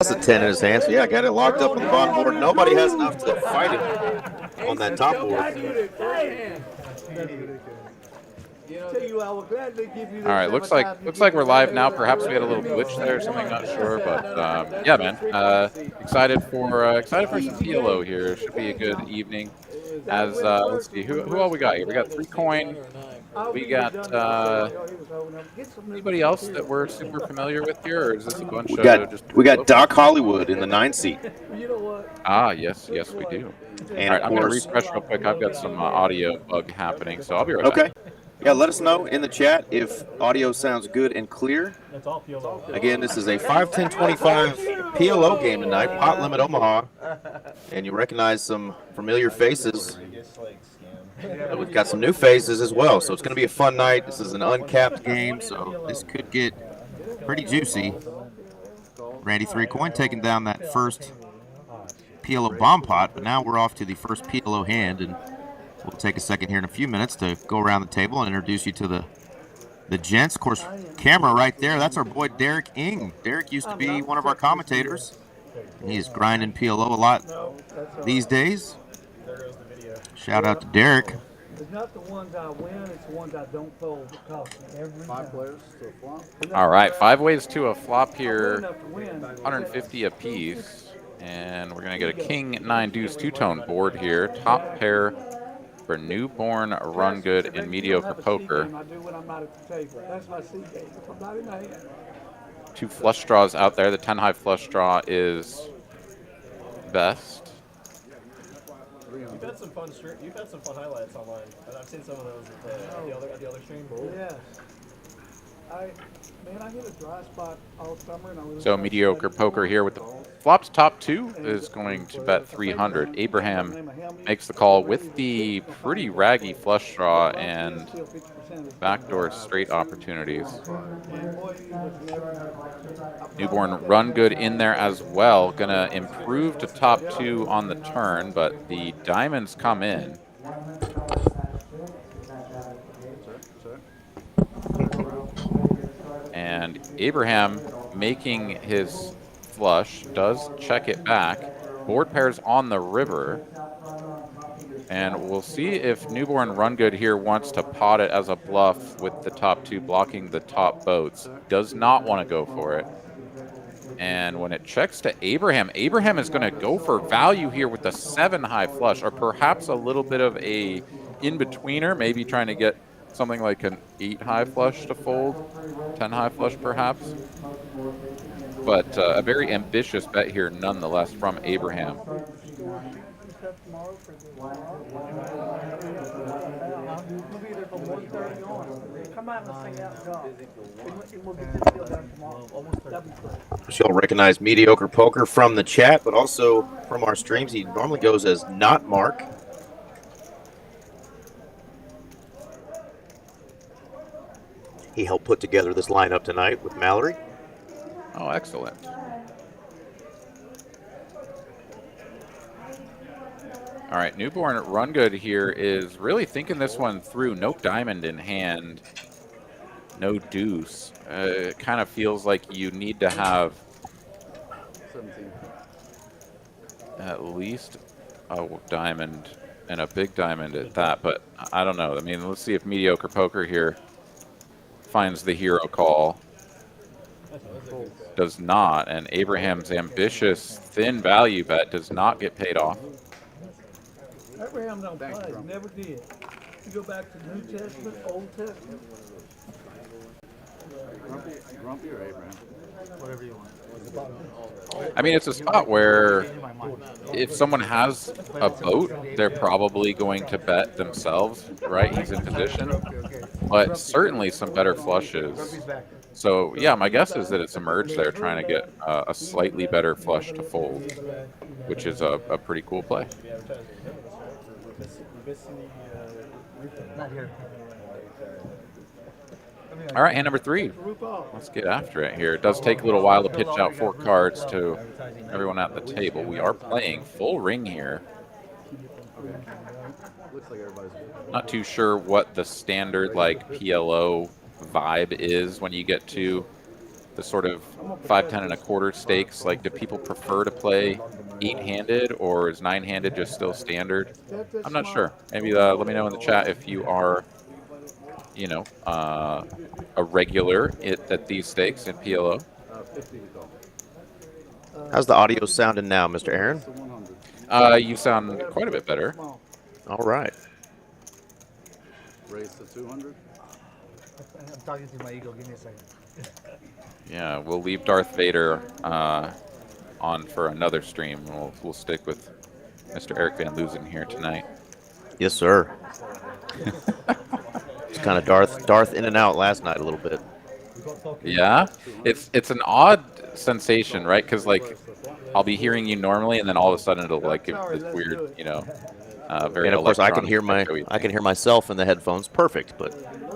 That's a 10 in his hand. So, yeah, got it locked up on the bottom board. Nobody has enough to fight him on that top board. All right, looks like we're live now. Perhaps we had a little glitch there or something, not sure, but yeah, man, excited for some PLO here. Should be a good evening. As let's see, who all we got here? We got 3 coin. We got anybody else that we're super familiar with here, or is this a bunch of just? We got Doc Hollywood in the 9 seat. Ah, yes, we do. And all right, of I'm going to course, refresh real quick. I've got some audio bug happening, so I'll be right back. Yeah, let us know in the chat if audio sounds good and clear. Again, this is a 5-10-25 PLO game tonight, Pot Limit Omaha. And you recognize some familiar faces. We've got some new faces as well, so it's going to be a fun night. This is an uncapped game, so this could get pretty juicy. Randy 3 coin taking down that first PLO bomb pot, but now we're off to the first PLO hand, and we'll take a second here in a few minutes to go around the table and introduce you to the gents. Of course, camera right there, that's our boy Derek Ing. Derek used to be one of our commentators. He's grinding PLO a lot these days. Shout out to Derek. It's not the ones I win, it's the ones I don't fold. It costs me every 5 players to a flop. All right, 5 ways to a flop here, 150 apiece. And we're going to get a king 9 deuce 2-tone board here. Top pair for newborn, run good, and mediocre poker. I do when I'm not at the table. That's my C game. If I'm not in the hand. 2 flush draws out there. The 10 high flush draw is best. You've had some fun highlights online. I've seen some of those at the other stream. Yes. I hit a dry spot all summer. And So mediocre poker here with the flops. Top 2 is going to bet 300. Abraham makes the call with the pretty raggy flush draw and backdoor straight opportunities. Newborn run good in there as well. Gonna improve to top 2 on the turn, but the diamonds come in. And Abraham making his flush does check it back. Board pairs on the river. And we'll see if Newborn Run Good here wants to pot it as a bluff with the top 2 blocking the top boats. Does not want to go for it. And when it checks to Abraham, Abraham is going to go for value here with the 7 high flush, or perhaps a little bit of a in-betweener, maybe trying to get something like an 8 high flush to fold, 10 high flush perhaps. But a very ambitious bet here nonetheless from Abraham. You'll recognize mediocre poker from the chat, but also from our streams. He normally goes as not Mark. He helped put together this lineup tonight with Mallory. Oh, excellent. All right, Newborn Run Good here is really thinking this one through. No diamond in hand, no deuce. It kind of feels like you need to have at least a diamond and a big diamond at that, but I don't know. I mean, let's see if mediocre poker here finds the hero call. Does not, and Abraham's ambitious thin value bet does not get paid off. Abraham don't play, never did. You go back to the New Testament, Old Testament. Grumpy or Abraham? Whatever you want. I mean, it's a spot where if someone has a boat, they're probably going to bet themselves, right? He's in position, but certainly some better flushes. So, yeah, my guess is that it's a merge there trying to get a slightly better flush to fold, which is a pretty cool play. All right, hand number 3. Let's get after it here. It does take a little while to pitch out 4 cards to everyone at the table. We are playing full ring here. Not too sure what the standard like PLO vibe is when you get to the sort of 5-10 and a quarter stakes? Like, do people prefer to play 8-handed, or is 9-handed just still standard? I'm not sure. Maybe let me know in the chat if you are, you know, a regular at these stakes in PLO. 50 to go. How's the audio sounding now, Mr. Aaron? To 100. You sound quite a bit better. All right. Raise to 200. I'm talking to my ego. Give me a second. Yeah, we'll leave Darth Vader on for another stream. We'll stick with Mr. Eric Van Loozen here tonight. Yes, sir. It's kind of Darth in and out last night a little bit. Yeah, it's an odd sensation, right? Because like I'll be hearing you normally, and then all of a sudden it'll like give this weird, you know, very. And of course, I can hear echoey myself in the headphones, perfect. But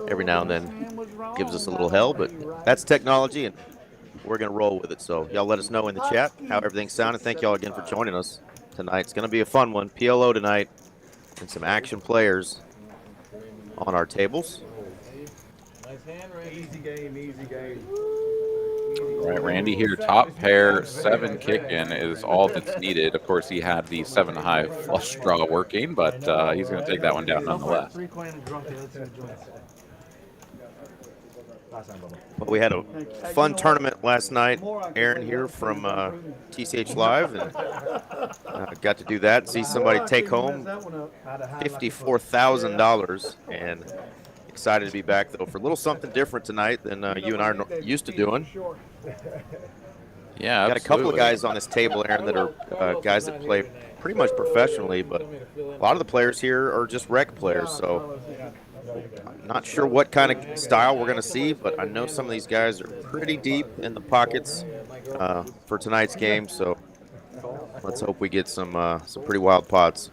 every now and then gives us a little hell. But that's technology, and we're gonna roll with it. So y'all let us know in the chat how everything's sounding. Thank y'all again for joining us tonight. It's gonna be a fun one. PLO tonight, and some action players on our tables. Easy game, easy game. All right, Randy here, top pair, 7 kick-in is all that's needed. Of course, he had the 7-high flush draw working, but he's going to take that one down nonetheless. Well, we had a fun tournament last night. Aaron here from TCH Live, and got to do that. See somebody take home $54,000, and excited to be back though for a little something different tonight than you and I are used to doing. Yeah, got a couple of guys on this table, Aaron, that are guys that play pretty much professionally, but a lot of the players here are just rec players. So I'm not sure what kind of style we're going to see, but I know some of these guys are pretty deep in the pockets for tonight's game. So let's hope we get some pretty wild pots.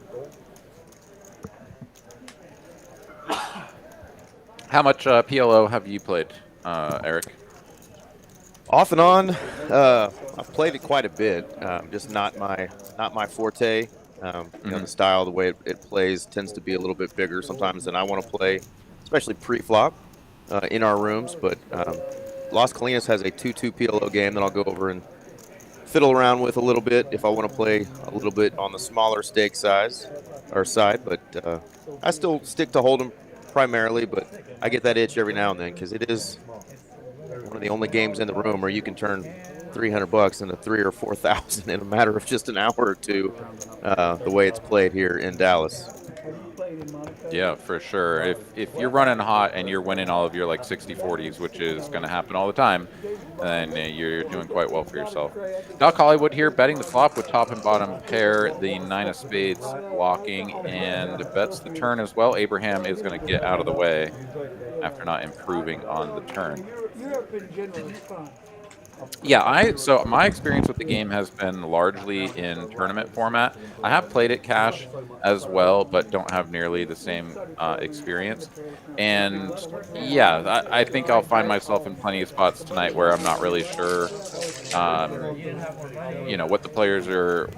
How much PLO have you played, Eric? Off and on, I've played it quite a bit. Just not my forte. You know, the style, the way it plays tends to be a little bit bigger sometimes than I want to play, especially pre-flop in our rooms. But Las Colinas has a 2-2 PLO game that I'll go over and fiddle around with a little bit if I want to play a little bit on the smaller stake size or side. But I still stick to Hold'em primarily, but I get that itch every now and then because it is one of the only games in the room where you can turn $300 into $3,000 or $4,000 in a matter of just an hour or two. The way it's played here in Dallas. Yeah, for sure. If you're running hot and you're winning all of your like 60-40s, which is going to happen all the time, then you're doing quite well for yourself. Doc Hollywood here, betting the flop with top and bottom pair, the 9 of spades blocking, and bets the turn as well. Abraham is going to get out of the way after not improving on the turn. Yeah, so my experience with the game has been largely in tournament format. I have played it cash as well, but don't have nearly the same experience. And yeah, I think I'll find myself in plenty of spots tonight where I'm not really sure, you know, what the players are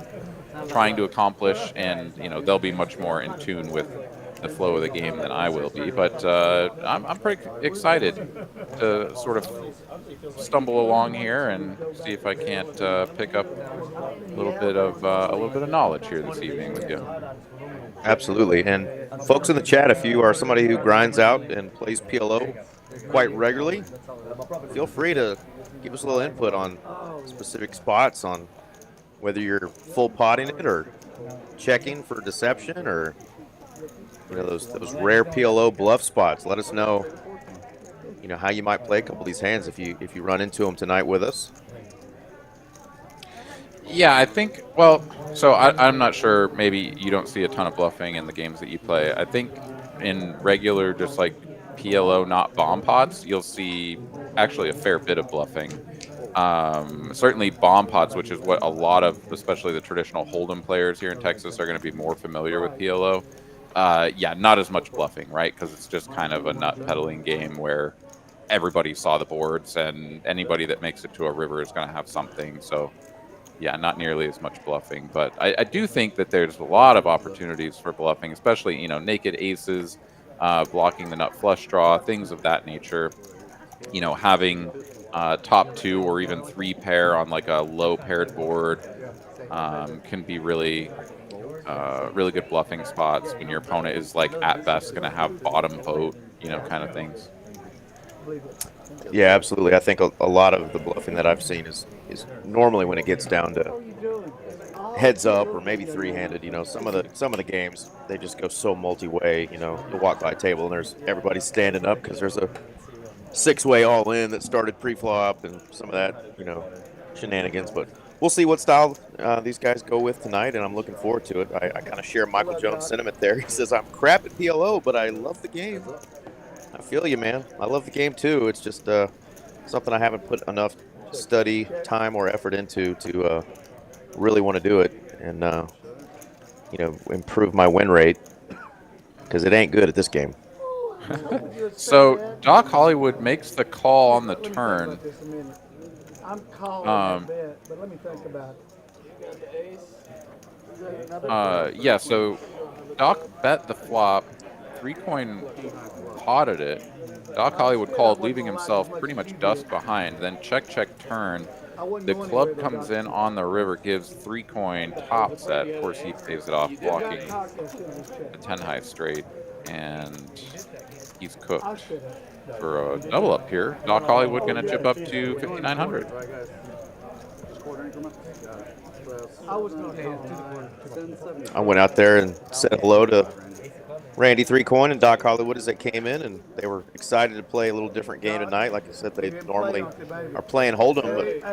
trying to accomplish, and you know they'll be much more in tune with the flow of the game than I will be. But I'm pretty excited to sort of stumble along here and see if I can't pick up a little bit of knowledge here this evening with you. Absolutely. And folks in the chat, if you are somebody who grinds out and plays PLO quite regularly, feel free to give us a little input on specific spots, on whether you're full potting it or checking for deception, or you know those rare PLO bluff spots. Let us know, you know, how you might play a couple of these hands if you run into them tonight with us. Yeah, I think, well, so I'm not sure, maybe you don't see a ton of bluffing in the games that you play. I think in regular, just like PLO, not bomb pots, you'll see actually a fair bit of bluffing. Certainly bomb pots, which is what a lot of, especially the traditional Hold'em players here in Texas, are going to be more familiar with PLO. Yeah, not as much bluffing, right? Because it's just kind of a nut peddling game where everybody saw the boards, and anybody that makes it to a river is going to have something. So yeah, not nearly as much bluffing, but I do think that there's a lot of opportunities for bluffing, especially, you know, naked aces, blocking the nut flush draw, things of that nature. You know, having top 2 or even 3 pair on like a low paired board can be really really good bluffing spots when your opponent is like at best going to have bottom boat, you know, kind of things. Yeah, absolutely. I think a lot of the bluffing that I've seen is normally when it gets down to heads up or maybe three-handed. You know, some of the games they just go so multi-way. You know, you walk by a table and there's everybody standing up because there's a 6-way all-in that started pre-flop and some of that, you know, shenanigans. But we'll see what style these guys go with tonight, and I'm looking forward to it. I kind of share Michael Jones' sentiment there. He says, I'm crap at PLO, but I love the game. I feel you, man. I love the game, too. It's just something I haven't put enough study, time, or effort into to really want to do it and, you know, improve my win rate because it ain't good at this game. So Doc Hollywood makes the call on the turn. I'm calling that bet, but let me think about it. Yeah, so Doc bet the flop, 3-coin potted it. Doc Hollywood called, leaving himself pretty much dust behind. Then check, turn. The club comes in on the river, gives 3-coin top set. Of course, he pays it off, blocking a 10-high straight, and he's cooked. For a double up here, Doc Hollywood going to chip up to 5,900. I went out there and said hello to Randy 3-coin and Doc Hollywood as they came in, and they were excited to play a little different game tonight. Like I said, they normally are playing Hold'em, but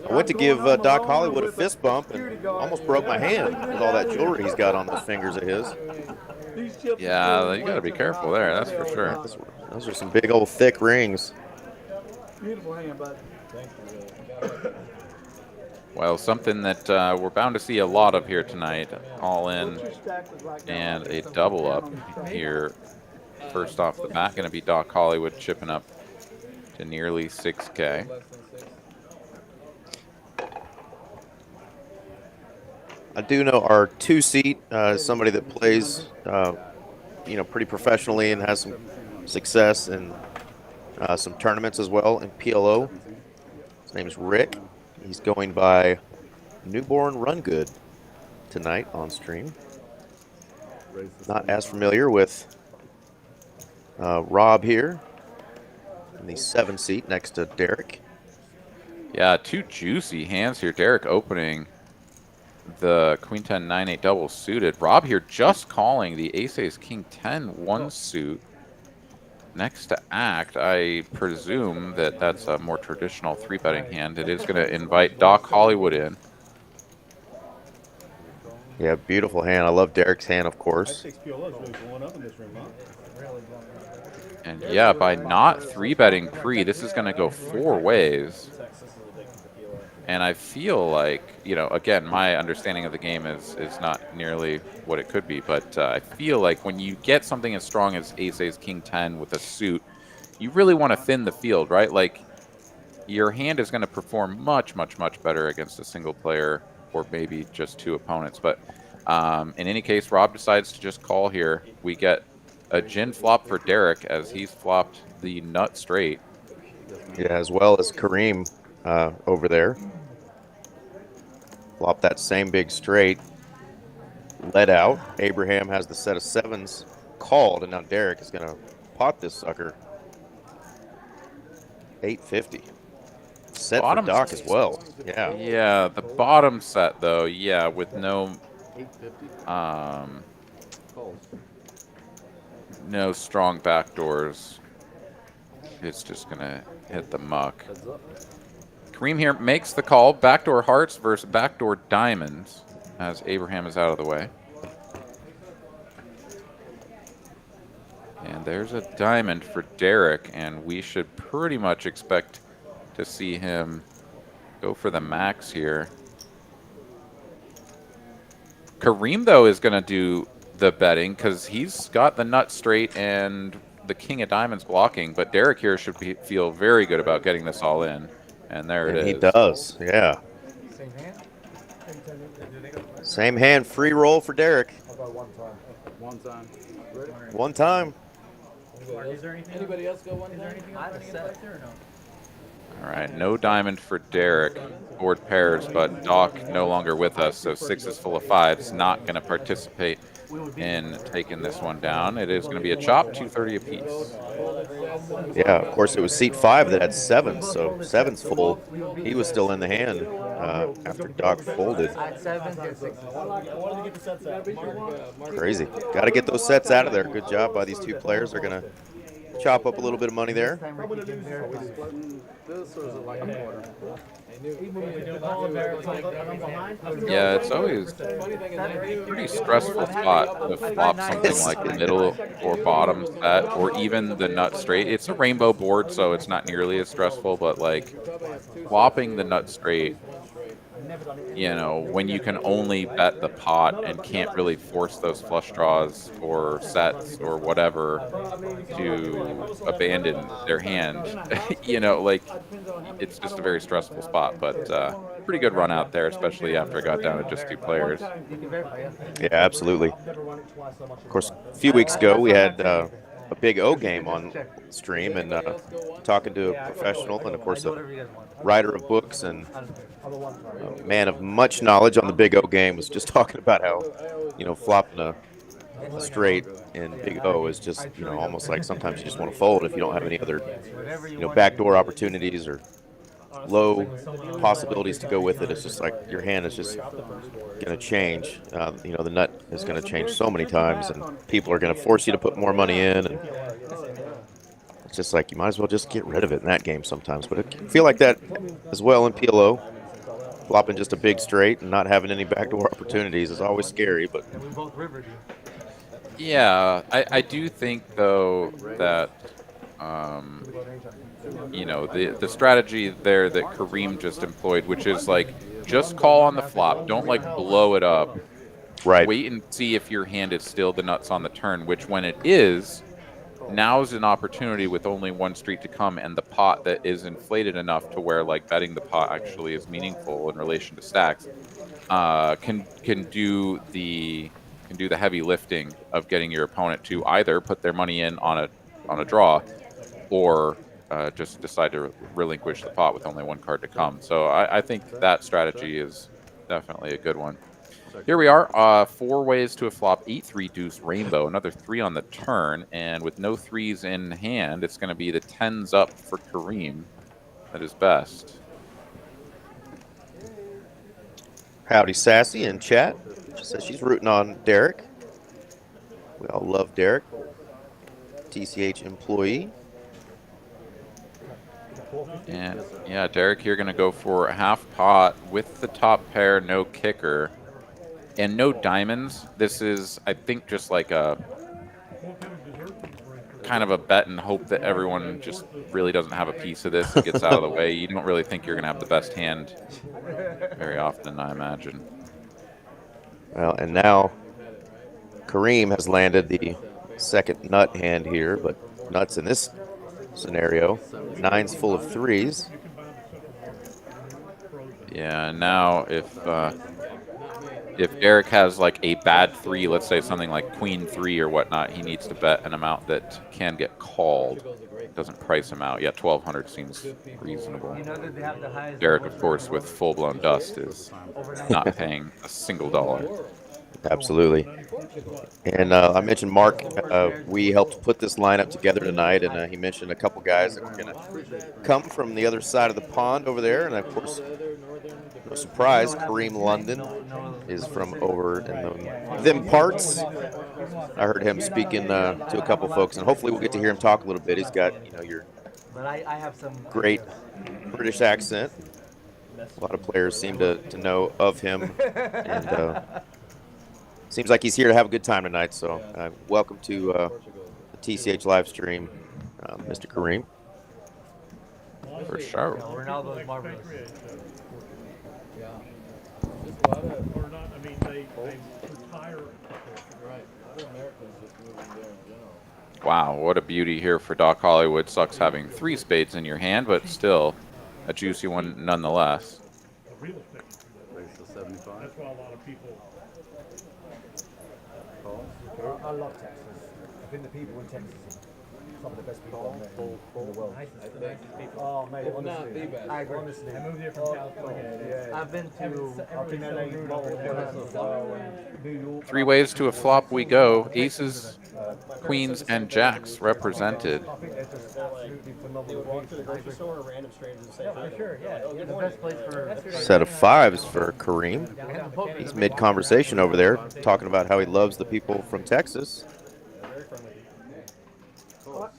I went to give Doc Hollywood a fist bump and almost broke my hand with all that jewelry he's got on those fingers of his. Yeah, you got to be careful there, that's for sure. Those are some big old thick rings. Beautiful hand, bud. Well, something that we're bound to see a lot of here tonight, all in and a double up here. First off the bat, going to be Doc Hollywood chipping up to nearly 6K. I do know our 2-seat is somebody that plays, you know, pretty professionally and has some success in some tournaments as well in PLO. His name is Rick. He's going by Newborn Run Good tonight on stream. Not as familiar with Rob here in the 7-seat next to Derek. Yeah, 2 juicy hands here. Derek opening the Queen 10 9-8 double suited. Rob here just calling the Ace King 10 1 suit. Next to act, I presume that that's a more traditional 3-betting hand. It is going to invite Doc Hollywood in. Yeah, beautiful hand. I love Derek's hand, of course. And yeah, by not 3-betting pre, this is going to go 4 ways. And I feel like, you know, again, my understanding of the game is not nearly what it could be, but I feel like when you get something as strong as Ace King 10 with a suit, you really want to thin the field, right? Like, your hand is going to perform much better against a single player or maybe just 2 opponents. But in any case, Rob decides to just call here. We get a gin flop for Derek as he's flopped the nut straight. Yeah, as well as Kareem over there. Flop that same big straight. Let out. Abraham has the set of 7s called, and now Derek is going to pot this sucker. 850. Set bottom for Doc as well. Yeah. Yeah, the bottom set though, yeah, with no no strong backdoors. It's just gonna hit the muck. Kareem here makes the call. Backdoor hearts versus backdoor diamonds as Abraham is out of the way. And there's a diamond for Derek, and we should pretty much expect to see him go for the max here. Kareem, though, is going to do the betting because he's got the nut straight and the king of diamonds blocking, but Derek here should feel very good about getting this all in. And there it is. He does, yeah. Same hand, free roll for Derek. One time. One time. Is there anything? Anybody else go one? Is there anything else there or no? All right, no diamond for Derek. Board pairs, but Doc no longer with us, so 6 is full of 5s. Not going to participate in taking this one down. It is going to be a chop, 230 apiece. Yeah, of course, it was seat 5 that had 7s, so 7's full. He was still in the hand after Doc folded. Crazy. Got to get those sets out of there. Good job by these two players. They're going to chop up a little bit of money there. Splitting this, or is it like a quarter? Yeah, it's always a pretty stressful spot to flop something like the middle or bottom set, or even the nut straight. It's a rainbow board, so it's not nearly as stressful, but like flopping the nut straight, you know, when you can only bet the pot and can't really force those flush draws or sets or whatever to abandon their hand, you know, like it's just a very stressful spot. But pretty good run out there, especially after I got down to just 2 players. Yeah, absolutely. Of course, a few weeks ago we had a big O game on stream, and talking to a professional and, of course, a writer of books and a man of much knowledge on the big O game was just talking about how, you know, flopping a straight in big O is just, you know, almost like sometimes you just want to fold if you don't have any other, you know, backdoor opportunities or low possibilities to go with it. It's just like your hand is just going to change. You know, the nut is going to change so many times, and people are going to force you to put more money in. And it's just like you might as well just get rid of it in that game sometimes. But it can feel like that as well in PLO. Flopping just a big straight and not having any backdoor opportunities is always scary. But yeah, I do think though that you know, the strategy there that Kareem just employed, which is like just call on the flop, don't like blow it up. right, Wait and see if your hand is still the nuts on the turn, which when it is, now's an opportunity with only 1 street to come and the pot that is inflated enough to where like betting the pot actually is meaningful in relation to stacks, can do the heavy lifting of getting your opponent to either put their money in on a draw or just decide to relinquish the pot with only 1 card to come. So I think that strategy is definitely a good one. Here we are, 4 ways to a flop, 8-3 deuce rainbow, another 3 on the turn, and with no 3s in hand, it's going to be the 10s up for Kareem at his best. Howdy Sassy in chat. She says she's rooting on Derek. We all love Derek. TCH employee. And yeah, Derek here going to go for half pot with the top pair, no kicker. And no diamonds. This is, I think, just like a kind of a bet and hope that everyone just really doesn't have a piece of this and gets out of the way. You don't really think you're going to have the best hand very often, I imagine. Well, and now Kareem has landed the second nut hand here, but nuts in this scenario. 9's full of 3s. Yeah, now if Derek has like a bad 3, let's say something like queen 3 or whatnot, he needs to bet an amount that can get called. It doesn't price him out. Yeah, 1,200 seems reasonable. Derek, of course, with full-blown dust is not paying a single dollar. Absolutely. And I mentioned Mark, we helped put this lineup together tonight, and he mentioned a couple guys that were going to come from the other side of the pond over there. And, of course, no surprise, Kareem London is from over in them parts. I heard him speaking to a couple folks, and hopefully we'll get to hear him talk a little bit. He's got, you know, your great British accent. A lot of players seem to know of him, and seems like he's here to have a good time tonight. So welcome to the TCH live stream, Mr. Kareem. For sure. Or not, I mean, they retire. Wow, what a beauty here for Doc Hollywood. Sucks having 3 spades in your hand, but still a juicy one nonetheless. Real estate. That's why a lot of people. I love Texas. I think the people in Texas some of the best people in the world. Oh, mate, honestly. I agree. Honestly. I moved here from California. I've been to LA multiple times. New York. 3 ways to a flop we go. Aces, queens, and jacks represented. I think they're just absolutely phenomenal. They would walk to the grocery store or random strangers and say, For sure, yeah. oh, good The morning. best place for Set of 5s for Kareem. He's mid-conversation over there, talking about how he loves the people from Texas. Very friendly.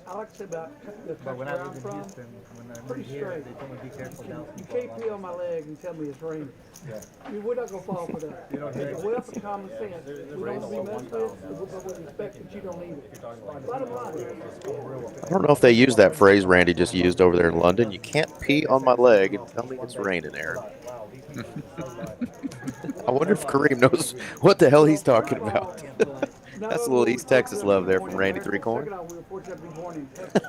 I like to say about the But country when I where I'm lived in from, Houston, when I pretty moved here, straight. they told me be careful down. You can't pee on my leg and tell me it's raining. I mean, we're not gonna fall for that. We're for common sense. We don't want to be messed with, but we expect that you don't need it. Bottom line. I don't know if they use that phrase Randy just used over there in London. You can't pee on my leg and tell me it's raining, Aaron. I wonder if Kareem knows what the hell he's talking about. That's a little East Texas love there from Randy Three Coin. We were fortunate to be born in Texas.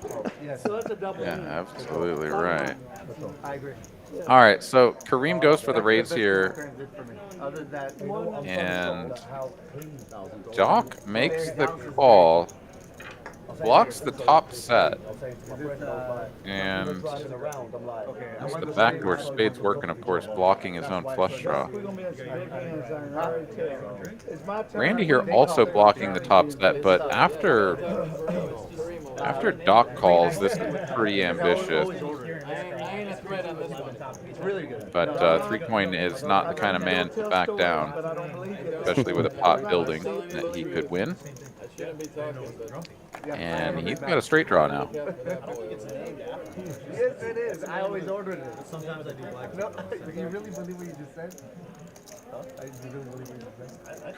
So that's a double Yeah, win. absolutely right. I agree. All right, so Kareem goes for the raise here, Other than that, and Doc makes the call, blocks the top set, and that's the backdoor spade's working, of course, blocking his own flush draw. We're gonna be in some big hands, I already tell you. It's my turn. Randy here also blocking the top set, but after Doc calls, this is pretty ambitious. But 3 Coin is not the kind of man to back down, especially with a pot building that he could win. And he's got a straight draw now. Yes, it is. I always ordered it. Sometimes I do like it. No, you really believe what you just said? You really believe what you just said?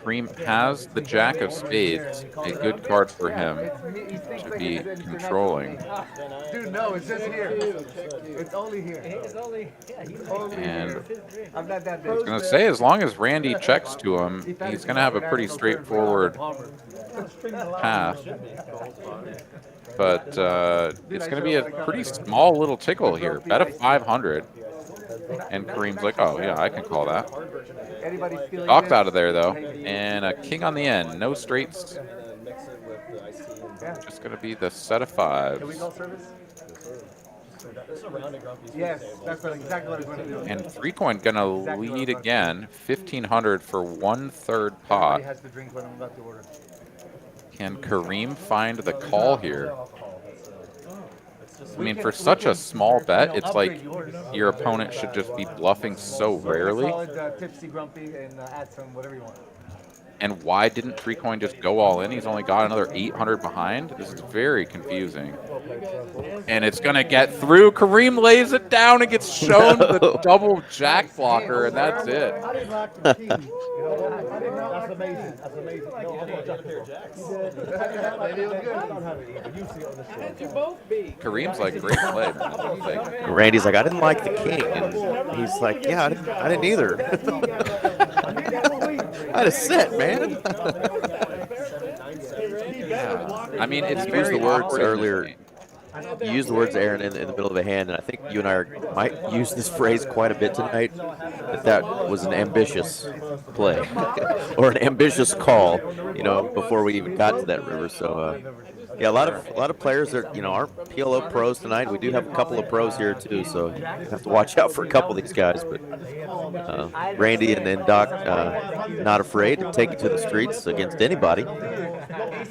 Kareem has the jack of spades, a good card for him to be controlling. Dude, no, it's just here. It's only here. It's only And here. I'm not that big. I was going to say, as long as Randy checks to him, he's going to have a pretty straightforward path. But it's going to be a pretty small little tickle here. Bet of 500. And Kareem's like, oh, yeah, I can call that. Doc's out of there, though. And a king on the end. No straights. Just going to be the set of fives. Can we go service? This is a round and grumpy. Yes, that's exactly what I was going to do. And 3 Coin going to lead again. 1,500 for 1/3 pot. Everybody has to drink what I'm about to order. Can Kareem find the call here? I mean, for such a small bet, it's like your opponent should just be bluffing so rarely. Solid, tipsy, grumpy, and add some whatever you want. And why didn't 3 Coin just go all in? He's only got another 800 behind. This is very confusing. And it's going to get through. Kareem lays it down and gets shown the double jack blocker, and that's it. I didn't like the key. That's amazing. That's amazing. No, I'm not just here. I don't have it either. You see it on the show. How'd you both be? Kareem's like, great play, man. Like, Randy's like, I didn't like the king. And he's like, yeah, I didn't either. I had a set, man. yeah. I mean, it's You used very the words awkward in this earlier. game. You used the words, Aaron, in the middle of a hand, and I think you and I might use this phrase quite a bit tonight. That was an ambitious play, or an ambitious call, before we even got to that river. So, yeah, a lot of players that aren't PLO pros tonight. We do have a couple of pros here too, so you have to watch out for a couple of these guys. But Randy and then Doc, not afraid to take it to the streets against anybody.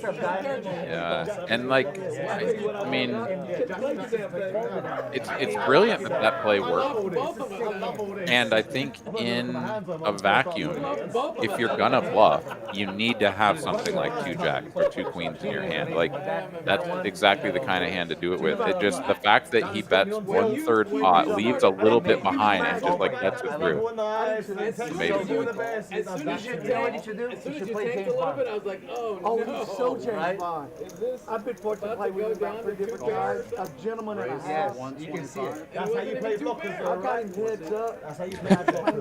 Yeah, and like, I mean, it's brilliant that play worked. And I think in a vacuum, if you're gonna bluff, you need to have something like 2 jacks or 2 queens in your hand. Like, that's exactly the kind of hand to do it with. It just, the fact that he bets 1/3 pot, leaves a little bit behind, and just like bets it through. Amazing. As soon as you tanked a little bit, I was like, oh no. Oh, he's so James Bond. Is this I've been fortunate to play with about 3 different guys. A gentleman and a half. You can see it. That's how you play blockers, I got him heads up. That's how you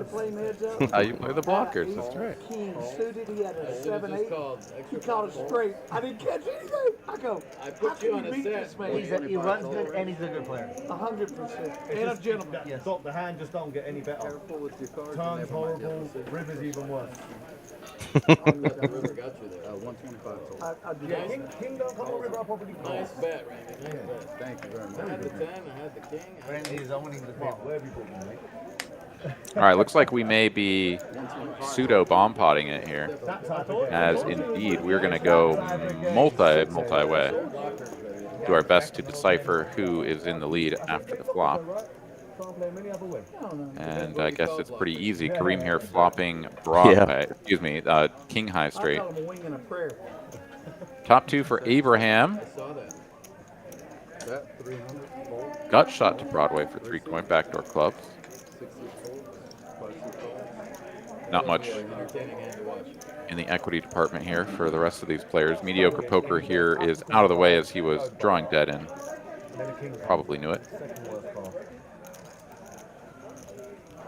play him heads up. How you play the blockers, that's right. King suited. He had a It was 7-8. just called He called it straight. I didn't catch anything. I go. I put you on a beat set. this man? He runs good and he's a good player. 100%. And a gentleman. Yes. The hand just don't get any better. Turns horrible, rivers even worse. River got you there. 125 total. I did. Yeah, king don't come over, I'll probably call. Nice bet, Randy. Nice bet. Thank you very much. I had the 10, I had the king. Randy is owning the table. Where have you put me, mate? All right, looks like we may be pseudo bomb potting it here, as indeed we're going to go multi-way. Do our best to decipher who is in the lead after the flop. And I guess it's pretty easy. Kareem here flopping Broadway, excuse me, king high straight. I call him a wing and a prayer. Top 2 for Abraham. I saw that. Bet 300. Fold. Gut shot to Broadway for 3 coin backdoor clubs. 60 fold. 5 fold. Not much Entertaining hand to watch. in the equity department here for the rest of these players. Mediocre poker here is out of the way as he was drawing dead in. Probably knew it.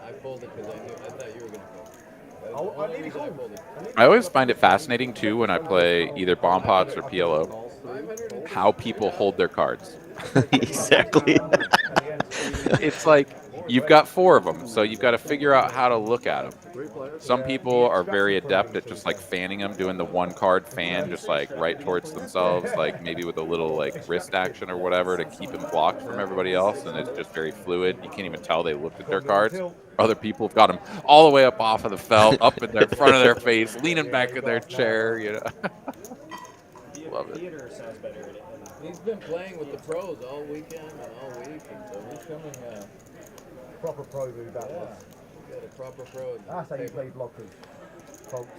I folded because I thought you were going to fold. I need to I call. folded. I always find it fascinating too when I play either bomb pots or PLO, how people hold their cards. Exactly. It's like you've got 4 of them, so you've got to figure out how to look at them. Some people are very adept at just like fanning them, doing the 1 card fan, just like right towards themselves, like maybe with a little like wrist action or whatever to keep them blocked from everybody else, and it's just very fluid. You can't even tell they looked at their cards. Other people have got them all the way up off of the felt, up in their front of their face, leaning back in their chair, you know. Love it. Theater sounds better. He's been playing with the pros all weekend and all week, and so he's coming. Proper pro move that was. Got a proper pro. That's how you play blockers, folks.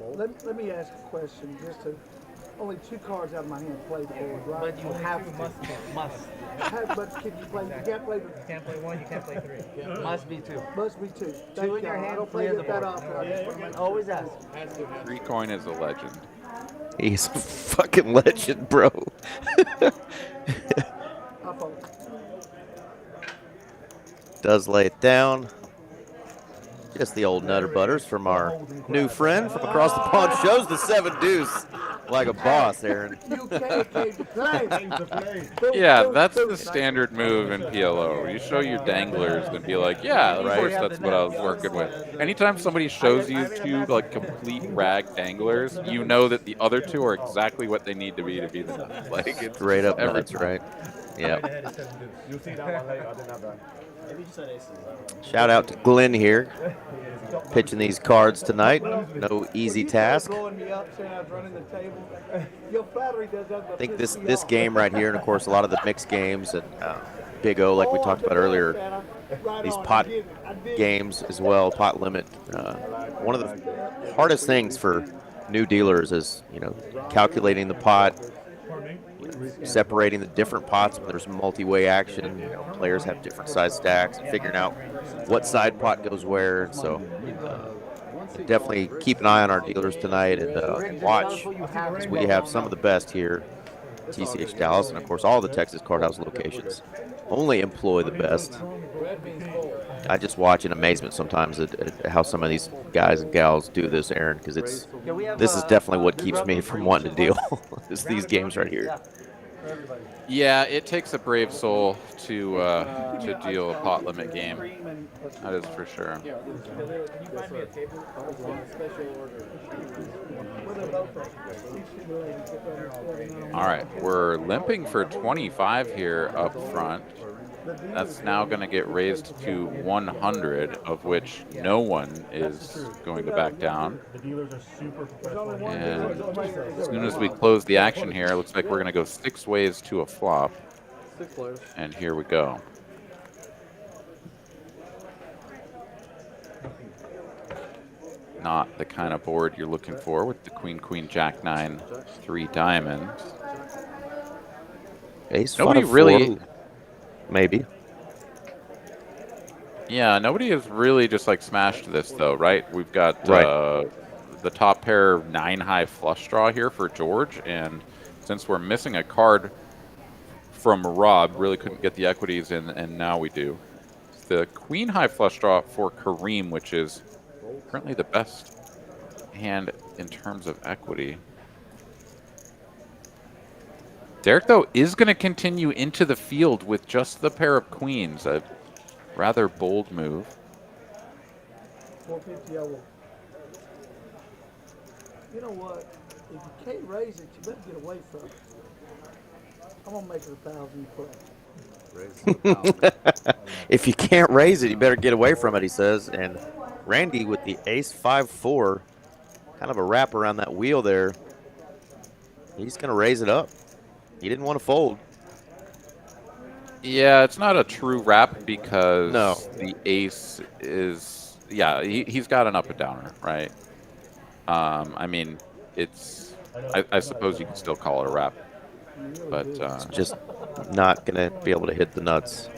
Let me ask a question. Just to, only 2 cards out of my hand play the board, right? But you have to. Must. But can you play? You can't play the. You can't play 1, you can't play 3. Must be 2. Must be 2. 2 in your I hand, don't play clear the it that board. often. I just wanna make- Always ask. 3 coin is a legend. He's a fucking legend, bro. I fold. Does lay it down. Just the old Nutter Butters from our new friend from across the pond. Shows the 7 deuce like a boss, Aaron. You came to play. Yeah, that's the standard move in PLO. You show your danglers and be like, yeah, of course, that's what I was working with. Anytime somebody shows you 2 like complete rag danglers, you know that the other 2 are exactly what they need to be the nuts. Like it's Straight up every nuts, right? Yeah. You'll see that one later. I didn't have that. Maybe you said aces. I don't know. Shout out to Glenn here, pitching these cards tonight. No easy task. Blowing me up, saying I was running the table. Your flattery does that. I think this game right here, and of course a lot of the mixed games and Big O, like we talked about earlier, these pot games as well, pot limit. One of the hardest things for new dealers is, you know, calculating the pot, separating the different pots when there's multi-way action. You know, players have different size stacks, figuring out what side pot goes where. So definitely keep an eye on our dealers tonight and watch, because we have some of the best here at TCH Dallas, and of course all the Texas Card House locations only employ the best. I just watch in amazement sometimes at how some of these guys and gals do this, Aaron, because this is definitely what keeps me from wanting to deal. Is these games right here. Yeah, it takes a brave soul to deal a pot limit game. That is for sure. All right, we're limping for 25 here up front. That's now going to get raised to 100, of which no one is going to back down. And as soon as we close the action here, it looks like we're going to go 6 ways to a flop. 6 players. And here we go. Not the kind of board you're looking for with the Queen, Queen, Jack, 9, 3 diamonds. Ace Nobody 5, really... 4, maybe. Yeah, nobody has really just like smashed this though, right? We've got Right. The top pair 9 high flush draw here for George, and since we're missing a card from Rob, really couldn't get the equities in, and now we do. It's the Queen high flush draw for Kareem, which is currently the best hand in terms of equity. Derek, though, is going to continue into the field with just the pair of queens. A rather bold move. 450 I will. You know what? If you can't raise it, you better get away from it. I'm gonna make it 1,000 play. If you can't raise it, you better get away from it, he says. And Randy with the ace 5-4, kind of a wrap around that wheel there. He's going to raise it up. He didn't want to fold. Yeah, it's not a true wrap because No. the ace is, yeah, he's got an up and downer, right? I mean, I suppose you can still call it a wrap, but Just not going to be able to hit the nuts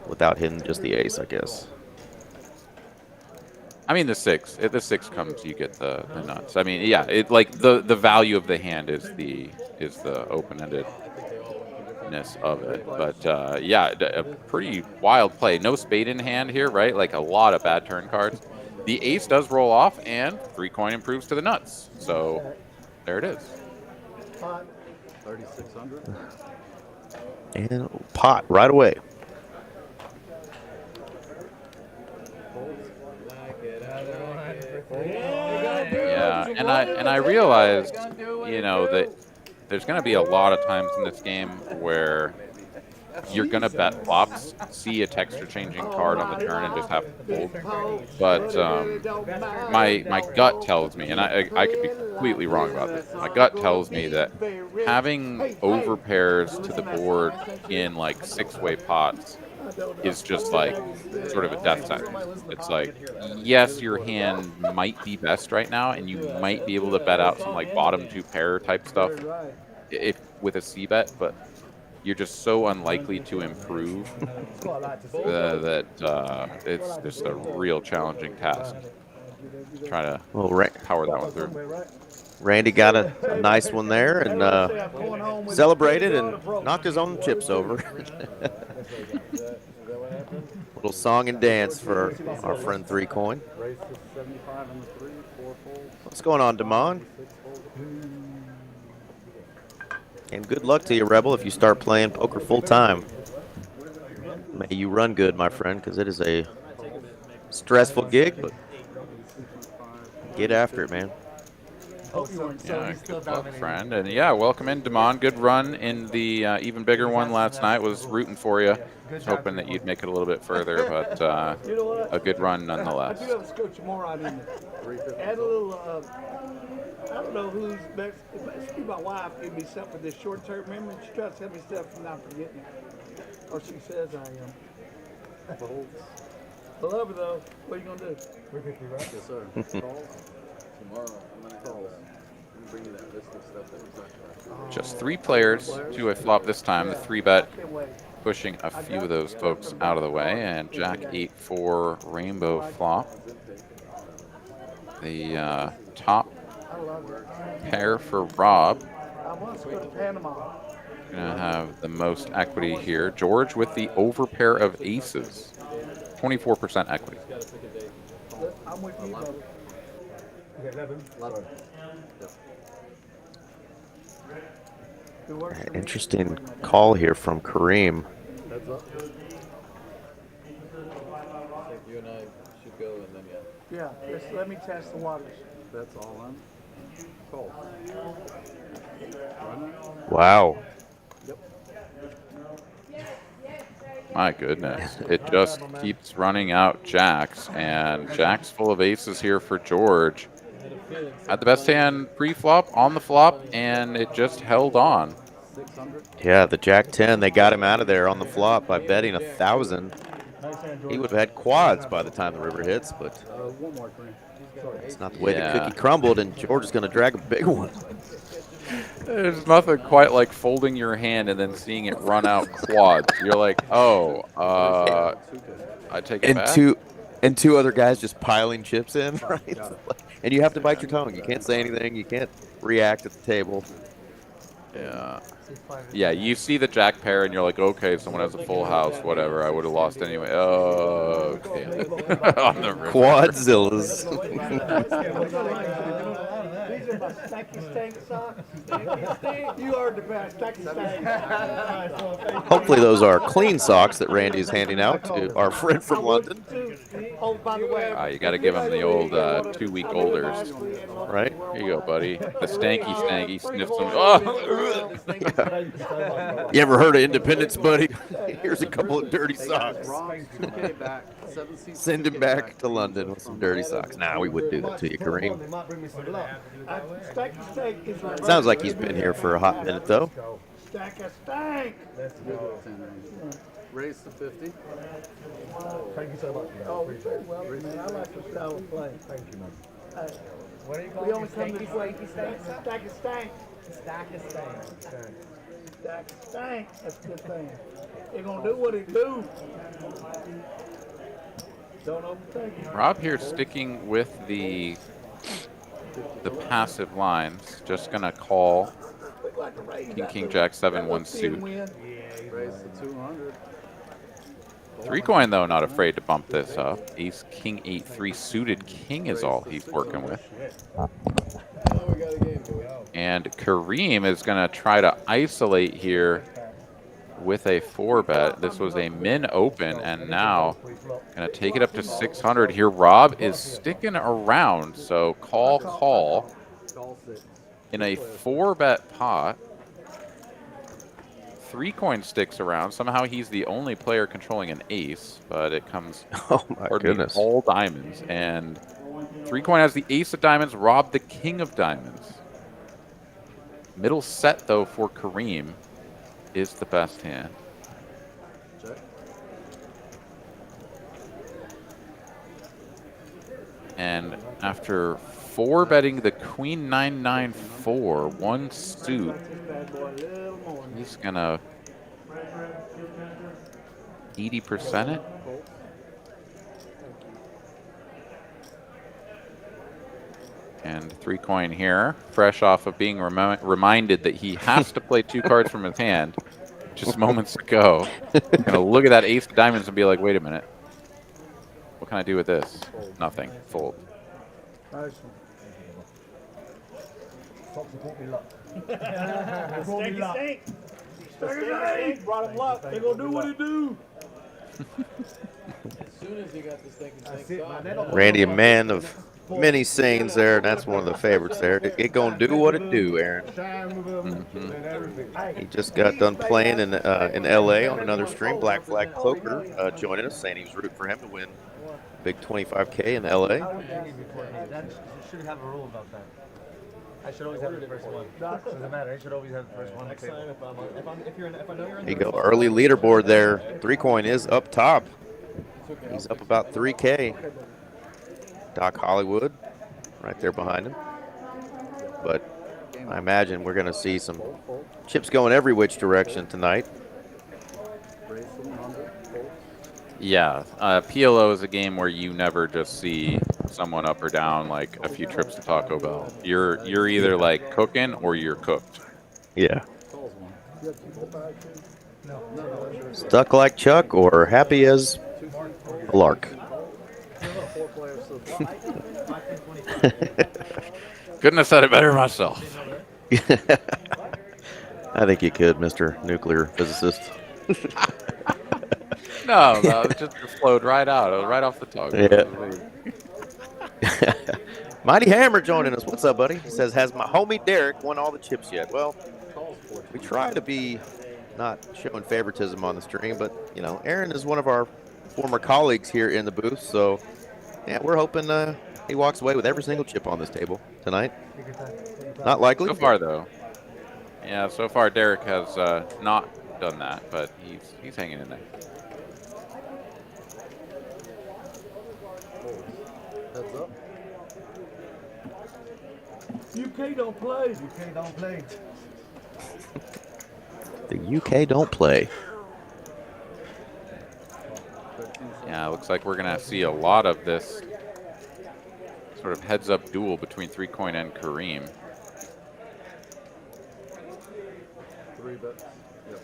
without hitting just the ace, I guess. I mean, the six. If the six comes, you get the nuts. I mean, yeah, it like the value of the hand is the open-endedness of it. But yeah, a pretty wild play. No spade in hand here, right? Like a lot of bad turn cards. The ace does roll off, and 3 coin improves to the nuts. So there it is. 3,600. And pot right away. Yeah, and I realized, you know, that there's going to be a lot of times in this game where you're going to bet flops, see a texture changing card on the turn, and just have to fold. But my gut tells me, and I could be completely wrong about this, my gut tells me that having overpairs to the board in like 6-way pots is just like sort of a death sentence. It's like, yes, your hand might be best right now, and you might be able to bet out some like bottom 2 pair type stuff if with a C bet, but you're just so unlikely to improve that it's just a real challenging task. Try to power that one through. Randy got a nice one there and celebrated and knocked his own chips over. Little song and dance for our friend 3 coin. What's going on, Damon? And good luck to you, Rebel, if you start playing poker full time. May you run good, my friend, because it is a stressful gig, but get after it, man. Yeah, good luck, friend. And yeah, welcome in, Damon. Good run in the even bigger one last night. Was rooting for you. Was hoping that you'd make it a little bit further, but a good run nonetheless. I do have a scotch more on in there. Add a little, I don't know who's best. It must be my wife gave me something for this short-term memory. She tries to tell me stuff and not forgetting it. Or she says I am. I love her, though. What are you going to do? 350, right? Yes, sir. Tomorrow, I'm going to bring you that list of stuff that was not Just 3 players to a flop this time. The 3-bet pushing a few of those folks out of the way. And Jack 8-4 rainbow flop. The top pair for Rob. I want to go to Panama. Gonna have the most equity here. George with the overpair of aces. 24% equity. I'm with you, brother. 11. Interesting call here from Kareem. I think you and I should go and then Yeah, let me test the waters. That's all I'm. Call. Wow. My goodness. It just keeps running out jacks, and jacks full of aces here for George. Had the best hand pre-flop, on the flop, and it just held on. Yeah, the Jack 10, they got him out of there on the flop by betting 1,000. He would have had quads by the time the river hits, but it's not the way the cookie crumbled, and George is going to drag a big one. There's nothing quite like folding your hand and then seeing it run out quads. You're like, oh, I take it back. And two other guys just piling chips in, right? And you have to bite your tongue. You can't say anything. You can't react at the table. Yeah. Yeah, you see the jack pair and you're like, okay, someone has a full house, whatever. I would have lost anyway. Oh, okay. On the river. Quadzillas. These are my stacky stank socks. You are the best. Stacky stank. Hopefully those are clean socks that Randy is handing out to our friend from London. Oh, by the way. You got to give him the old 2-week olders. Right? Here you go, buddy. The stanky sniffs them. Oh! You ever heard of independence, buddy? Here's a couple of dirty socks. Send him back to London with some dirty socks. Nah, we wouldn't do that to you, Kareem. Sounds like he's been here for a hot minute, though. Stack a stank. Let's go. Raise to 50. Thank you so much. Oh, very well, man. I like the style of play. Thank you, man. What do you call We it? only come this way. Stanky Stack a stank. Stack a stank. Stack a stank. That's a good thing. They're gonna do what it do. Don't overthink it. Rob here sticking with the passive lines. Just going to call Look like a raise. King, Jack, 7, 1 suit. Raise to 200. 3 coin, though, not afraid to bump this up. Ace, King, 8, 3 suited king is all he's working with. Oh, we got a game, boys. And Kareem is going to try to isolate here with a 4-bet. This was a min open, and now going to take it up to 600 here. Rob is sticking around, so call. In a 4-bet pot, 3 coin sticks around. Somehow he's the only player controlling an ace, but it comes Oh, my goodness. all diamonds. And 3 coin has the ace of diamonds, Rob the king of diamonds. Middle set, though, for Kareem is the best hand. Check. And after 4-betting the Queen 994, 1 suit, he's gonna 80% it. And 3 coin here, fresh off of being reminded that he has to play 2 cards from his hand just moments ago. Gonna look at that ace of diamonds and be like, wait a minute. What can I do with this? Nothing. Fold. Nice Fox brought me luck. Stank a stank. Stank a stank. Brought him luck. They gonna do what it do. As soon as he got this thing, Randy, a man of many sayings there, and that's one of the favorites there. It gonna do what it do, Aaron. He just got done playing in L.A. on another stream. Black Flag Cloaker joining us, saying he was rooting for him to win big 25K in L.A. That should have a rule about that. I should always have the first one. Doesn't matter. I should always have the first one. Next time, if I know you're in There you go. Early leaderboard there. 3 coin is up top. He's up about 3K. Doc Hollywood right there behind him. But I imagine we're going to see some chips going every which direction tonight. Yeah, PLO is a game where you never just see someone up or down like a few trips to Taco Bell. You're either like cooking or you're cooked. Yeah. Stuck like Chuck or happy as a lark. Couldn't have said it better myself. I think you could, Mr. Nuclear Physicist. No, it just flowed right out, right off the tongue. Yeah. Mighty Hammer joining us. What's up, buddy? He says, has my homie Derek won all the chips yet? Well, we try to be not showing favoritism on the stream, but, you know, Aaron is one of our former colleagues here in the booth, so, yeah, we're hoping he walks away with every single chip on this table tonight. Not likely. So far, though. Yeah, so far Derek has not done that, but he's hanging in there. Heads up. UK don't play. UK don't play. The UK don't play. Yeah, looks like we're going to see a lot of this sort of heads-up duel between 3 coin and Kareem. 3 bets. Yep.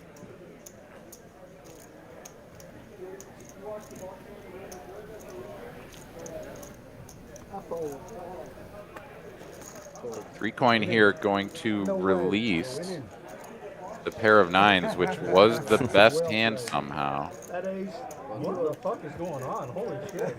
3 coin here going to release the pair of nines, which was the best hand somehow. That ace. What the fuck is going on? Holy shit.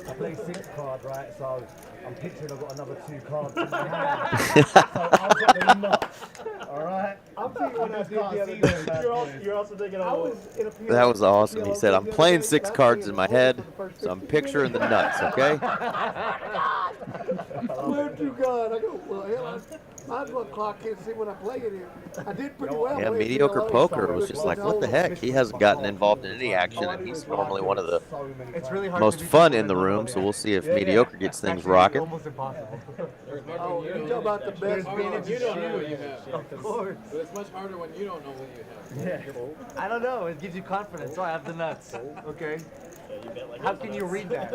I play 6 cards, right? So I'm picturing I've got another 2 cards in my hand. So I've got the nuts. Alright? I'm thinking when I did the other day. You're also thinking I of was in a PLO That was awesome. He said, I'm the other playing day, 6 but I cards played in my it head, for the first so I'm 15 picturing the minutes. nuts, okay? I swear to God, I go, well, hell, I might as well clock in and see what I play it in. I did pretty well. Yeah, playing mediocre PLO, poker so was it just like, the what the whole- heck? He hasn't gotten involved in any action, and he's normally one of the It's really hard most to beat fun people in the that room, know so we'll see if Yeah, yeah. mediocre gets It's things actually rocking. almost impossible. Oh, you talk about the best Harder when minutes. you don't know what you have. Of course. But it's much harder when you don't know what you have. Yeah. I don't know. It gives you confidence. So I have the nuts. Okay. How can you read that?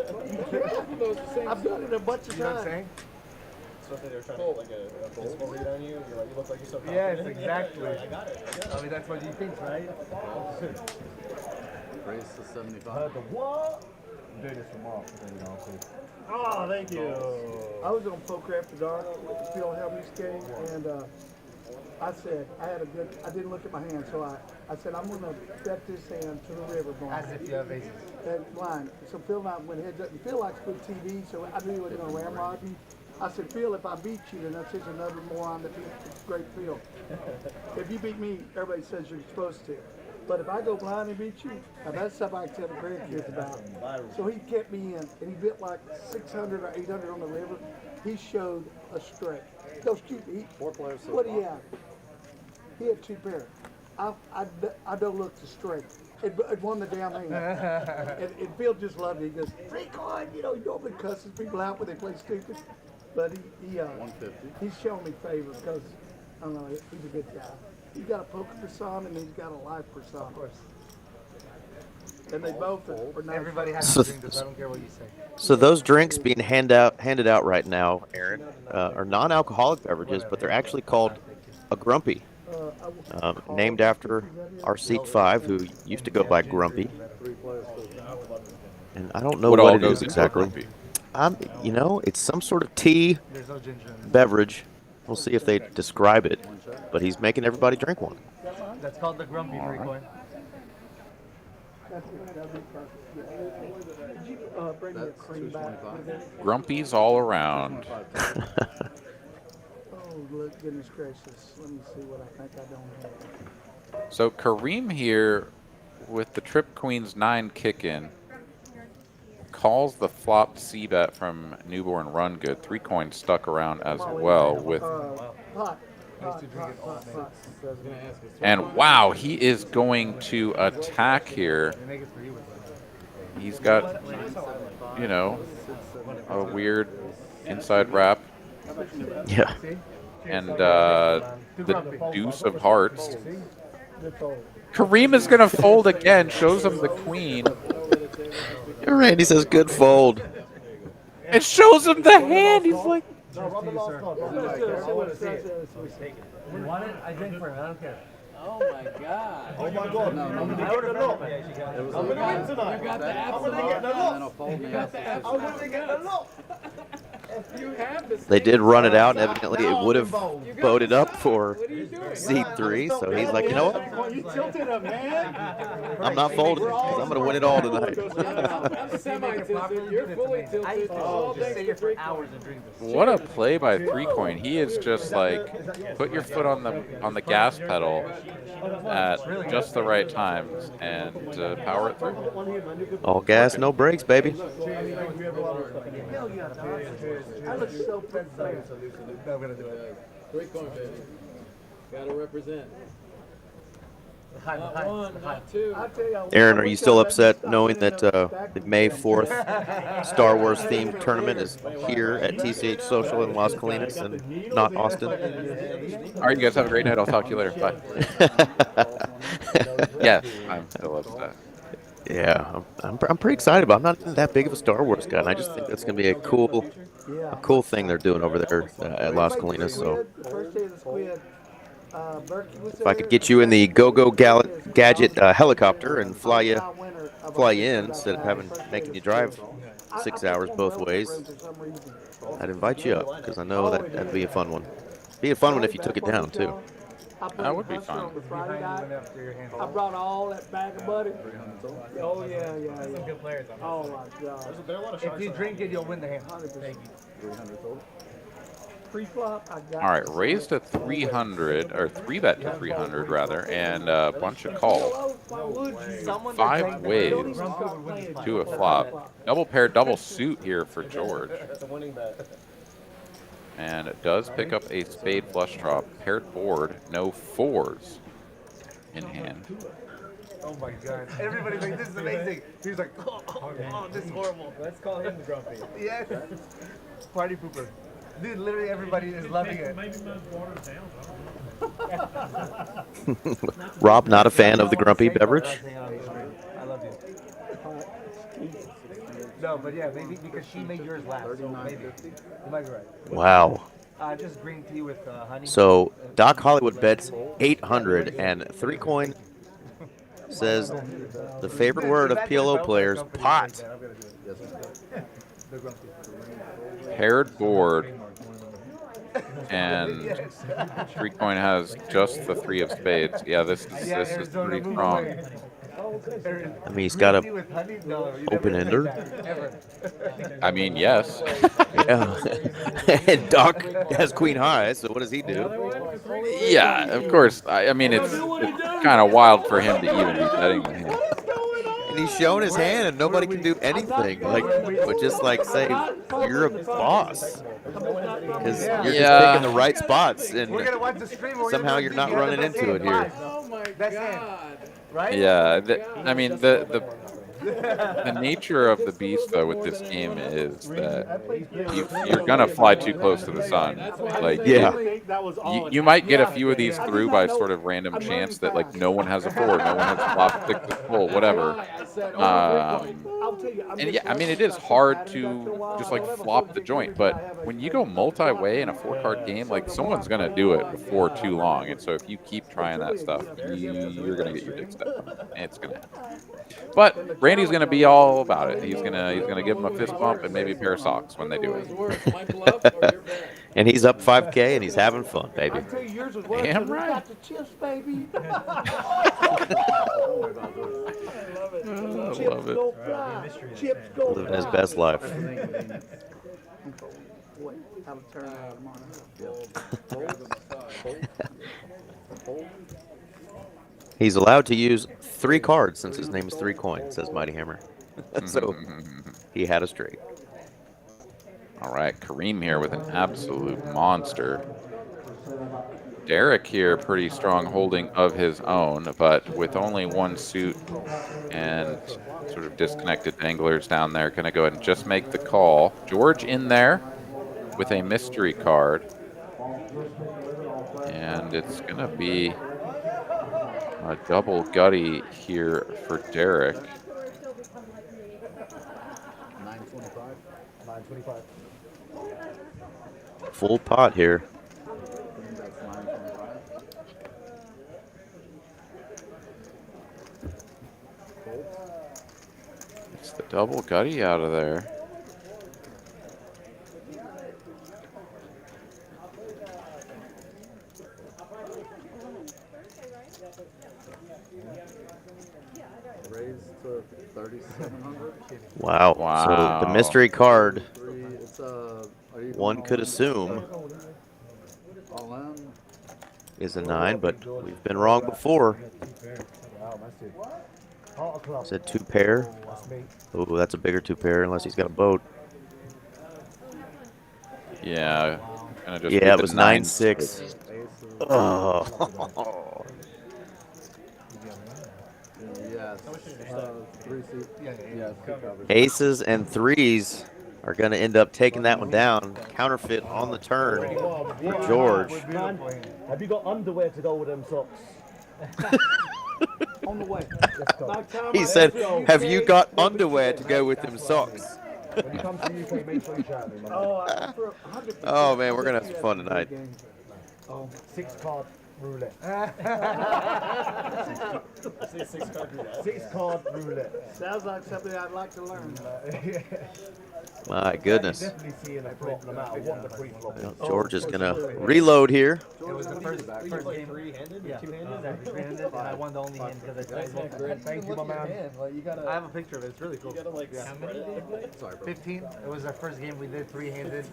I've done it a bunch of You know what I'm times. saying? Especially they're trying to put like a baseball read on you. You're like, you look like you're so Yes, confident. exactly. I got it. I mean, that's what you think, right? Raise to 75. Heard the what? I'm doing this for Mark, so you know, so. Oh, thank you. I was on Poker After Dark with the Phil Helmuth game, and I said, I didn't look at my hand, so I said, I'm going to bet this hand to the river blind. As if you have aces. That blind. So Phil and I went heads up, and Phil likes good TV, so I knew he wasn't going to ramrod me. I said, Phil, if I beat you, then that's just another moron that beats great Phil. If you beat me, everybody says you're supposed to. But if I go blind and beat you, now that's stuff I can tell the grandkids about. So he kept me in, and he bit like 600 or 800 on the river. He showed a straight. No, excuse me. Four players. What do you have? He had 2 pairs. I don't look to straight. It won the damn hand. and Phil just loved it. He goes, free coin, you know, he normally cusses people out when they play stupid. But he's shown me favor because, I don't know, he's a good guy. He's got a poker persona and he's got a life persona. Of course. And they both are nice. Everybody has So- to drink this. I don't care what you say. So those drinks being handed out right now, Aaron, are non-alcoholic beverages, but they're actually called a Grumpy, named after our seat 5, who used to go by Grumpy. And I don't know What what all it goes is into exactly. Grumpy? You know, it's some sort of tea There's no ginger in it. beverage. We'll see if they describe it. But he's making everybody drink one. That's called the grumpy free coin. Did you bring me a cream back? Grumpies all around. Oh, look, goodness gracious. Let me see what I think I don't have. So Kareem here with the Trip Queens 9 kick in calls the flopped C bet from Newborn Run Good. 3 coins stuck around as well with, Pot. and wow, he is going to attack here. He's got, you know, a weird inside wrap Yeah. and the deuce of hearts. Kareem is going to fold again, shows him the queen. Randy says, good fold. It shows him the hand. He's like, You want it? I drink for it. I don't care. Oh my god. Oh my God. No, no, I'm no. gonna get the look. It was I'm like gonna win tonight. You got the I'm gonna get the absolute, and then look. a fold me out. I'm gonna get the look. You have the They did run it out, and evidently it Now would I'm have involved. voted up for What are you doing? seed 3. So he's like, you know what? Well, you tilted him, man. I'm not folding because I'm going to win it all tonight. I'm semi-tilted. You're fully tilted. I used It's to all just thanks sit to here for free hours and drink this. what a play by 3 coin. He is just like, put your foot on the gas pedal at just the right times and power it through. All gas, no brakes, baby. Hell yeah, Tom. I look so pathetic. Free coin, baby. Gotta represent. Not one, not two. I tell you, Aaron, are you still upset knowing that the May 4th Star Wars themed tournament is here at TCH Social in Las Colinas and not Austin? All right, you guys have a great night. I'll talk to you later. Bye. Yes, I'm still upset. Yeah, I'm pretty excited about it. I'm not even that big of a Star Wars guy, and I just think that's going to be a cool thing they're doing over there at Las Colinas. So The first day of the squid, if I could get you in the Go-Go Gadget helicopter and fly you in instead of making you drive 6 hours both ways, I'd invite you up because I know that'd be a fun one. Be a fun one if you took it down too. That would be fun. I brought all that bag of butter. Oh yeah. Some good players on Oh my God. There are a lot of If sharks you on drink that. it, you'll win the hand. Thank you. 300 total. Pre-flop, I got. All right, raised to 300, or 3-bet to 300 rather, and a bunch of calls. Someone 5 ways Don't to a flop. Double pair, double suit here for George. That's a winning bet. And it does pick up a spade flush draw. Paired board, no 4s in hand. Oh my God. Everybody's like, this is amazing. He's like, oh, this is horrible. Let's call him the grumpy. Yes. Party pooper. Dude, literally everybody is loving it. Rob, not a fan of the grumpy beverage. I love you. No, but yeah, maybe because she made yours last. So maybe. You might be right. Wow. Just green tea with honey. So Doc Hollywood bets 800, and 3Coin says the favorite word of PLO players, pot. Paired board, and 3Coin has just the 3 of spades. Yeah, this is pretty strong. I mean, he's got a open ender. I mean, yes. Yeah. And Doc has queen high, so what does he do? Yeah, of course. I mean, it's kind of wild for him to even be betting the hand. And he's showing his hand, and nobody can do anything. Like, but just like say, you're a boss, because you're just picking the right spots, and We're gonna watch the stream. somehow you're not running into it here. Oh my That's God. right? Yeah, I mean the nature of the beast though with this game is that you're gonna fly too close to the sun. Like Yeah. you might get a few of these through by sort of random chance that like no one has a 4, no one has a flop, six, a full, whatever. And yeah, I mean, it is hard to just like flop the joint, but when you go multi-way in a 4-card game, like someone's gonna do it before too long. And so if you keep trying that stuff, you're gonna get your dick stepped on. It's gonna happen. But Randy's gonna be all about it. He's gonna give him a fist bump and maybe a pair of socks when they do it. And he's up 5K, and he's having fun, baby. Damn right. I love it. Living his best life. He's allowed to use 3 cards since his name is 3Coin, says Mighty Hammer. So he had a straight. All right, Kareem here with an absolute monster. Derek here, pretty strong holding of his own, but with only 1 suit and sort of disconnected anglers down there, going to go ahead and just make the call. George in there with a mystery card. And it's going to be a double gutty here for Derek. 925. 925. Full pot here. That's 925. It's the double gutty out of there. Raised to 3,700. Wow. Wow. So the mystery card, It's one could assume, all in. is a 9, but we've been wrong before. Wow, that's it. Said 2 pair. Oh, that's a bigger 2 pair unless he's got a boat. Yeah. Gonna just Yeah, be it the was 9-6. 9-6. Oh. Yes. 3 seat. Yes. Aces and 3s are going to end up taking that one down. Counterfeit on the turn for George. Have you got underwear to go with them socks? On the way. He said, have you got underwear to go with them socks? When you come to the UK, make sure you shout me, man. Oh, man, we're going to have some fun tonight. 6-card roulette. 6-card roulette. 6-card roulette. Sounds like something I'd like to learn. My goodness. Definitely see in a flop no matter what the pre-flop is. Well, George is going to reload here. It was the first Were you game. like three-handed? Yeah, Two-handed? exactly. Three-handed, and I won the only hand because I said, thank you, my man. Like, you gotta, I have a picture of it. It's really cool. you gotta like spread it. 15. It was our first game we did three-handed.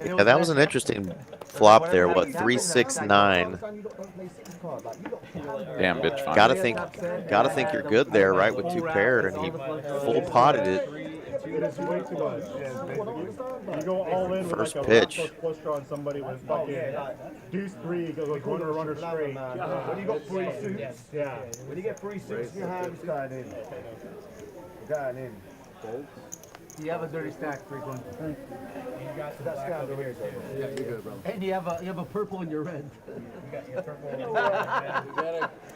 Yeah, that was an interesting flop there. What, 3-6-9? Damn, bitch fine. Gotta think you're good there, right? With 2 pair, and he full potted it. It is way too much. You go all in First with like pitch. a flush draw on somebody with fucking deuce 3, goes like runner straight. When you got free suits, Yeah. when you get free suits in your hand, it's going in. Going in. You have a dirty stack, frequent. That's down to here, Yeah, you're good, bro. And you have a purple and your red.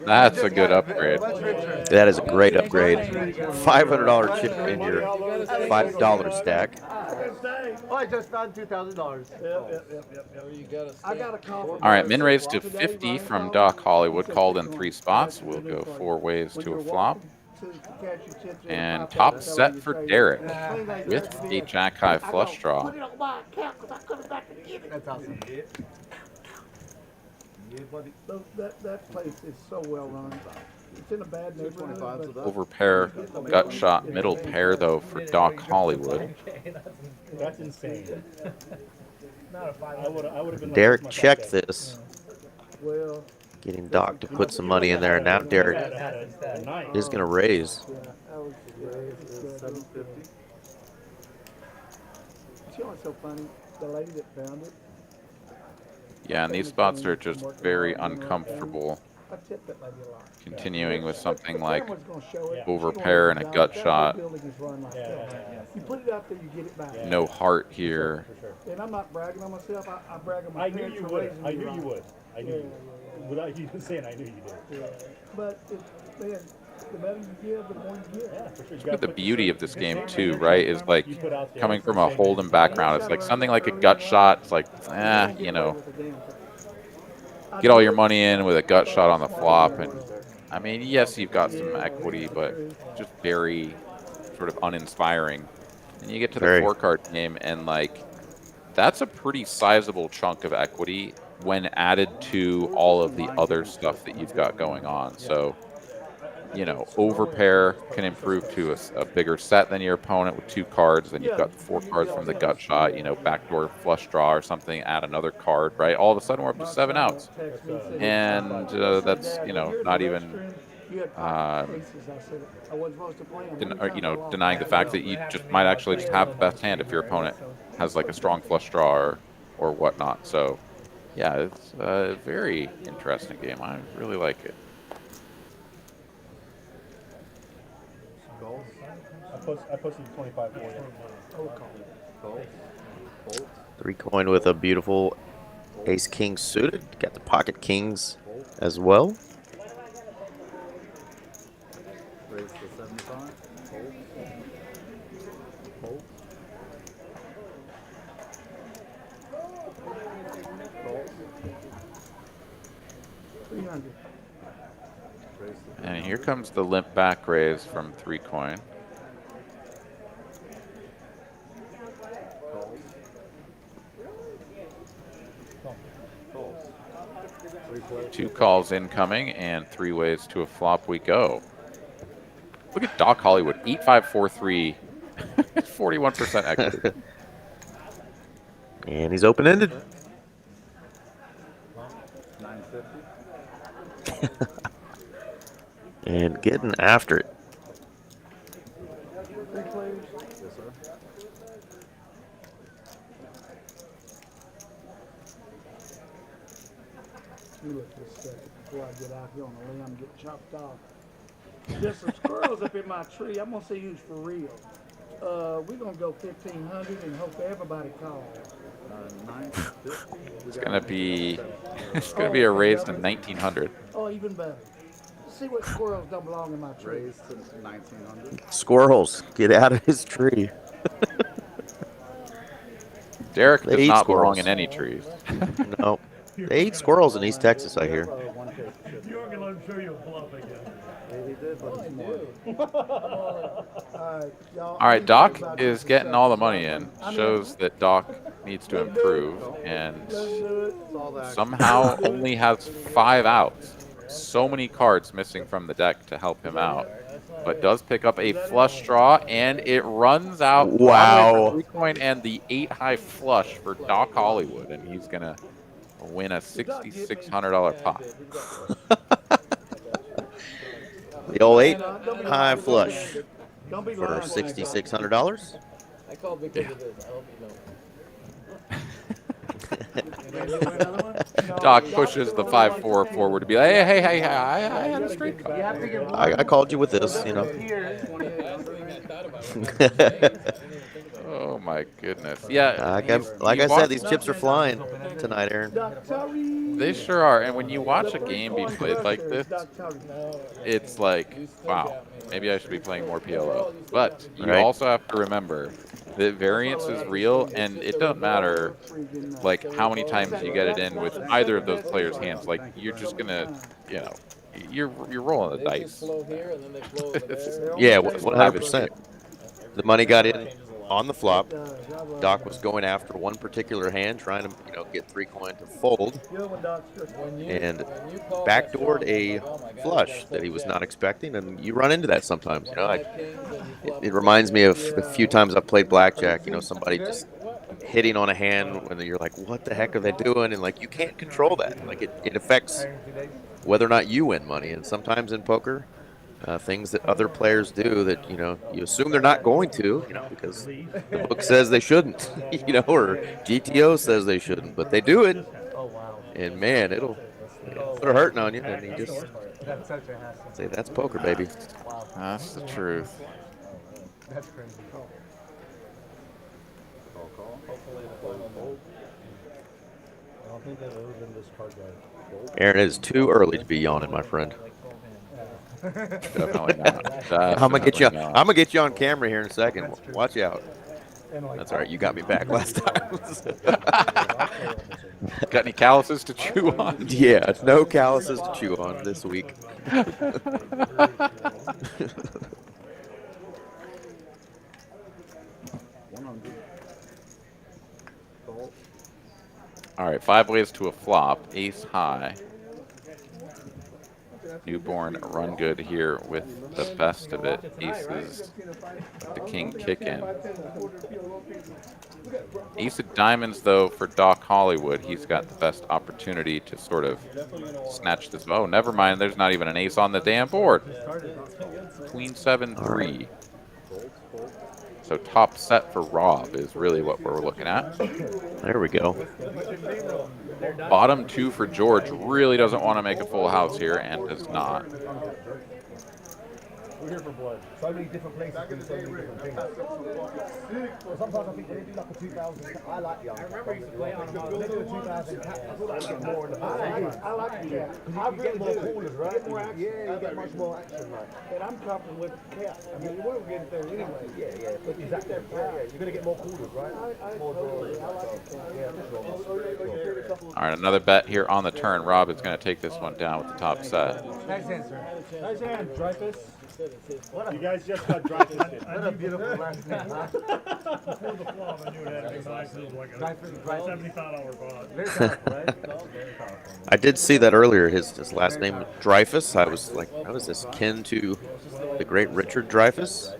That's a good upgrade. That is a great upgrade. $500 chip in your $5 stack. Oh, I just found $2,000. I got a call. All right, min raised to 50 from Doc Hollywood, called in 3 spots. We'll go 4 ways to a flop. And top set for Derek with a jack high flush draw. That's awesome. That place is so well run. It's in a bad neighborhood. but Over pair, gut shot, middle pair though for Doc Hollywood. That's insane. I would have been. Derek checked this, Well, getting Doc to put some money in there, and now Derek is going to raise. yeah, that was. You know what's so funny? The lady that found it. Yeah, and these spots are just very uncomfortable. I tipped that lady a lot. Continuing with something like Camera's gonna show it. over She pair won't and a even gut know. shot. That whole building is run like that. You put it out there, you get it back. No heart here. And I'm not bragging on myself. I brag on my I knew parents you for would. raising I me knew right. you would. I knew you would. Without you even saying, I knew you did. Yeah. But man, the better you give, the more you get. Yeah, for sure. You But gotta the put beauty of yourself- this game too, right, is like you put out there coming for from a saying- Hold'em background. It's like something like a gut shot. It's like, you know, get all your money in with a gut shot on the flop. And I mean, yes, you've got some equity, but just very sort of uninspiring. And you get to the Very. 4-card game, and like, that's a pretty sizable chunk of equity when added to all of the other stuff that you've got going on. So, you know, overpair can improve to a bigger set than your opponent with 2 cards. Then you've got 4 cards from the gut shot, you know, backdoor flush draw or something, add another card, right? All of a sudden we're up to 7 outs. And that's, you know, not even, denying the fact that you just might actually just have the best hand if your opponent has like a strong flush draw or whatnot. So, yeah, it's a very interesting game. I really like it. I posted 25 for you. 3 coin with a beautiful ace king suited. Got the pocket kings as well. Raise to 75. Fold. Fold. Fold. 300. Raise to And here comes the limp back raise from 3 coin. calls. Calls. 3 plays. 2 calls incoming, and 3 ways to a flop we go. Look at Doc Hollywood, 8-5-4-3, 41% equity. And he's open-ended. 950. And getting after it. 3 players. Yes, sir. You look this second before I get out here on the limb and get chopped off. There's some squirrels up in my tree. I'm gonna see who's for real. We're gonna go 1,500 and hope everybody calls. 950. It's gonna be a raise to 1900. Oh, even better. See what squirrels don't belong in my tree. Raise to 1900. Squirrels, get out of his tree. Derek They does eat not belong squirrels. in any trees. No. They eat squirrels in East Texas, I hear. You were going to let him show you a bluff again. All right, Doc is getting all the money in. Shows that Doc needs to improve, and somehow only has 5 outs. So many cards missing from the deck to help him out, but does pick up a flush draw, and it runs out. Wow. 3-coin and the 8-high flush for Doc Hollywood, and he's gonna win a $6,600 pot. The old 8-high flush for $6,600. I called because of this. I hope you know. Doc pushes the 5-4 forward to be like, hey, I had a straight card. I called you with this, you know. Oh my goodness. Yeah. Like I said, these chips are flying tonight, Aaron. They sure are. And when you watch a game be played like this, it's like, wow, maybe I should be playing more PLO. But you also have to remember that variance is real, and it doesn't matter like how many times you get it in with either of those players' hands. Like, you're just gonna, you know, you're rolling the dice. Yeah, 100%. The money got in on the flop. Doc was going after one particular hand, trying to, get 3-coin to fold, and backdoored a flush that he was not expecting. And you run into that sometimes. It reminds me of a few times I've played blackjack. Somebody just hitting on a hand when you're like, what the heck are they doing? And like, you can't control that. Like, it affects whether or not you win money. And sometimes in poker, things that other players do that, you assume they're not going to, because the book says they shouldn't, or GTO says they shouldn't, but they do it. And man, it'll put a hurting on you, and you just say, that's poker, baby. That's the truth. That's crazy. Aaron, it is too early to be yawning, my friend. Definitely not. I'm gonna get you on camera here in a second. Watch out. That's all right. You got me back last time. Got any calluses to chew on? Yeah, no calluses to chew on this week. All right, 5 ways to a flop. Ace high. Newborn run good here with the best of it. Aces, the king kick in. Ace of diamonds, though, for Doc Hollywood. He's got the best opportunity to sort of snatch this. Oh, never mind. There's not even an ace on the damn board. Queen 7-3. So top set for Rob is really what we're looking at. There we go. Bottom 2 for George. Really doesn't want to make a full house here, and does not. We're here for blood. So many different places do so many different things. Sometimes I think when they do like a 2000, I like the I remember you used to play on them. When they do a 2000 cap, I feel like you get more in the I like the cap. Because you get more coolers, right? You get more action. Yeah, you get much more action, right? And I'm confident with the cap. I mean, we won't get it there anyway. Yeah. But exactly. You're going to get more coolers, right? More draws. I like it. Yeah, All right, another bet here on the turn. Rob is going to take this one down with the top set. Nice answer. Nice hand, Dreyfus. You guys just got Dreyfus. What a beautiful last name, huh? Before the flop, I knew it had to be nice. It was like a $75 bond. Very powerful, right? I did see that earlier. His last name Dreyfus. I was like, how is this kin to the great Richard Dreyfus?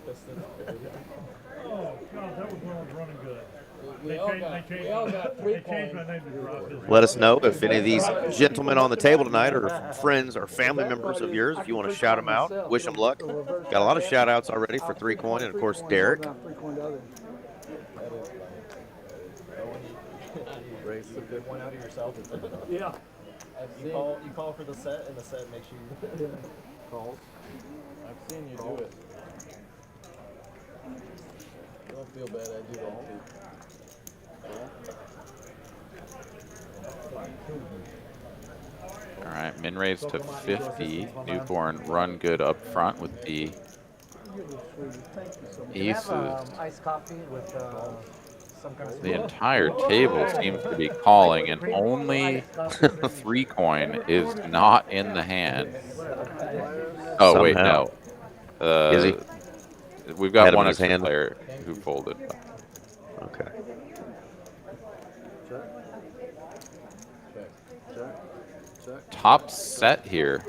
Oh, God, that was when I was running good. We all got 3 coins. Let us know if any of these gentlemen on the table tonight are friends or family members of yours. If you want to shout them out, wish them luck. Got a lot of shout outs already for 3-coin, and of course Derek. Raise a good one out of yourself. Yeah. You call for the set, and the set makes you calls. I've seen you do it. Don't feel bad, I do that too. All right, min raise to 50. Newborn run good up front with the aces. Iced coffee with some kind of. The entire table seems to be calling, and only 3-coin is not in the hand. Oh, wait, no. Is he? We've Had got him one in his extra hand? player who folded. Okay. Top set here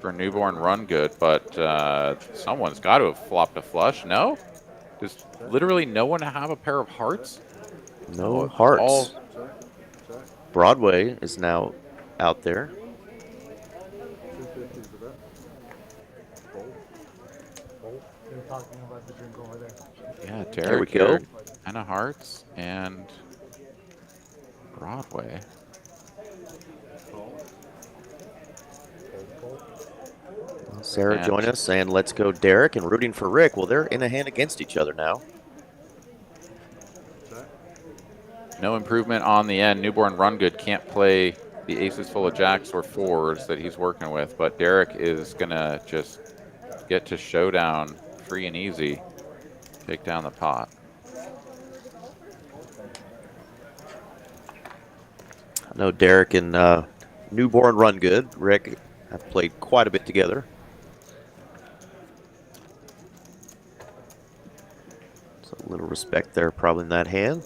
for Newborn Run Good, but someone's got to have flopped a flush. No? Does literally no one have a pair of hearts? No hearts. Broadway is now out there. Yeah, Derek There we go. here, and a hearts and Broadway. Sarah, And- join us, and let's go Derek and rooting for Rick. Well, they're in a hand against each other now. No improvement on the end. Newborn Run Good can't play the aces full of jacks or fours that he's working with, but Derek is going to just get to showdown free and easy. Take down the pot. I know Derek and Newborn Run Good. Rick have played quite a bit together. So a little respect there probably in that hand.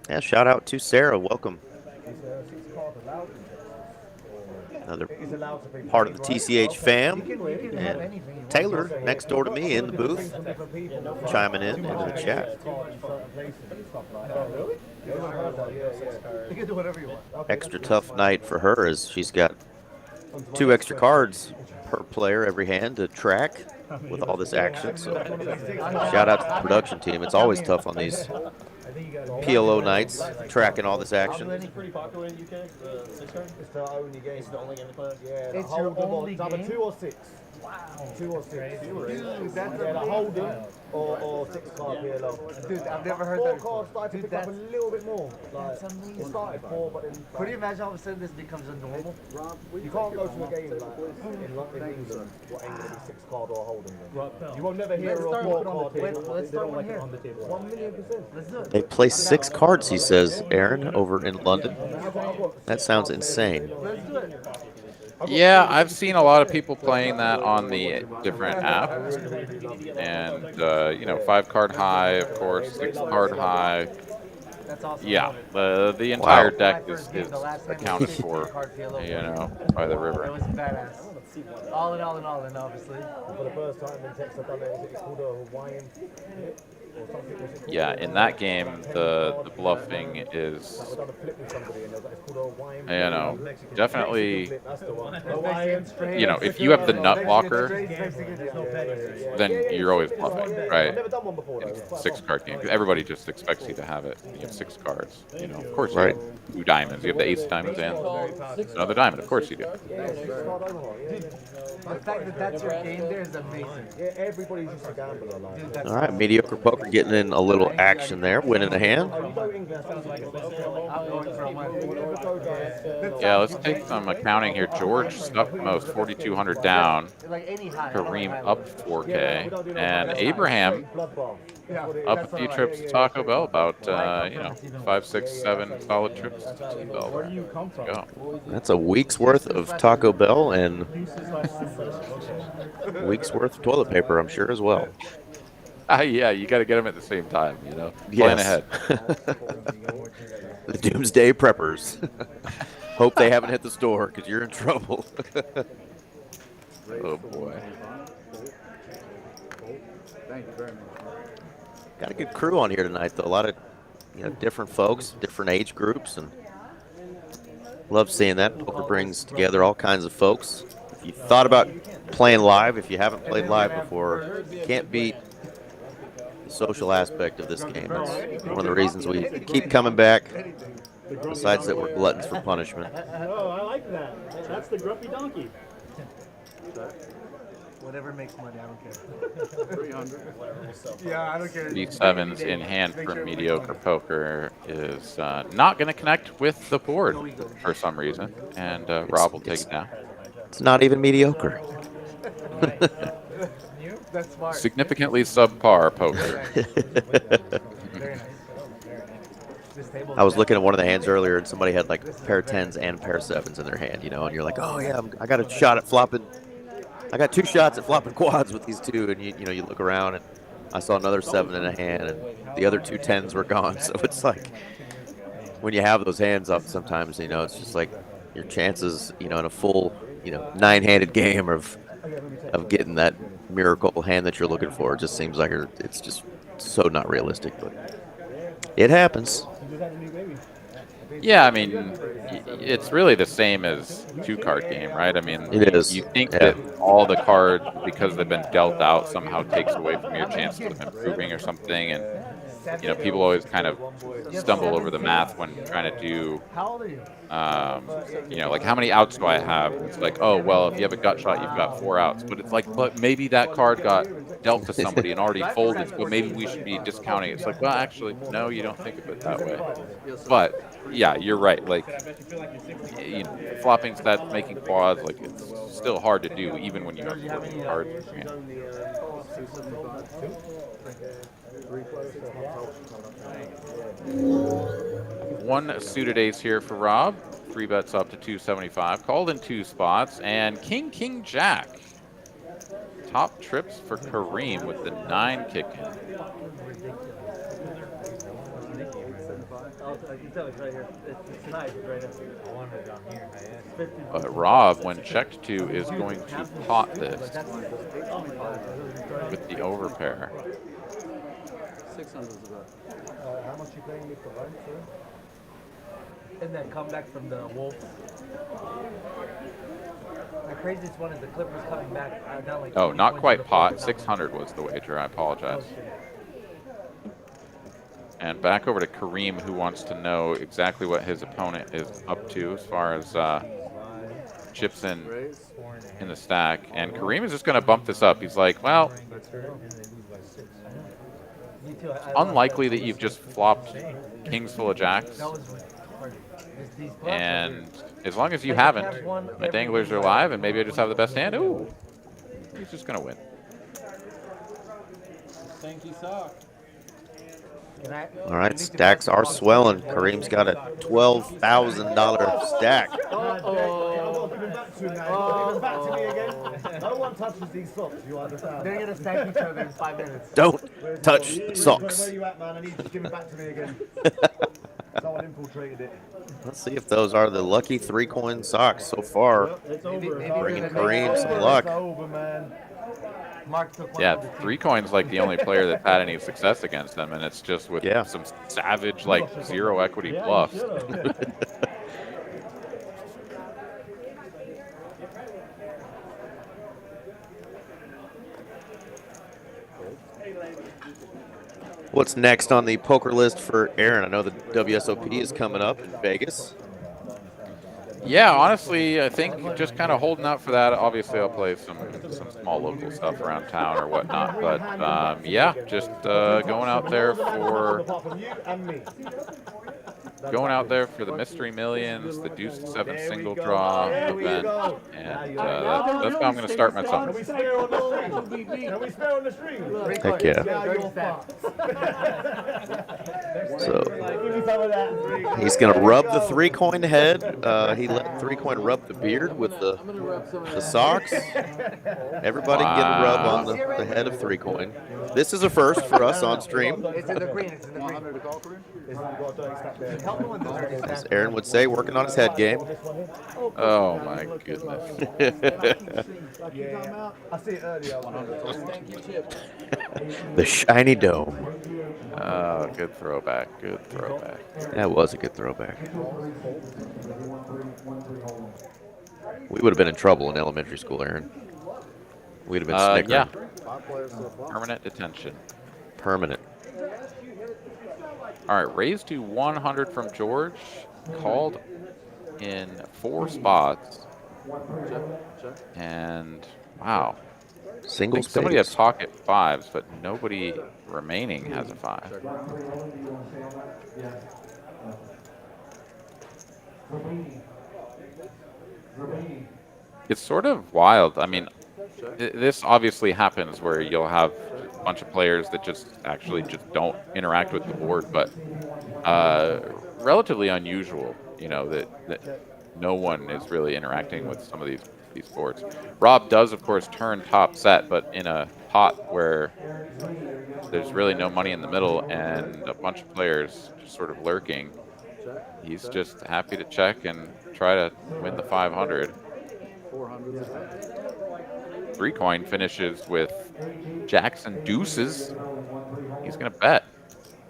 Yeah, shout out to Sarah. Welcome. Another part of the TCH fam. And Taylor next door to me in the booth, chiming in into the chat. Extra tough night for her as she's got 2 extra cards per player every hand to track with all this action. So shout out to the production team. It's always tough on these PLO nights, tracking all this action. It's pretty popular in the UK, the 6 card. It's the only game. It's the only game they play. Yeah, It's your only either game? 2 or 6. Wow. 2 or 6. Dude, that's Yeah, the amazing. Holden or 6 card PLO. Dude, I've never heard 4 that before. cards started to Dude, pick up a that's, little bit more. that's It amazing. started 4, but then Could you imagine all of a sudden this becomes a normal? you can't go to a game like in England what ain't gonna be 6 card or a Holden. You will never hear Let's a start 4 one on card the here. table. Let's start one here. 1,000,000%. Let's do it. They play 6 cards, he says, Aaron, over in London. That sounds insane. Let's do it. Yeah, I've seen a lot of people playing that on the different apps. And, you know, 5-card high, of course, 6-card high. That's awesome. Yeah, the entire Wow. deck My is first game, the last time accounted was for, card PLO. you know, by the It river. was badass. All in, obviously. For the first time in Texas, I've done it. It's called a Hawaiian or something. What's it called? Yeah, in that game, the bluffing is, I've done a flip with somebody and it's called a Hawaiian. you know, definitely, That's the one. you know, if you have the nut blocker, then you're always bluffing, I've right? never done one before though. In It's a quite 6-card game, 'cause everybody just expects you to have it. You have 6 cards, you know. Of course, Right. you have 2 diamonds. You have the ace of diamonds and another diamond. Of course you do. Yeah, 6 card Omaha. Yeah, The fact that that's your game there is amazing. yeah, everybody's just a gambler. Like. Dude, that's All right, mediocre poker getting in a little action there, winning a hand. Oh, you go England. I'm going for one. Yeah, let's take some accounting here. George stuck the most, 4,200 down. Like any high. Kareem up 4K, and Abraham up a few trips to Taco Bell, about you know, 5, 6, 7 solid trips to Taco Bell. Where do you come from? Go. That's a week's worth of Taco Bell and a week's worth of toilet paper, I'm sure, as well. Yeah, you got to get them at the same time, you know. Plan ahead. The Doomsday Preppers. Hope they haven't hit the store because you're in trouble. Oh boy. Thank you very much. Got a good crew on here tonight, though. A lot of different folks, different age groups, and love seeing that. Poker brings together all kinds of folks. If you thought about playing live, if you haven't played live before, you can't beat the social aspect of this game. That's one of the reasons we keep coming back, besides that we're gluttons for punishment. Oh, I like that. That's the grumpy donkey. Whatever makes money, I don't care. 300. Yeah, I don't care. 3 sevens in hand for mediocre poker is not going to connect with the board for some reason, and Rob will take it down. It's not even mediocre. That's smart. Significantly subpar poker. Very nice. This table I was looking at one of the hands earlier, and somebody had like pair 10s and pair 7s in their hand, and you're like, oh yeah, I got a shot at flopping I got 2 shots at flopping quads with these two, and you know, you look around and I saw another 7 in a hand, and the other 2 10s were gone. So it's like when you have those hands up, sometimes, you know, it's just like your chances, you know, in a full, you know, 9-handed game of getting that miracle hand that you're looking for. It just seems like it's just so not realistic, but it happens. Yeah, I mean, it's really the same as 2-card game, right? I mean, It is. You think that all the cards, because they've been dealt out, somehow takes away from your chances of improving or something, and you know, people always kind of stumble over the math when trying to do, you know, like how many outs do I have? It's like, oh, well, if you have a gut shot, you've got 4 outs. But it's like, but maybe that card got dealt to somebody and already folded, so maybe we should be discounting it. It's like, well, actually, no, you don't think of it that way. But yeah, you're right. Like, you know, flopping stats, making quads, like it's still hard to do even when you have 14 cards. Yeah. 1 suited ace here for Rob. 3 bets up to 275. Called in 2 spots. And King, King, Jack. Top trips for Kareem with the 9 kicking. But Rob, when checked to, is going to pot this with the overpair. 600 is about. How much you paying me for lunch, sir? And then come back from the Wolves. The craziest one is the Clippers coming back. Down like Oh, not quite pot. 600 was the wager. I apologize. And back over to Kareem, who wants to know exactly what his opponent is up to as far as chips in the stack. And Kareem is just going to bump this up. He's like, well, unlikely that you've just flopped kings full of jacks. And as long as you haven't, my danglers are live, and maybe I just have the best hand. Ooh, he's just going to win. All right, stacks are swelling. Kareem's got a $12,000 stack. Back to me again. No one touches these socks, you understand? They're gonna stack each other in 5 minutes. Don't touch socks. Where you at, man? I need you to give it back to me again. Someone infiltrated it. Let's see if those are the lucky 3-coin socks so far. Bringing Kareem some luck. Yeah, 3 coins like the only player that's had any success against them, and it's just with some savage, like, 0 equity bluffs. What's next on the poker list for Aaron? I know the WSOP is coming up in Vegas. Yeah, honestly, I think just kind of holding out for that. Obviously, I'll play some small local stuff around town or whatnot. But yeah, just going out there for the Mystery Millions, the Deuce 7 single draw event, and that's how I'm going to start my summer. Can we swear on the stream? Heck yeah. So he's going to rub the 3-coin head. He let 3-coin rub the beard with the socks. Everybody get a rub on the head of 3-coin. This is a first for us on stream. It's in the green. It's in the green. As Aaron would say, working on his head game. Oh my goodness. I see it earlier. The shiny dome. Oh, good throwback. Good throwback. That was a good throwback. We would have been in trouble in elementary school, Aaron. We'd have been snickering. Yeah. Permanent detention. Permanent. All right, raised to 100 from George. Called in 4 spots. And wow. Singles. Somebody has pocket 5s, but nobody remaining has a 5. It's sort of wild. I mean, this obviously happens where you'll have a bunch of players that just don't interact with the board, but relatively unusual, you know, that no one is really interacting with some of these these boards. Rob does, of course, turn top set, but in a pot where there's really no money in the middle and a bunch of players just sort of lurking, he's just happy to check and try to win the 500. 3-coin finishes with jacks and deuces. He's going to bet.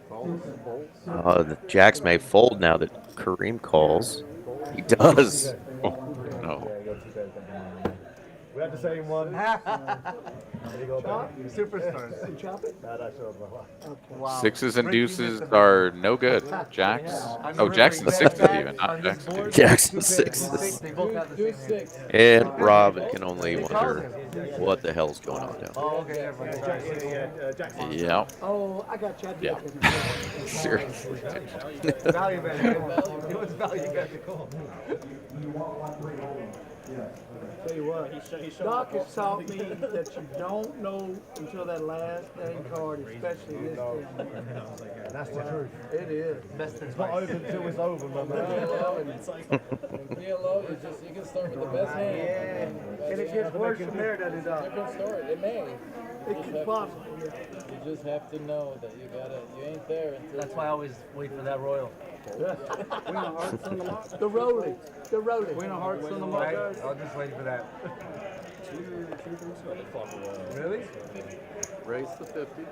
The jacks may fold now that Kareem calls. He does. Oh, no. We had the same one. There you go, baby. Superstars. Chop it? Nah, that's over. Wow. Sixes and deuces are no good. Jacks. Oh, jacks and sixes even, not jacks and deuces. Jacks and sixes. They both have the same hand. And Rob can only wonder what the hell's going on now. Oh, okay, never mind. Yeah. Oh, I got you. I did. Yeah. Seriously. Value bet. It was value bet to call. Tell you what, Doc has taught me that you don't know until that last dang card, especially this game. That's the truth. It is. Best It's not over until it's over, my man. It's like PLO is just, you can start with the best hand. Yeah. And it gets worse from there, doesn't it, Doc? Different story, it may. It could possibly. You just have to know that you ain't there until. That's why I always wait for that royal. The rolling. The rolling. Win a hearts on the Right? mark. I was just waiting for that. Really? Raise the 50.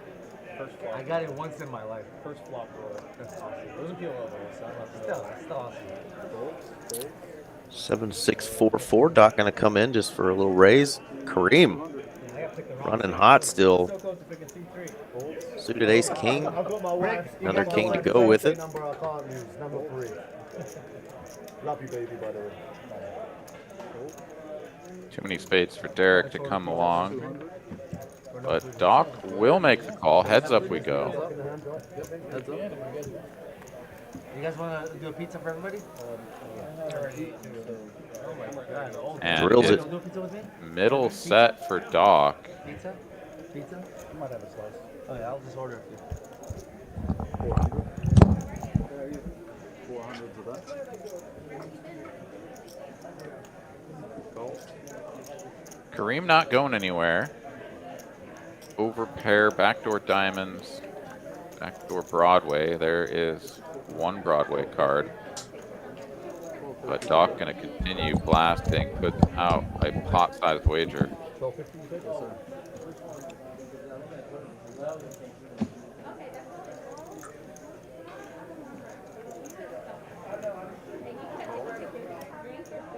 first flop. I got it once in my life. First flop roll. That's awesome. It was a PLO though, so I'm not Still, it's still awesome. 7644. Doc going to come in just for a little raise. Kareem running hot still. Suited ace king. I've got my wife. Another king to go with it. Number I can't use, number 3. Love you, baby, by the way. Too many spades for Derek to come along. But Doc will make the call. Heads up we go. You guys want to do a pizza for everybody? And Drills it's it. Do a pizza with me? middle set for Doc. Pizza? Pizza? I might have a slice. Oh yeah, I'll just order a few. 400s of that. Kareem not going anywhere. Over pair, backdoor diamonds, backdoor Broadway. There is one Broadway card. But Doc going to continue blasting, puts out a pot-sized wager. 1250, you said? Yes, sir.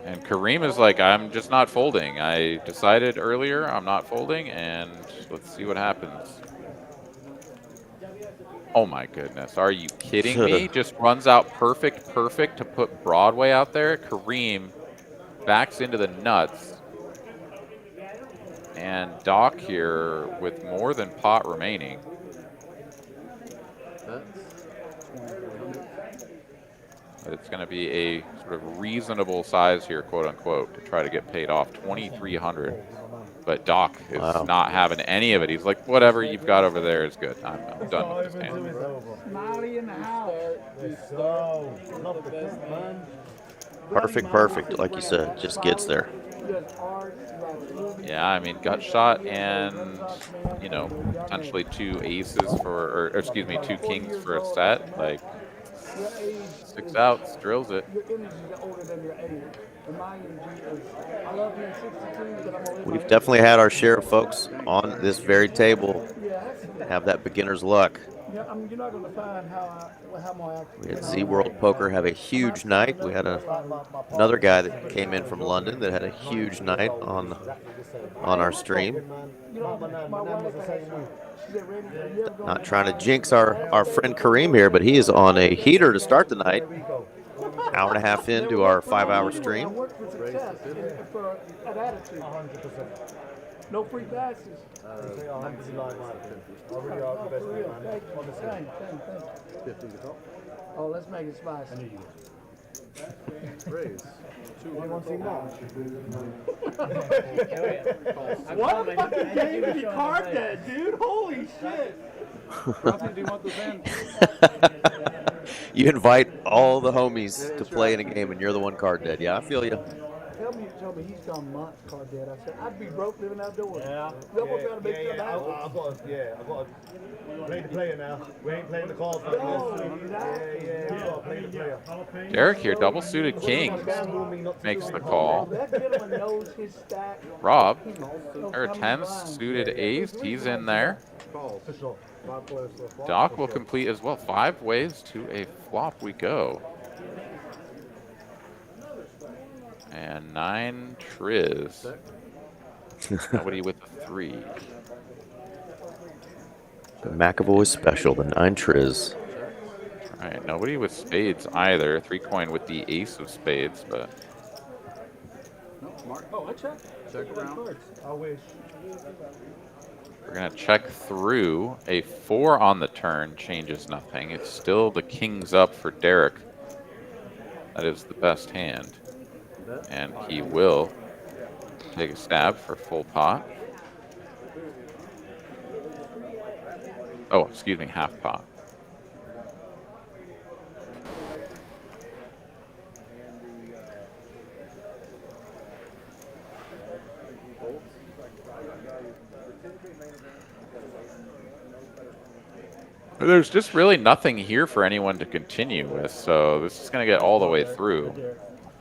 And Kareem is like, I'm just not folding. I decided earlier I'm not folding, and let's see what happens. Oh my goodness, are you kidding me? Just runs out perfect to put Broadway out there. Kareem backs into the nuts. And Doc here with more than pot remaining. But it's going to be a sort of reasonable size here, quote unquote, to try to get paid off. 2,300. But Doc is not having any of it. He's like, whatever you've got over there is good. I'm done with this hand. Smiley in the house. Perfect, like you said. Just gets there. Yeah, I mean, gut shot and, you know, potentially 2 aces for, or excuse me, 2 kings for a set. Like, 6 outs, drills it. We've definitely had our share of folks on this very table have that beginner's luck. You're not going to find how my We had Z World Poker have a huge night. We had another guy that came in from London that had a huge night on our stream. Not trying to jinx our friend Kareem here, but he is on a heater to start the night. Hour and a half into our 5-hour stream. No free passes. Oh, let's make it spicy. Raise. What the fucking game did he card that, dude? Holy shit. You invite all the homies to play in a game, and you're the one card dead. Yeah, I feel you. Tell me, told me he's gone months car dead. I said, I'd be broke living outdoors. Yeah. Double trying to make something I've happen. got to play the player now. We ain't playing the cards like this. We've got to play the player. Derek here, double suited king, makes the call. That gentleman knows his stack. Rob, He'll or come 10 and find. suited ace, he's in there. For sure. Doc will complete as well. 5 ways to a flop we go. And 9 triz. Nobody with a 3. The McAvoy special, the 9 triz. All right, nobody with spades either. 3 coin with the ace of spades, but Oh, I checked. Check around. I wish. we're gonna check through. A 4 on the turn changes nothing. It's still the king's up for Derek. That is the best hand. And he will take a stab for full pot. Oh, excuse me, half pot. There's just really nothing here for anyone to continue with, so this is going to get all the way through.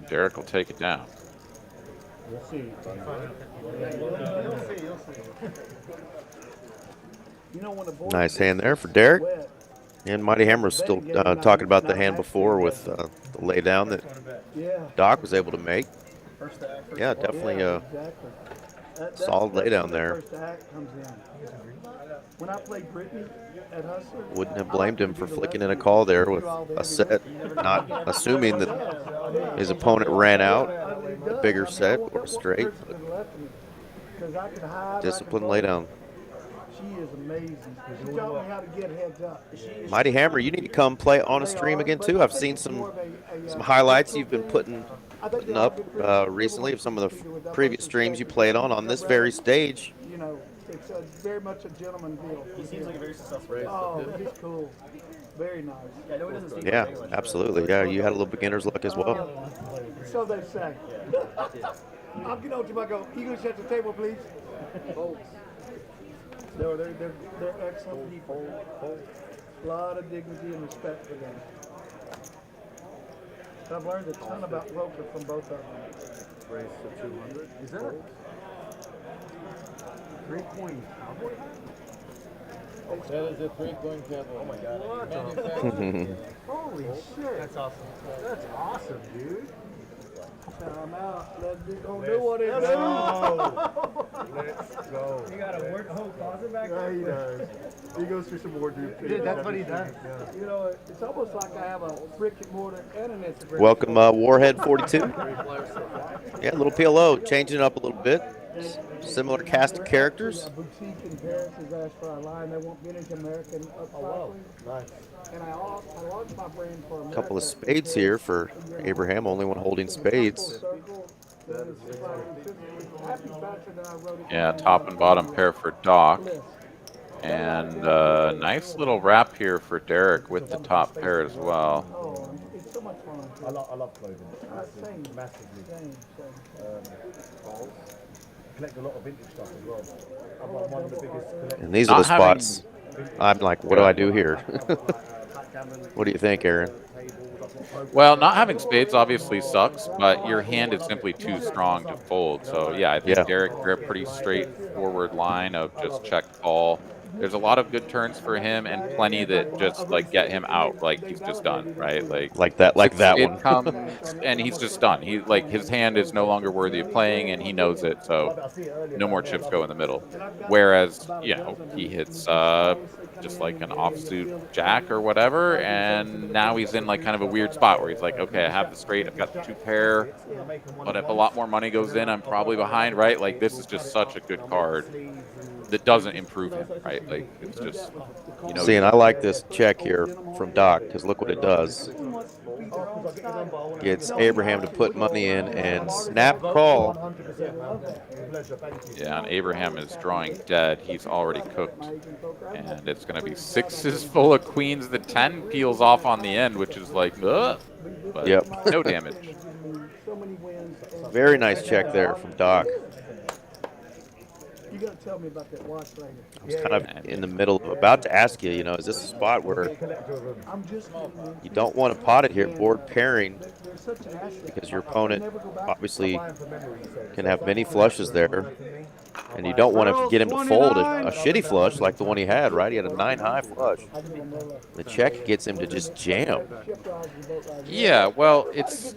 Derek will take it down. We'll see. You know, when the board Nice hand there for Derek. wet, And Mighty Hammer was still talking about the hand before with the lay down that yeah. Doc was able to make. First stack. Yeah, definitely Yeah, exactly. That- solid that's lay down when there. the first act comes in. When I played Brittany at Hustler, Wouldn't have blamed him for flicking in a call there with a set, not assuming that his opponent ran out. A bigger set or a straight. Disciplined lay down. She is amazing. She taught me how to get heads up. Mighty Hammer, you need to come play on a stream again too. I've seen some highlights you've been putting up recently of some of the previous streams you played on this very stage. You know, it's very much a gentleman deal. He seems like a very successful player. Oh, he's cool. Very nice. Yeah, I know he doesn't seem Yeah, very much, absolutely. Yeah, you had a little beginner's luck as well. So they say. I'm getting on to my go. You gonna set the table, please? No, they're excellent people. A lot of dignity and respect for them. I've learned a ton about poker from both of them. Raise to 200. Is that 3-coin cowboy? That is a 3-coin cowboy. Oh my god. Holy shit. That's awesome. That's awesome, dude. I'm out. Don't do what it Let's do. go. Let's go. You got a whole closet back Yeah, there? he does. He goes through some wardrobe. Dude, that's what he does. You know, it's almost like I have a brick and mortar and an Instagram. Welcome, Warhead 42. Yeah, a little PLO, changing it up a little bit. Similar cast of characters. A boutique in Paris has asked for a line. They want vintage American upcycling. Nice. And I launched my brand for America. Couple of spades here for Abraham, only one holding spades. Yeah, top and bottom pair for Doc. And nice little wrap here for Derek with the top pair as well. Oh, it's so much fun. I love clothing. Same. Massively. Same. Collect a lot of vintage stuff as well. I'm one of the biggest collectors. And these are the Not having- spots I'm like, what do I do here? What do you think, Aaron? Well, not having spades obviously sucks, but your hand is simply too strong to fold. So yeah, I think Yeah. Derek, you're a pretty straightforward line of just check call. There's a lot of good turns for him and plenty that just like get him out, like he's just done, right? Like that it one. comes and he's just done. He like his hand is no longer worthy of playing and he knows it, so no more chips go in the middle. Whereas, you know, he hits just like an offsuit jack or whatever, and now he's in like kind of a weird spot where he's like, okay, I have the straight, I've got the 2 pair, but if a lot more money goes in, I'm probably behind, right? Like this is just such a good card that doesn't improve him, right? Like it's just, you know. See, and I like this check here from Doc, because look what it does. Gets Abraham to put money in and snap call. Yeah, and Abraham is drawing dead. He's already cooked. And it's going to be 6s full of queens. The 10 peels off on the end, which is like, but Yep. no damage. So many wins. Very nice check there from Doc. You gotta tell me about that watch later. I was kind of in the middle, about to ask you, is this a spot where I'm just you don't want to pot it here, board pairing, they're such an asset. because your opponent obviously can have many flushes there, and you don't want to get him to fold a shitty flush like the one he had, right? He had a 9-high flush. The check gets him to just jam. Yeah, well, it's,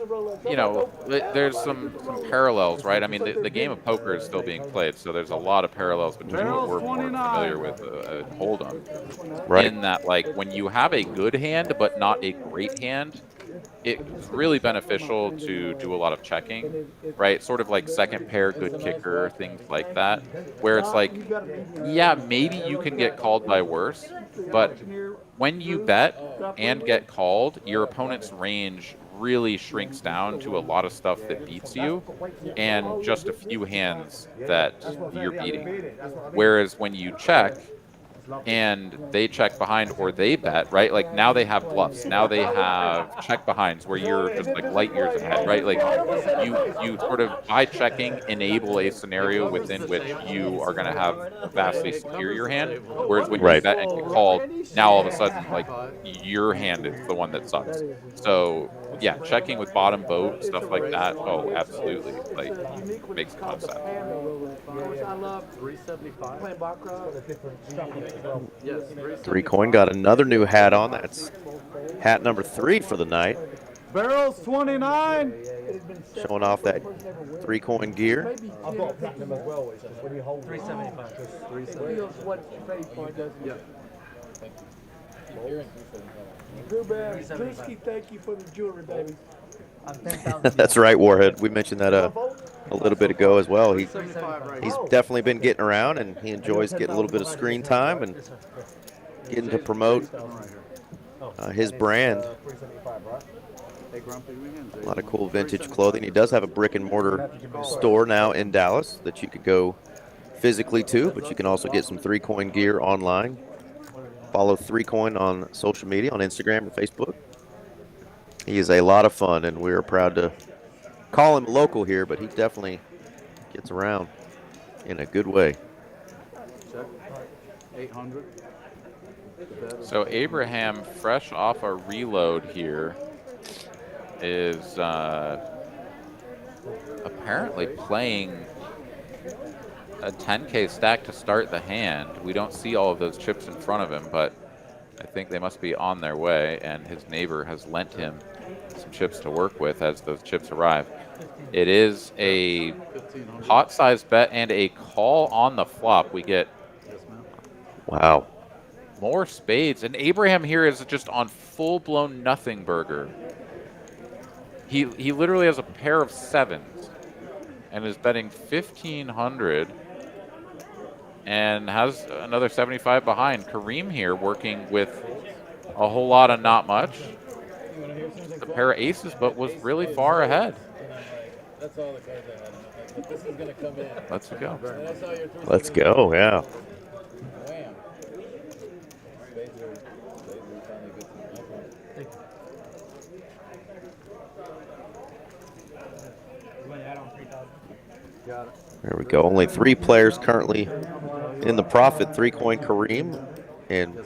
there's some parallels, right? I mean, the game of poker is still being played, so there's a lot of parallels between what we're more familiar with Hold'em. Right. In that, like, when you have a good hand but not a great hand, it's really beneficial to do a lot of checking, right? Sort of like second pair, good kicker, things like that, where it's like, yeah, maybe you can get called by worse, but when you bet and get called, your opponent's range really shrinks down to a lot of stuff that beats you and just a few hands that you're beating. Whereas when you check and they check behind or they bet, right? Like now they have bluffs. Now they have check behinds where you're just like light years ahead, right? Like you sort of by checking enable a scenario within which you are going to have a vastly superior hand. Whereas when you bet and get called, now all of a sudden like your hand is the one that sucks. So yeah, checking with bottom boat, stuff like that. Oh, absolutely. Like makes a ton of sense. I love 375 playing baccarat. Yes. 3-coin got another new hat on. That's hat number 3 for the night. Barrels 29. Showing off that 3-coin gear. I've got a platinum as well, which is when you hold 375. It feels what you paid for, doesn't Yeah. it? Drewski, thank you for the jewelry, baby. I'm 10,000. That's right, Warhead. We mentioned that a little bit ago as well. He's definitely been getting around, and he enjoys getting a little bit of screen time and getting to promote his brand. Hey, Grumpy, we can A lot of cool vintage clothing. He does have a brick and mortar store now in Dallas that you could go physically to, but you can also get some 3-coin gear online. Follow 3-coin on social media, on Instagram and Facebook. He is a lot of fun, and we are proud to call him local here, but he definitely gets around in a good way. check. 800. So Abraham, fresh off a reload here, is apparently playing a 10K stack to start the hand. We don't see all of those chips in front of him, but I think they must be on their way, and his neighbor has lent him some chips to work with as those chips arrive. It is a pot-sized bet and a call on the flop. We get Wow. more spades, and Abraham here is just on full-blown nothing burger. He literally has a pair of 7s and is betting 1,500 and has another 75 behind. Kareem here working with a whole lot of not much. The pair of aces, but was really far ahead. That's all the cards I had. But this is going to come in. Let's go. That's all your Let's go, yeah. Wham. Spades are finally good to me. There we go. Only 3 players currently in the profit. 3-coin Kareem and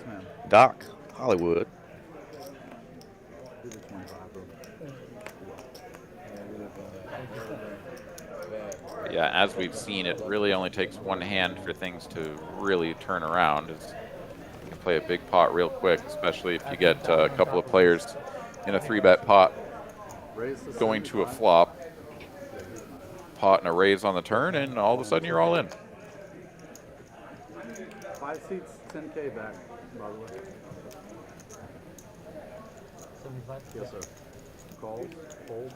Doc Hollywood. Yeah, as we've seen, it really only takes one hand for things to really turn around. You can play a big pot real quick, especially if you get a couple of players in a 3-bet pot going to a flop. Pot and a raise on the turn, and all of a sudden you're all in. 5 seats, 10K back, by the way. 75? Yes, sir. Calls, folds,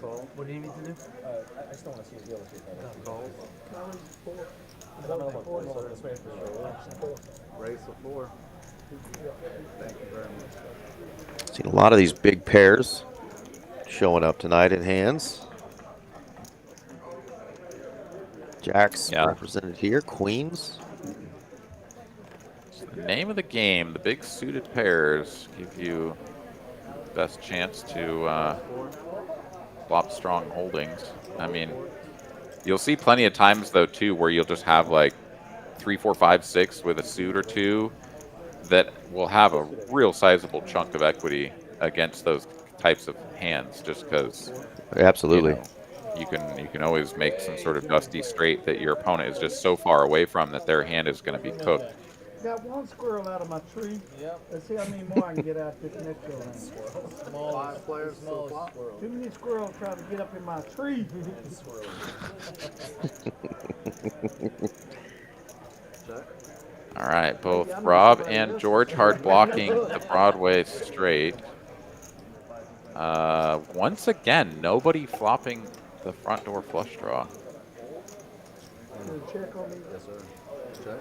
call. What do you need to do? I still want to see the other two. Calls. Raise the floor. Thank you very much. Seen a lot of these big pairs showing up tonight in hands. Jacks represented here, queens. The name of the game, the big suited pairs, give you best chance to flop strong holdings. I mean, you'll see plenty of times though too where you'll just have like 3, 4, 5, 6 with a suit or two that will have a real sizable chunk of equity against those types of hands, just because Absolutely. you can always make some sort of dusty straight that your opponent is just so far away from that their hand is going to be cooked. Got one squirrel out of my tree. Yep. Let's see how many more I can get out this next one. Five players so far. Too many squirrels trying to get up in my tree. All right, both Rob and George hard blocking the Broadway straight. Once again, nobody flopping the front door flush draw. Check on me. Yes, sir. Check.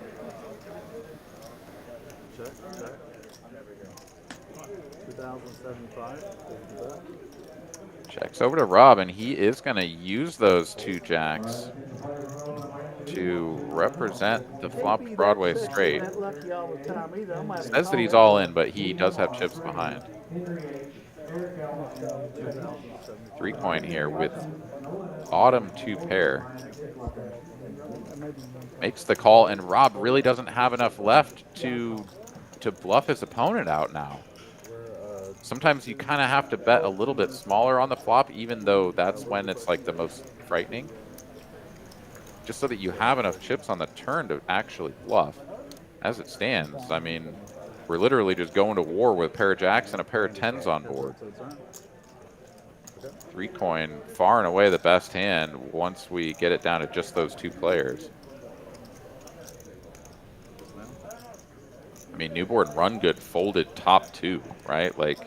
Check. Check. 2075. Checks over to Rob, and he is going to use those 2 jacks to represent the flopped Broadway straight. Says that he's all in, but he does have chips behind. 3 coin here with Autumn 2 pair. Makes the call, and Rob really doesn't have enough left to bluff his opponent out now. Sometimes you kind of have to bet a little bit smaller on the flop, even though that's when it's like the most frightening. Just so that you have enough chips on the turn to actually bluff. As it stands, I mean, we're literally just going to war with a pair of jacks and a pair of 10s on board. 3 coin, far and away the best hand once we get it down to just those 2 players. I mean, New Board Run Good folded top 2, right? Like,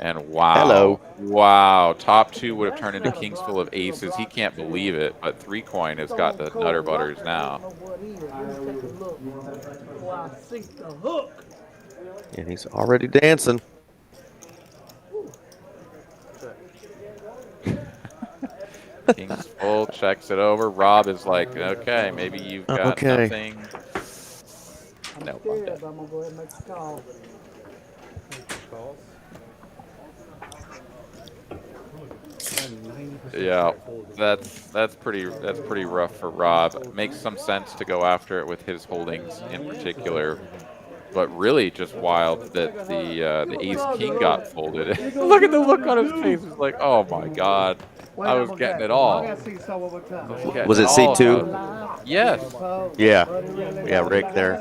and wow. Hello. Wow. Top 2 would have turned into kings full of aces. He can't believe it, but 3 coin has got the nutter butters now. And he's already dancing. King's full, checks it over. Rob is like, okay, maybe you've got nothing. No, I'm dead. I'm gonna go ahead and make the call. Yeah, that's pretty rough for Rob. Makes some sense to go after it with his holdings in particular, but really just wild that the ace king got folded. Look at the look on his face. It's like, oh my god, I was getting it all. Was it C2? Yes. Yeah, Rick there.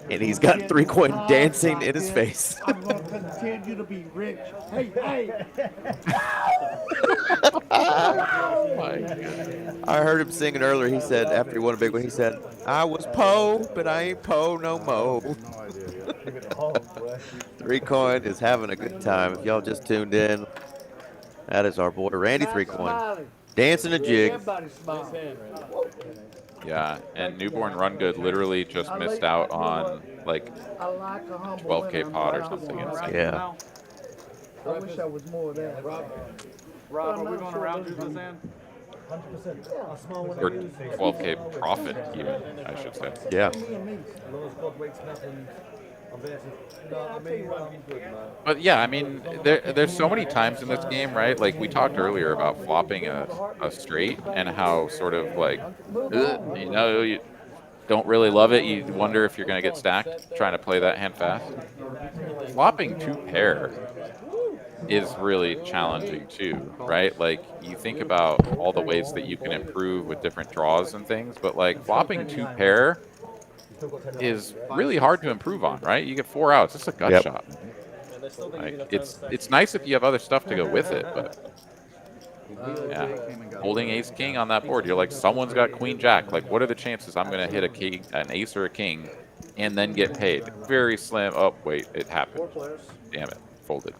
And he's got 3 coin dancing in his face. I'm gonna continue to be rich. Hey, hey. Oh my god. I heard him singing earlier. He said, after he won a big one, he said, I was po, but I ain't po no mo. 3 coin is having a good time. If y'all just tuned in, that is our boy Randy 3 coin. Dancing a jig. Yeah, and Newborn Run Good literally just missed out on like 12K pot or something insane. Yeah. I wish I was more of that. Rob, are we going around to this end? 100%. Or 12K profit even, I should say. Yeah. But yeah, I mean, there's so many times in this game, right? Like we talked earlier about flopping a straight and how sort of like, you know, you don't really love it. You wonder if you're going to get stacked trying to play that hand fast. Flopping 2 pair is really challenging too, right? Like you think about all the ways that you can improve with different draws and things, but like flopping 2 pair is really hard to improve on, right? You get 4 outs. It's a gut shot. Like, it's nice if you have other stuff to go with it, but yeah, holding ace king on that board, you're like, someone's got queen jack. Like, what are the chances I'm going to hit a king, an ace or a king, and then get paid? Very slim. Oh wait, it happened. Damn it, folded.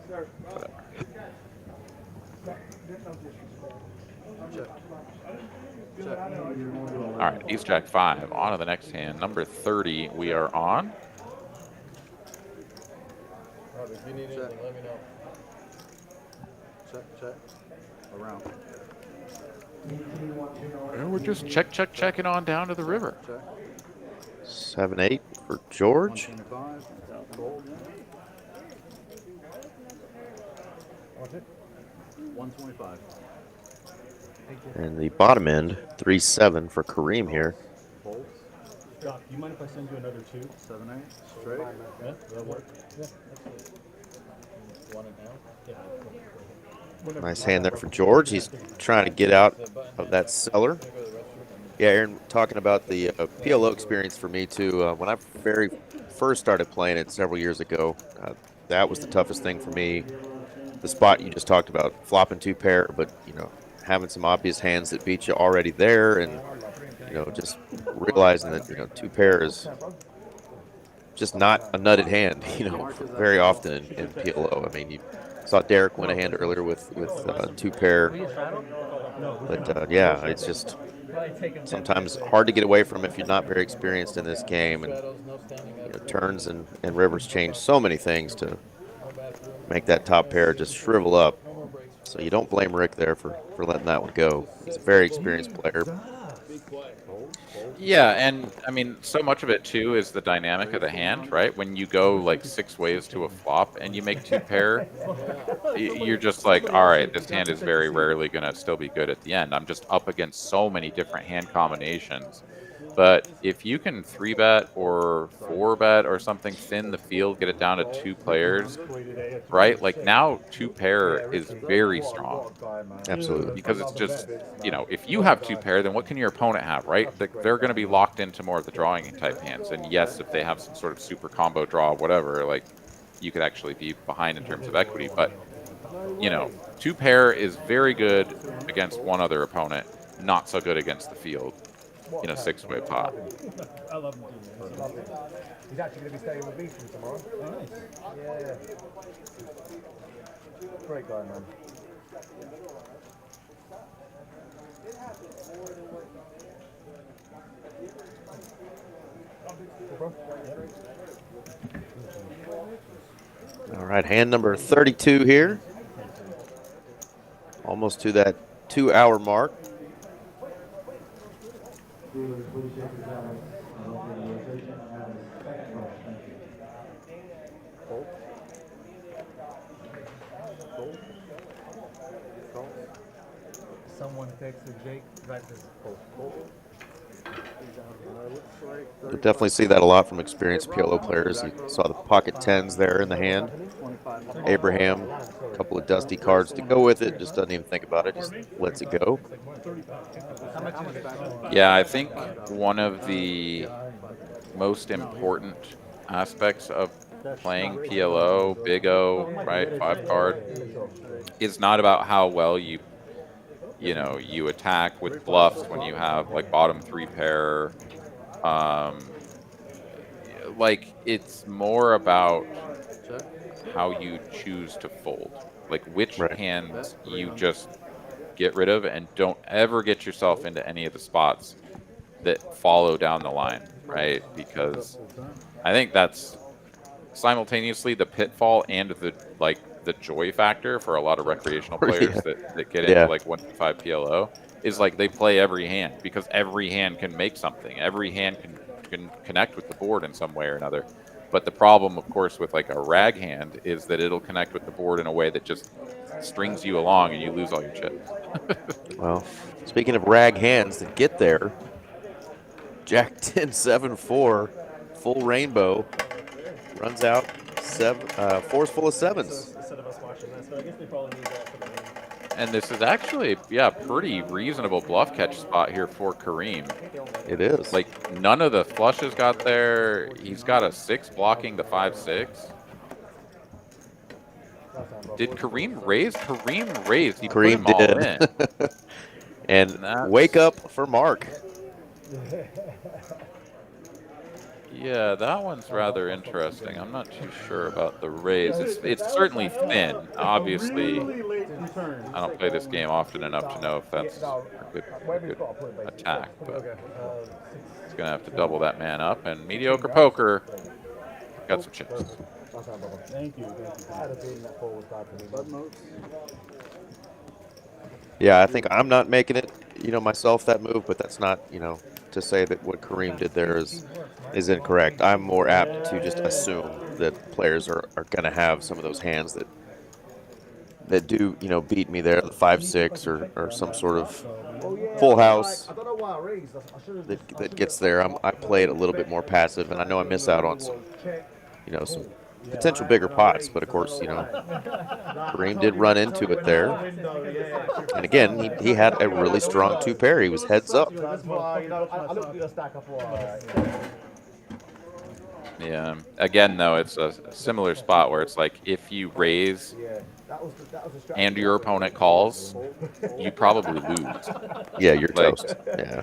Whatever. All right, ace jack 5. On to the next hand. Number 30, we are on. If you need anything, let me know. Check, check. Around. And we're just checking on down to the river. 7-8 for George. 125. And the bottom end, 3-7 for Kareem here. Doc, do you mind if I send you another 2? 7-8. Straight. Yeah, that'll work. Yeah. Want it now? Yeah. Nice hand there for George. He's trying to get out of that cellar. Yeah, Aaron, talking about the PLO experience for me too. When I very first started playing it several years ago, that was the toughest thing for me. The spot you just talked about, flopping 2 pair, but having some obvious hands that beat you already there, and just realizing that 2 pair is just not a nutted hand. Very often in PLO. I mean, you saw Derek win a hand earlier with 2 pair, but yeah, it's just sometimes hard to get away from if you're not very experienced in this game. And turns and rivers change so many things to make that top pair just shrivel up. So you don't blame Rick there for letting that one go. He's a very experienced player. Yeah, and I mean, so much of it too is the dynamic of the hand, right? When you go like 6 ways to a flop and you make 2 pair, you're just like, all right, this hand is very rarely going to still be good at the end. I'm just up against so many different hand combinations. But if you can 3-bet or 4-bet or something, thin the field, get it down to 2 players, right? Like now 2 pair is very strong. Absolutely. Because it's just, if you have 2 pair, then what can your opponent have, right? They're going to be locked into more of the drawing type hands. And yes, if they have some sort of super combo draw, whatever, like you could actually be behind in terms of equity. But, 2 pair is very good against one other opponent, not so good against the field. In a 6-way pot. I love him. He's actually going to be staying with Beaton tomorrow. Oh, nice. Yeah. Great guy, man. All right, hand number 32 here. Almost to that 2-hour mark. Someone texted Jake that is You'll definitely see that a lot from experienced PLO players. You saw the pocket 10s there in the hand. Abraham, a couple of dusty cards to go with it. Just doesn't even think about it. Just lets it go. Yeah, I think one of the most important aspects of playing PLO, Big O, right, 5 card, is not about how well you attack with bluffs when you have like bottom 3 pair. Like it's more about how you choose to fold, like which hands you just get rid of, and don't ever get yourself into any of the spots that follow down the line, right? Because I think that's simultaneously the pitfall and the joy factor for a lot of recreational players that get into like 1-5 PLO is like they play every hand because every hand can make something. Every hand can connect with the board in some way or another. But the problem, of course, with like a rag hand is that it'll connect with the board in a way that just strings you along and you lose all your chips. Well, speaking of rag hands that get there, Jack 10, 7-4, full rainbow, runs out 4's full of 7s. Instead of us watching this, but I guess they probably need that for the game. And this is actually, pretty reasonable bluff catch spot here for Kareem. It is. Like, none of the flushes got there. He's got a 6 blocking the 5-6. Did Kareem raise? Kareem raised. He Kareem put them all in. And wake up for Mark. Yeah, that one's rather interesting. I'm not too sure about the raise. It's certainly thin. Obviously, I don't play this game often enough to know if that's a good attack. But he's going to have to double that man up. And mediocre poker got some chips. Thank you. Yeah, I think I'm not making it. myself that move, but that's not, to say that what Kareem did there is incorrect. I'm more apt to just assume that players are going to have some of those hands that do, beat me there, the 5-6 or some sort of full house that gets there. I play it a little bit more passive, and I know I miss out on some potential bigger pots, but of course, Kareem did run into it there. And again, he had a really strong 2-pair. He was heads up. Yeah. Again, though, it's a similar spot where it's like if you raise and your opponent calls, you probably lose. Yeah, you're toast. Yeah.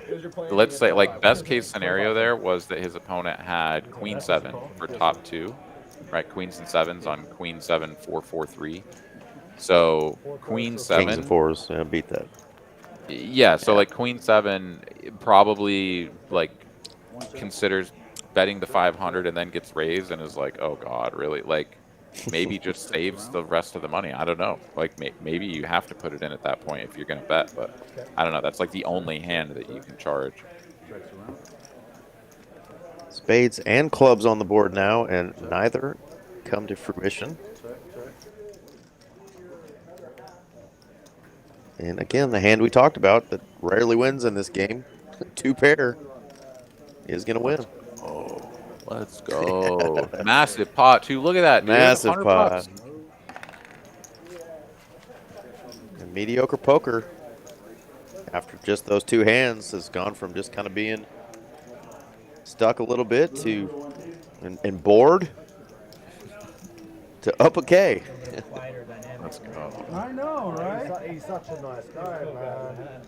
Let's say, like, best case scenario there was that his opponent had queen 7 for top 2, right? Queens and 7s on queen 7, 4, 4, 3. So queen 7. Kings and 4s, yeah, beat that. Yeah, so like queen 7 probably like considers betting the 500 and then gets raised and is like, oh God, really? Like maybe just saves the rest of the money. I don't know. Like maybe you have to put it in at that point if you're going to bet, but I don't know. That's like the only hand that you can charge. Spades and clubs on the board now, and neither come to fruition. And again, the hand we talked about that rarely wins in this game, 2-pair, is going to win. Oh, let's go. Massive pot, too. Look at that, dude. Massive pot. Bucks. And mediocre poker, after just those 2 hands, has gone from just kind of being stuck a little bit to and bored to up a K. Let's go. I know, right? He's such a nice guy, man.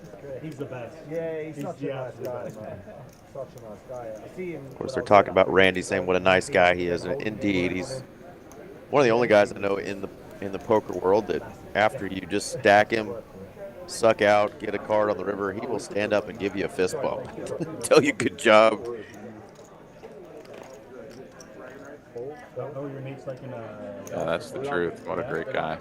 He's the best. Yeah, he's such a nice guy, man. Such a nice guy. I see him. Of course, they're talking about Randy, saying what a nice guy he is. And indeed, he's one of the only guys I know in the poker world that after you just stack him, suck out, get a card on the river, he will stand up and give you a fist bump. Tell you good job. Yeah, that's the truth. What a great guy.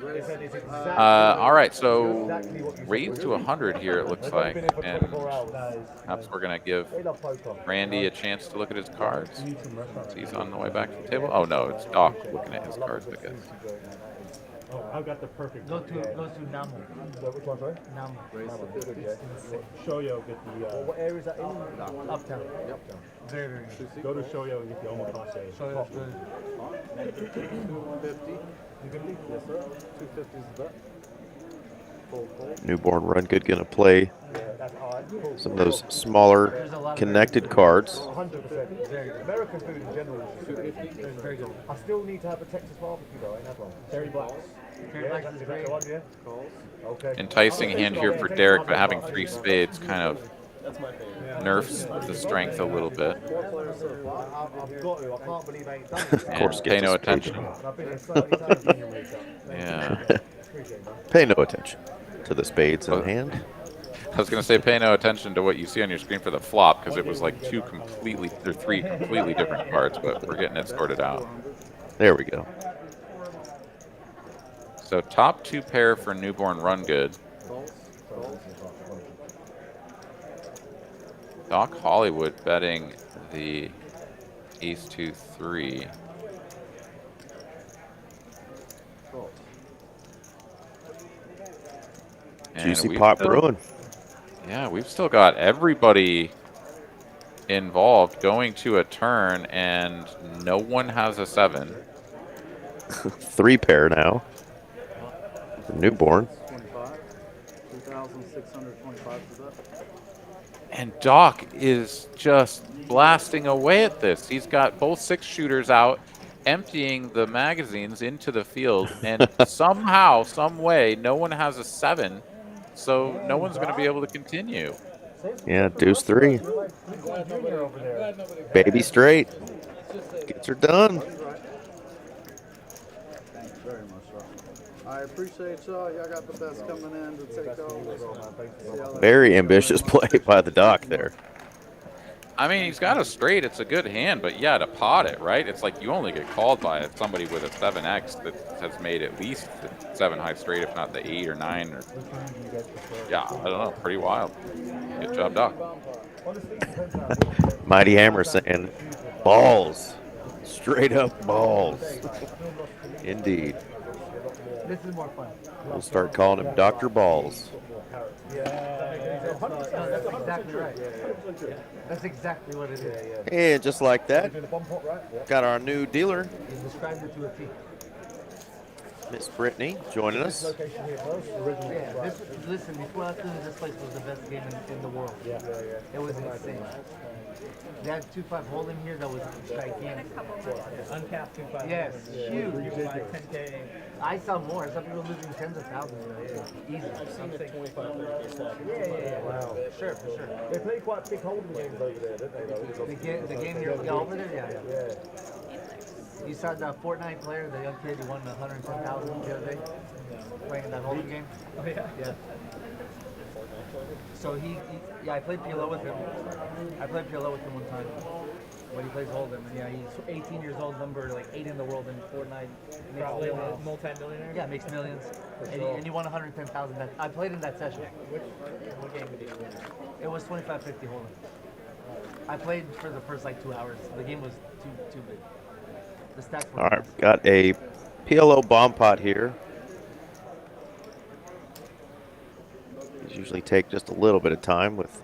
All right, so raise to 100 here, it looks like. And perhaps we're going to give Randy a chance to look at his cards. He's on the way back to the table. Oh, no, it's Doc looking at his cards, I guess. Oh, I've got the perfect. Go to Namu. Which one, sorry? Namu. Shoyo, get the. What area is that in? Uptown. Very, very good. Go to Shoyo and get the Omaha. Shoyo's good. 250. Yes, sir. 250 is the bet. Newborn Run Good going to play some of those smaller connected cards. 100%. American food in general is very good. I still need to have a Texas barbecue though. I ain't had one. Terry Blacks. Terry Blacks is great. Okay. Enticing hand here for Derek, but having 3 spades kind of That's my favorite. nerfs the strength a little bit. I've got to. I can't believe I ain't done it. Of course, And pay gets no a spade. attention. I've been here so many times in your makeup. Yeah. Pay no attention to the spades in hand. I was going to say pay no attention to what you see on your screen for the flop because it was like 3 completely different cards, but we're getting it sorted out. There we go. So top 2 pair for Newborn Run Good. Doc Hollywood betting the ace 2 3. And Juicy we've pot still- brewing. Yeah, we've still got everybody involved going to a turn, and no one has a 7. 3-pair now. Newborn. 2,625 is the bet. And Doc is just blasting away at this. He's got both 6 shooters out, emptying the magazines into the field, and somehow, some way, no one has a 7, so no one's going to be able to continue. Yeah, deuce 3. Baby straight. Gets her done. Very much so. I appreciate y'all. Y'all got the best coming in to take over. Very ambitious play by the Doc there. I mean, he's got a straight. It's a good hand, but yeah, to pot it, right? It's like you only get called by somebody with a 7x that has made at least the 7 high straight, if not the 8 or 9. Or yeah, I don't know. Pretty wild. Good job, Doc. Mighty Hammer saying balls. Straight up balls. Indeed. This is more fun. We'll start calling him Dr. Balls. No, that's exactly right. That's exactly what it is. And just like that, got our new dealer, You described it to a T. Miss Brittany, joining us. Yeah, listen, before I flew, this place was the best game in the world. It was insane. They had 2.5 holding here that was gigantic. Uncapped 2.5. Yes, huge. 10K. I saw more. I saw people losing tens of thousands. Easy. I'm saying 25, 30K stack. Yeah. Wow. Sure, for sure. They play quite big holding games over there, don't they? The game you're over there? Yeah. You saw the Fortnite player, the young kid who won 110,000 the other day, playing that holding game. Oh, yeah. Yeah. So I played PLO with him. I played PLO with him one time. When he plays Hold'em, and yeah, he's 18 years old, number like 8 in the world in Fortnite. Probably a multi-millionaire. Yeah, makes millions. And he won 110,000. I played in that session. What game did he win? It was 25-50 Hold'em. I played for the first like 2 hours. The game was too big. The stacks were All right, got a PLO bomb pot here. These usually take just a little bit of time with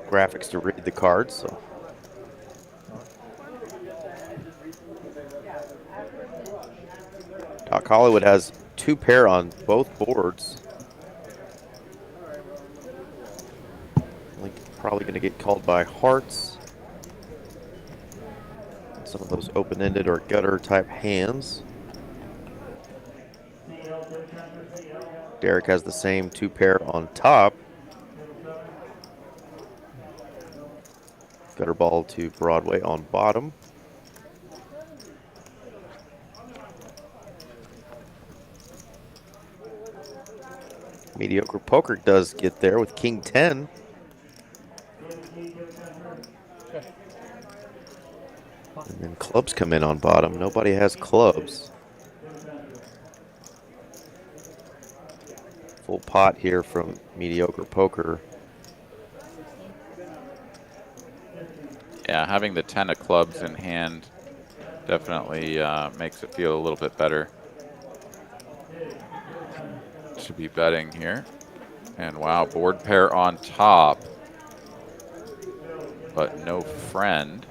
graphics to read the cards. So. Doc Hollywood has 2 pair on both boards. Probably going to get called by hearts. Some of those open-ended or gutter type hands. Derek has the same 2 pair on top. Gutter ball to Broadway on bottom. Mediocre Poker does get there with King 10. And then clubs come in on bottom. Nobody has clubs. Full pot here from Mediocre Poker. Yeah, having the 10 of clubs in hand definitely makes it feel a little bit better to be betting here. And wow, board pair on top, but no friend.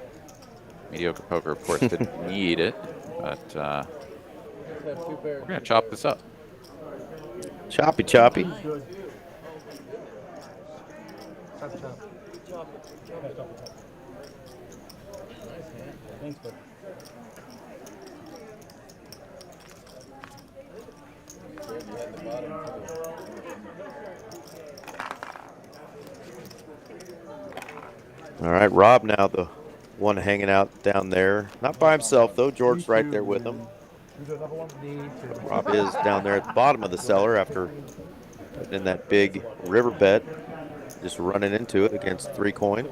Mediocre Poker, of course, didn't need it, but we're going to chop this up. Choppy. Chop. Thanks, bud. All right, Rob now the one hanging out down there. Not by himself, though. George's right there with him. Rob is down there at the bottom of the cellar after putting in that big river bet. Just running into it against 3 coin.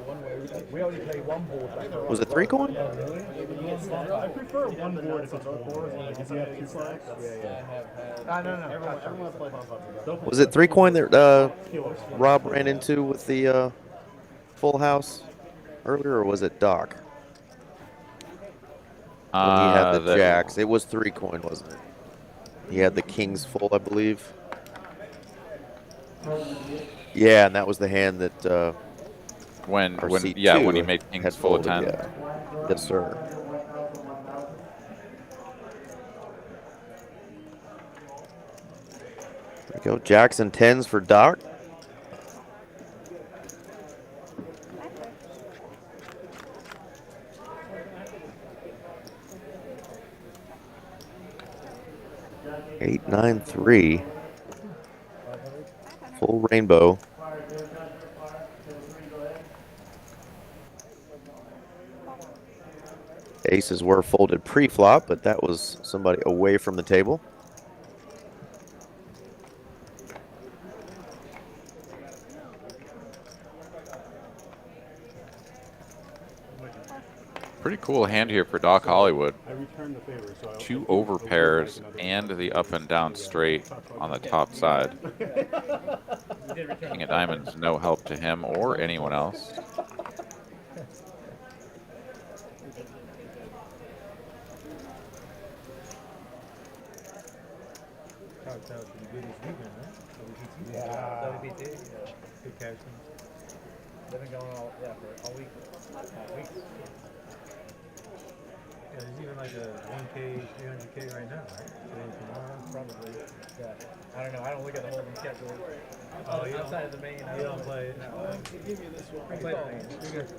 We only play one board. Was it 3 coin? I prefer one board if it's both boards, like if you have 2 stacks. No. Was it 3 coin that Rob ran into with the full house earlier, or was it Doc? When he had the jacks. It was 3 coin, wasn't it? He had the kings full, I believe. Yeah, and that was the hand that when he made kings full of 10. Yeah. Yes, sir. There we go. Jacks and 10s for Doc. Eight, 9, 3. Full rainbow. Aces were folded pre-flop, but that was somebody away from the table. Pretty cool hand here for Doc Hollywood. I returned the favor, so I 2 over pairs and the up and down straight on the top side. King of Diamonds, no help to him or anyone else. WPT, good cash. They've been going all week. Weeks. Yeah, there's even like a 1K, 300K right now, right? Tomorrow, probably. Yeah. I don't know. I don't look at the holding schedule. Oh, you outside of the main. You don't play it. No. Give me this one. I play the main. You're good.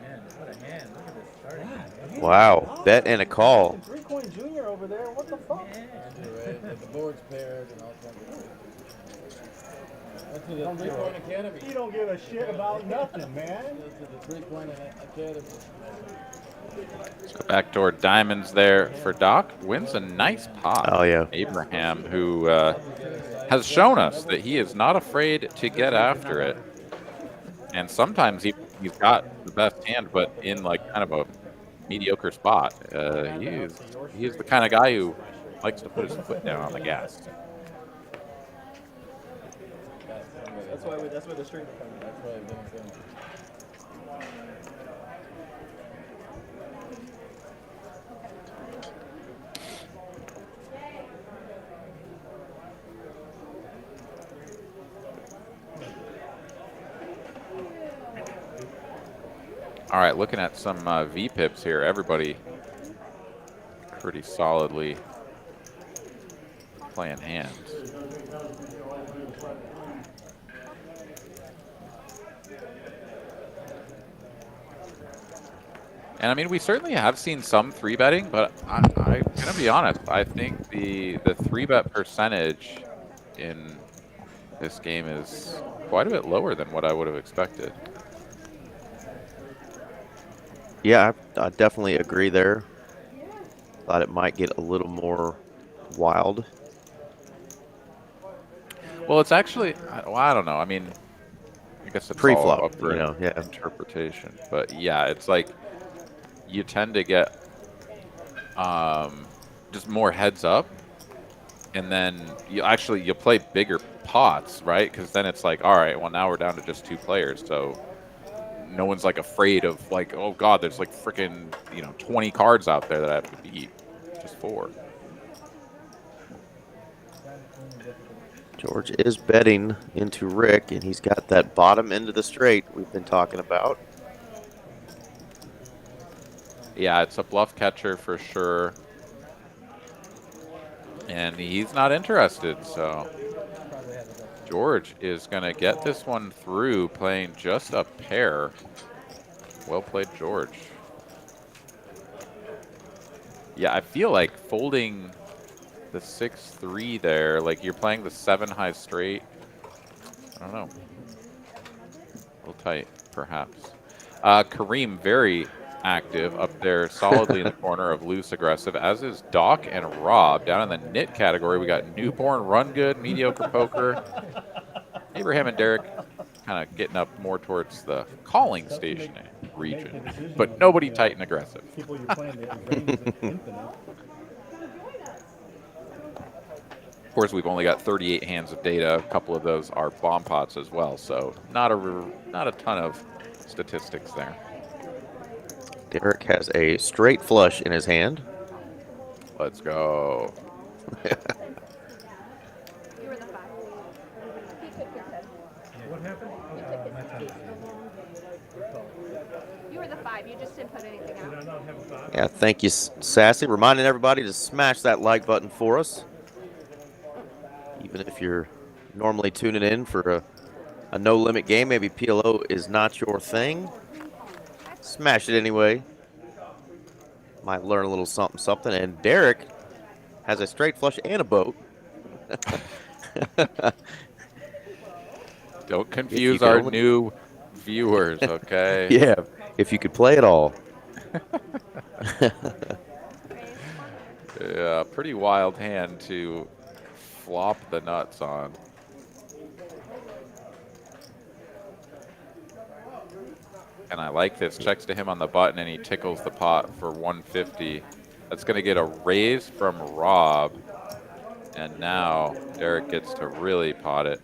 Man, what a hand. Look at this starting. Wow, bet and a call. 3-coin junior over there. What the fuck? The board's paired and all kinds of things. That's to the 3-coin academy. You don't give a shit about nothing, man. That's to the 3-coin academy. So backdoor diamonds there for Doc. Wins a nice pot. Oh, yeah. Abraham, who has shown us that he is not afraid to get after it. And sometimes he's got the best hand, but in like kind of a mediocre spot. He is the kind of guy who likes to put his foot down on the gas. That's why the stream is coming. That's why I've been saying. All right, looking at some V-pips here. Everybody pretty solidly playing hands. And I mean, we certainly have seen some 3-betting, but I'm gonna be honest. I think the 3-bet percentage in this game is quite a bit lower than what I would have expected. Yeah, I definitely agree there. Thought it might get a little more wild. Well, it's actually, well, I don't know. I mean, I guess it's Pre-flop, all up for you know, yeah. interpretation. But yeah, it's like you tend to get just more heads up, and then you play bigger pots, right? Because then it's like, all right, well now we're down to just 2 players, so no one's like afraid of like, oh god, there's like freaking 20 cards out there that I have to beat. Just 4. George is betting into Rick, and he's got that bottom end of the straight we've been talking about. Yeah, it's a bluff catcher for sure. And he's not interested, so George is going to get this one through playing just a pair. Well played, George. Yeah, I feel like folding the 6-3 there, like you're playing the 7 high straight. I don't know. A little tight, perhaps. Kareem, very active up there, solidly in the corner of loose aggressive, as is Doc and Rob. Down in the nit category, we got newborn, run good, mediocre poker. Abraham and Derek kind of getting up more towards the calling station region, but nobody tight and aggressive. People you're playing, the range is infinite. Of course, we've only got 38 hands of data. A couple of those are bomb pots as well, so not a ton of statistics there. Derek has a straight flush in his hand. Let's go. You were the 5. He took your 10. What happened? You were the 5. You just didn't put anything out. Did I not have a 5? Yeah, thank you, Sassy. Reminding everybody to smash that like button for us. Even if you're normally tuning in for a no-limit game, maybe PLO is not your thing. Smash it anyway. Might learn a little something. And Derek has a straight flush and a boat. Don't confuse our new viewers, okay? Yeah, if you could play it all. Yeah, pretty wild hand to flop the nuts on. And I like this. Checks to him on the button, and he tickles the pot for 150. That's going to get a raise from Rob. And now Derek gets to really pot it.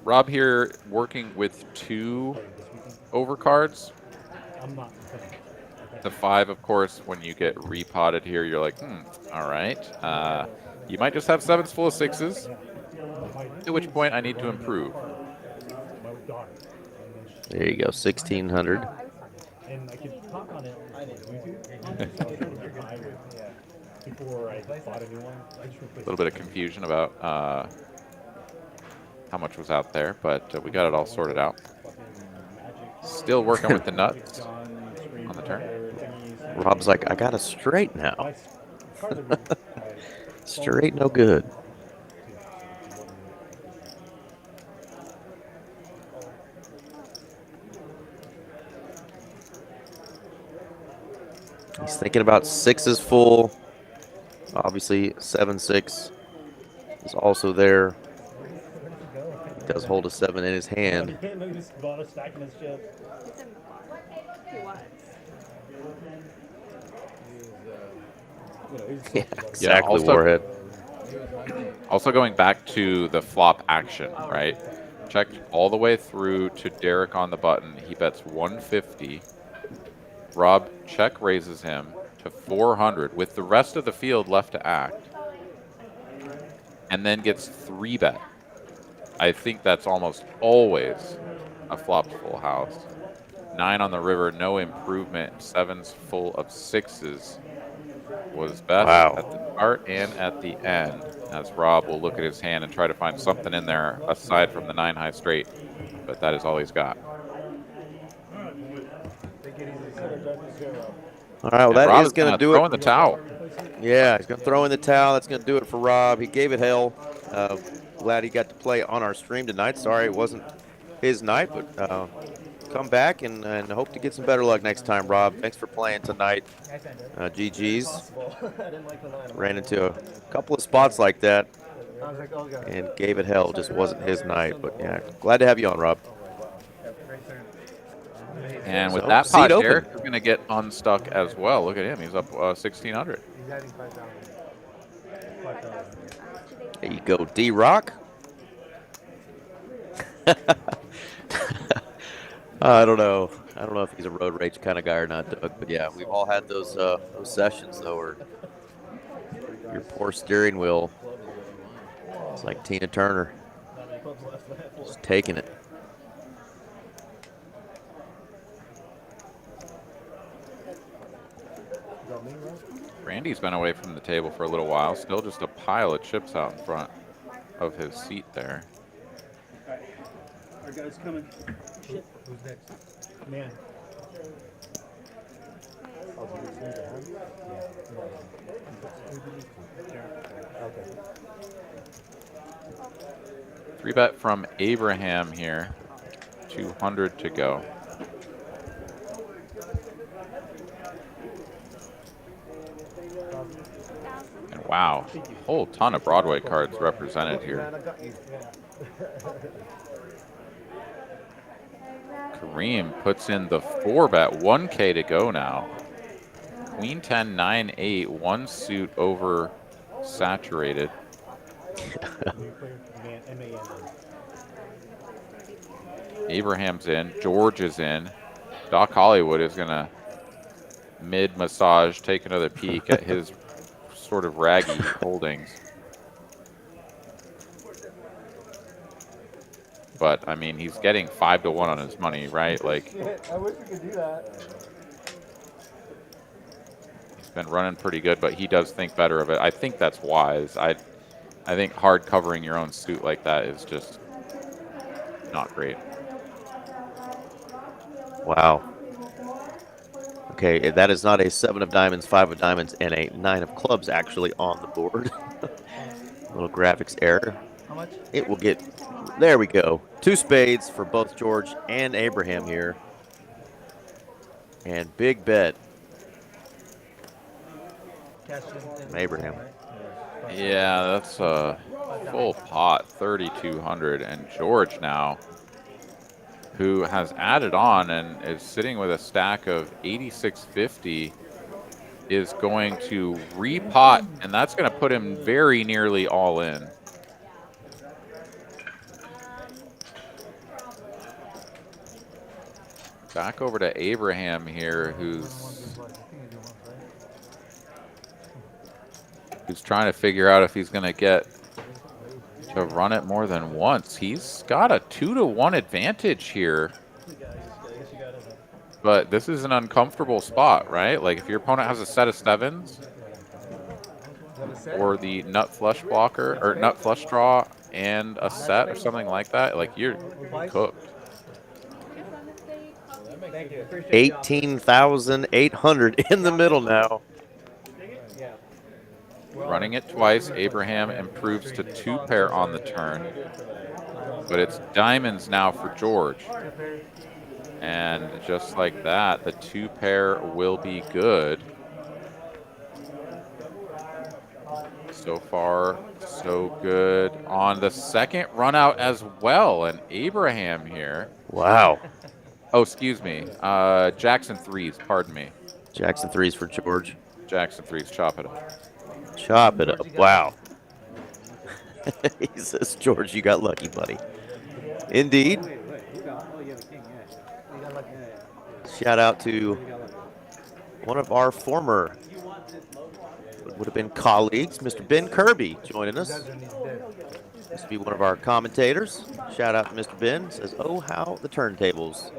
Rob here working with 2 overcards. The 5, of course, when you get repotted here, you're like, all right. You might just have 7s full of 6s, at which point I need to improve. There you go, 1,600. And I could talk on it on YouTube. Before I bought a new one. A little bit of confusion about how much was out there, but we got it all sorted out. Still working with the nuts on the turn. Rob's like, I got a straight now. Straight no good. He's thinking about 6s full. Obviously, 7-6 is also there. He does hold a 7 in his hand. Yeah, exactly, also, Warhead. Also going back to the flop action, right? Checked all the way through to Derek on the button. He bets 150. Rob check raises him to 400 with the rest of the field left to act. And then gets 3-bet. I think that's almost always a flopped full house. 9 on the river, no improvement. 7s full of 6s was best at the start and at the end, as Rob will look at his hand and try to find something in there aside from the 9 high straight, but that is all he's got. All right, well, that Rob is going to do throw it. In the towel. Yeah, he's going to throw in the towel. That's going to do it for Rob. He gave it hell. Glad he got to play on our stream tonight. Sorry it wasn't his night, but come back and hope to get some better luck next time, Rob. Thanks for playing tonight. GG's. Ran into a couple of spots like that and gave it hell. Just wasn't his night. But, yeah, glad to have you on, Rob. And with So, that seat pot, open. Derek is going to get unstuck as well. Look at him. He's up 1,600. There you go, D-Rock. I don't know. I don't know if he's a road rage kind of guy or not, Doug. But yeah, we've all had those sessions though, where your poor steering wheel. It's like Tina Turner, just taking it. Randy's been away from the table for a little while. Still just a pile of chips out in front of his seat there. Our guy's coming. Shit. Who's next? Man. Okay. 3-bet from Abraham here. 200 to go. And wow, a whole ton of Broadway cards represented here. Kareem puts in the 4-bet, 1K to go now. Queen 10, 9, 8, 1 suit over saturated. Abraham's in, George is in. Doc Hollywood is going to mid-massage take another peek at his sort of raggy holdings. But I mean, he's getting 5-1 on his money, right? Like, I wish we could do that. He's been running pretty good, but he does think better of it. I think that's wise. I think hard covering your own suit like that is just not great. Wow. Okay, that is not a 7 of diamonds, 5 of diamonds, and a 9 of clubs actually on the board. Little graphics error. How much? It will get, there we go. 2 spades for both George and Abraham here. And big bet. Cash in Abraham. Yeah, that's full pot, 3,200. And George now, who has added on and is sitting with a stack of 8,650, is going to repot, and that's going to put him very nearly all in. Back over to Abraham here, who's trying to figure out if he's going to get to run it more than once. He's got a 2-to-1 advantage here. But this is an uncomfortable spot, right? Like if your opponent has a set of 7s or the nut flush blocker or nut flush draw and a set or something like that, like you're cooked. 18,800 in the middle now. Running it twice, Abraham improves to 2-pair on the turn. But it's diamonds now for George. And just like that, the 2-pair will be good. So far, so good. On the second run out as well, and Abraham here. Wow. Oh, excuse me. Jackson 3s, pardon me. Jackson 3s for George. Jackson 3s, chop it up. Chop it up. Wow. He says, George, you got lucky, buddy. Indeed. Shout out to one of our former, would have been colleagues, Mr. Ben Kirby, joining us. Used to be one of our commentators. Shout out to Mr. Ben. Says, oh, how the turntables.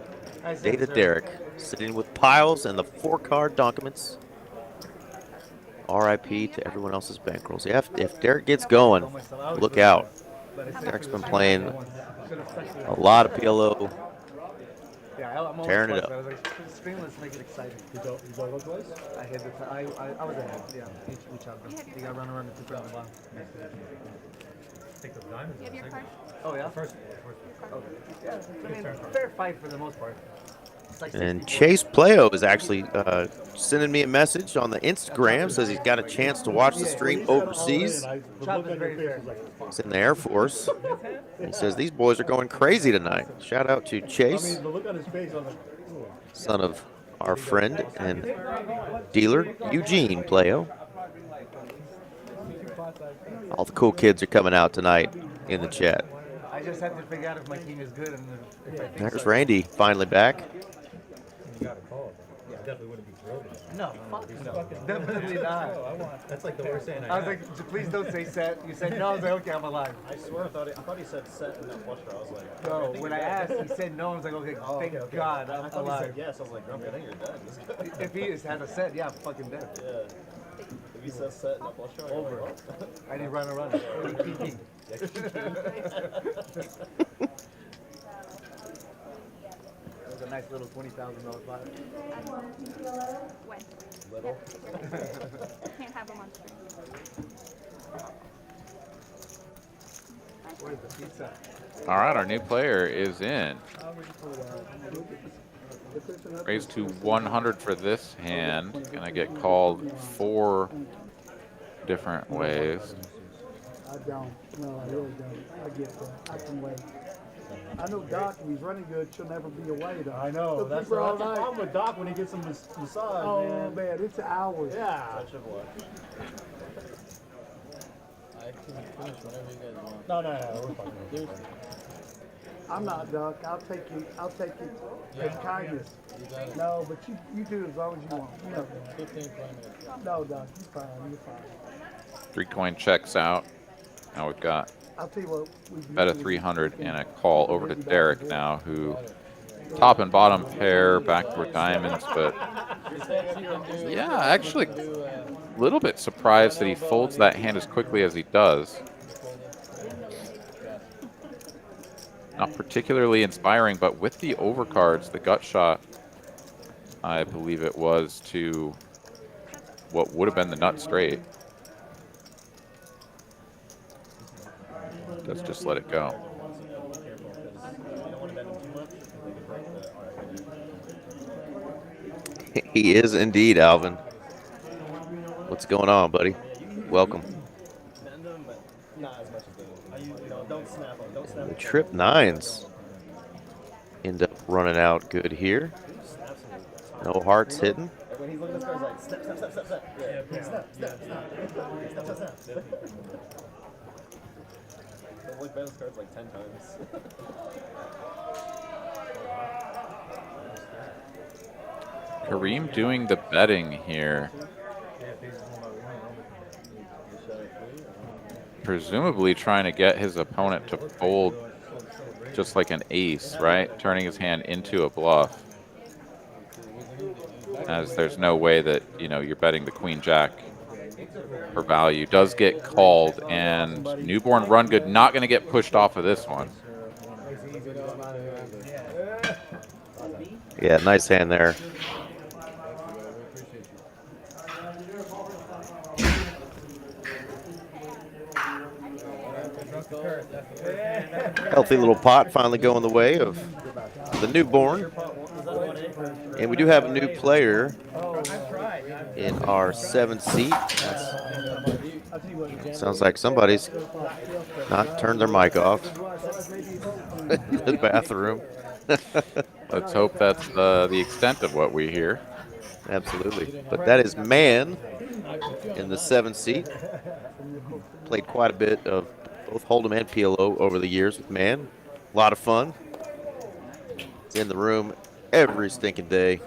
Data Derek, sitting with piles and the 4-card documents. RIP to everyone else's bankrolls. Yeah, if Derek gets going, look out. Derek's been playing a lot of PLO. Tearing it up. Let's make it exciting. You go twice? I hit the I was ahead. Yeah, each other. You got run around the 2 on the bottom. Take the diamonds. You have your card? Oh yeah. First. Okay. Yeah, I mean, fair fight for the most part. Like and Chase Playo is actually sending me a message on the Instagram. Says he's got a chance to watch the stream overseas. He's in the Air Force. He says these boys are going crazy tonight. Shout out to Chase, son of our friend and dealer Eugene Playo. All the cool kids are coming out tonight in the chat. I just have to figure out if my team is good. And if I think There's so. Randy finally back. You got a call. Yeah. Definitely wouldn't be thrilled. No, fuck no. Definitely not. That's like the worst saying I was like, please don't say set. You said no. I was like, okay, I'm alive. I swear I thought he said set and then flush draw. I was like, No, when I asked, he said no. I was like, okay, thank God I'm I thought he alive. said yes. I was like, Grumpy, I think you're dead. If he just had a set, yeah, I'm fucking dead. Yeah. If he says set and a flush draw, Over. Like, I need run. That was a nice little $20,000 buy. When? Little. Can't have them on screen. Where's the pizza? All right, our new player is in. Raised to 100 for this hand. Gonna get called 4 different ways. I don't. No, I really don't. I get that. I can wait. I know Doc, when he's running good, she'll never be away, though. I know. He'll That's keep the her all problem night. with Doc when he gets some massage, Oh, man, it's hours. Yeah. touch of luck. I can finish whenever you guys want. No, we're fine. I'm not, Doc. I'll take you in kindness. No, but you do as long as you want. You know that. 15, 20 minutes. No, Doc, you're fine. You're fine. 3 coin checks out. Now we've got I'll tell you what. bet of 300 and a call over to Derek now, who top and bottom pair, backdoor diamonds, but yeah, actually a little bit surprised that he folds that hand as quickly as he does. Not particularly inspiring, but with the overcards, the gut shot, I believe it was to what would have been the nut straight. Let's just let it go. He is indeed, Alvin. What's going on, buddy? Welcome. Bend them, but not as much as they would. The trip nines end up running out good here. No hearts hitting. When he's looking at this card, he's like, snap, snap, snap, snap, snap. Yeah, snap, snap, snap. Snap, snap, snap. I've like bet his cards like 10 times. Kareem doing the betting here. Presumably trying to get his opponent to fold just like an ace, right? Turning his hand into a bluff. As there's no way that, you know, you're betting the queen jack for value. Does get called, and Newborn Run Good not going to get pushed off of this one. Yeah, nice hand there. Healthy little pot finally going the way of the newborn. And we do have a new player in our 7th seat. Sounds like somebody's not turned their mic off in the bathroom. Let's hope that's the extent of what we hear. Absolutely. But that is Man in the 7th seat. Played quite a bit of both Hold'em and PLO over the years with Man. A lot of fun. It's in the room every stinking day.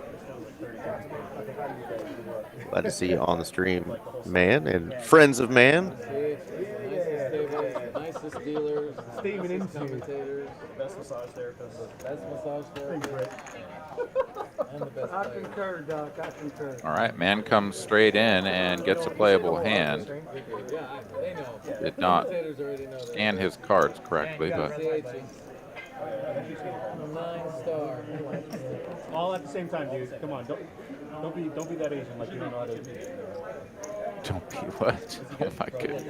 Glad to see you on the stream, Man, and friends of Man. Nicest dealers, Steaming into commentators, Best massage therapist. best massage therapist, and the best I player. concur, Doc. I concur. All right, Man comes straight in and gets a playable hand. Yeah, they know. Did not Commentators already know that. scan his cards correctly, but CH's 9-star. All at the same time, dude. Come on, don't be that Asian like you don't know how to do. don't be what? Oh my goodness.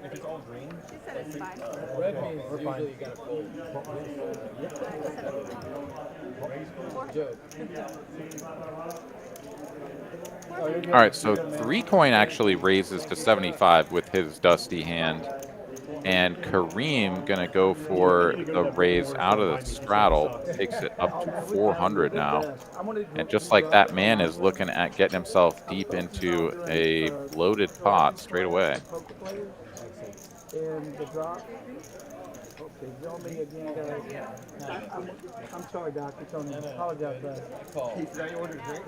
If it's all green, She said it's fine. Red means usually you gotta fold. Joke. All right, so 3-coin actually raises to 75 with his dusty hand. And Kareem gonna go for the raise out of the straddle, takes it up to 400 now. And just like that, Man is looking at getting himself deep into a loaded pot straight away. And the drop. Okay, show me again, guys. I'm sorry, Doc. It's on me. Apologize, brother.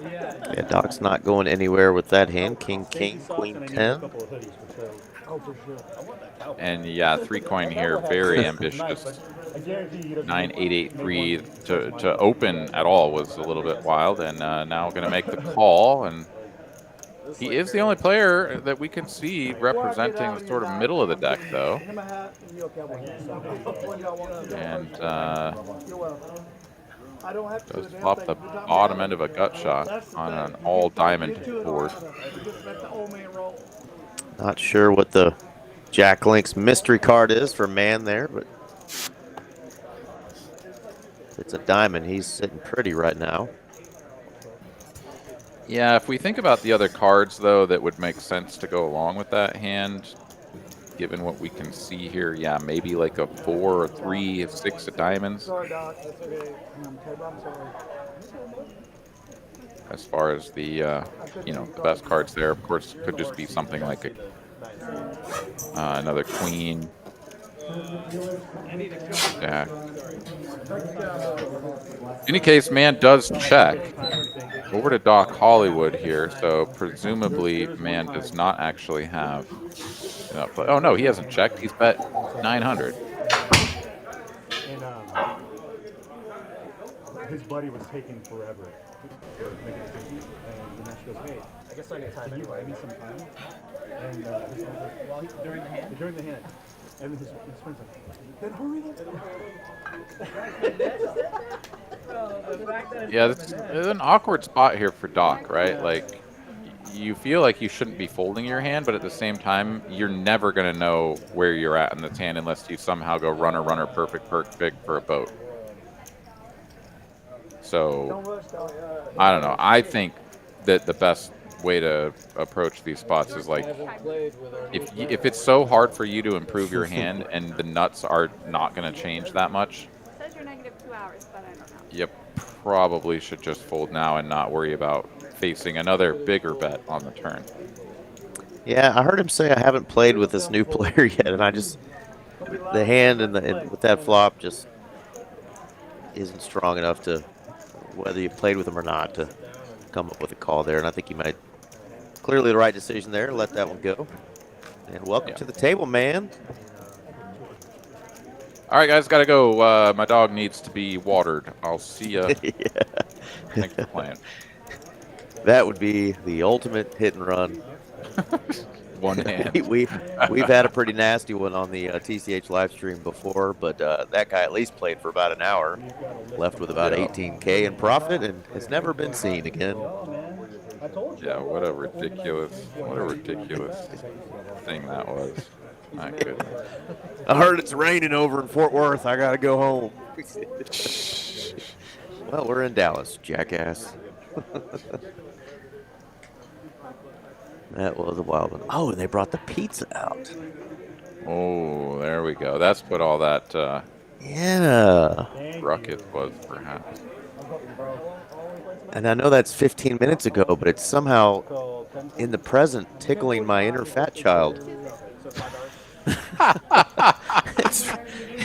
Yeah, Doc's not going anywhere with that hand. King, King, Queen 10. Oh, for sure. And yeah, 3-coin here, very ambitious. 9883 to open at all was a little bit wild, and now going to make the call. And he is the only player that we can see representing the sort of middle of the deck, though. And does flop the bottom end of a gut shot on an all diamond board. Not sure what the Jack Link's mystery card is for Man there, but if it's a diamond, he's sitting pretty right now. Yeah, if we think about the other cards, though, that would make sense to go along with that hand, given what we can see here, yeah, maybe like a 4, a 3, a 6 of diamonds. Sorry, Doc. That's okay. I'm sorry. As far as the, you know, best cards there, of course, could just be something like another queen. Jack. In any case, Man does check. Over to Doc Hollywood here, so presumably Man does not actually have enough play. Oh no, he hasn't checked. He's bet 900. And his buddy was taking forever. And then she goes, hey, I guess I need time can you buy anyway. me some time? And his friend's like, during the hand? During the hand. And then his friend's like, then hurry up. Yeah, it's an awkward spot here for Doc, right? Like, you feel like you shouldn't be folding your hand, but at the same time, you're never going to know where you're at in this hand unless you somehow go runner, perfect for a boat. So, I don't know. I think that the best way to approach these spots is like, if it's so hard for you to improve your hand and the nuts are not going to change that much, It says you're negative 2 hours, but I don't know. you probably should just fold now and not worry about facing another bigger bet on the turn. Yeah, I heard him say I haven't played with this new player yet, and I just the hand and with that flop just isn't strong enough to, whether you played with him or not, to come up with a call there. And I think he made clearly the right decision there. Let that one go. And welcome to the table, man. All right, guys, gotta go. My dog needs to be watered. I'll see ya. Yeah. Thanks for playing. That would be the ultimate hit and run. One hand. We've had a pretty nasty one on the TCH live stream before, but that guy at least played for about an hour, left with about 18K in profit, and has never been seen again. Yeah, what a ridiculous thing that was. My goodness. I heard it's raining over in Fort Worth. I gotta go home. Well, we're in Dallas, jackass. That was a wild one. Oh, and they brought the pizza out. Oh, there we go. That's what all that Yeah. ruckus was, perhaps. And I know that's 15 minutes ago, but it's somehow in the present tickling my inner fat child.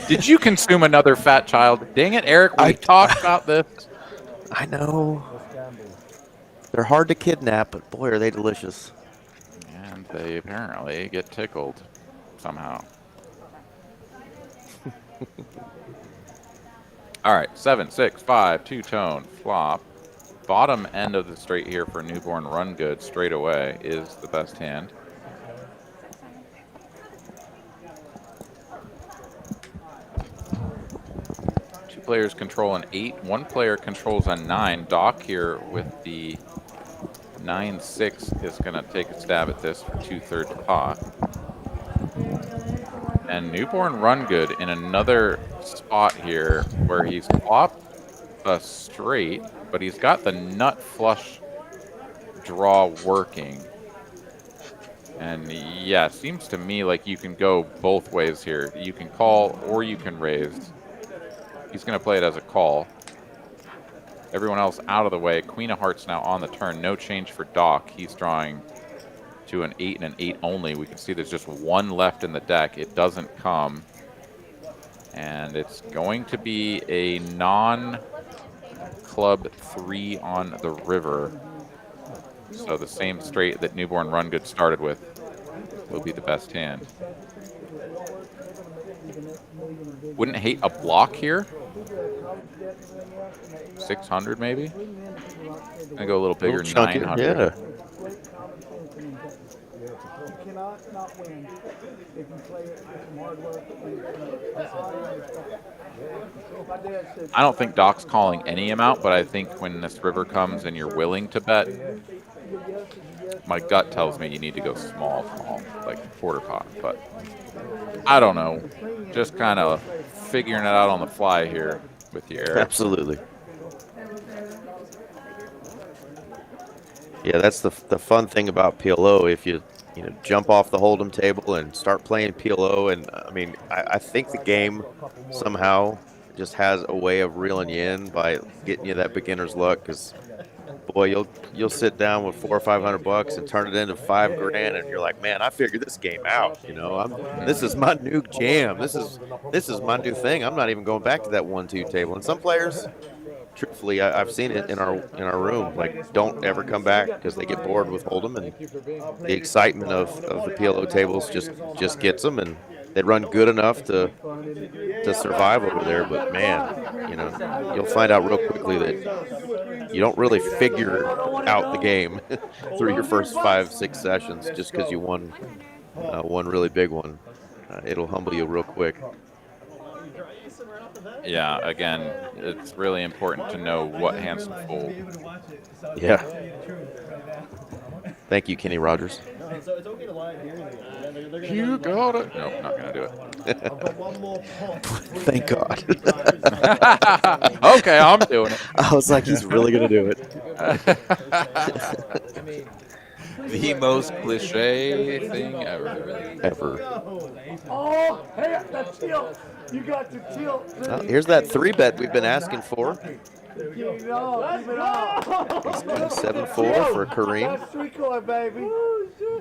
Did you consume another fat child? Dang it, Eric, we talked about this. I know. They're hard to kidnap, but boy, are they delicious. And they apparently get tickled somehow. All right, 7, 6, 5, two-tone, flop. Bottom end of the straight here for Newborn Run Good straight away is the best hand. Two players control an 8. One player controls a 9. Doc here with the 9-6 is going to take a stab at this for 2/3 pot. And Newborn Run Good in another spot here where he's flopped a straight, but he's got the nut flush draw working. And yeah, seems to me like you can go both ways here. You can call or you can raise. He's going to play it as a call. Everyone else out of the way. Queen of Hearts now on the turn. No change for Doc. He's drawing to an 8 and an 8 only. We can see there's just one left in the deck. It doesn't come. And it's going to be a non-club 3 on the river. So the same straight that Newborn Run Good started with will be the best hand. Wouldn't hate a block here. 600 maybe. Gonna go a little bigger, 900. Yeah. I don't think Doc's calling any amount, but I think when this river comes and you're willing to bet, my gut tells me you need to go small, like quarter pot. But I don't know. Just kind of figuring it out on the fly here with you, Eric. Absolutely. Yeah, that's the fun thing about PLO. If you jump off the hold'em table and start playing PLO, and I mean, I think the game somehow just has a way of reeling you in by getting you that beginner's luck. Because boy, you'll sit down with $400 or $500 and turn it into $5,000, and you're like, man, I figured this game out. This is my new jam. This is my new thing. I'm not even going back to that 1-2 table. And some players, truthfully, I've seen it in our room, like, don't ever come back because they get bored with hold'em, and the excitement of the PLO tables just gets them, and they run good enough to survive over there. But man, you'll find out real quickly that you don't really figure out the game through your first 5-6 sessions just because you won one really big one. It'll humble you real quick. Yeah, again, it's really important to know what hands to fold. Yeah. Thank you, Kenny Rogers. So it's okay to lie here. You got it. Nope, not going to do it. Thank God. Okay, I'm doing it. I was like, he's really going to do it. The most cliche thing ever. Oh, hey, that tilt. You got the tilt. Well, here's that 3-bet we've been asking for. Keep it on. Keep it on. He's betting 7-4 for Kareem. That's 3-coin, baby.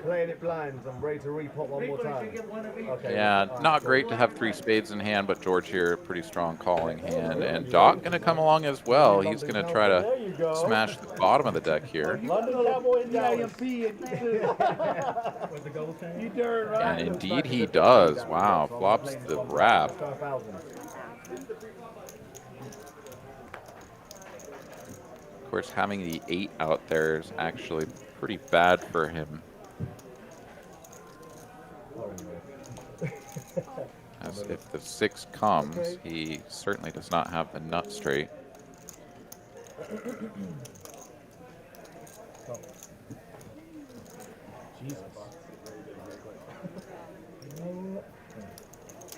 Playing it blinds. I'm ready to repot one more time. Okay. Yeah, not great to have 3 spades in hand, but George here, pretty strong calling hand. And Doc going to come along as well. He's going to try to smash the bottom of the deck here. London Cowboy and EMP. You darn right. And indeed he does. Wow, flops the wrap. Of course, having the 8 out there is actually pretty bad for him. As if the 6 comes, he certainly does not have the nut straight.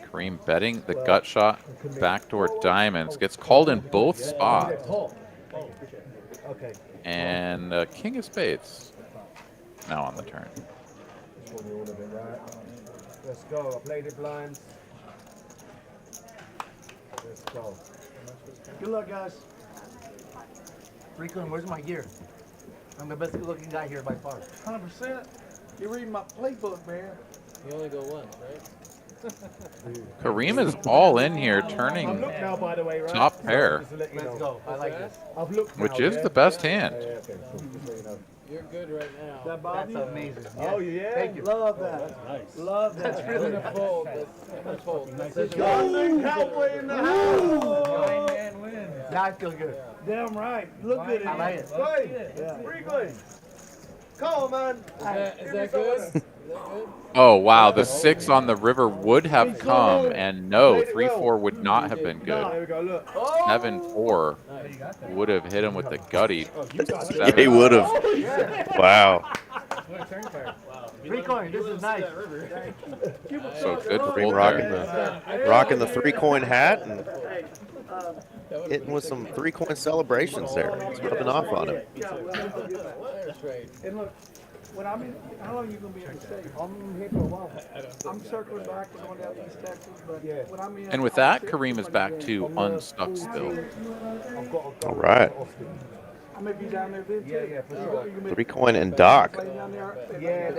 Kareem betting the gut shot, backdoor diamonds, gets called in both spots. And king of spades now on the turn. Let's go. I played it blinds. Let's go. Good luck, guys. Rico, where's my gear? I'm the best looking guy here by far. 100%. You're reading my playbook, man. You only go once, right? Kareem is all in here, turning Now, by the way, right? top pair, Let's go. I like this. I've looked now, which is the best hand. You're good right now. That Bobby? That's amazing. Oh, yeah? Thank you. Love that. Nice. Love that. That's really That's fold. That's fold. London Cowboy in the house. Now I feel good. Damn right. Look good. I like it. Pretty good. Come on, man. Is that good? Oh, wow, the 6 on the river would have come, and no, 3-4 would not have been good. There we go, look. 7-4 would have hit him with the gutty. Yeah, he would have. Wow. 3 coin. This is nice. So good Kareem fold there. rocking the 3-coin hat and hitting with some 3-coin celebrations there. It's rubbing off on him. And look, when I'm in, how long are you going to be in the state? I'm here for a while. I'm circling back and going down to East Texas, but when I'm in. And with that, Kareem is back to unstuck still. All right. I may be down there then, too. Yeah, for sure. 3-coin and Doc, Play down there.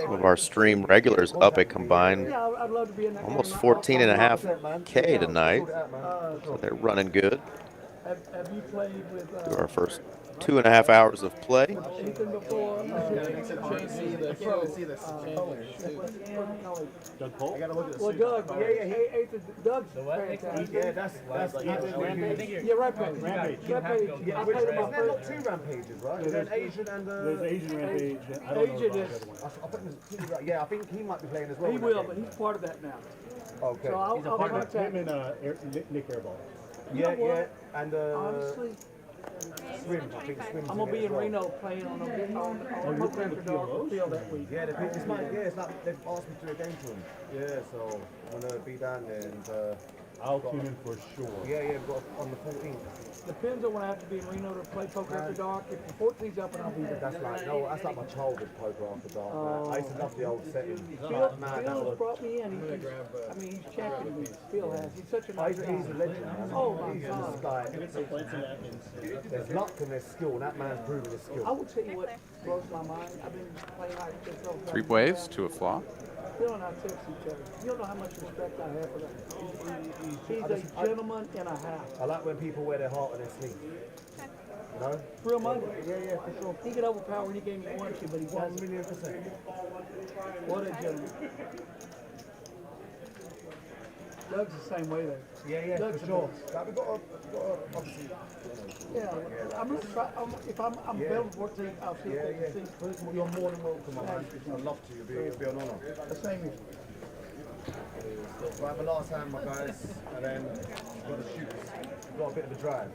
some of our stream regulars, up a combined Yeah, I'd love to be in that. almost game. 14.5K tonight. So they're running good. Have you played with Through our first 2.5 hours of play. Ethan before? Doug Polk? Well, Doug, Doug's fantastic. Yeah, that's Yeah, Rampage. Rampage. I played him my There's first. not 2 rampages, right? There's an Asian and There's Asian Rampage. I don't know Agent about is, the other one. I think yeah, I think he might be playing as well. he in will, that but game. he's part of that now. Okay. So I'll contact Him him. and Nick Airball. Yeah, yeah, and Honestly, Swim. I think Swim's I'm gonna in it be in as well. Reno playing on you're Poker playing After the Dark PLOs? field that week. Yeah, it's like they've asked me to do a game to them. Yeah, so I'm gonna be down there and I'll tune in for sure. yeah, we've got on the 14th. Depends on when I have to be in Reno to play Poker After Dark. If the 14th's up, and I'll be there. That's like that's like my childhood poker after dark. Man. I used to love the old setting. Phil, Man, that Phil's was. brought me in. I mean, he's championed me. Phil has. He's such a nice He's a guy. legend. Man. Oh my He's God. just like there's luck and there's skill, and that man's proven his I skill. will tell you what blows my mind. I've been playing like this all the time. 3 ways to a flop. Phil and I text each other. You don't know how much respect I have for that. He's a gentleman and a half. I like when people wear their heart on their sleeve. You know? Real money. Yeah, for sure. He could overpower any game he wants to, but he doesn't. 1,000,000%. What a gentleman. Doug's the same way there. Yeah, Doug's for the sure. best. Like, we got obviously. Yeah, I'm gonna try. If I'm available for it, I'll see if they can see. You're more than welcome, my man. I'd love to. It'd be an honour. The same as Right, the last hand, my guys, and then we've got to shoot. We've got a bit of a drive.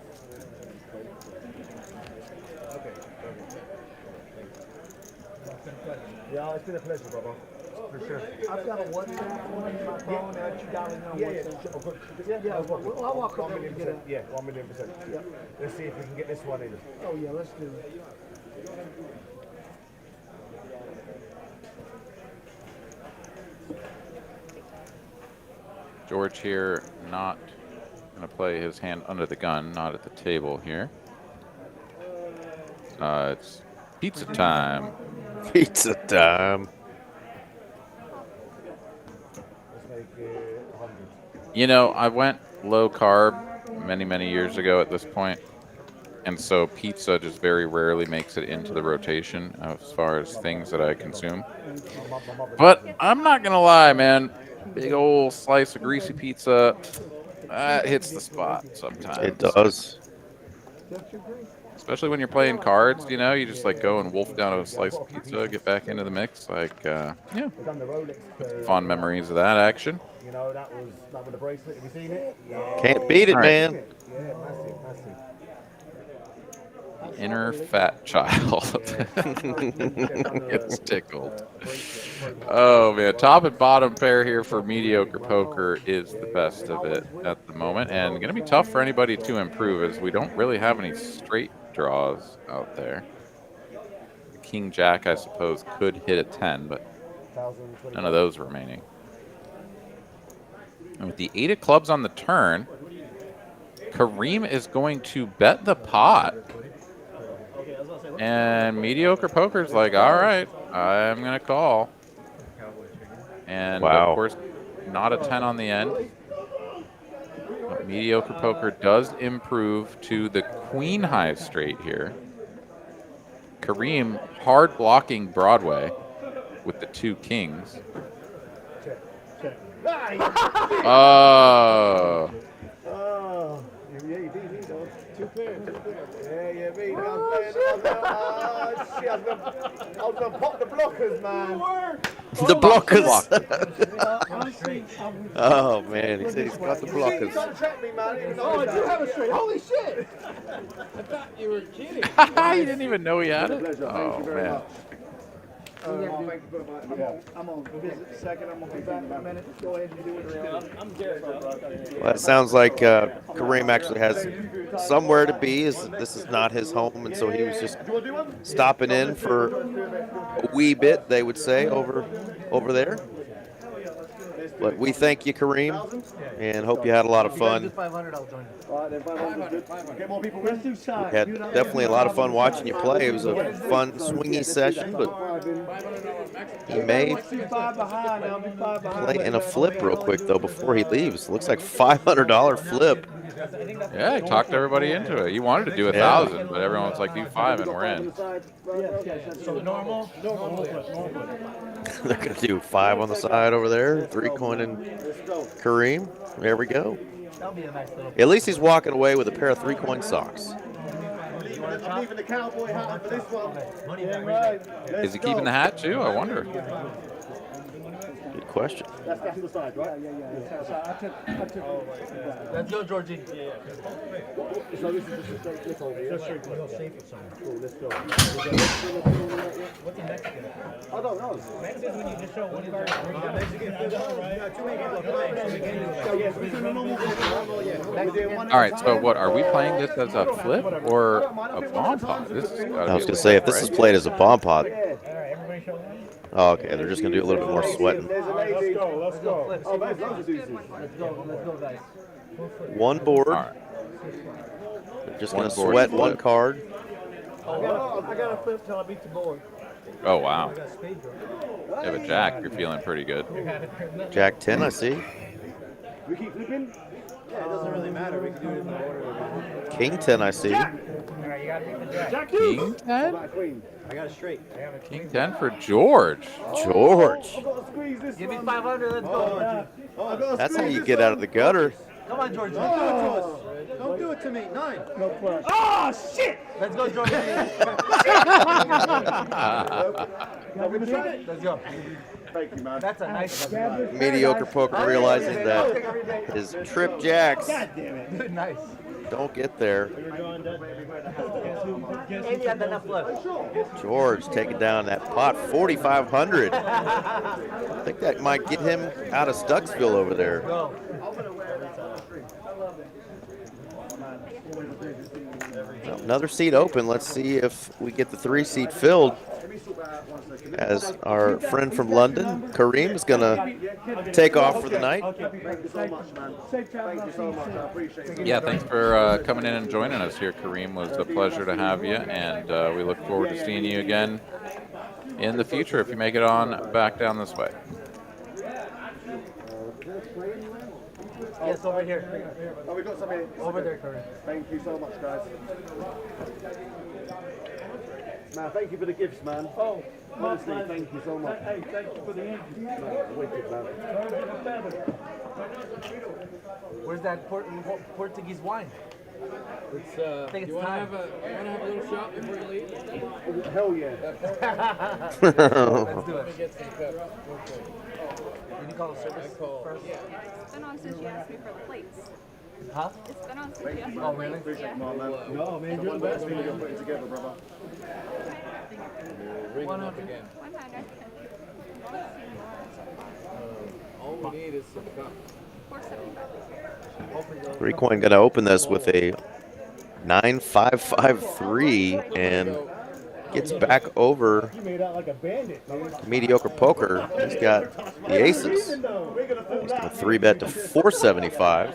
Okay. Yeah, it's been a pleasure, brother. For sure. I've got a WhatsApp one in my phone that you got in on WhatsApp. Yeah, I'll walk over and get it. Yeah, 1,000,000%. Yeah. Let's see if we can get this one in. Oh yeah, let's do it. George here not going to play his hand under the gun, not at the table here. It's pizza time. Pizza time. Let's make it 100. You know, I went low carb many years ago at this point, and so pizza just very rarely makes it into the rotation as far as things that I consume. But I'm not gonna lie, man, big old slice of greasy pizza, hits the spot sometimes. It does. Especially when you're playing cards, you know, you just like go and wolf down a slice of pizza, get back into the mix. Like, yeah, We've done the Rolex. fond memories of that action. You know, that with the bracelet. Have you seen it? Yeah. Can't beat it, All right. man. Yeah, massive. Inner fat child gets tickled. Oh man, top and bottom pair here for mediocre poker is the best of it at the moment, and going to be tough for anybody to improve as we don't really have any straight draws out there. The King Jack, I suppose, could hit a 10, but none of those remaining. And with the 8 of clubs on the turn, Kareem is going to bet the pot. And mediocre poker's like, all right, I'm going to call. And Wow. of course, not a 10 on the end. But mediocre poker does improve to the queen high straight here. Kareem hard blocking Broadway with the 2 kings. Oh. Oh, yeah, you beat me, though. 2 pairs. Yeah, me. I was gonna pop the blockers, man. The blockers. Oh man, he said he's got the You blockers. can't check me, man. Even though Oh, I do have a straight. Holy shit! I thought you were kidding. He didn't even know he had it. Oh man. I'm on visit second. I'm gonna be back in a minute. Go ahead and do what you're doing. I'm Garrett. Well, it sounds like Kareem actually has somewhere to be. This is not his home, and so he was just stopping in for a wee bit, they would say, over there. But we thank you, Kareem, and hope you had a lot of fun. 500, I'll join you. All right, then 500. Get more people. Let's do side. We had definitely a lot of fun watching you play. It was a fun, swingy session, but he may Let's do 5 behind. I'll be 5 behind. play in a flip real quick, though, before he leaves. Looks like $500 flip. Yeah, he talked everybody into it. He wanted to do 1,000, but everyone was like, do 5 and we're in. So normal. They're going to do 5 on the side over there, 3 coin and Kareem. There we go. That'll be a nice little. At least he's walking away with a pair of 3 coin socks. I'm leaving the cowboy hat for this one. Yeah, right. Is he keeping the hat too? I wonder. Good question. That's the side, right? Let's go, Georgie. So this is just a flip over here. Cool, let's go. What's the next game? I don't know. Next is when you just show one card. All right, so what, are we playing this as a flip or a bomb pot? This is I was going to say, if this is played as a bomb pot. Oh, okay, they're just going to do a little bit more sweating. There's a lady. Let's go. Oh, there's loads of deuces. Let's go, guys. One board. All right. They're just One going to board sweat flip. one card. I got to flip till I beat the board. Oh, wow. You have a jack, you're feeling pretty good. Jack 10, I see. We keep flipping? Yeah, it doesn't really matter. We can do it in the order. King 10, I see. King 10? Queen. I got it straight. King 10 for George. George. I've got to squeeze this Give me one. 500. Let's go, Georgie. Oh, I've got to That's how squeeze you this get one. out of the gutter. Come on, Georgie. Don't do it to me. 9. No flush. Oh, shit! Let's go, Georgie. Let's go. Thank you, man. That's a nice. Mediocre poker realizing that his trip jacks Dude, nice. don't get there. And you had enough left. George taking down that pot, 4,500. I think that might get him out of Stucksville over there. Go. Another seat open. Let's see if we get the 3 seat filled. as our friend from London, Kareem, is going to take off for the night. Yeah, thanks for coming in and joining us here, Kareem. It was a pleasure to have you, and we look forward to seeing you again in the future if you make it on back down this way. Yes, over here. Oh, we got some here. Over there, Kareem. Thank you so much, guys. Man, thank you for the gifts, man. Oh, honestly, thank you so much. Hey, thank you for the interview. Wicked, man. Where's that Portuguese wine? It's, I think it's you want to time. have a little shot before you leave? Hell yeah. Let's do it. Let me get some cups. Did you call the service first? It's been on since you asked me for the plates. Huh? It's been on since you asked me Oh, for the really? plates. Yeah. No, man, you're the best. We're going to put it together, brother. Ring them up again. 100. All we need is some cups. 475. 3 Coin going to open this with a 9-5-5-3 and gets back over You made out like a bandit, man. mediocre poker. He's got the aces. He's going to 3-bet to 475.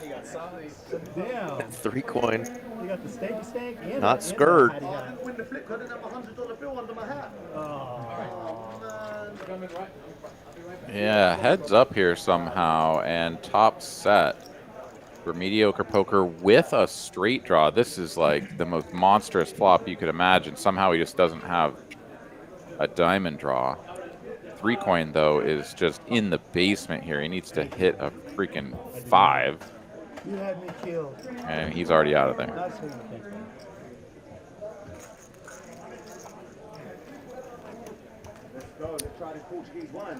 Damn. 3 Coin You got the steaky steak and not scared. Win the flip, I didn't have a $100 bill under my hat. Yeah, heads up here somehow, and top set for mediocre poker with a straight draw. This is like the most monstrous flop you could imagine. Somehow he just doesn't have a diamond draw. 3 Coin, though, is just in the basement here. He needs to hit a freaking 5, You had me killed. and he's already out of there. Nice one. Let's go. Let's try the Portuguese wine.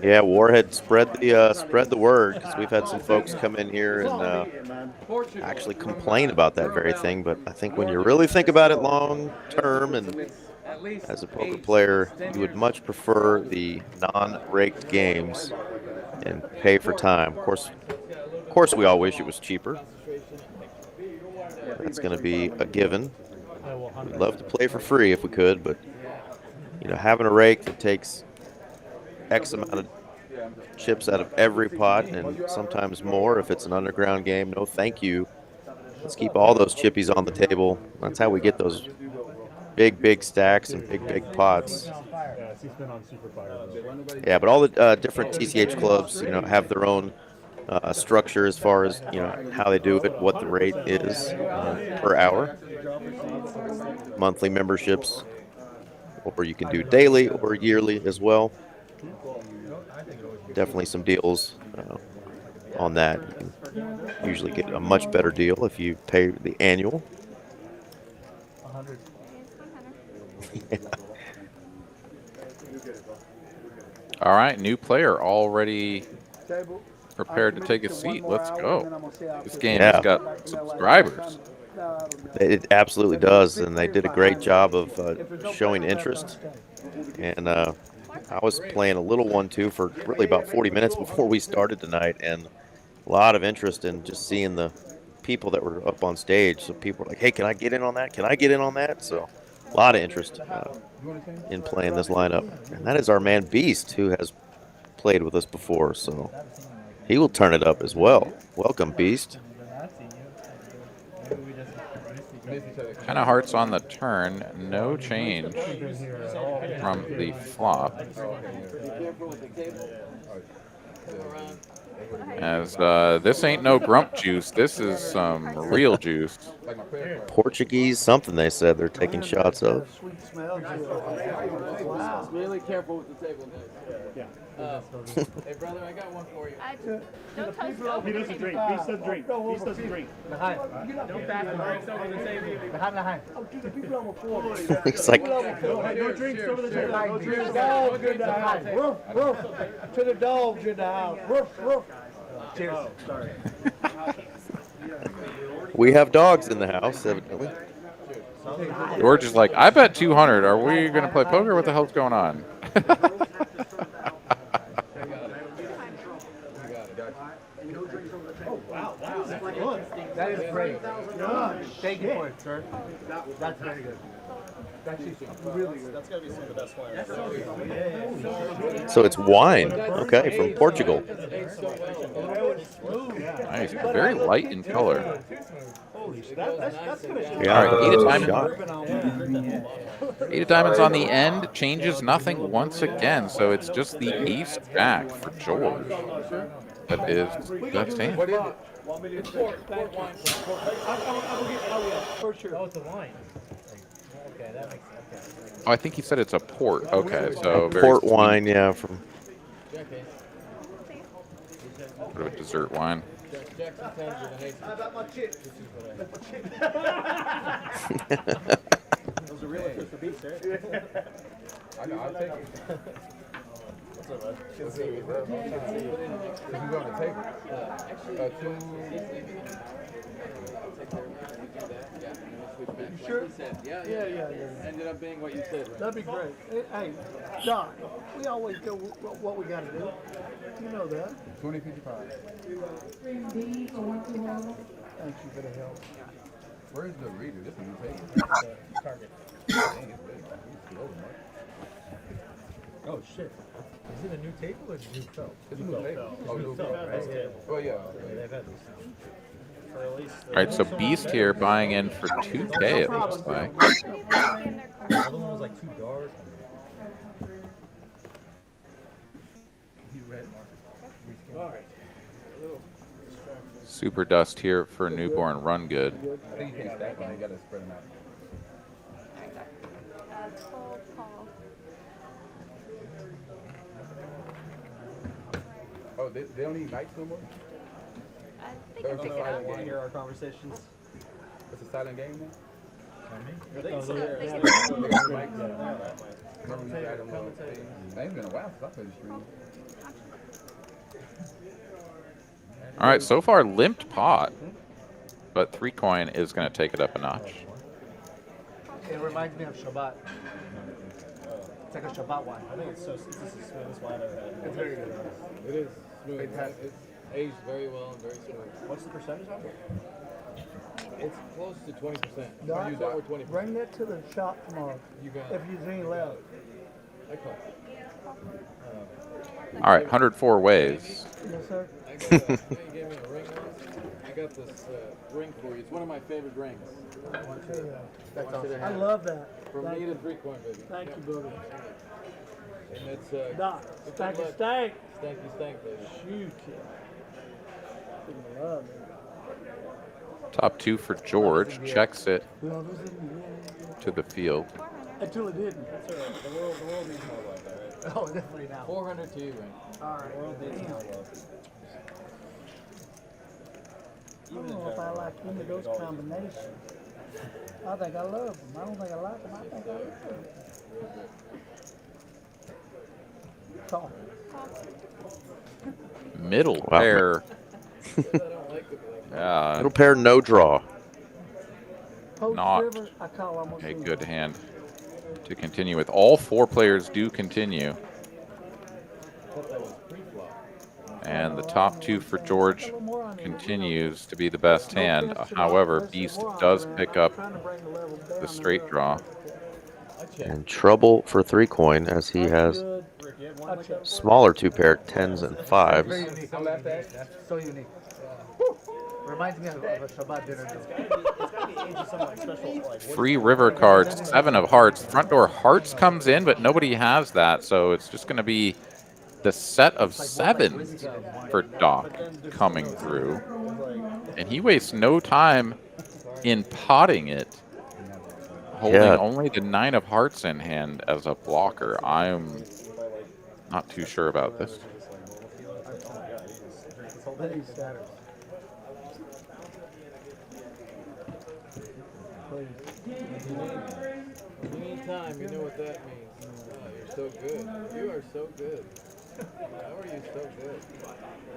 Yeah, Warhead spread the word, because we've had some folks come in here and actually complain about that very thing. But I think when you really think about it long term and as a poker player, you would much prefer the non-raked games and pay for time. Of course, we all wish it was cheaper. That's going to be a given. We'd love to play for free if we could, but having a rake that takes X amount of chips out of every pot, and sometimes more if it's an underground game. No, thank you. Let's keep all those chippies on the table. That's how we get those big stacks and big pots. Yeah, but all the different TCH clubs, have their own structure as far as how they do it, what the rate is per hour. Monthly memberships, or you can do daily or yearly as well. Definitely some deals on that. You can usually get a much better deal if you pay the annual. 100. Yeah. All right, new player already prepared to take a seat. Let's go. This game has got subscribers. It absolutely does, and they did a great job of showing interest. And I was playing a little one too for really about 40 minutes before we started tonight, and a lot of interest in just seeing the people that were up on stage. So people were like, "Hey, can I get in on that? Can I get in on that?" So a lot of interest in playing this lineup, and that is our man Beast, who has played with us before, so he will turn it up as well. Welcome, Beast. 10 of hearts on the turn, no change from the flop. As this ain't no grump juice, this is some real juice. Portuguese something they said they're taking shots of. Sweet smell. Wow. Really careful with the table, guys. Hey, brother, I got one for you. Don't toast over He the doesn't table. drink. Beast doesn't drink. Beast doesn't drink. Don't back the drinks over the table. Behind. It's like, No drinks over the table. No drinks. Dogs in the house. Roof, roof. To the dogs in the house. Roof, roof. Cheers. we have dogs in the house, evidently. George is like, I bet 200. Are we going to play poker? What the hell's going on? That is great. Thank you for it, sir. That's very good. That's really good. That's gotta be some of the best wine. So it's wine. Okay, from Portugal. Nice. Very light in color. That's gonna show. Yeah, All right, eight of shot. diamonds. 8 of diamonds on the end, changes nothing once again, so it's just the ace jack for George. That is best hand. What is it? It's port wine. For sure. Oh, it's a wine. Okay, that makes sense. Oh, I think he said it's a port. Okay, so very Port sweet, wine, yeah, from sort of a dessert wine. Jackson 10s with an ace. How about my chips? Those are really good for beef, right? I'll take it. What's up, bud? Good to see you, bro. Good to see you. Who's on the table? Two. You sure? Yeah. Ended up being what you said. Right? That'd be great. Hey, Doc, we always go with what we gotta do. You know that. 2055. Thank you for the help. Where's the reader? This is a new table. Target. Dang, it's big. It's low, Mark. Oh, shit. Is it a new table or a new felt? It's a new table. Oh, new felt, table. right? Yeah. Oh, yeah. They've had these. All right, so Beast here buying in for 2K, it looks like. The other one was like $2. You read, Mark. Super Dust here for Newborn Run Good. I think you can't stack them. You gotta spread them out. Oh, they don't need nights no more? They can pick it up. Want to hear our conversations? It's a silent game now? They can sit They there. can- Remember you had them little things? It ain't been a while since I played the stream. All right, so far limped Pot, but 3 coin is going to take it up a notch. It reminds me of Shabbat. It's like a Shabbat wine. I think it's the smoothest wine I've ever had. It's very good. It is smooth. Fantastic. It's aged very well and very smooth. What's the percentage on it? It's close to 20%. Doc, You over 20%. bring that to the shop tomorrow. You got If you any left. I call. All right, 104 ways. Yes, sir. I got, you gave me a ring once. I got this ring for you. It's one of my favorite rings. That's awesome. I love that. From Thank me you. to 3 coin, baby. Thank you, brother. And it's Doc, stank luck. and stank. stanky stank, baby. Shoot. Love it. Top 2 for George, checks it to the field. Until it didn't. The world needs more love, right? Oh, definitely now. 400 to you, ring. All right. The world needs more love. I don't know if I like any of those combinations. I think I love them. I don't think I like them. I think I love them. Call. Middle Wow. pair. Middle pair, no draw. Post Not River, I call almost a any. good hand to continue with. All 4 players do continue. And the top 2 for George continues to be the best hand. However, Beast does pick up the straight draw. And trouble for 3 coin as he has smaller 2 pair, 10s and 5s. Very unique. So unique. Reminds me of a Shabbat dinner. Free river cards, 7 of hearts. Front door hearts comes in, but nobody has that, so it's just going to be the set of 7s for Doc coming through. And he wastes no time in potting it, holding only the 9 of hearts in hand as a blocker. I'm not too sure about this. You need time, you know what that means. Oh, you're so good. You are so good. How are you so good?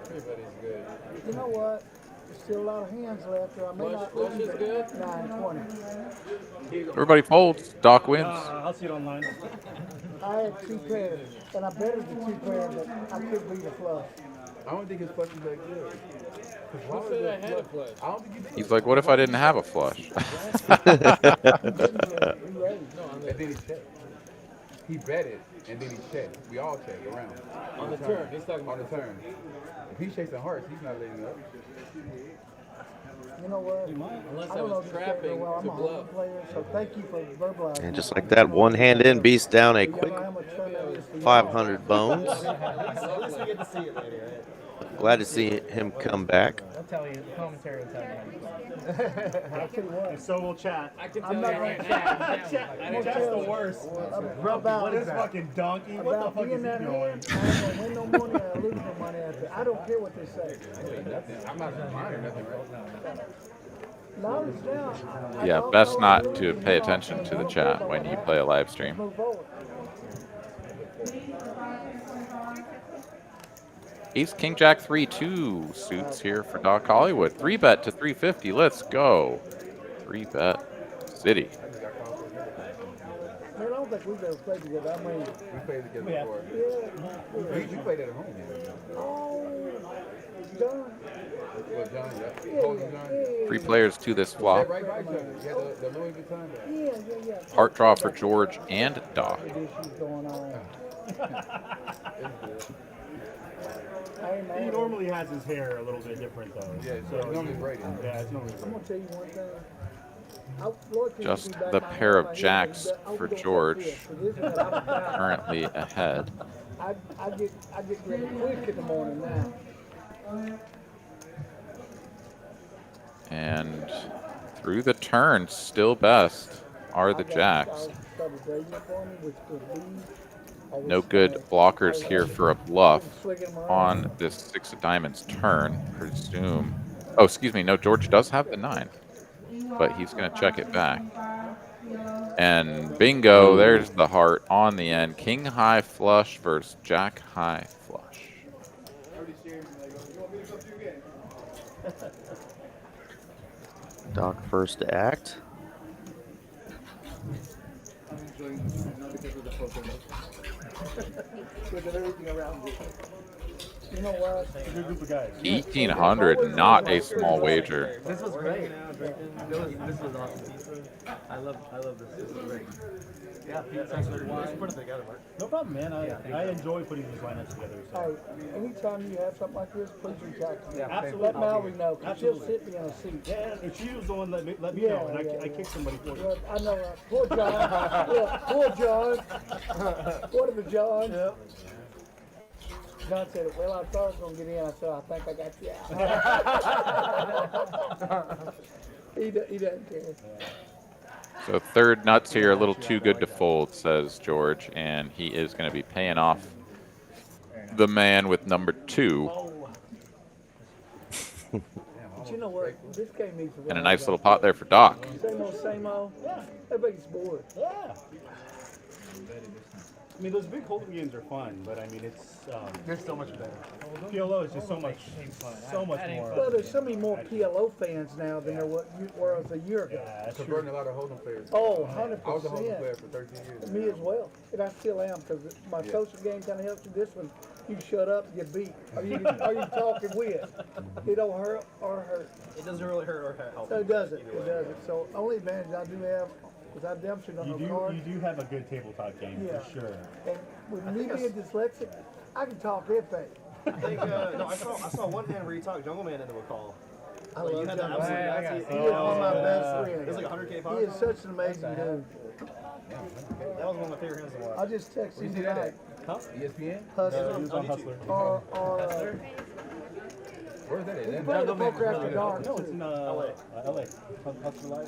Everybody's good. You know what? There's still a lot of hands left. Or I may not Flush is lose good? 9-20. Everybody folds. Doc wins. I'll see it online. I had 2 pairs, and I betted the 2 pairs that I could beat a flush. I don't think his flush is that good. Who said I had a flush? I don't think you did. He's like, what if I didn't have a flush? And then he checked. He betted, and then he checked. We all checked around. On the turn. He's talking On about the turn. If he's chasing hearts, he's not letting up. You know what? Unless I I don't know was this game trapping real well. I'm to a home bluff. player, so thank you for verbalizing. And just like that, one hand in beats down a You quick know how much fun that is for you. 500 bones. At least we get to see it later, right? Glad to see him come back. I'll tell you, the commentary will tell you. I'll tell you what. So we'll chat. I can I'm tell not you right gonna now. Chat's the worst. About This fucking donkey. What the about fuck is being he that doing? hand, I ain't gonna win no money, I lose no money after. I don't care what they say. I'm not reminding nothing, right? Knowledge down. Yeah, best not to pay attention to the chat when you play a live stream. Move forward. Ace, King, Jack, 3-2 suits here for Doc Hollywood. 3-bet to 350. Let's go. 3-bet City. Man, I don't think we've ever played together. I mean, We played together before. yeah. We played at home. Oh, John. Well, John, yeah. Yeah, Holding John. yeah, 3 players to this They're flop. right by each other. You had the Louis Vuitton. yeah. Heart draw for George and Doc. Issues going on. Hey, man. He normally has his hair a little bit different though. Yeah, so it's normally braided. Yeah, it's normally I'm gonna tell you one thing. Just the pair of jacks for George. Currently ahead. I get ready quick in the morning now. And through the turn, still best are the jacks. No good blockers here for a bluff on this 6 of diamonds turn, presume. Oh, excuse me. No, George does have the 9, but he's going to check it back. And bingo, there's the heart on the end. King high flush versus Jack high flush. Doc first to act. You know what? Good group of guys. 1,800, not a small wager. This was great. This was awesome. I love this. This was great. Yeah, thanks for putting it together, Mark. No problem, man. I enjoy putting these lineups together. So. Hey, anytime you have something like this, please reach out to me. Absolutely. Let Mallory know, 'cause she'll Absolutely. sit me in a seat. Yeah, if she was the one that let me Yeah, know, and yeah, I kicked somebody for you. Well, I know, poor John. Yeah, poor John. Whatever, John. Yeah. John said, well, I thought I was going to get in. I said, I think I got you out. He doesn't care. So third nuts here, a little too good to fold, says George, and he is going to be paying off the man with number 2. But you know what? This game needs to And a nice little pot there for Doc. Same old. Everybody's bored. Yeah. I mean, those big hold'em games are fun, but I mean, it's They're so much better. PLO is just so much more. Well, there's so many more PLO fans now than there was a year ago. Yeah, that's true. Converting a lot of Hold'em players. Oh, I was a Hold'em 100%. player for 13 years. Me as well. And I still am, because my social game kind of helps you. This one, you shut up, you beat. Are you talking with? It don't hurt or hurt. It doesn't really hurt or help. So it doesn't. It doesn't. So only advantage I do have is I demonstrate on the card. You do have a good tabletop game Yeah. for sure. And with me being dyslexic, I can talk everything. I think I saw one hand where you talked Jungle Man into a call. I Like, love you had that Jungle absolute Man. that's He is one of my best It was friends. like 100K He pot. is such an amazing dude. That was one of my favorite hands to watch. I just texted him see that tonight. Huh? ESPN? Hustler. He was on Hustler. Or Where's that he at? played the poker after dark. No, it's too. in LA. Hustler Live.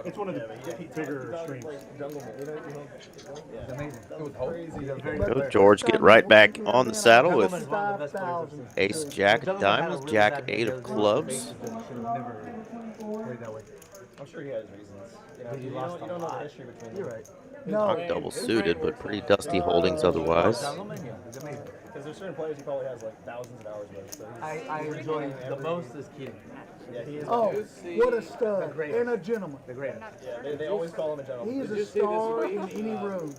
It's one of the bigger streams. Jungle Man. It's amazing. It was Hold'em. Go George, get right back on the saddle with 5,000. Ace Jack of diamonds, Jack 8 of clubs. I'm sure he has reasons. You don't know the history between them. You're right. Doc No, double suited, but pretty dusty holdings otherwise. It's amazing. Because there's certain players he probably has like thousands of hours with. So I enjoy the most is Keating. yeah, he is. oh, what a stud and a gentleman. The greatest. Yeah, they always call him a He gentleman. is a star in any room.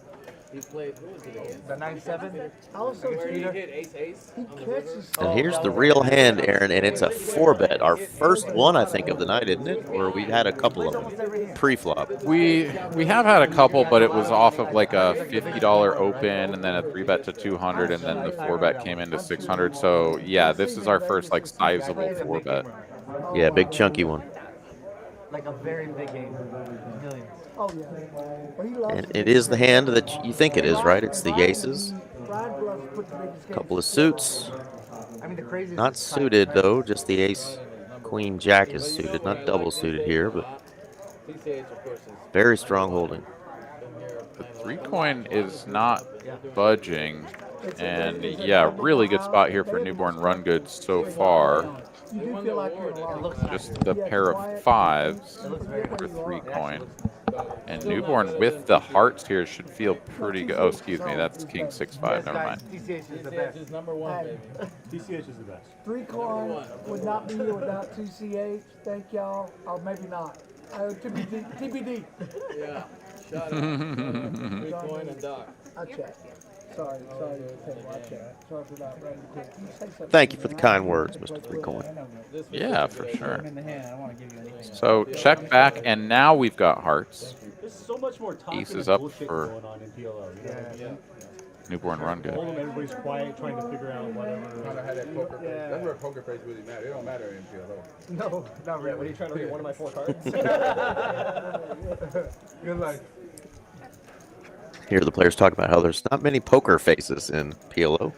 He played, who was it against? The 9-7. Also, Where he too, hit ace he on the river? catches. And here's the real hand, Aaron, and it's a 4-bet. Our first one, I think, of the night, isn't it? Or we've had a couple of them pre-flop. We have had a couple, but it was off of like a $50 open, and then a 3-bet to 200, and then the 4-bet came into 600. So yeah, this is our first like sizable 4-bet. Yeah, big chunky one. Like a very big game. Millions. Oh, yeah. Well, he loves And it is the hand that you think it is, right? It's the aces. Ryan Bluff put the biggest game. Couple of suits. I mean, the craziest. Not suited, though. Just the ace, queen, jack is suited. Not double suited here, but TCH, of course, is very strong holding. The 3-coin is not budging, and yeah, really good spot here for Newborn Run Good so far. You do feel like you're alive. Just the pair of 5s for 3-coin. And Newborn with the hearts here should feel pretty good. Oh, excuse me, that's King 6-5. Never mind. TCH is the TCH best. is number one, baby. TCH is the best. 3-coin would not be here without 2CH. Thank y'all. Or maybe not. TBD. Yeah. Shut up. 3-coin and Doc. I checked. Sorry, I checked. Sorry for not running quick. You say something. Thank you for the kind words, Mr. 3-coin. Yeah, for sure. So check back, and now we've got hearts. There's so much more talking Ace is and up bullshit for going on in PLO. Yeah. Newborn Run Good. Hold 'em, everybody's quiet, trying to figure out Kind whatever. of had that poker face. That's where poker face really matters. It don't matter in PLO. No, not What are really. you trying to get one of my 4 cards? Good luck. Here the players talk about how there's not many poker faces in PLO. Well,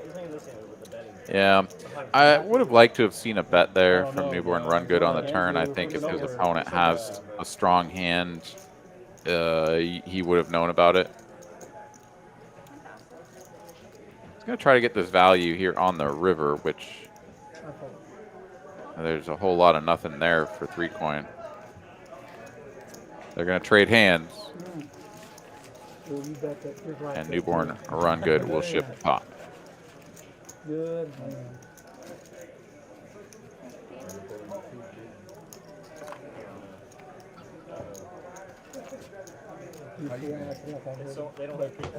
the thing is this hand with the betting. Yeah, I would have liked to have seen a bet there from Newborn Run Good on the turn. I think if his opponent has a strong hand, he would have known about it. He's going to try to get this value here on the river, which there's a whole lot of nothing there for 3-coin. They're going to trade hands, and Newborn Run Good will ship the pot. Good. So they don't have people.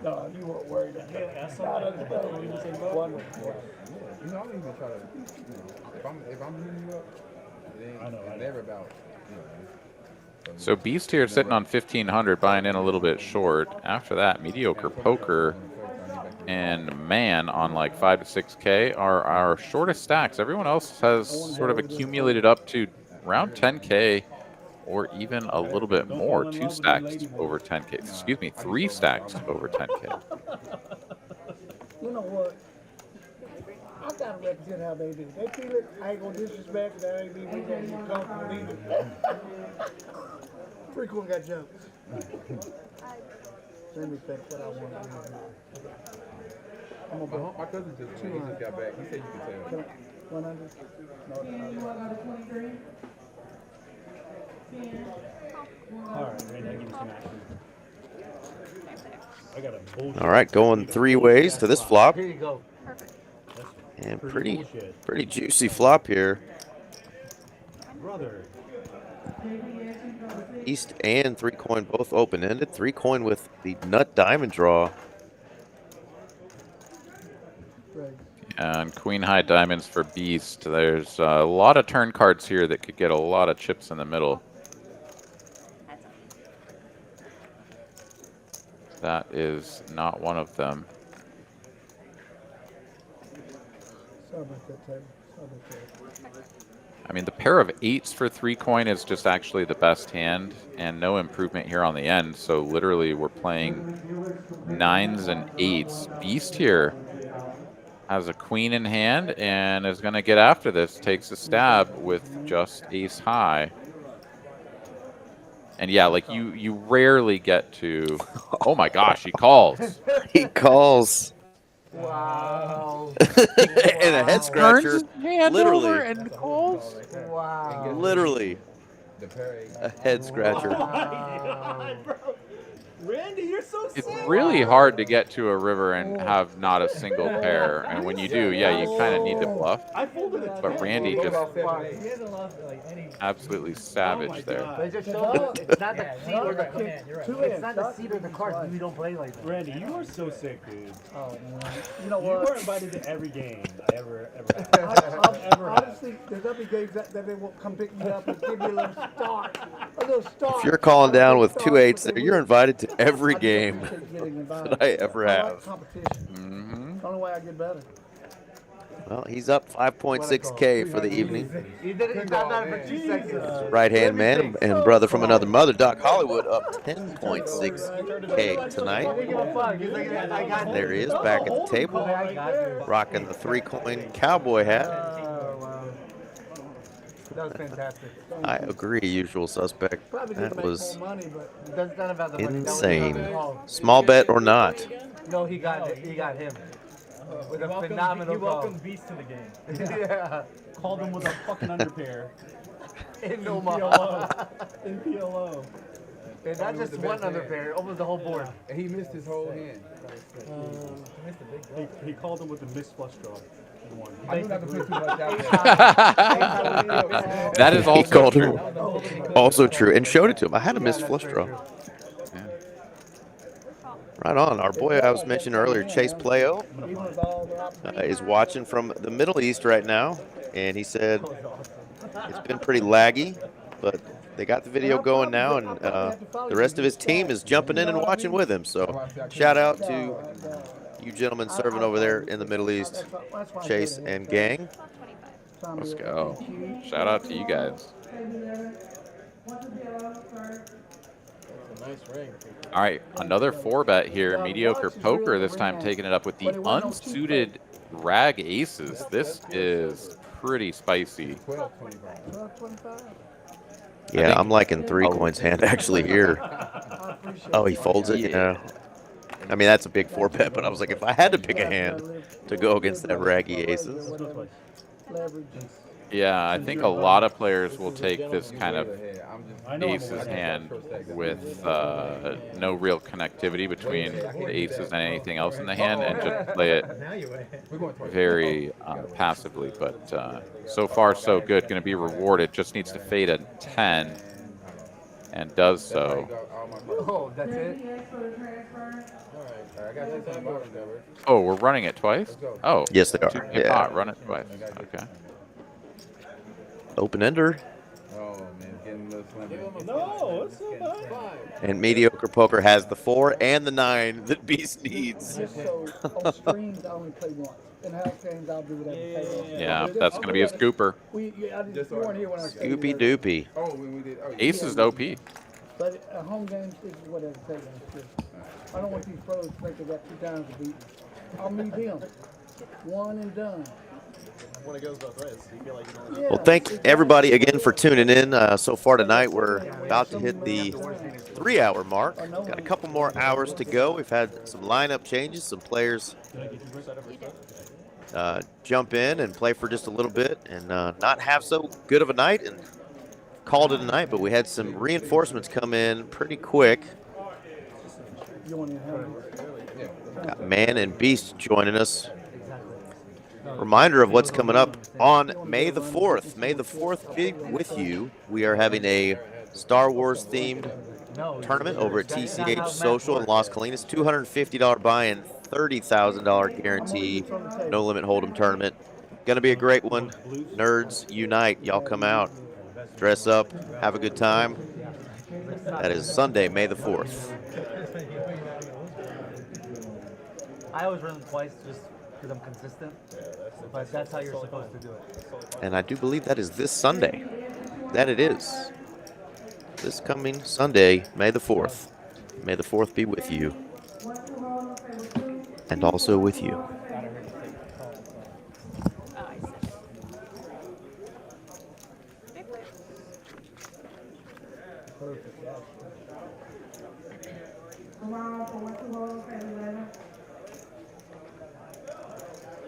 No, you weren't worried. You know, I don't even try to. If I'm hitting you up, it's never about. So Beast here sitting on 1,500, buying in a little bit short. After that, Mediocre Poker and Man on like 5 to 6K are our shortest stacks. Everyone else has sort of accumulated up to around 10K or even a little bit more. 2 stacks over 10K. Excuse me, 3 stacks over 10K. You know what? I gotta represent how they do. They feel it. I ain't gonna disrespect. That ain't me. We gonna be comfortable either. 3-coin got jokes. Let me think what I want to do. I'm gonna go. My cousin just got back. He said you could tell. 100. All right, right now give me some action. I got a bullshit. All right, going 3 ways to this flop. Here you go. And Pretty pretty juicy flop here. Brother. East and 3-coin both open-ended. 3-coin with the nut diamond draw. And Queen High Diamonds for Beast. There's a lot of turn cards here that could get a lot of chips in the middle. That is not one of them. I mean, the pair of 8s for 3-coin is just actually the best hand, and no improvement here on the end. So literally we're playing 9s and 8s. Beast here has a queen in hand and is going to get after this. Takes a stab with just ace high. And yeah, like you rarely get to. Oh my gosh, he calls. He calls. Wow. And a head scratcher. Turns his hand Literally. over and calls. Wow. Literally. A head scratcher. Randy, you're so It's sick. really hard to get to a river and have not a single pair. And when you do, yeah, you kind of need to bluff. I folded it. But Randy just He hasn't lost like any. absolutely savage there. But it just shows it's not the seat or the Two it's hands, not the Doc. seat or the cards. We don't play like that. Randy, you are so sick, dude. Oh, man. You know You what? were invited to every game I ever had. Honestly, there's other games that they won't come pick me up and give you a little start. A little start. If you're calling down with 2-8s there, you're invited to every game that that I ever have. Competition. Mm-hmm. The only way I get better. Well, he's up 5.6K for the evening. He did it. He got that for 2 seconds. Right-hand man and brother from another mother, Doc Hollywood, up 10.6K tonight. There he is, back at the table, rocking the 3-coin cowboy hat. That was fantastic. I agree, usual suspect. Probably didn't That make was more money, but That's not about the money. That was insane. about Small bet or not. No, he got him. With a phenomenal He call. welcomed Beast to the game. Yeah. Called him with a fucking underpair. In In Omaha. PLO. In PLO. And not just one underpair, almost the whole board. And he missed his whole hand. He called him with the missed flush draw. He won. I knew not to put too much out there. That is He also called true. him also true and showed it to him. I had a missed flush draw. Right on. Our boy I was mentioning earlier, Chase Playo, is watching from the Middle East right now, and he said it's been pretty laggy, but they got the video going now, and the rest of his team is jumping in and watching with him. So shout out to you gentlemen serving over there in the Middle East, Chase and gang. Let's go. Shout out to you guys. Nice ring. All right, another 4-bet here. Mediocre poker, this time taking it up with the unsuited rag aces. This is pretty spicy. 12.25. Yeah, I'm liking 3-coins hand actually here. Oh, he folds it, yeah. I mean, that's a big 4-bet, but I was like, if I had to pick a hand to go against that raggy aces. Leverage. Yeah, I think a lot of players will take this kind of aces hand with no real connectivity between the aces and anything else in the hand and just play it very passively. But so far, so good. Going to be rewarded. Just needs to fade a 10 and does so. Oh, that's it? I got this on the bottom, Robert. Oh, we're running it twice? Oh. Yes, they are. 2K Yeah. pot, run it twice. Okay. Open ender. Oh, man, getting a little slim. No, it's so bad. And mediocre poker has the 4 and the 9 that Beast needs. Just so on streams, I only play once. In house games, I'll do whatever. Yeah, that's going to be a scooper. You weren't here when I was Scoopy doopy. Oh, when we did. Oh, yeah. Ace is OP. But at home games, this is whatever take games. I don't want these pros to think they got 2 times to beat me. I'll meet him. One and done. When it goes both ways, you feel like you know. Yeah, Well, thank everybody again for tuning in. So far tonight, we're about to hit the 3-hour mark. Got a couple more hours to go. We've had some lineup changes, some players jump in and play for just a little bit and not have so good of a night and called it a night, but we had some reinforcements come in pretty quick. You want to have Got Man and Beast joining us. Reminder of what's coming up on May the 4th. May the 4th be with you. We are having a Star Wars themed tournament over at TCH Social in Las Colinas. $250 buy-in, $30,000 guarantee, no limit hold'em tournament. Gonna be a great one. Nerds unite. Y'all come out, dress up, have a good time. That is Sunday, May the 4th. I always run them twice just because I'm consistent. But that's how you're supposed to do it. And I do believe that is this Sunday. That it is. This coming Sunday, May the 4th. May the 4th be with you. And also with you.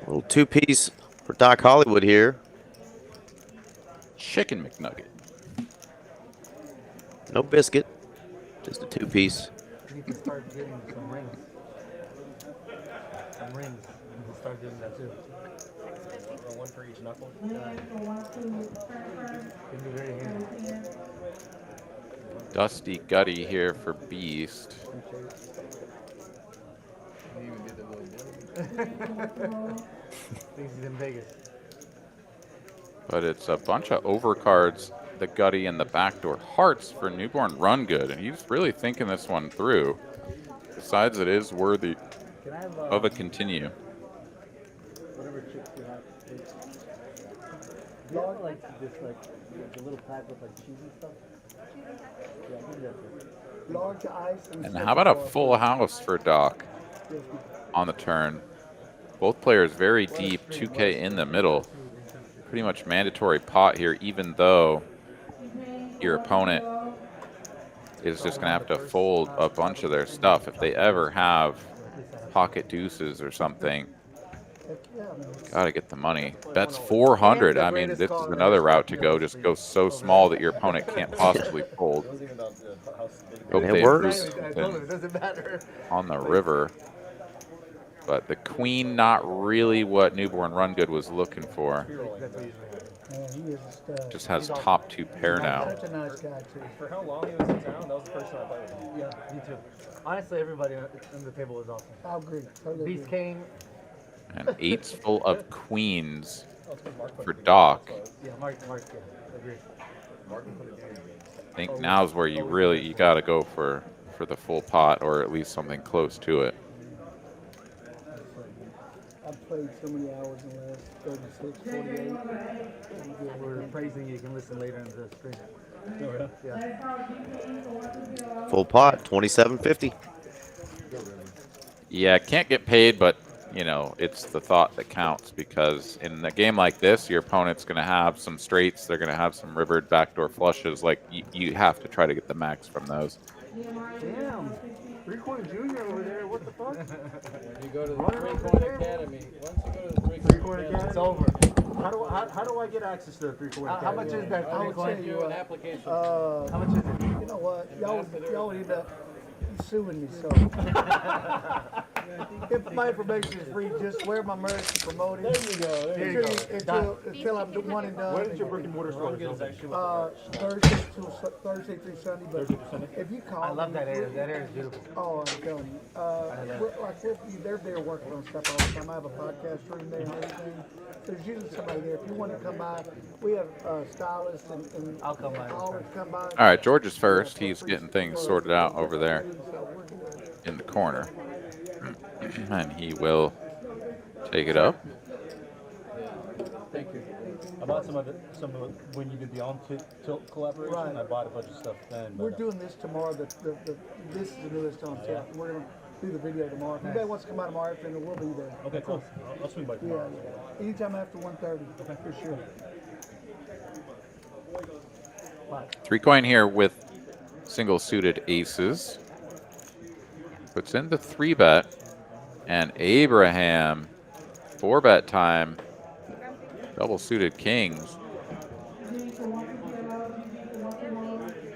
A little 2-piece for Doc Hollywood here. Chicken McNugget. No biscuit, just a 2-piece. need to start getting some rings. Some rings. You need to start doing that too. One for each knuckle. Can be very handy. Dusty Gutty here for Beast. He even did the little boy. Thinks he's in Vegas. But it's a bunch of overcards, the Gutty and the backdoor hearts for Newborn Run Good, and he's really thinking this one through. Decides it is worthy of a continue. Whatever chips you have. Y'all like this, like the little pack with like cheese and stuff? Yeah, I think that's it. Large ice And how about a full house for Doc on the turn? Both players very deep, 2K in the middle. Pretty much mandatory pot here, even though your opponent is just going to have to fold a bunch of their stuff if they ever have pocket deuces or something. Got to get the money. Bets 400. I mean, this is another route to go. Just go so small that your opponent can't possibly fold. Hope It they works. lose on the river. But the queen, not really what Newborn Run Good was looking for. Just has top 2 pair now. Such a nice guy too. For how long he was in town, that was the first time I played with him. Yeah, me too. Honestly, everybody on the table was awesome. I agree. Totally Beast agree. came. And 8's full of queens for Doc. Yeah, Mark, yeah, agree. I think now's where you got to go for the full pot, or at least something close to it. I've played so many hours in the last 36, 48. We're praising you. You can listen later in the stream. Yeah. Full pot, 27.50. Yeah, can't get paid, but you know, it's the thought that counts, because in a game like this, your opponent's going to have some straights, they're going to have some rivered backdoor flushes. Like, you have to try to get the max from those. Damn. 3-Coin Junior over there. What the fuck? When you go to the 3-Coin Academy, once you go to the 3-Coin Academy, It's over. How do I get access to the 3-Coin Academy? How much is that I will 3-Coin? send you an application. How much is it? You know what? Y'all end up suing me, so. If my information is free, just wear my merch and promote it. There you go. There you go. Until I'm one and done. Where's your brick and mortar store? Thursday through Sunday, but if you call I love me, that area. That area is beautiful. Oh, I'm telling you. They're there working on stuff all the time. I have a podcast room there and everything. There's usually somebody there. If you want to come by, we have stylists and I'll come by. always come by. All right, George is first. He's getting things sorted out over there in the corner. And he will take it up. Thank you. I bought some of it when you did the on-tilt collaboration. Right. I bought a bunch of stuff then. We're doing this tomorrow. This is the newest on tap. We're going to do the video tomorrow. If anybody wants to come out tomorrow afternoon, we'll be there. Okay, cool. I'll swing by tomorrow. Yeah. Anytime after 1:30. Okay, for sure. 3-Coin here with single suited aces. Puts in the 3-bet. And Abraham, 4-bet time. Double suited kings.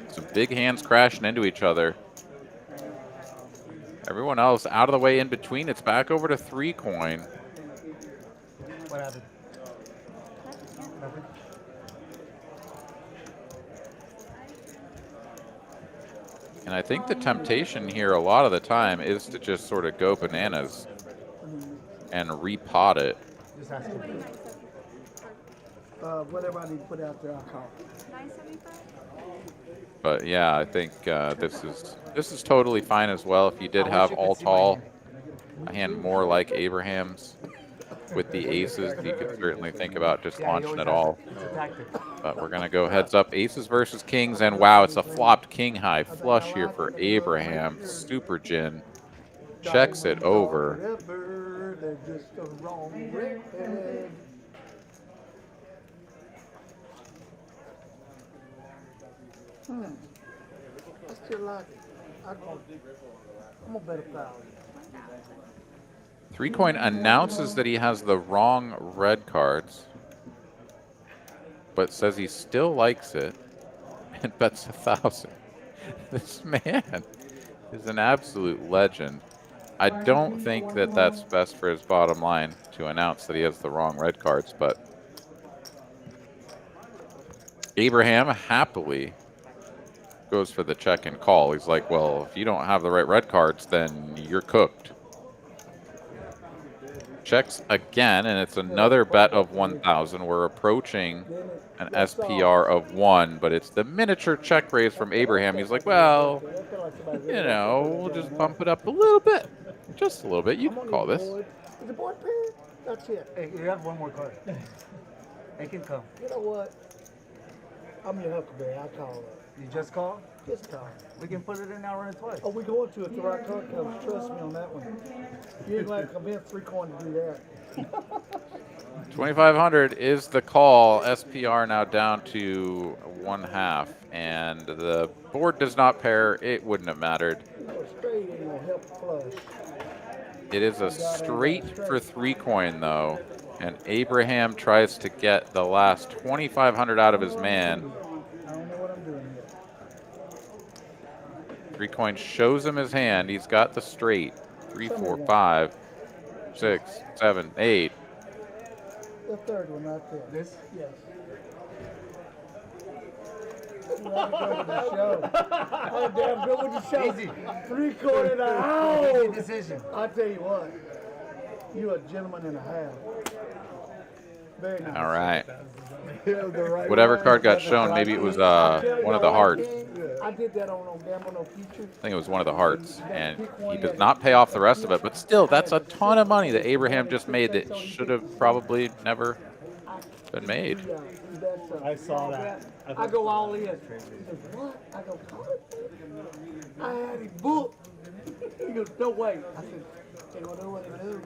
Some big hands crashing into each other. Everyone else out of the way in between. It's back over to 3-Coin. What happened? Nothing. And I think the temptation here a lot of the time is to just sort of go bananas and repot it. Just ask him. Whatever I need to put out there, I'll call. But yeah, I think this is totally fine as well. If you did have all tall, a hand more like Abraham's with the aces, you could certainly think about just launching it all. It's a tactic. But we're gonna go heads up, aces versus kings, and wow, it's a flopped king high flush here for Abraham. Super gin checks it over. They're just the wrong redhead. I still like it. I'm gonna bet 1,000. 3-Coin announces that he has the wrong red cards, but says he still likes it and bets 1,000. This man is an absolute legend. I don't think that that's best for his bottom line to announce that he has the wrong red cards, but Abraham happily goes for the check and call. He's like, well, if you don't have the right red cards, then you're cooked. Checks again, and it's another bet of 1,000. We're approaching an SPR of 1, but it's the miniature check raise from Abraham. He's like, well, you know, we'll just bump it up a little bit. Just a little bit. You can call this. Is the board paired? That's it. Hey, you have one more card. It can come. You know what? I'm your huckleberry. I call it. You just call? Just call. We can put it in now, run it twice. Oh, we going to if the right card comes. Trust me on that one. You ain't like convince 3 coin to do that. 2,500 is the call. SPR now down to 1/2, and the board does not pair. It wouldn't have mattered. You know, straight ain't gonna help flush. It is a straight for 3 coin though, and Abraham tries to get the last 2,500 out of his man. I don't know what I'm doing yet. 3 coin shows him his hand. He's got the straight. 3, 4, 5, 6, 7, 8. The third one right there. This? Yes. I'm damn good with the show. Easy. 3 coin and a half. Easy decision. I tell you what, you a gentleman and a half. Very nice. All right. Whatever card got shown, maybe it was one of the hearts. I did that on Gamble No Future. I think it was one of the hearts, and he does not pay off the rest of it. But still, that's a ton of money that Abraham just made that should have probably never been made. I saw that. I go all in. He says, what? I go, what? I had him booked. He goes, no way. I said, hey, well, no one knew.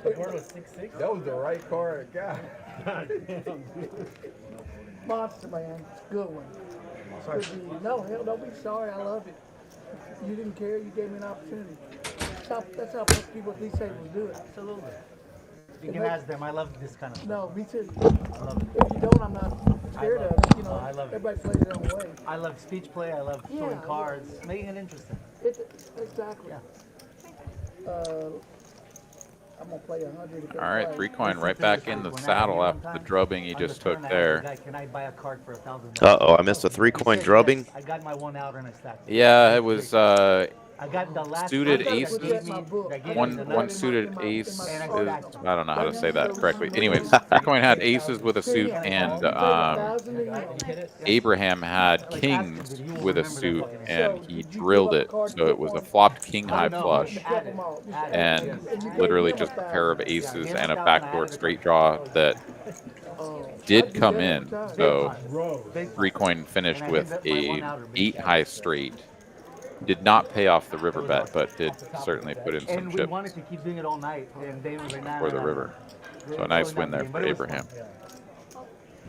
The board was 6-6. That was the right card, God. Monster, man. Good one. Good deal. No, hell, don't be sorry. I love it. You didn't care. You gave me an opportunity. That's how most people at these tables do it. Absolutely. You can ask them. I love this kind of stuff. No, me too. I love it. If you don't, I'm not scared of it. You know, I love it. everybody plays their own way. I love speech play. I love showing cards, making it interesting. Exactly. Yeah. I'm gonna play 100. All right, 3 coin right back in the saddle after the drubbing he just took there. Can I buy a card for $1,000? Uh-oh, I missed a 3 coin drubbing. I got my one out and I stacked it. Yeah, it was I got the last suited card that aces. gave me- that gave me One the one nice- suited ace is, I don't know how to say that correctly. Anyways, 3 coin had aces with a suit, and Abraham had kings with a suit, and he drilled it. So it was a flopped king high flush, and literally just a pair of aces and a backdoor straight draw that did come in. So 3 coin finished with a 8 high straight. Did not pay off the river bet, but did certainly put in some And we chips wanted to keep doing it all night, and Dave was like, nah, for the nah, nah. river. So a nice win there for Abraham.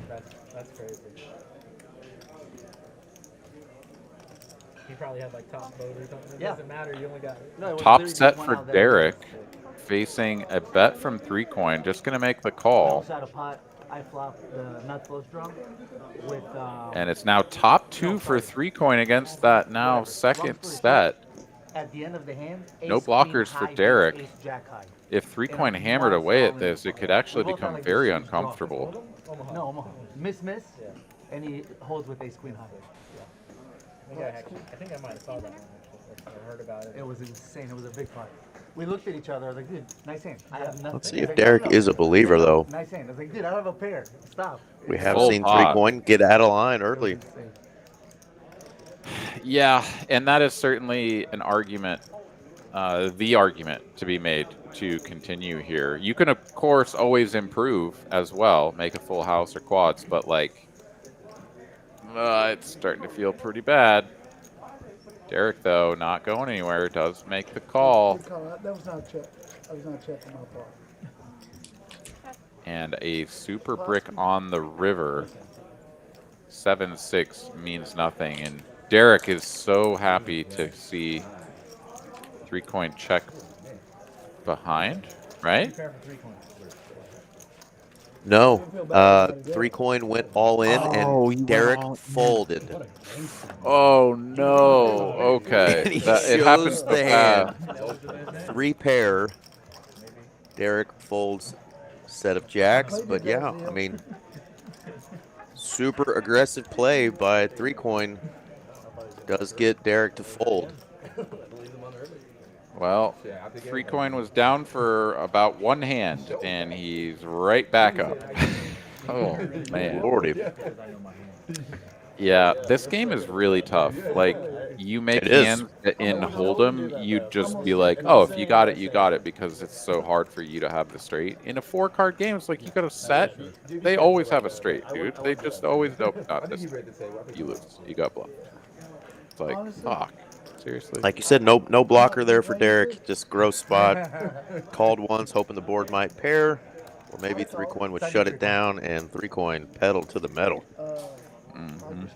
That's crazy. He probably had like top vote or something. It doesn't matter. You only got. No, it was Top literally set just one for out there. Derek, facing a bet from 3 coin. Just gonna make the call. Out of pot, I flopped the nut flush draw with. And it's now top 2 for 3 coin against that now second set. At the end of the hand, No ace, queen blockers for high, Derek. ace, jack high. If 3 coin hammered away at this, it could actually become very uncomfortable. No, Omaha. Miss, and he holds with ace queen high. I think I might have saw that one actually. I heard about it. It was insane. It was a big pot. We looked at each other. I was like, dude, nice hand. I have nothing. Let's see if Derek is a believer, though. Nice hand. I was like, dude, I don't have a pair. Stop. We have Full seen 3 pot. coin get out of line early. Insane. Yeah, and that is certainly an argument, the argument to be made to continue here. You can, of course, always improve as well, make a full house or quads, but like, it's starting to feel pretty bad. Derek, though, not going anywhere, does make the call. That was not a check. That was not a check on my part. And a super brick on the river. 7-6 means nothing, and Derek is so happy to see 3 coin check behind, right? No. 3-coin went all in, Oh, he and went Derek all in. folded. Oh no. Okay. And he It happens shows so the hand. fast. 3 pair. Derek folds set of jacks, but yeah, I mean, super aggressive play by 3-coin does get Derek to fold. Well, 3-coin was down for about 1 hand, and he's right back up. Oh, man. Lordy. Yeah, this game is really tough. Like, you make It is. hands that in Hold'em, you'd just be like, oh, if you got it, you got it, because it's so hard for you to have the straight. In a 4-card game, it's like you got a set. They always have a straight, dude. They just always, nope, not this. You lose. You got bluffed. It's like, fuck. Seriously. Like you said, no blocker there for Derek. Just gross spot. Called once, hoping the board might pair, or maybe 3-coin would shut it down, and 3-coin pedaled to the metal. Mm-hmm.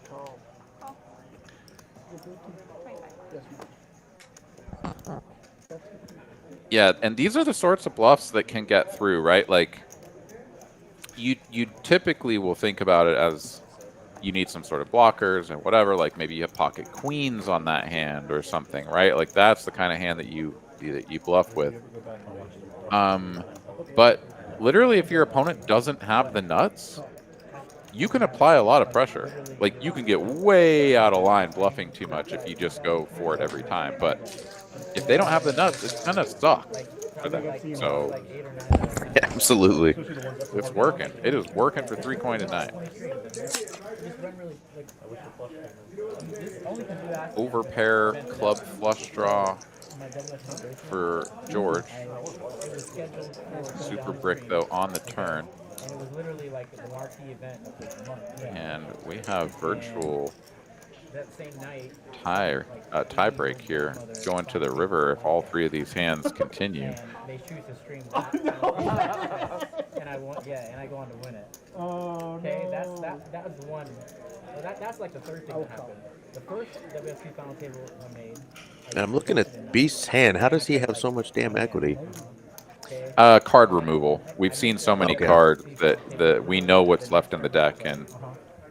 Yeah, and these are the sorts of bluffs that can get through, right? Like, you typically will think about it as you need some sort of blockers and whatever. Like maybe you have pocket queens on that hand or something, right? Like that's the kind of hand that you bluff with. But literally, if your opponent doesn't have the nuts, you can apply a lot of pressure. Like you can get way out of line bluffing too much if you just go for it every time. But if they don't have the nuts, it's gonna suck for them. So Absolutely. it's working. It is working for 3-coin tonight. Overpair club flush draw for George. Super brick though on the turn. And it was literally like the marquee event of this month. And we have virtual That same night, tie break here, going to the river if all 3 of these hands continue. and they choose to stream that. And I won, and I go on to win it. Oh, Okay, that was the one. So that's like the third thing that happened. The first WSP final table I made. And I'm looking at Beast's hand. How does he have so much damn equity? Card removal. We've seen so many cards that we know what's left in the deck, and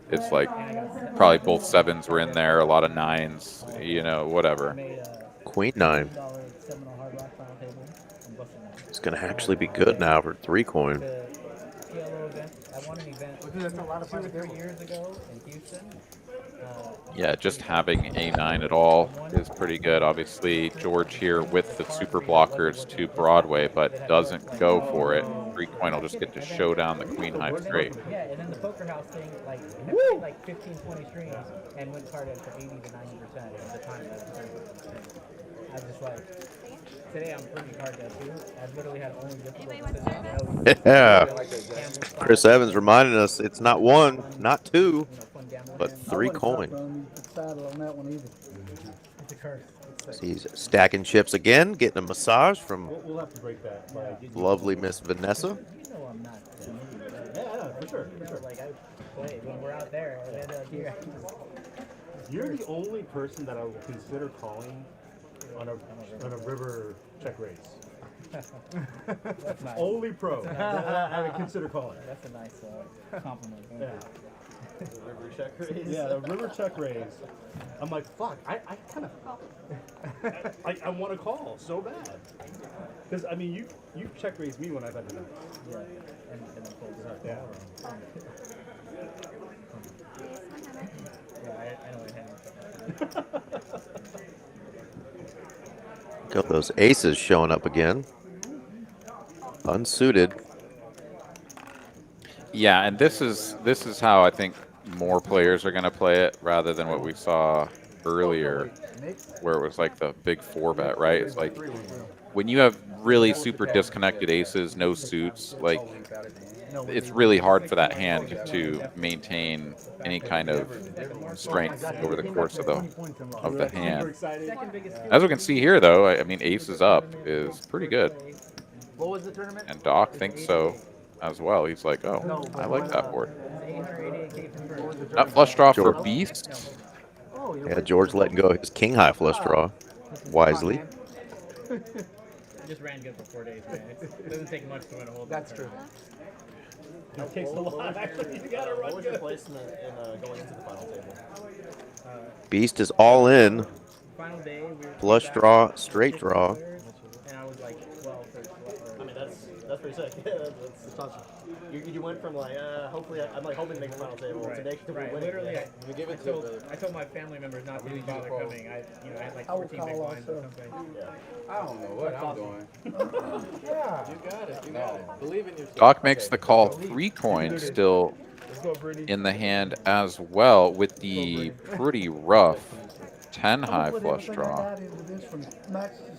it's like probably both 7s were in there, a lot of 9s, you know, whatever. Queen 9. It's going to actually be good now for 3-coin. I won an event 2 or 3 years ago in Houston. Yeah, just having A9 at all is pretty good. Obviously, George here with the super blockers to Broadway, but doesn't go for it. 3-coin will just get to show down the queen high straight. Yeah, and then the poker house thing, like, I played like 15, 20 streams and went carded for 80 to 90% at the time. I was just like, today I'm pretty hard dead too. I've literally had only difficult decisions. Yeah. Chris Evans reminding us it's not 1, not 2, but 3-coin. He's stacking chips again, getting a massage from lovely Miss Vanessa. Yeah, for sure. Like, I play when we're out there, and then here. You're the only person that I will consider calling on a river check race. That's nice. Only pro that I would consider calling. That's a nice compliment. Yeah. The river check raise. Yeah, the river check raise. I'm like, fuck, I kind of, I want to call so bad. Because, I mean, you check raised me when I've had to know. Yeah, and the full Yeah. Yeah, I know what happened. Got those aces showing up again. Unsuited. Yeah, and this is how I think more players are going to play it rather than what we saw earlier, where it was like the big 4-bet, right? It's like when you have really super disconnected aces, no suits, like it's really hard for that hand to maintain any kind of strength over the course of the hand. As we can see here, though, I mean, aces up is pretty good. What was the tournament? And Doc thinks so as well. He's like, oh, I like that board. Not flush draw for Beast. Yeah, George letting go his king high flush draw wisely. Just ran good for 4 days, man. It doesn't take much to win a whole. That's true. It takes a lot, actually. You gotta run. What was your placement in going into the final table? Beast is all in. Final day, we were Flush draw, straight draw. and I was like 12 or I mean, that's pretty sick. That's awesome. You went from like, hopefully, I'm like hoping to make the final table to next to right. winning. Literally, Yeah. I told my family members not to bother coming. I had like 14 big blinds or something. I don't know what I'm doing. You got it. You got it. Believe in yourself. Doc makes the call. 3 coins still in the hand as well with the pretty rough 10 high flush draw.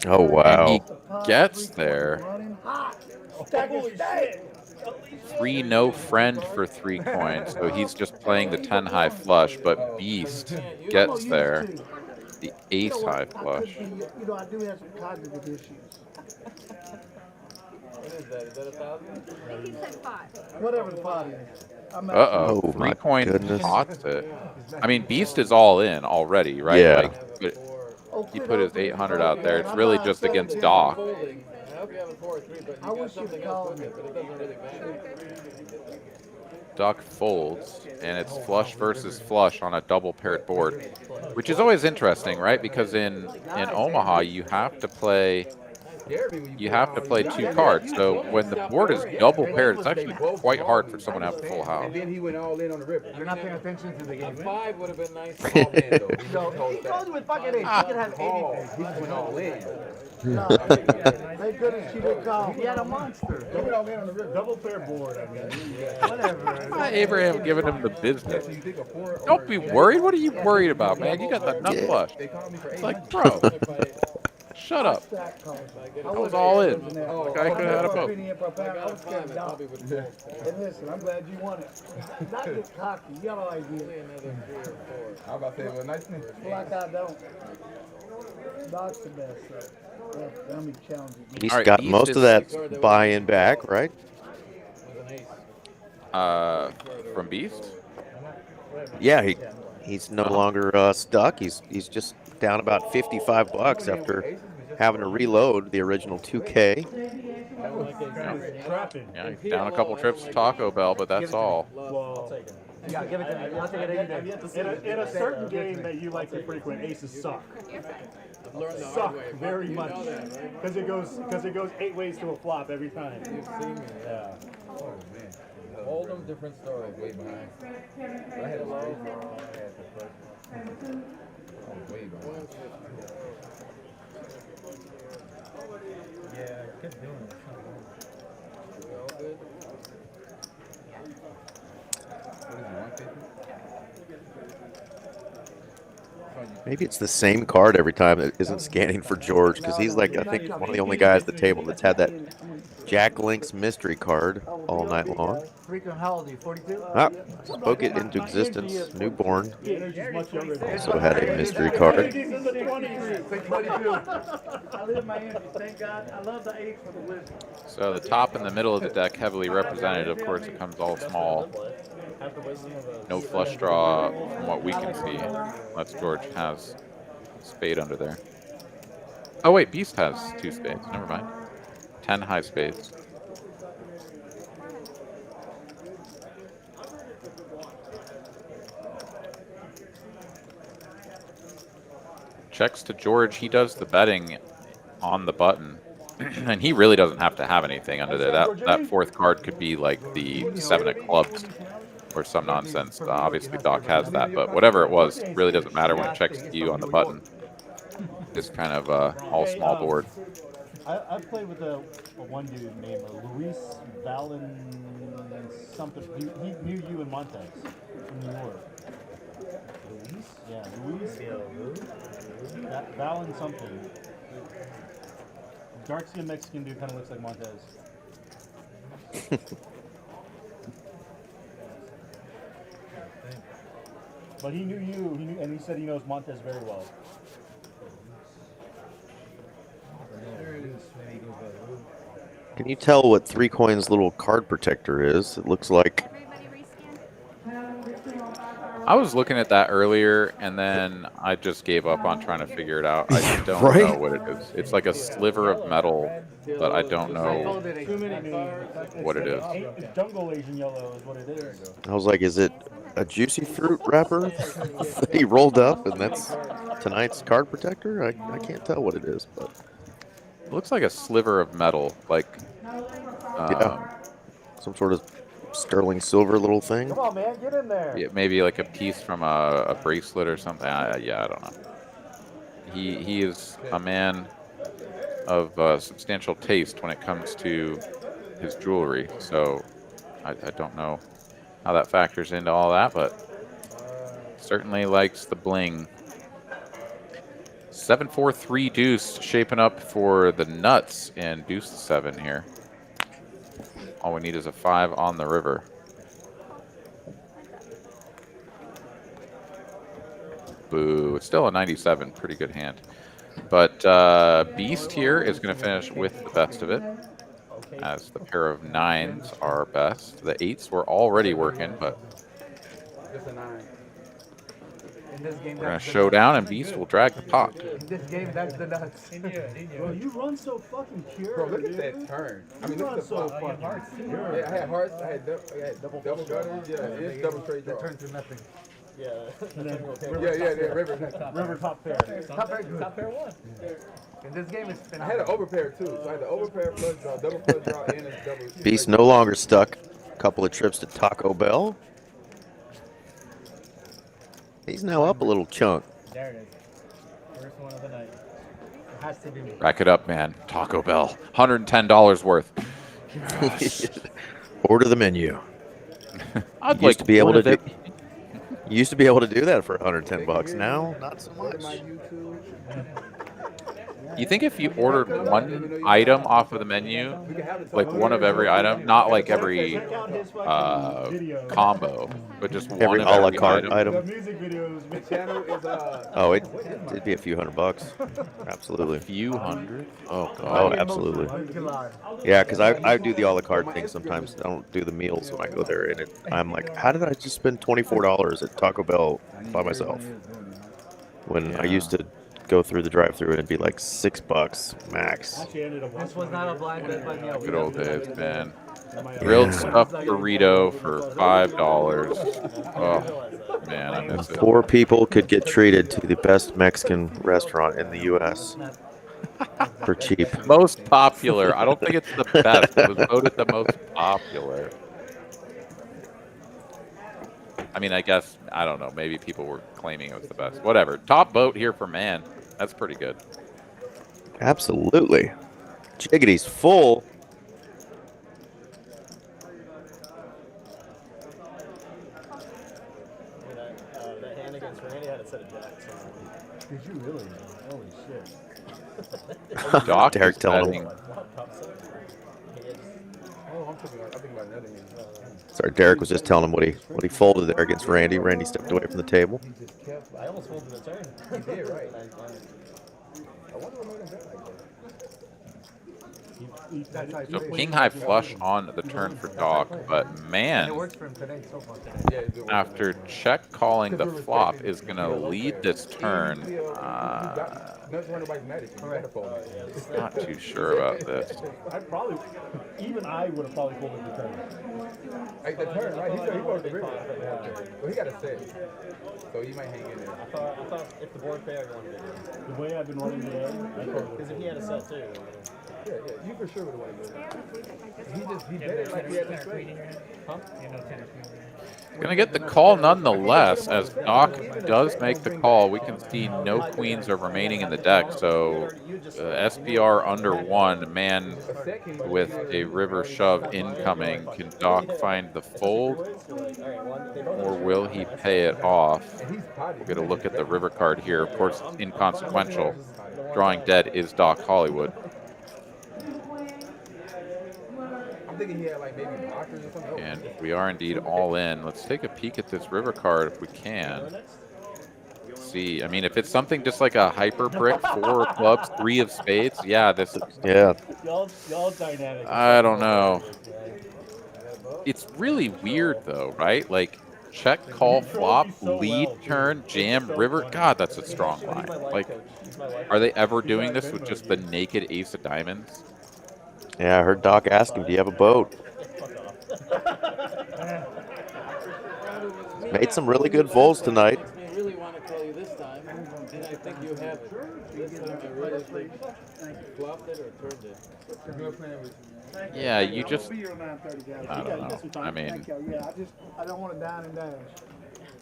Oh, wow. And he gets there. 3 no friend for 3 coins, so he's just playing the 10 high flush, but Beast gets there. The ace high flush. You know, I do have some cognitive issues. What is that? Is that 1,000? I think he said 5. Whatever the pot is. Uh-oh, Oh, 3 my coins goodness. pots it. I mean, Beast is all in already, right? Yeah. Like, but he put his 800 out there. It's really just against Doc. Folding. I hope you have a 4 or 3, but you got something else with it, but it doesn't really matter. Doc folds, and it's flush versus flush on a double paired board, which is always interesting, right? Because in Omaha, you have to play 2 cards. So when the board is double paired, it's actually quite hard for someone to have a full house. And then he went all in on the river. You're not paying attention to the game. 5 would have been nice. Small man, though. No, he told you with fucking 8. You can have 80. He went all in. Thank goodness she didn't call. He had a monster. He went all in on the river. Double pair board, I mean. Whatever. Abraham giving him the business. So you think a 4 or Don't be worried. What are you worried about, man? You got the nut flush. They called me for 8. It's like, bro, shut up. I was all in. The guy could have had a boat. I was scared of Doc. And listen, I'm glad you won it. Not get cocky. You got no idea. I was about to say, well, nice thing. Like I don't. Doc's the best. So. That'll be challenging. He's All right, got Beast most is- of that buy-in back, right? From Beast? Yeah, he's no longer stuck. He's just down about $55 after having to reload the original 2K. Yeah, he's down a couple trips to Taco Bell, but that's all. Yeah, give it to me. I'll take it any day. In a certain game that you like to frequent, aces suck. Suck very much because it goes 8 ways to a flop every time. You've seen me. Yeah. Oh, man. Hold them, different story. Way behind. I had a straight draw. I was way behind. Yeah, kept doing it. All good. What is it, 150? Maybe it's the same card every time that isn't scanning for George, because he's like, I think, one of the only guys at the table that's had that Jack Link's mystery card all night long. Freaking how old are you? 42? Ah, spoke it into existence. Newborn Much younger than also had a mystery card. I live my energy. Thank God. I love the 8 for the wisdom. So the top and the middle of the deck heavily represented. Of course, it comes all small. No flush draw from what we can see. Unless George has spade under there. Oh wait, Beast has 2 spades. Never mind. 10 high spades. Checks to George. He does the betting on the button. And he really doesn't have to have anything under there. That 4th card could be like the 7 of clubs or some nonsense. Obviously, Doc has that, but whatever it was, really doesn't matter when it checks to you on the button. It's kind of all small board. I've played with a one dude named Luis Valen something. He knew you in Montez from New York. Luis? Yeah, Luis. Valen something. Dark skinned Mexican dude kind of looks like Montez. But he knew you, and he said he knows Montez very well. Can you tell what 3 Coins' little card protector is? It looks like I was looking at that earlier, and then I just gave up on trying to figure it out. I just don't Right? know what it is. It's like a sliver of metal, but I don't know what it is. It's jungle Asian yellow is what it is. I was like, is it a juicy fruit wrapper that he rolled up, and that's tonight's card protector? I can't tell what it is, but It looks like a sliver of metal, like some sort of sterling silver little thing. Come on, man, get in there. yeah, maybe like a piece from a bracelet or something. Yeah, I don't know. He is a man of substantial taste when it comes to his jewelry, so I don't know how that factors into all that, but certainly likes the bling. 7-4-3 deuce shaping up for the nuts in deuce 7 here. All we need is a 5 on the river. Boo. It's still a 97. Pretty good hand. But Beast here is going to finish with the best of it, as the pair of 9s are best. The 8s were already working, but Just a 9. we're going to show down, and Beast will drag the pot. In this game, that's the nuts. Bro, you run so fucking pure. Bro, look at dude. that turn. I mean, You look run at the so flop. fucking Yeah, pure. I had hearts. I had double gutters. Yeah, it's double straight draw. That turns to nothing. Yeah. And then Yeah, river. river top pair. Top pair good. Top pair one. In this game, it's I had an overpair too. So I had the overpair flush draw, double flush draw, and a double. Beast no longer stuck. Couple of trips to Taco Bell. He's now up a little chunk. There it is. First one of the night. It has to be me. Rack it up, man. Taco Bell. $110 worth. Order the menu. I'd Used to be able one to of do. them. You used to be able to do that for 110 bucks. Now, not so Look at much. my YouTube. You think if you ordered one item off of the menu, We can have it. like one of every item, not like every Check out his fucking video. combo, but just one Every of a la every carte item? item. The music videos. The channel is Oh, it'd be a few $100. Absolutely. Few hundred? Oh, Oh, God. absolutely. Gilad. Yeah, because I do the a la carte thing sometimes. I don't do the meals when I go there, and I'm like, how did I just spend $24 at Taco Bell by myself? When I used to go through the drive-thru and it'd be like $6 max. Actually ended up This was not a blind bet by me. Good old days, man. Grilled stuffed burrito for $5. Oh, man, I miss it. Poor people could get treated to the best Mexican restaurant in the U.S. for cheap. Most popular. I don't think it's the best. It was voted the most popular. I mean, I guess, I don't know. Maybe people were claiming it was the best. Whatever. Top vote here for man. That's pretty good. Absolutely. Jiggity's full. That hand against Randy had a set of jacks. Did you really? Holy shit. Doc Derek is telling betting. him. Oh, I'm thinking about another game. Sorry, Derek was just telling him what he folded there against Randy. Randy stepped away from the table. He just kept. I almost folded a turn. He did right. I wonder what made him bet like that. So king high flush on the turn for Doc, but It man, works for him today, so far today. Yeah, it's good work. after check calling the flop is going to lead this turn. Nothing's running by magic. You gotta fold it. Not too sure about this. I probably, even I would have probably folded the turn. Like the turn, right? He said he folded the river. Well, he got a set. So he might hang in there. I thought if the board pair, I wanted it. The way I've been running today, I folded Because if he had a set too. Yeah, you for sure would have won it. He bet it like he had a straight. Going to get the call nonetheless, as Doc does make the call. We can see no queens are remaining in the deck, so SPR under 1, man with a river shove incoming. Can Doc find the fold, or will he pay it off? We'll get a look at the river card here. Of course, inconsequential. Drawing dead is Doc Hollywood. I'm thinking he had like maybe blockers or something. And we are indeed all in. Let's take a peek at this river card if we can. See, I mean, if it's something just like a hyper brick, 4 of clubs, 3 of spades, yeah, this is, Yeah. Y'all dynamic. I don't know. It's really weird though, right? Like, check, call, flop, lead, turn, jam, river. God, that's a strong line. Like, are they ever doing this with just the naked ace of diamonds? Yeah, I heard Doc ask him, do you have a boat? Made some really good folds tonight. I really want to call you this time, and I think you have it. This time I really think flopped it or turned it. Yeah, you just. I'll be here 9:30, guys. I don't know. I mean, Yeah, I don't want to dine and dash.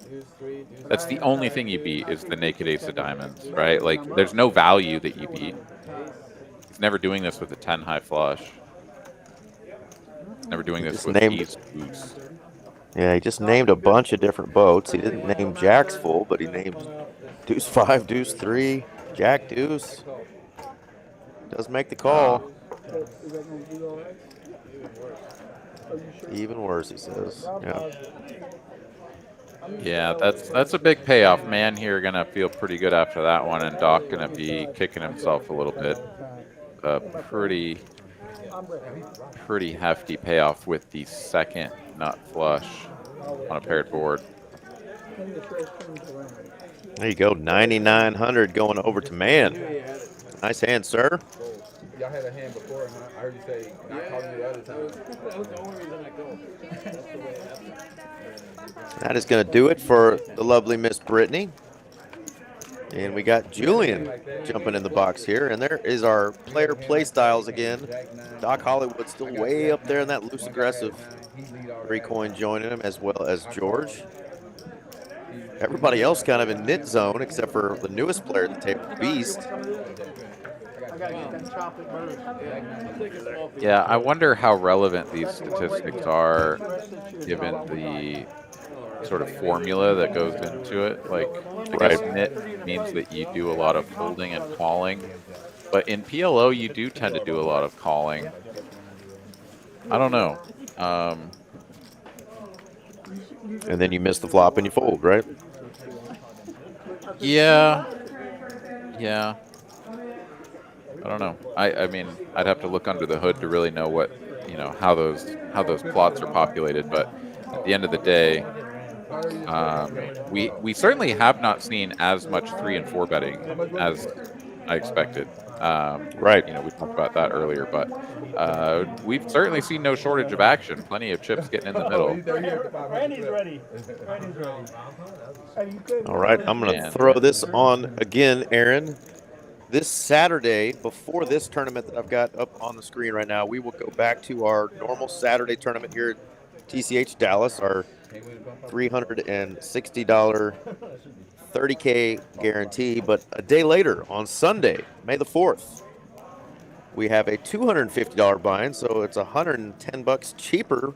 Deuce three, deuce that's the only thing you beat is the naked ace of diamonds, right? Like, there's no value that you beat. He's never doing this with a 10 high flush. He's never doing this with ace deuce. Yeah, he just named a bunch of different boats. He didn't name jacks full, but he named deuce 5, deuce 3, jack deuce. Does make the call. Is that going to be all right? Even worse, he says. Yeah. Yeah, that's a big payoff. Man here gonna feel pretty good after that one, and Doc gonna be kicking himself a little bit. Pretty hefty payoff with the second nut flush on a paired board. There you go, 9,900 going over to Man. Nice hand, sir. Y'all had a hand before, huh? I heard you say not calling you the other time. That was the only reason I called. That's the way it happened. That is going to do it for the lovely Miss Brittany. And we got Julian jumping in the box here. And there is our player play styles again. Doc Hollywood still way up there in that loose aggressive 3-coin joining him, as well as George. Everybody else kind of in mid zone except for the newest player at the table, Beast. Yeah, I wonder how relevant these statistics are given the sort of formula that goes into it. Like, I guess knit means that you do a lot of folding and calling, but in PLO you do tend to do a lot of calling. I don't know. And then you miss the flop and you fold, right? Yeah. Yeah. I don't know. I mean, I'd have to look under the hood to really know what, how those plots are populated. But at the end of the day, we certainly have not seen as much 3 and 4 betting as I expected. Right. We talked about that earlier, but we've certainly seen no shortage of action. Plenty of chips getting in the middle. Randy's ready. All right, I'm going to throw this on again, Aaron. This Saturday, before this tournament that I've got up on the screen right now, we will go back to our normal Saturday tournament here at TCH Dallas, our $360 30K guarantee. But a day later, on Sunday, May the 4th, we have a $250 buy-in, so it's $110 cheaper.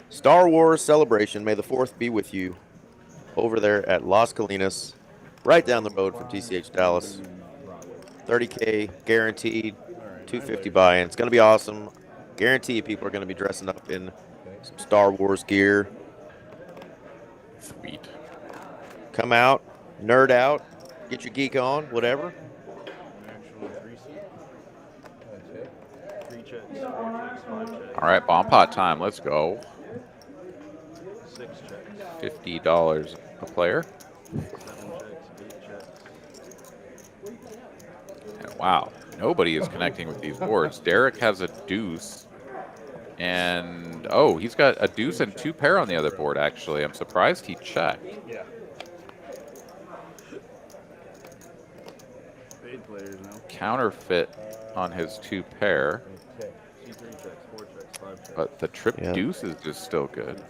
Star Wars Celebration. May the 4th be with you over there at Las Colinas, right down the road from TCH Dallas. 30K guaranteed, 250 buy-in. It's going to be awesome. Guarantee people are going to be dressing up in some Star Wars gear. Sweet. Come out, nerd out, get your geek on, whatever. All right, bomb pot time. Let's go. $50 a player. And wow, nobody is connecting with these boards. Derek has a deuce. And, oh, he's got a deuce and 2 pair on the other board, actually. I'm surprised he checked. Yeah. Counterfeit on his 2 pair. But the trip deuces is still good.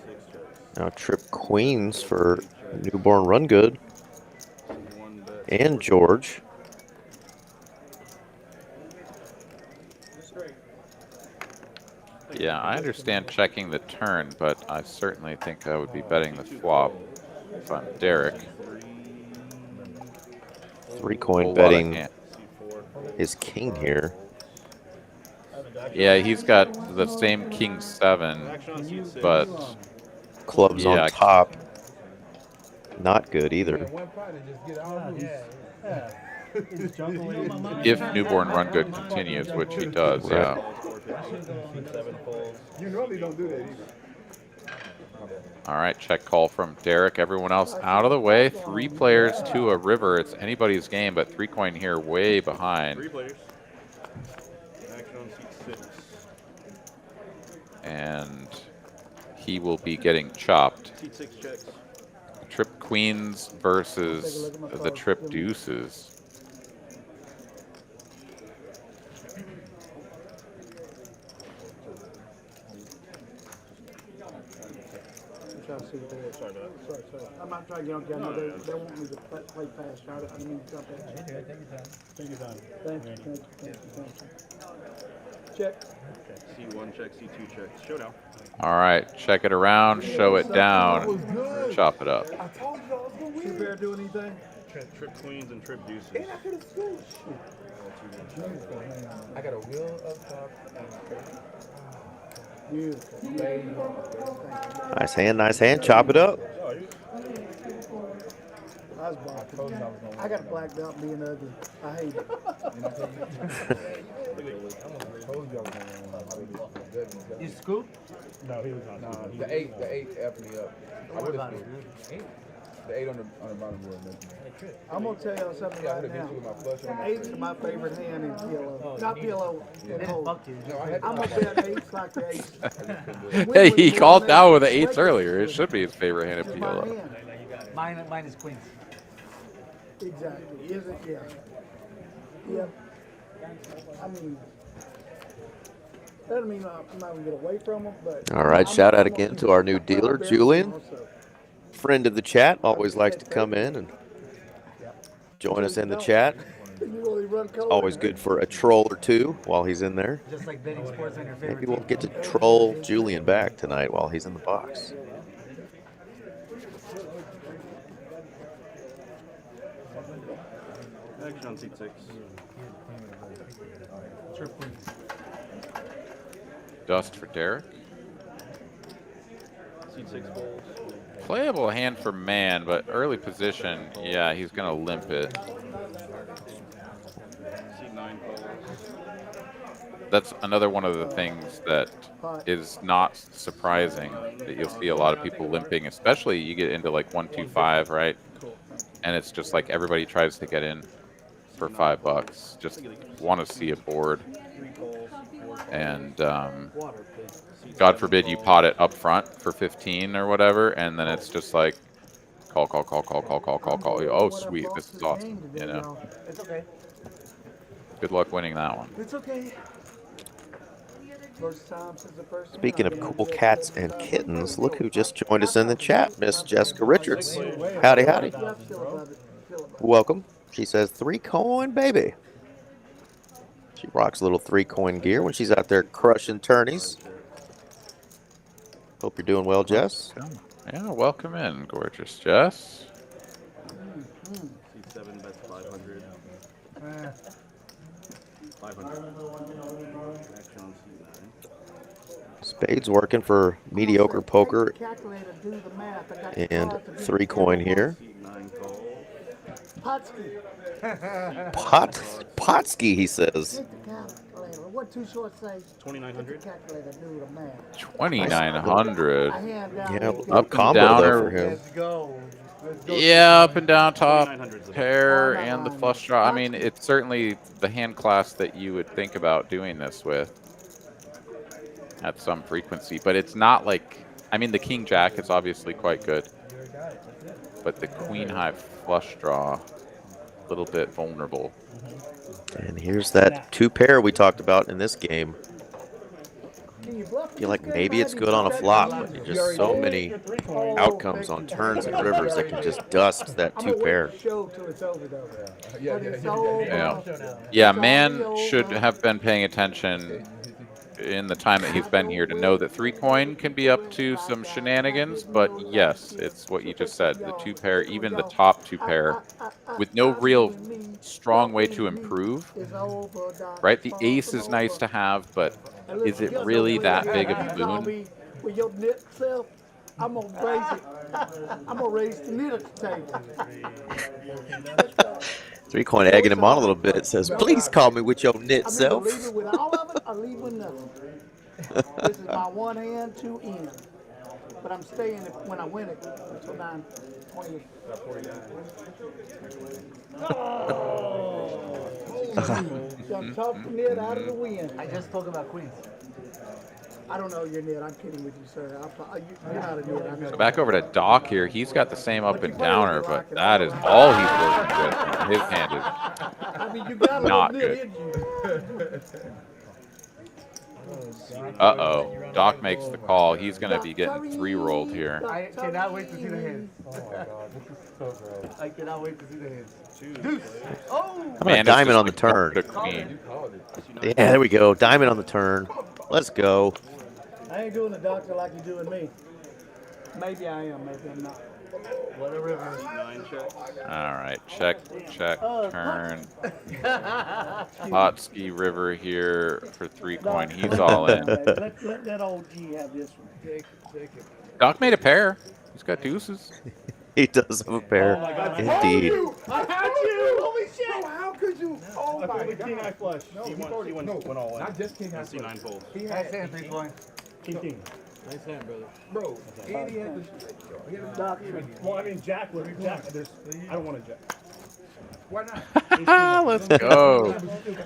Now trip queens for newborn run good. And George. Yeah, I understand checking the turn, but I certainly think I would be betting the flop if I'm Derek. 3-coin betting is king here. Yeah, he's got the same king 7, but clubs on top. Not good either. If newborn run good continues, which he does, yeah. You normally don't do that either. All right, check call from Derek. Everyone else out of the way. 3 players to a river. It's anybody's game, but 3 coin here way behind. 3 players. Action on seat 6. And he will be getting chopped. Seat 6 checks. Trip queens versus the trip deuces. Sorry. I'm not trying to get on camera. They want me to play fast. I didn't mean to jump at you. Take your time. Thank you. Check. C1 check, C2 check. Showdown. All right, check it around, show it down, chop it up. I told you I was gonna win. You better do anything? Trip queens and trip deuces. And I could have scored. I got a wheel up top and Nice hand. Chop it up. I was blind. I got a black belt being ugly. I hate it. You scoop? No, he was not. Nah, the eight effed me up. I would have scooped. The 8 on the bottom board. I'm gonna tell y'all something Yeah, I right would have now. been with my flush on my 8's my favorite hand in PLO. Not PLO. They In just hold. bucked you. No, I had I'm gonna bet 8's like the 8's. Hey, he called down with the 8s earlier. It should be his favorite hand at It's my PLO. hand. Mine is queens. Exactly. Is it? Yeah. Yeah. I mean, that doesn't mean I'm not gonna get away from them, but. All right, shout out again to our new dealer, Julian. Friend of the chat, always likes to come in and join us in the chat. Always good for a troll or two while he's in there. Just like betting sports on your favorite Maybe we'll team. get to troll Julian back tonight while he's in the box. Action on seat 6. Dust for Derek. Seat 6 bowls. Playable hand for man, but early position, yeah, he's going to limp it. Seat 9 bowls. That's another one of the things that is not surprising, that you'll see a lot of people limping, especially you get into like 125, right? And it's just like everybody tries to get in for $5. Just want to see a board. And God forbid you pot it up front for 15 or whatever, and then it's just like call. Oh, sweet, this is awesome, you know. It's okay. Good luck winning that one. It's okay. First time since the first Speaking of cool cats and kittens, look who just joined us in the chat, Miss Jessica Richards. Howdy. Welcome. She says 3 coin, baby. She rocks a little 3 coin gear when she's out there crushing tourneys. Hope you're doing well, Jess. Yeah, welcome in, gorgeous Jess. Seat 7 bets 500. 500. Action on seat 9. Spades working for mediocre poker and 3 coin here. Seat 9 call. Potsky, he says. What too short say? 2,900. 2,900. Yeah, Up up and combo down though or- for him. Yeah, up and down top 2,900 is a pair and the flush draw. I mean, it's certainly the hand class that you would think about doing this with at some frequency, but it's not like, I mean, the king jack is obviously quite good, but the queen high flush draw, a little bit vulnerable. And here's that 2 pair we talked about in this game. I feel like maybe it's good on a flop, but there's just so many outcomes on turns and rivers that can just dust that 2 pair. Yeah, man should have been paying attention in the time that he's been here to know that 3 coin can be up to some shenanigans, but yes, it's what you just said, the 2 pair, even the top 2 pair, with no real strong way to improve, right? The ace is nice to have, but is it really that big of a boon? With your knit self, I'm gonna raise it. I'm gonna raise the knit table. 3 coin egging him on a little bit. It says, please call me with your knit self. Leave it with all of it or leave with nothing. This is my 1 hand, 2 in. but I'm staying when I win it until 9:20. Got talked the net out of the wind. I just spoke about Queens. I don't know your net. I'm kidding with you, sir. You're not a net. I know. So back over to Doc here. He's got the same up and downer, but that is all he's working with. His hand is I mean, you got a not little good. net in you. Uh-oh. Doc makes the call. He's going to be getting 3-rolled here. I cannot wait to see the hands. Oh my god, this is so great. I cannot wait to see the hands. Deuce. Oh! How about Man, a it's diamond just on the like turn? the queen. Yeah, there we go. Diamond on the turn. Let's go. I ain't doing the doctor like you're doing me. Maybe I am, maybe I'm not. What a river. 9 checks. All right. Check, turn. Hot Ski River here for 3 coin. He's all in. Let that old G have this one. Take it. Doc made a pair. He's got deuces. He does have a pair. Indeed. I had you! Holy shit! How could you? Oh I my played with King God. High Flush. He went all in. Not just King I High see 9 folds. He Nice had, hand, 3 coin. King. Nice hand, brother. bro, and he had the Well, I mean, Jack, there's, I don't want to Jack. Why not? Let's go.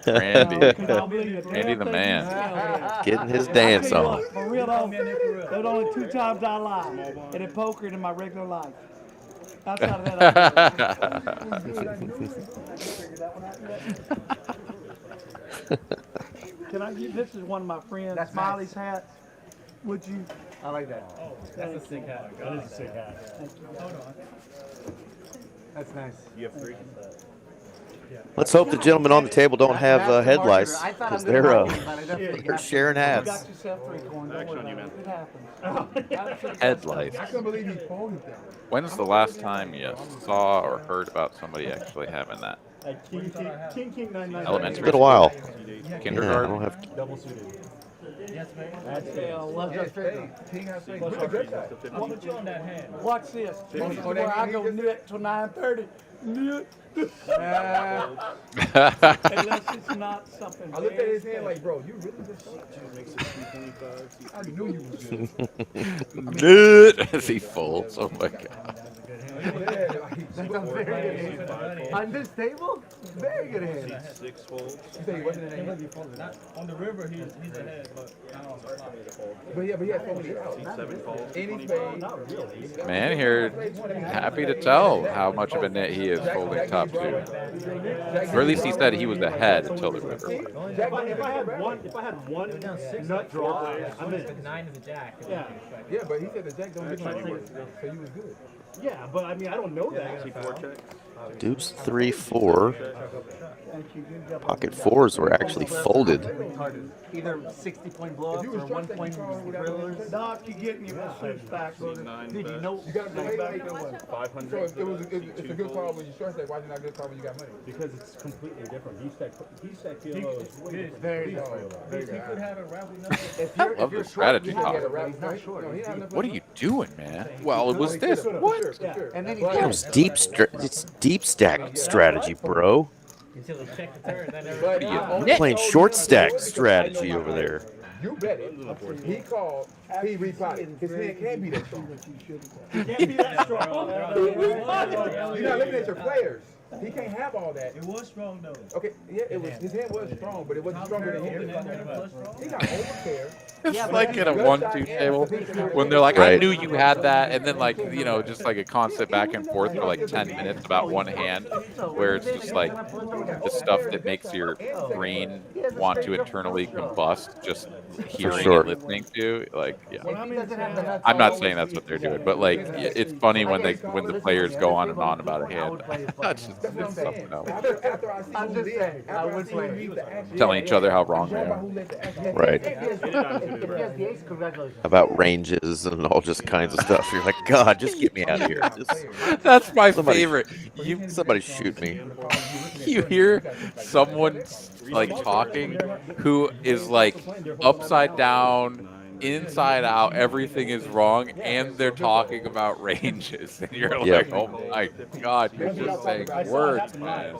Randy. Randy the man. Getting his dance on. For real though, there's only 2 times I lie. And in poker and in my regular life. Outside of that, I figured that one out yet. Can I give, this is one of my friends, That's Smiley's hats. Would you? I like that. That's a sick hat. That is a sick hat. That's nice. You have 3. Let's hope the gentlemen on the table don't have headlights, I thought because I'm gonna they're market it, but I definitely they're got sharing You hats. got yourself 3 coins. Don't Action worry on you, about man. it. It happens. Headlights. I couldn't believe he folded that. When's the last time you saw or heard about somebody actually having that? Like King 99. Elementary. It's been a while. Yeah, I Kindergarten? don't have. Double suited. Yes, man. That's Yeah, it. love Yes, that straight. King has faith. Plus With the good side. What put you on that hand? Watch this. This is where I go net till 9:30. Net. Unless it's not something. I looked at his hand like, bro, you really just Makes it 225. I already knew you was good. Good. As he folds. Oh my god. Yeah, like, That's a very good hand. On this table, very good hand. 6 folds. you say he wasn't in that hand? On the river, he's ahead, but not on the flop. But yeah, he had folded out. 7 folds. And he 25. paid. Not really. Man here, happy to tell how much of a net he is folding top 2. Or at least he said he was ahead until the river. If I had one nut draw, I'm in. 9 is a jack. Yeah. Yeah, but he said the jack don't get no points, so you was good. Yeah, but I mean, I don't know that. See 4 checks. Deuce 3, 4. Thank you. Good job. Pocket 4s were actually folded. Either 60-point blow-ups or 1-point thrillers. Doc, you get me with switch back. 9 Dude, you bet. know, You got to play like, 500. so it was, it's a good call when you short stack. Why is it not a good call when you got money? Because it's completely different. He said PLO is way very Oh, good. very He good. could have a rivalry number. If you're, Love if you're the short, strategy you can talk. get a rap. He's not short. No, he had enough What are you doing, man? Well, it was He this. could've, What? for sure. And then he It was it's deep stack strategy, bro. Until he checked the turn, then But everybody. I only Playing told short you stack because I strategy know over my there. hand. You bet it. He called. He repotted. His hand can't be that strong. can't be that strong. You're not looking at your players. He can't have all that. It was strong though. Okay, yeah, it was. His hand was strong, but it wasn't stronger than him. He got overcare. It's like in a 1-2 table when they're like, I Right. knew you had that, and then like, you know, just like a constant back and forth for like 10 minutes about one hand, where it's just like the stuff that makes your brain want to internally combust just hearing sure. and listening to. Like, yeah. I'm not saying that's what they're doing, but like, it's funny when the players go on and on about a hand. That's just it's something else. After I see I'm who just led, saying, I after would see who play. lead the action, Telling each other how wrong they about are. who led the action. Right. If he has the ace, congratulations. About ranges and all just kinds of stuff. You're like, God, just get me out of here. Just, That's my Somebody- favorite. somebody shoot me. You hear someone like talking who is like upside down inside out, everything is wrong, and they're talking about ranges, and you're Yep. like, oh my god, you're just saying words, man.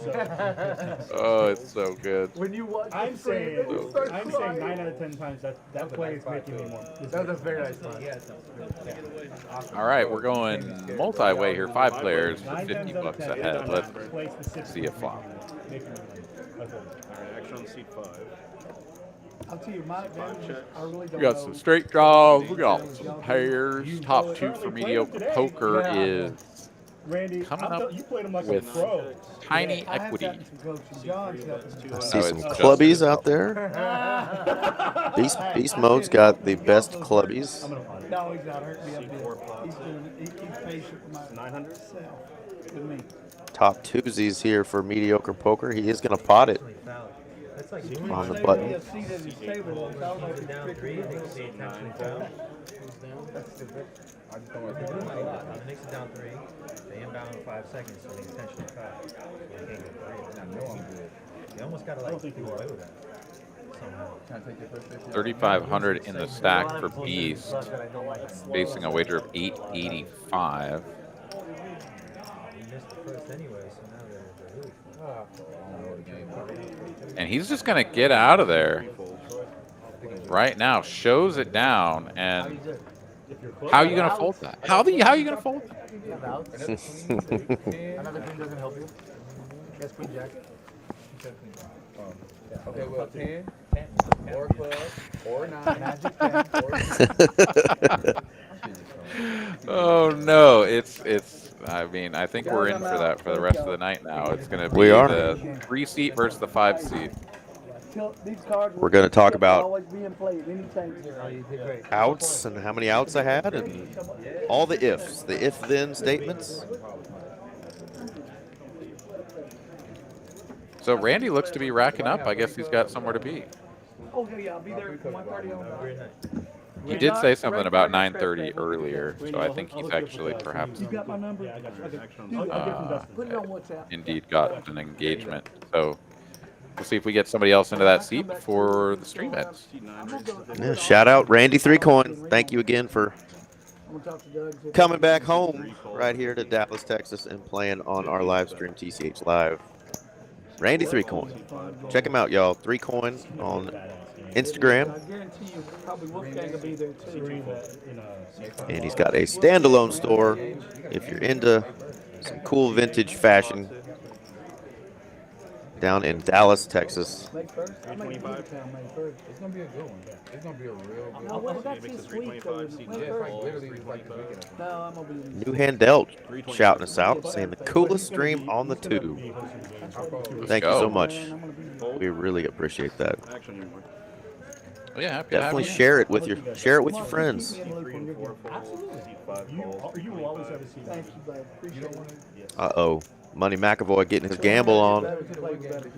Oh, it's so good. When you watch I'm the stream, saying, you start I'm crying. saying 9 out of 10 times that play is making me more. That was a very nice one. All right, we're going multi-way here, 5 players for 50 bucks ahead. Let's see it flop. Alright, action on seat 5. I'll tell you, my advantage, I really don't We got know. some straight draws, we got some pairs. Top 2 for mediocre poker is Randy, coming up you played him like with a pro. tiny I have equity. gotten some coaching. John's helping me. I Oh, see it's some just- clubbies out there. Beast Mode's got the best clubbies. No, he's not hurting me up there. He's doing it. He's patient with my 900. self, with me. Top twosies here for mediocre poker. He is going to pot it That's like on the He button. has seat at his table. I don't know if he's down picked 3, it and up. they say actually foul. That's stupid. I just don't want to think about it. He makes it down 3. They inbound in 5 seconds, so they intentionally foul. They can't get 3. I know I'm good. You almost gotta like do away with that somehow. Can I take your first 50? 3,500 in the stack for Beast, facing a wager of 885. You missed the first anyway, so now they're hooped. And he's just going to get out of there right now. Shows it down, and how are you going to fold that? How are you going to fold that? Another queen doesn't help you. Yes, queen jack. Okay, well, 10, or club, or 9, Oh no, it's. I mean, I think we're in for that for the rest of the night now. It's going to be We are. the 3-seat versus the 5-seat. These cards We're going to talk about always being played. Anything. outs and how many outs I had and all the ifs, the if-then statements. So Randy looks to be racking up. I guess he's got somewhere to be. Oh, yeah, I'll be there for 1:30 on. He did say something about 9:30 earlier, so I think he's actually perhaps You got my number? Yeah, I got you. Action on I'll seat get from Dustin. Put it on WhatsApp. indeed got an engagement. So we'll see if we get somebody else into that seat before the stream ends. seat 9. Yeah, shout out Randy 3 Coin. Thank you again for I'm gonna talk to Doug. coming back home right here to Dallas, Texas, and playing on our live stream, TCH Live. Randy 3 Coin. Check him out, y'all. 3 Coin on Instagram. I guarantee you, probably Wolfgang will be there too. And he's got a standalone store if you're into some cool vintage fashion down in Dallas, Texas. May 1st? I may be in town May 1st. It's going to be a good one. It's going to be a real good Oh, one. well, that's this week though. isn't it? May Yeah, 1st? like literally it's like this weekend. No, I'm gonna be in. New Hand Dealt shouting us out, saying the coolest stream on the tube. Thank you so much. We really appreciate that. Action anymore. Well, yeah, happy to have Definitely you. share it with your friends. Seat 3 and 4 fold. Seat 5 fold. You will always have a seat. Thank you, bud. Appreciate it. Uh-oh. Money McAvoy getting his gamble on. Better to play better.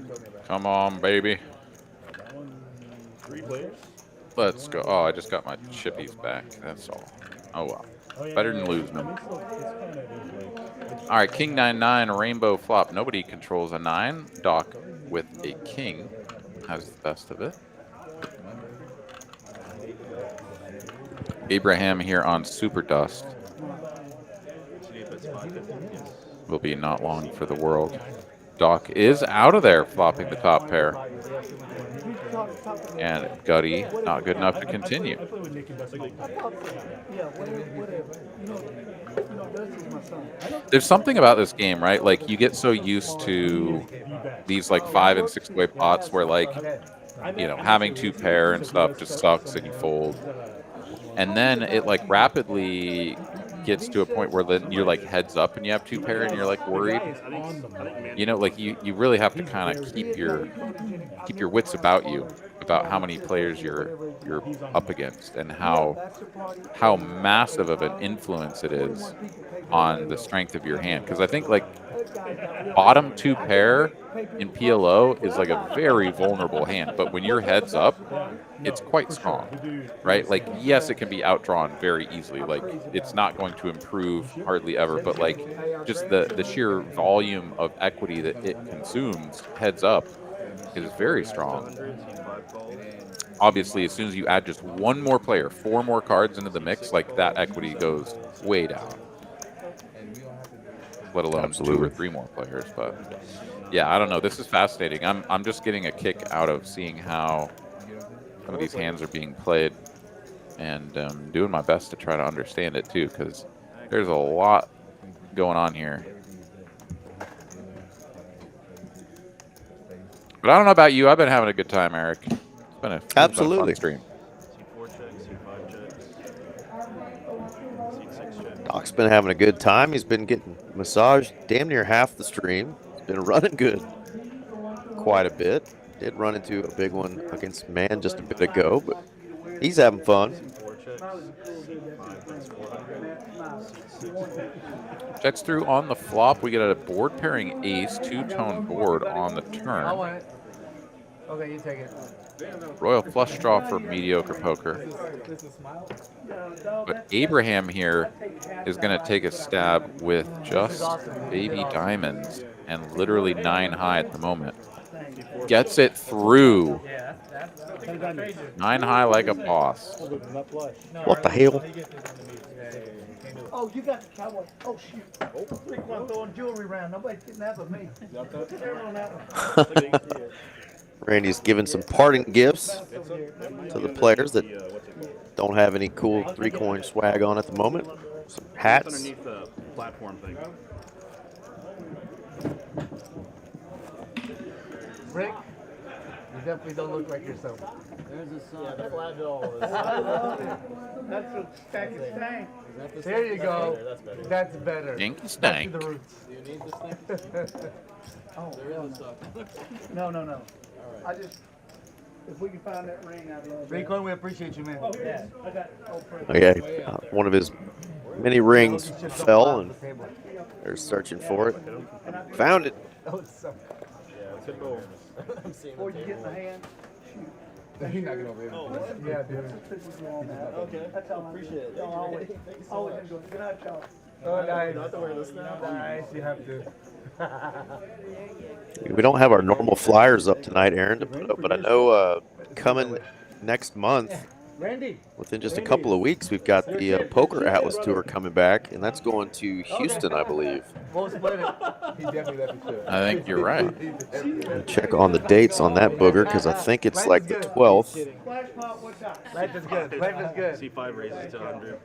Come on, baby. 3 players. Let's go. Oh, I just got my chippies back. That's all. Oh well. Better than losing them. All right, King 9-9, rainbow flop. Nobody controls a 9. Doc with a king has the best of it. Abraham here on Super Dust will be not long for the world. Doc is out of there, flopping the top pair. And Gutty, not good enough to continue. Yeah, whatever. You know, Dusty's my son. There's something about this game, right? Like, you get so used to these, like, 5 and 6 way pots where, like, you know, having 2 pair and stuff just sucks and you fold. And then it, like, rapidly gets to a point where then you're, like, heads up and you have 2 pair and you're, like, worried. You know, like, you really have to kind of keep your wits about you, about how many players you're up against and how massive of an influence it is on the strength of your hand. Because I think, like, bottom 2 pair in PLO is like a very vulnerable hand, but when you're heads up, it's quite strong, right? Like, yes, it can be outdrawn very easily. Like, it's not going to improve hardly ever, but like just the sheer volume of equity that it consumes heads up is very strong. obviously, as soon as you add just one more player, 4 more cards into the mix, like that equity goes way down. Let alone 2 or 3 more players. But yeah, I don't know. This is fascinating. I'm just getting a kick out of seeing how some of these hands are being played, and doing my best to try to understand it too, because there's a lot going on here. But I don't know about you. I've been having a good time, Eric. It's been a fun stream. Doc's been having a good time. He's been getting massaged damn near half the stream. He's been running good quite a bit. Did run into a big one against Man just a bit ago, but he's having fun. Checks through on the flop. We get a board pairing ace, 2-tone board on the I turn. want it. Okay, you take it. Royal flush draw for mediocre poker. But Abraham here is going to take a stab with just baby diamonds and literally 9 high at the moment. Gets it through. 9 high like a boss. What the hell? Oh, you got the cowboy. Oh, shoot. Rick one throwing jewelry around. Nobody's getting that but me. On that one. Randy's giving some parting gifts to the players that don't have any cool 3-coin swag on at the moment. Some hats. Underneath the platform thing. Rick, you definitely don't look like yourself. There's a sign. Yeah, the flag doll is. That's a stack of stank. There you go. That's better. That's better. Dinky Back stank. to the roots. Do you need this thing? Oh, There is a sock. no. I just, if we can find that ring, I'd love Ray that. Cohen, we appreciate you, man. Oh, yeah. I got, Oh, yeah, one of his many rings fell, and they're searching for it. Found it. Oh, it's so. I'm seeing before you get in the hand, He's not gonna be able to. Yeah, dude. Okay. That's how I appreciate it. Thank you. Always. Thank you so Always much. good night, y'all. Oh, nice. You have to wear this now. Nice, you have to. We don't have our normal flyers up tonight, Aaron, to put up, but I know coming next month, Randy. within just a couple of weeks, we've got the Poker Atlas Tour coming back, and that's going to Houston, I believe. We'll split it. He definitely left his shirt. I think you're right. Check on the dates on that booger, because I think it's like the 12th. Flash pop, what's up? Life is good. Life is good. C5 raises to 100.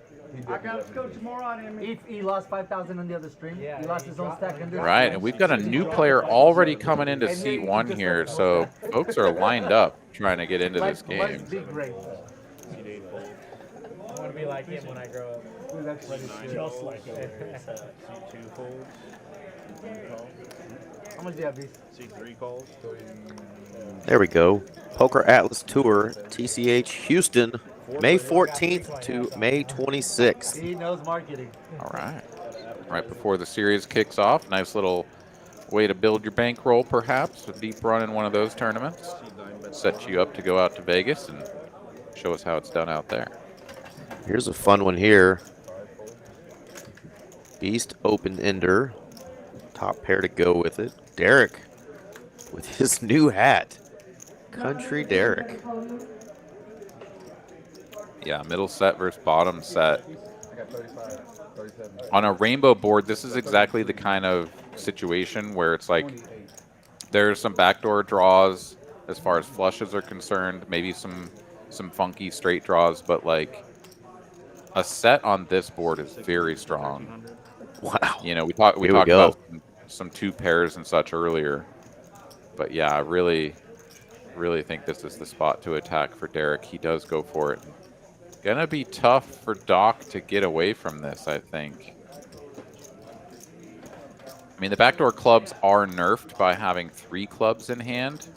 I got to go tomorrow on him. He lost 5,000 on the other stream. He lost his own stack in this. Right, and we've got a new player already coming into C1 here, so folks are lined up trying to get into this game. Life's big great. I want to be like him when I grow up. Just like him. C2 folds. How much do you have, these? C3 calls. There we go. Poker Atlas Tour, TCH Houston, May 14th to May 26th. He knows marketing. All right. Right before the series kicks off, nice little way to build your bankroll, perhaps. A deep run in one of those tournaments. Set you up to go out to Vegas and show us how it's done out there. Here's a fun one here. Beast Open Ender. Top pair to go with it. Derek with his new hat. Country Derek. Yeah, middle set versus bottom set. I got 35, 37. On a rainbow board, this is exactly the kind of situation where it's like there's some backdoor draws as far as flushes are concerned, maybe some funky straight draws, but like a set on this board is very strong. Wow. You know, we talked about some 2 pairs and such earlier. But yeah, I really think this is the spot to attack for Derek. He does go for it. Gonna be tough for Doc to get away from this, I think. I mean, the backdoor clubs are nerfed by having 3 clubs in hand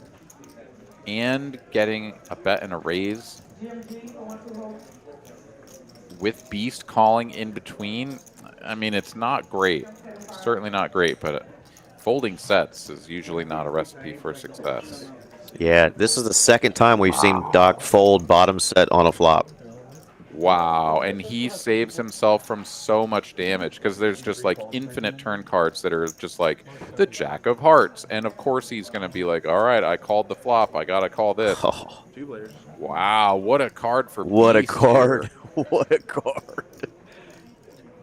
and getting a bet and a raise. With Beast calling in between, I mean, it's not great. It's certainly not great, but folding sets is usually not a recipe for success. Yeah, this is the second time we've seen Doc fold bottom set on a flop. Wow, and he saves himself from so much damage because there's just like infinite turn cards that are just like the Jack of Hearts. And of course he's going to be like, all right, I called the flop. I got to call this. Oh, 2 players. Wow, what a card for what a Beast card. here. What a card.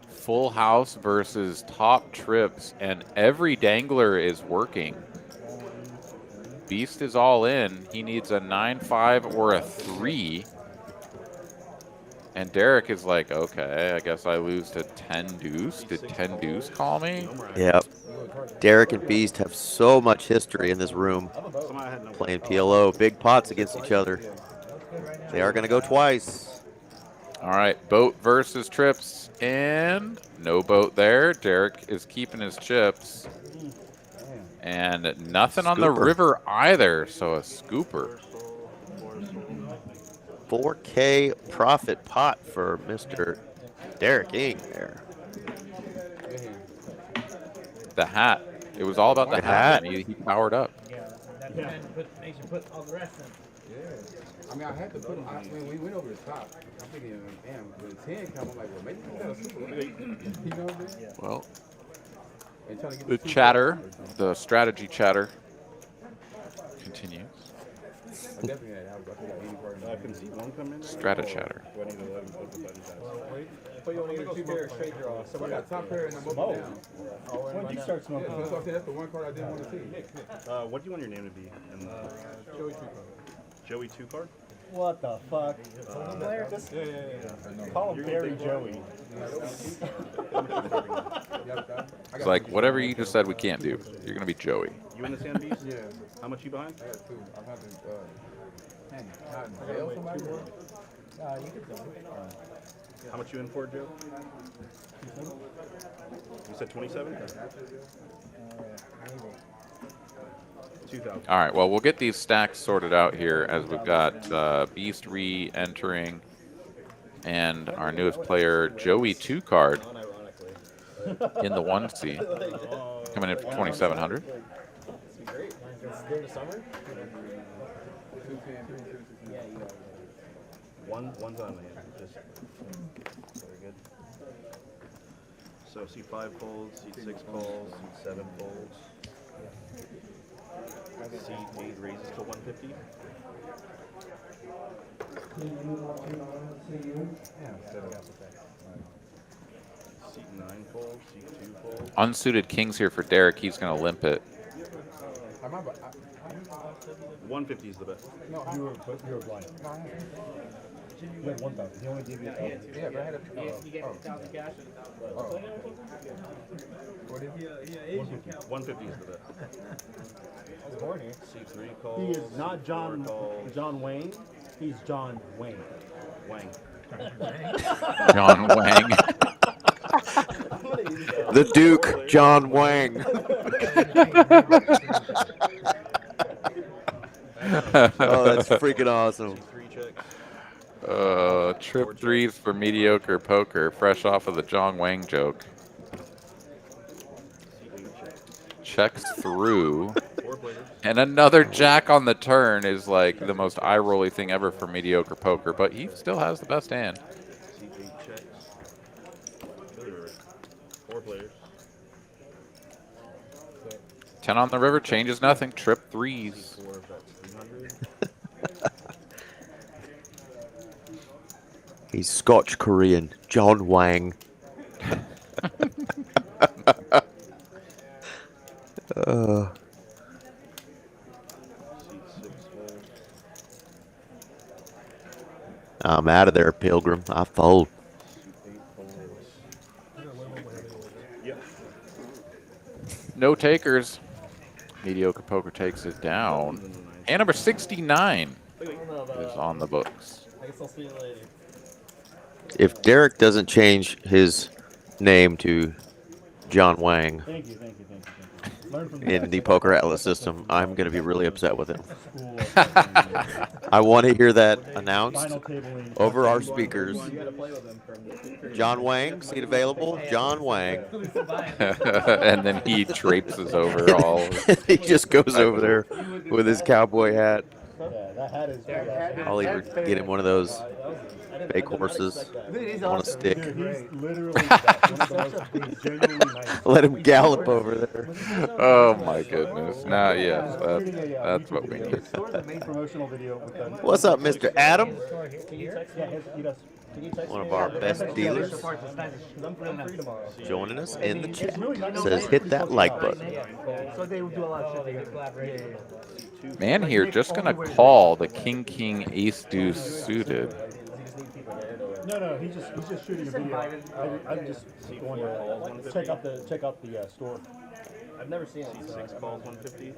Full house versus top trips, and every dangler is working. Beast is all in. He needs a 9-5 or a 3. And Derek is like, okay, I guess I lose to 10 deuce. Did 10 deuce call me? Yep. Derek and Beast have so much history in this room playing PLO. Big pots against each other. They are going to go twice. All right, boat versus trips, and no boat there. Derek is keeping his chips. And nothing on the Scooper. river either, so a scooper. 4K profit pot for Mr. Derek Ing there. The hat. It was all about the hat. Man. He powered up. Yeah, that makes you put all the rest in. Yeah. I mean, I had to put him, when we went over the top, I'm thinking, damn, when the 10 come, I'm like, well, maybe we got a super. You know what I mean? Well, And trying to get the super chatter, or something. the strategy chatter continues. I definitely had, I think I 80 part in I can see one come in. Strata chatter. Do I need to let him put the buttons out? But you only get a 2-pair straight draw. So I got top pair and I'm up and down. When did you start Yeah, smoking? so that's what I'm saying, that's the one card I didn't want to see. What do you want your name to be? And, Joey 2 card. Joey 2 card? What the fuck? Call him Barry Joey. It's like, whatever you just said we can't do, you're going to be Joey. You in the sand beast? Yeah. How much you behind? I got 2. I'm having, hang, not bail somebody? You could go. How much you in for, Joe? You said 27? 2,000. All right, well, we'll get these stacks sorted out here as we've got Beast re-entering and our newest player, Joey 2 card, in the 1C, coming in for 2,700. One's on land. Just very good. So C5 folds, C6 calls, C7 folds. C8 raises to 150. C9 folds, C2 folds. Unsuited kings here for Derek. He's going to limp it. 150 is the best. No, you were blind. You had 1,000. He only gave you 1,000. Yeah, but I had a. You get 1,000 cash. 150 is the best. C3 calls. He is not John Wayne. He's John Wayne. Wang. John Wang. The Duke, John Wang. Oh, that's freaking awesome. Trip threes for mediocre poker, fresh off of the John Wang joke. Checks through. And another jack on the turn is like the most eye-rolly thing ever for mediocre poker, but he still has the best hand. C8 checks. 4 players. 10 on the river changes nothing. Trip threes. C4 bets 300. He's Scotch Korean, John Wang. C6 folds. I'm out of there, Pilgrim. I fold. C8 folds. Yeah. No takers. Mediocre poker takes it down. And number 69 is on the books. I guess I'll see you later. If Derek doesn't change his name to John Wang Thank you. Learn from in the Poker Atlas system, I'm going to be really upset with him. I want to hear that announced over our speakers. John Wang, seat available. John Wang. And then he traipses over all. He just goes over there with his cowboy hat. Yeah, that hat is. I'll even get him one of those fake horses on a stick. Dude, he's literally one of the most genuinely nice. Let him gallop over there. Oh my goodness. Now, yes, that's what we need. Promotional video with them. What's up, Mr. Adam? Yeah, he does. One of our best dealers joining us in the chat. Says hit that like button. So they would do a lot of shit. Man here just going to call the king, ace, deuce suited. No, he's just shooting a video. I'm just going to check out the store. I've never seen it. Seat 6 calls 150.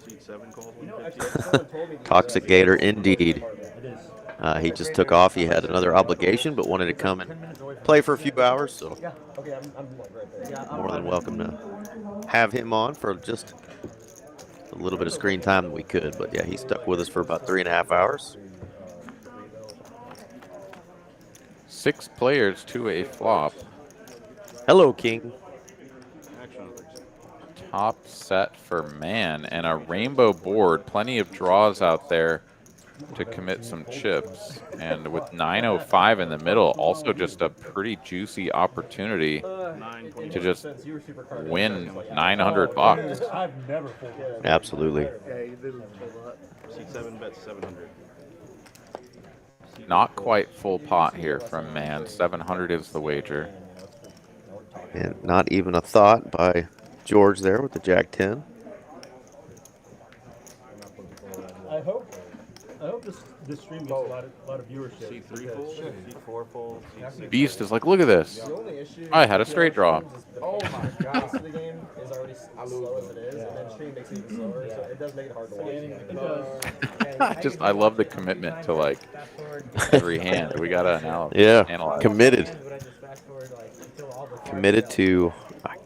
Seat 7 calls 150. Toxic Gator indeed. It is. He just took off. He had another obligation, but wanted to come and play for a few hours. So more than welcome to have him on for just a little bit of screen time that we could. But yeah, he stuck with us for about 3.5 hours. 6 players to a flop. Hello, King. Top set for man and a rainbow board. Plenty of draws out there to commit some chips. And with 905 in the middle, also just a pretty juicy opportunity to just win $900. I've never folded. Absolutely. Seat 7 bets 700. Not quite full pot here from man. 700 is the wager. And not even a thought by George there with the Jack 10. I hope this stream gets a lot of viewership. Seat 3 fold, seat 4 fold, seat 6. Beast is like, look at this. I had a straight draw. Oh my god. The game is already slow as it is, and then stream makes it even slower, so it does make it hard to watch. I love the commitment to like every hand. We gotta analyze. Committed. Committed to. I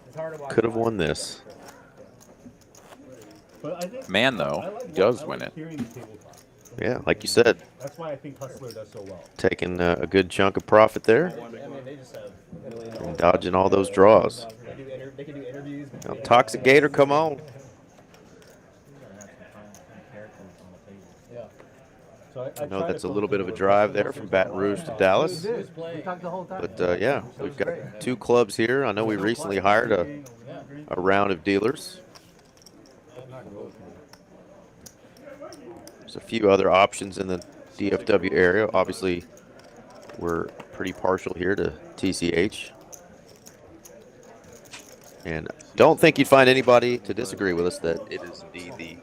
could have won this. Man, though, does win it. Yeah, like you said. That's why I think Hustler does so well. Taking a good chunk of profit there. And dodging all those draws. Now, Toxic Gator, come on. I know that's a little bit of a drive there from Baton Rouge to Dallas. But yeah, we've got 2 clubs here. I know we recently hired a round of dealers. There's a few other options in the DFW area. Obviously, we're pretty partial here to TCH. And don't think you'd find anybody to disagree with us that it is indeed the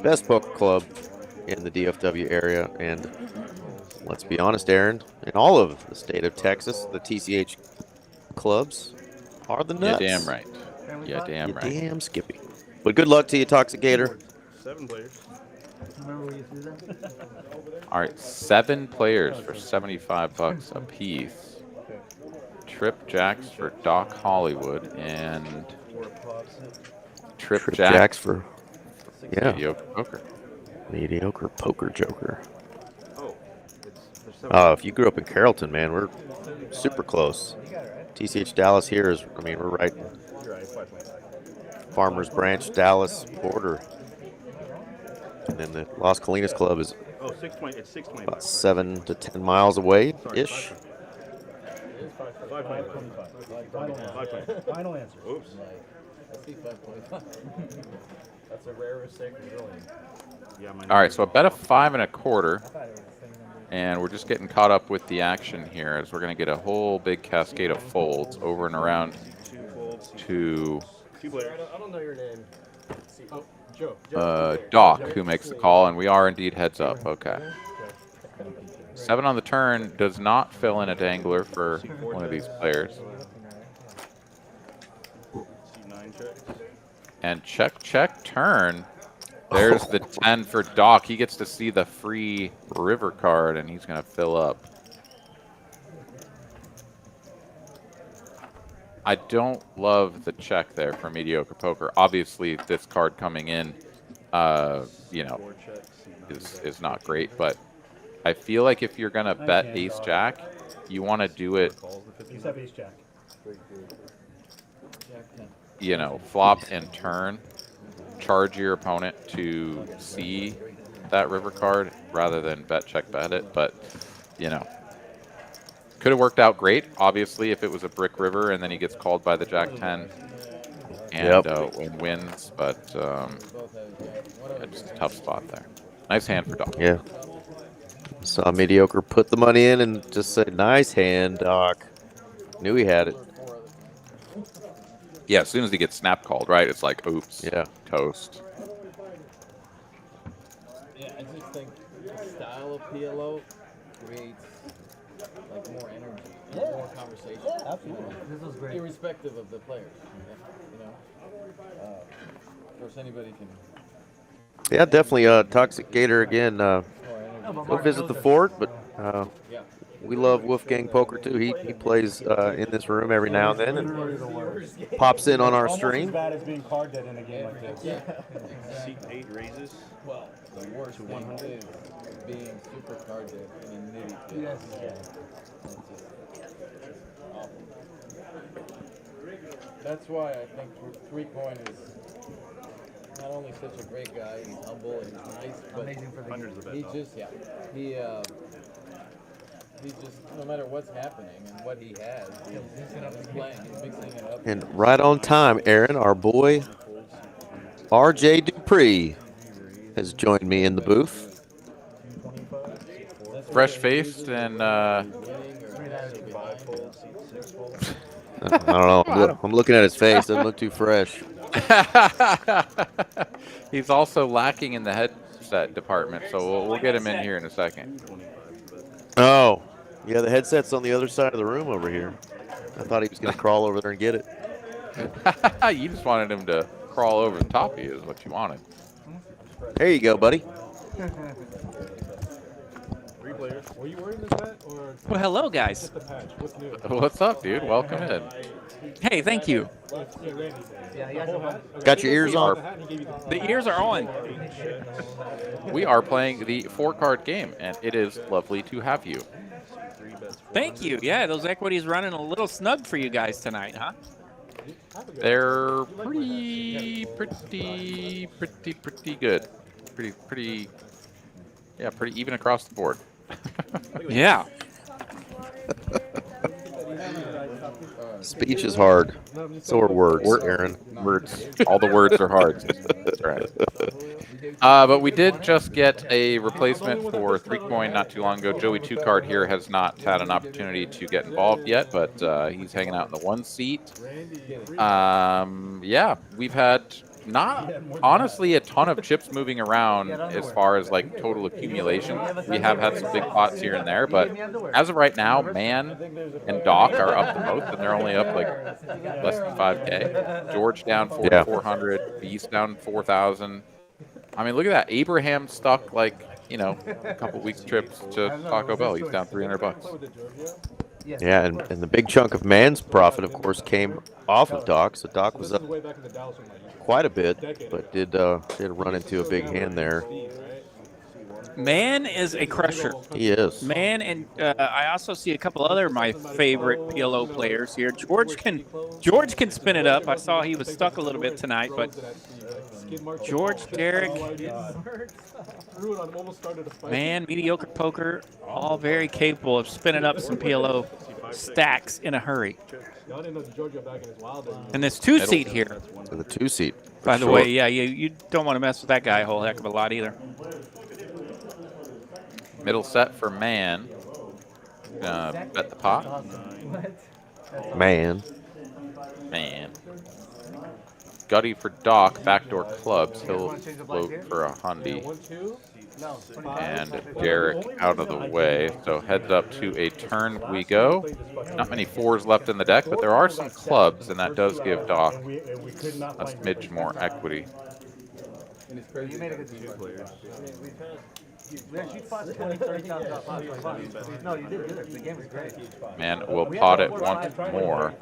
best poker club in the DFW area. And let's be honest, Aaron, in all of the state of Texas, the TCH clubs are the nuts. Yeah, damn right. Yeah, damn right. Damn Skippy. But good luck to you, Toxic Gator. 7 players. All right, 7 players for $75 a piece. Trip Jacks for Doc Hollywood and Trip Jacks for mediocre poker. Mediocre poker joker. Oh, if you grew up in Carrollton, man, we're super close. TCH Dallas here is, I mean, we're right Farmers Branch, Dallas border. And then the Las Colinas Club is about 7 to 10 miles away-ish. Final answer. Oops. I see 525. That's a rare mistake. All right, so I bet a 5 1/4. And we're just getting caught up with the action here as we're going to get a whole big cascade of folds over and around to I don't know your name. Doc, who makes the call, and we are indeed heads up. Okay. 7 on the turn does not fill in a dangler for one of these players. And check, turn. There's the 10 for Doc. He gets to see the free river card, and he's going to fill up. I don't love the check there for mediocre poker. Obviously, this card coming in, you know, is not great. But I feel like if you're going to bet ace-jack, you want to do it, you know, flop and turn. Charge your opponent to see that river card rather than bet, check, bet it. But, you know, could have worked out great, obviously, if it was a brick river and then he gets called by the Jack 10 and, and wins. But yeah, just a tough spot there. Nice hand for Doc. Yeah. Saw mediocre put the money in and just said, nice hand, Doc. Knew he had it. Yeah, as soon as he gets snap called, right? It's like, oops. Yeah. Toast. Yeah, I just think the style of PLO creates like more energy, and more conversation. Absolutely. This was great. Irrespective of the players, you know. Of course, anybody can. Yeah, definitely. Toxic Gator again. Go visit the fort, but we love Wolfgang Poker too. He plays in this room every now and then and pops in on our stream. As bad as being card dead in a game like this. Yeah. Seat 8 raises. Well, the worst to thing 100. is being super card dead in a nitty pit. Yes. That's just awful. That's why I think 3-coin is not only such a great guy, he's humble and he's nice, but Amazing for the Hundreds of he bets. just, he just, no matter what's happening and what he has, he's playing, he's mixing it up. And right on time, Aaron, our boy R.J. Dupree has joined me in the booth. Fresh-faced and I don't know. I'm looking at his face. Doesn't look too fresh. he's also lacking in the headset department, so we'll get him in here in a second. Oh, yeah, the headset's on the other side of the room over here. I thought he was going to crawl over there and get it. You just wanted him to crawl over the top of you is what you wanted. There you go, buddy. 3 players. Were you wearing this bet or Well, hello, guys. just the patch? What's new? What's up, dude? Welcome in. Hey, thank you. Yeah, he has a home. Got your ears on? The ears are on. We are playing the 4-card game, and it is lovely to have you. Thank you. Yeah, those equities running a little snug for you guys tonight, huh? They're pretty good. Pretty even across the board. Yeah. Speech is hard. So are words, Aaron. Words. All the words are hard. That's right. But we did just get a replacement for 3-coin not too long ago. Joey 2-card here has not had an opportunity to get involved yet, but he's hanging out in the 1 seat. Yeah, we've had not honestly a ton of chips moving around as far as like total accumulation. We have had some big pots here and there, but as of right now, Man and Doc are up the most, and they're only up like less than 5K. George down 4,400, Beast down 4,000. I mean, look at that. Abraham stuck like, you know, a couple weeks trips to Taco Bell. He's down $300. Yeah, and the big chunk of Man's profit, of course, came off of Doc. So Doc was up quite a bit, but did run into a big hand there. Man is a crusher. He is. Man, and I also see a couple other my favorite PLO players here. George can spin it up. I saw he was stuck a little bit tonight, but George, Derek, Man, mediocre poker, all very capable of spinning up some PLO stacks in a hurry. And this 2-seat here. So the 2-seat. By the way, yeah, you don't want to mess with that guy a whole heck of a lot either. Middle set for Man. Bet the pot. Man. Gutty for Doc, backdoor clubs. He'll float for a hundy. And Derek out of the way. So heads up to a turn we go. Not many 4s left in the deck, but there are some clubs, and that does give Doc a smidge more equity. Yeah, she fought 20, 30,000 $5. No, you did good. The game was great. Man will pot it once more.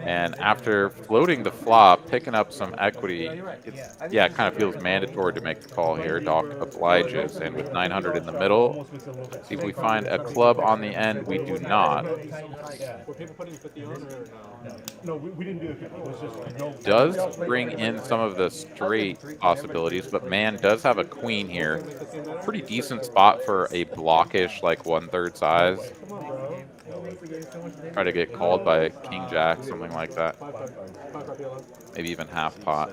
And after floating the flop, picking up some equity, it kind of feels mandatory to make the call here. Doc obliges, and with 900 in the middle, see if we find a club on the end. We do not. No, we didn't do it. It was just Does bring in some of the straight possibilities, but man does have a queen here. Pretty decent spot for a blockish, like 1/3 size. Try to get called by King Jack, something like that. Maybe even half pot.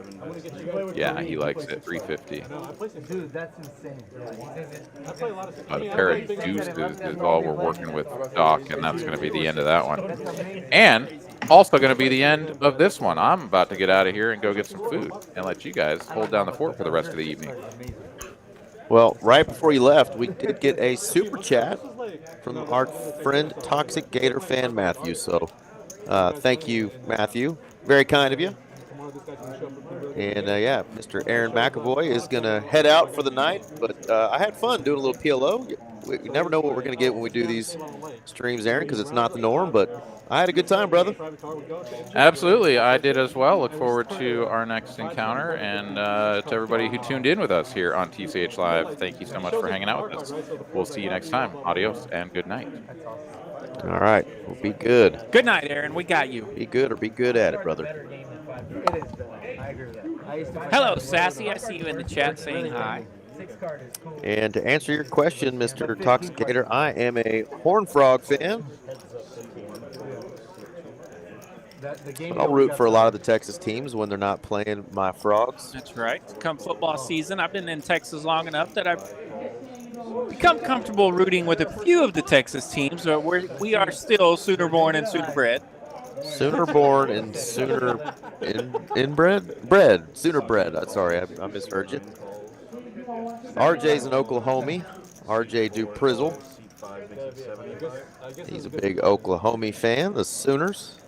Yeah, he likes it. 350. Dude, that's insane. But a pair of deuces is all we're working with Doc, and that's going to be the end of that one. And also going to be the end of this one. I'm about to get out of here and go get some food and let you guys hold down the fort for the rest of the evening. Well, right before you left, we did get a super chat from our friend Toxic Gator fan Matthew. So thank you, Matthew. Very kind of you. And yeah, Mr. Aaron McAvoy is going to head out for the night. But I had fun doing a little PLO. We never know what we're going to get when we do these streams, Aaron, because it's not the norm. But I had a good time, brother. Absolutely. I did as well. Look forward to our next encounter. And to everybody who tuned in with us here on TCH Live, thank you so much for hanging out with us. We'll see you next time. Adios and good night. All right. Well, be good. Good night, Aaron. We got you. Be good or be good at it, brother. Hello, Sassy. I see you in the chat saying hi. And to answer your question, Mr. Toxic Gator, I am a Horn Frog fan. But I'll root for a lot of the Texas teams when they're not playing my Frogs. That's right. Come football season, I've been in Texas long enough that I've become comfortable rooting with a few of the Texas teams, but we are still Sooner born and Sooner bred. Sooner born and Sooner inbred? Sooner bred. Sorry, I misheard you. RJ's an Oklahoma. RJ Duprizzle. He's a big Oklahoma fan, the Sooners.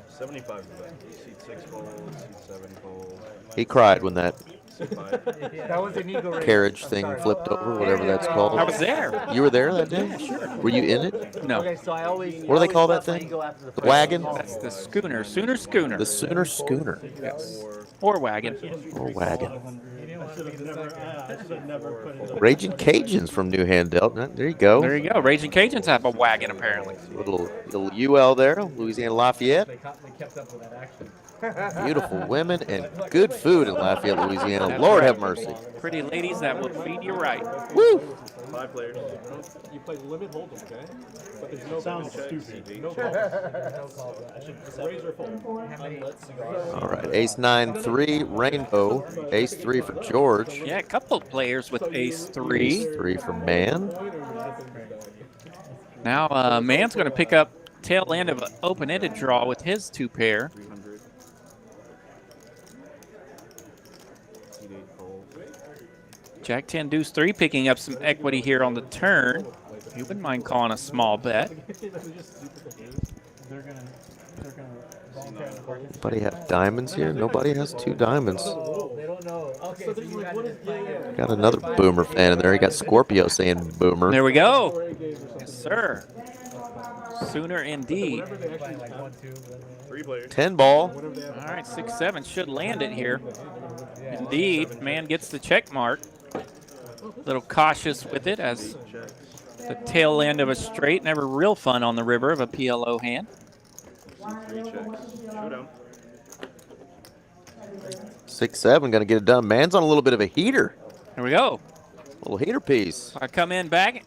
75 is the best. Seat 6 holes, seat 7 holes. He cried when that That was an eagle race. carriage thing flipped over, whatever that's called. I was there. You were there that day? Sure. Were you in it? No. Okay, so I always. What do they call that thing? The wagon? That's the schooner. Sooner schooner. The Sooner Schooner. Yes. Or wagon. Or wagon. I should have never put it. Raging Cajuns from New Handel. There you go. There you go. Raging Cajuns have a wagon, apparently. Little UL there, Louisiana Lafayette. They kept up with that action. Beautiful women and good food in Lafayette, Louisiana. Lord have mercy. Pretty ladies that will feed you right. Woo! 5 players. You play limit hold'em, okay? But there's no Sounds checks, stupid. no calls. Raise or fold. All right, ace 9-3, rainbow. Ace 3 for George. Yeah, a couple of players with ace 3. Ace 3 for Man. Now, Man's going to pick up tail end of an open-ended draw with his 2 pair. Jack 10 deuce 3 picking up some equity here on the turn. You wouldn't mind calling a small bet. Anybody have diamonds here? Nobody has 2 diamonds. They don't know. Okay, so you guys just play Got another Boomer fan in there. He got Scorpio saying Boomer. There we go. Yes, sir. Sooner indeed. 3 players. 10 ball. All right, 6-7 should land it here. Indeed, Man gets the check mark. A little cautious with it as the tail end of a straight. Never real fun on the river of a PLO hand. 3 checks. Showdown. 6-7, going to get it done. Man's on a little bit of a heater. Here we go. Little heater piece. I come in bragging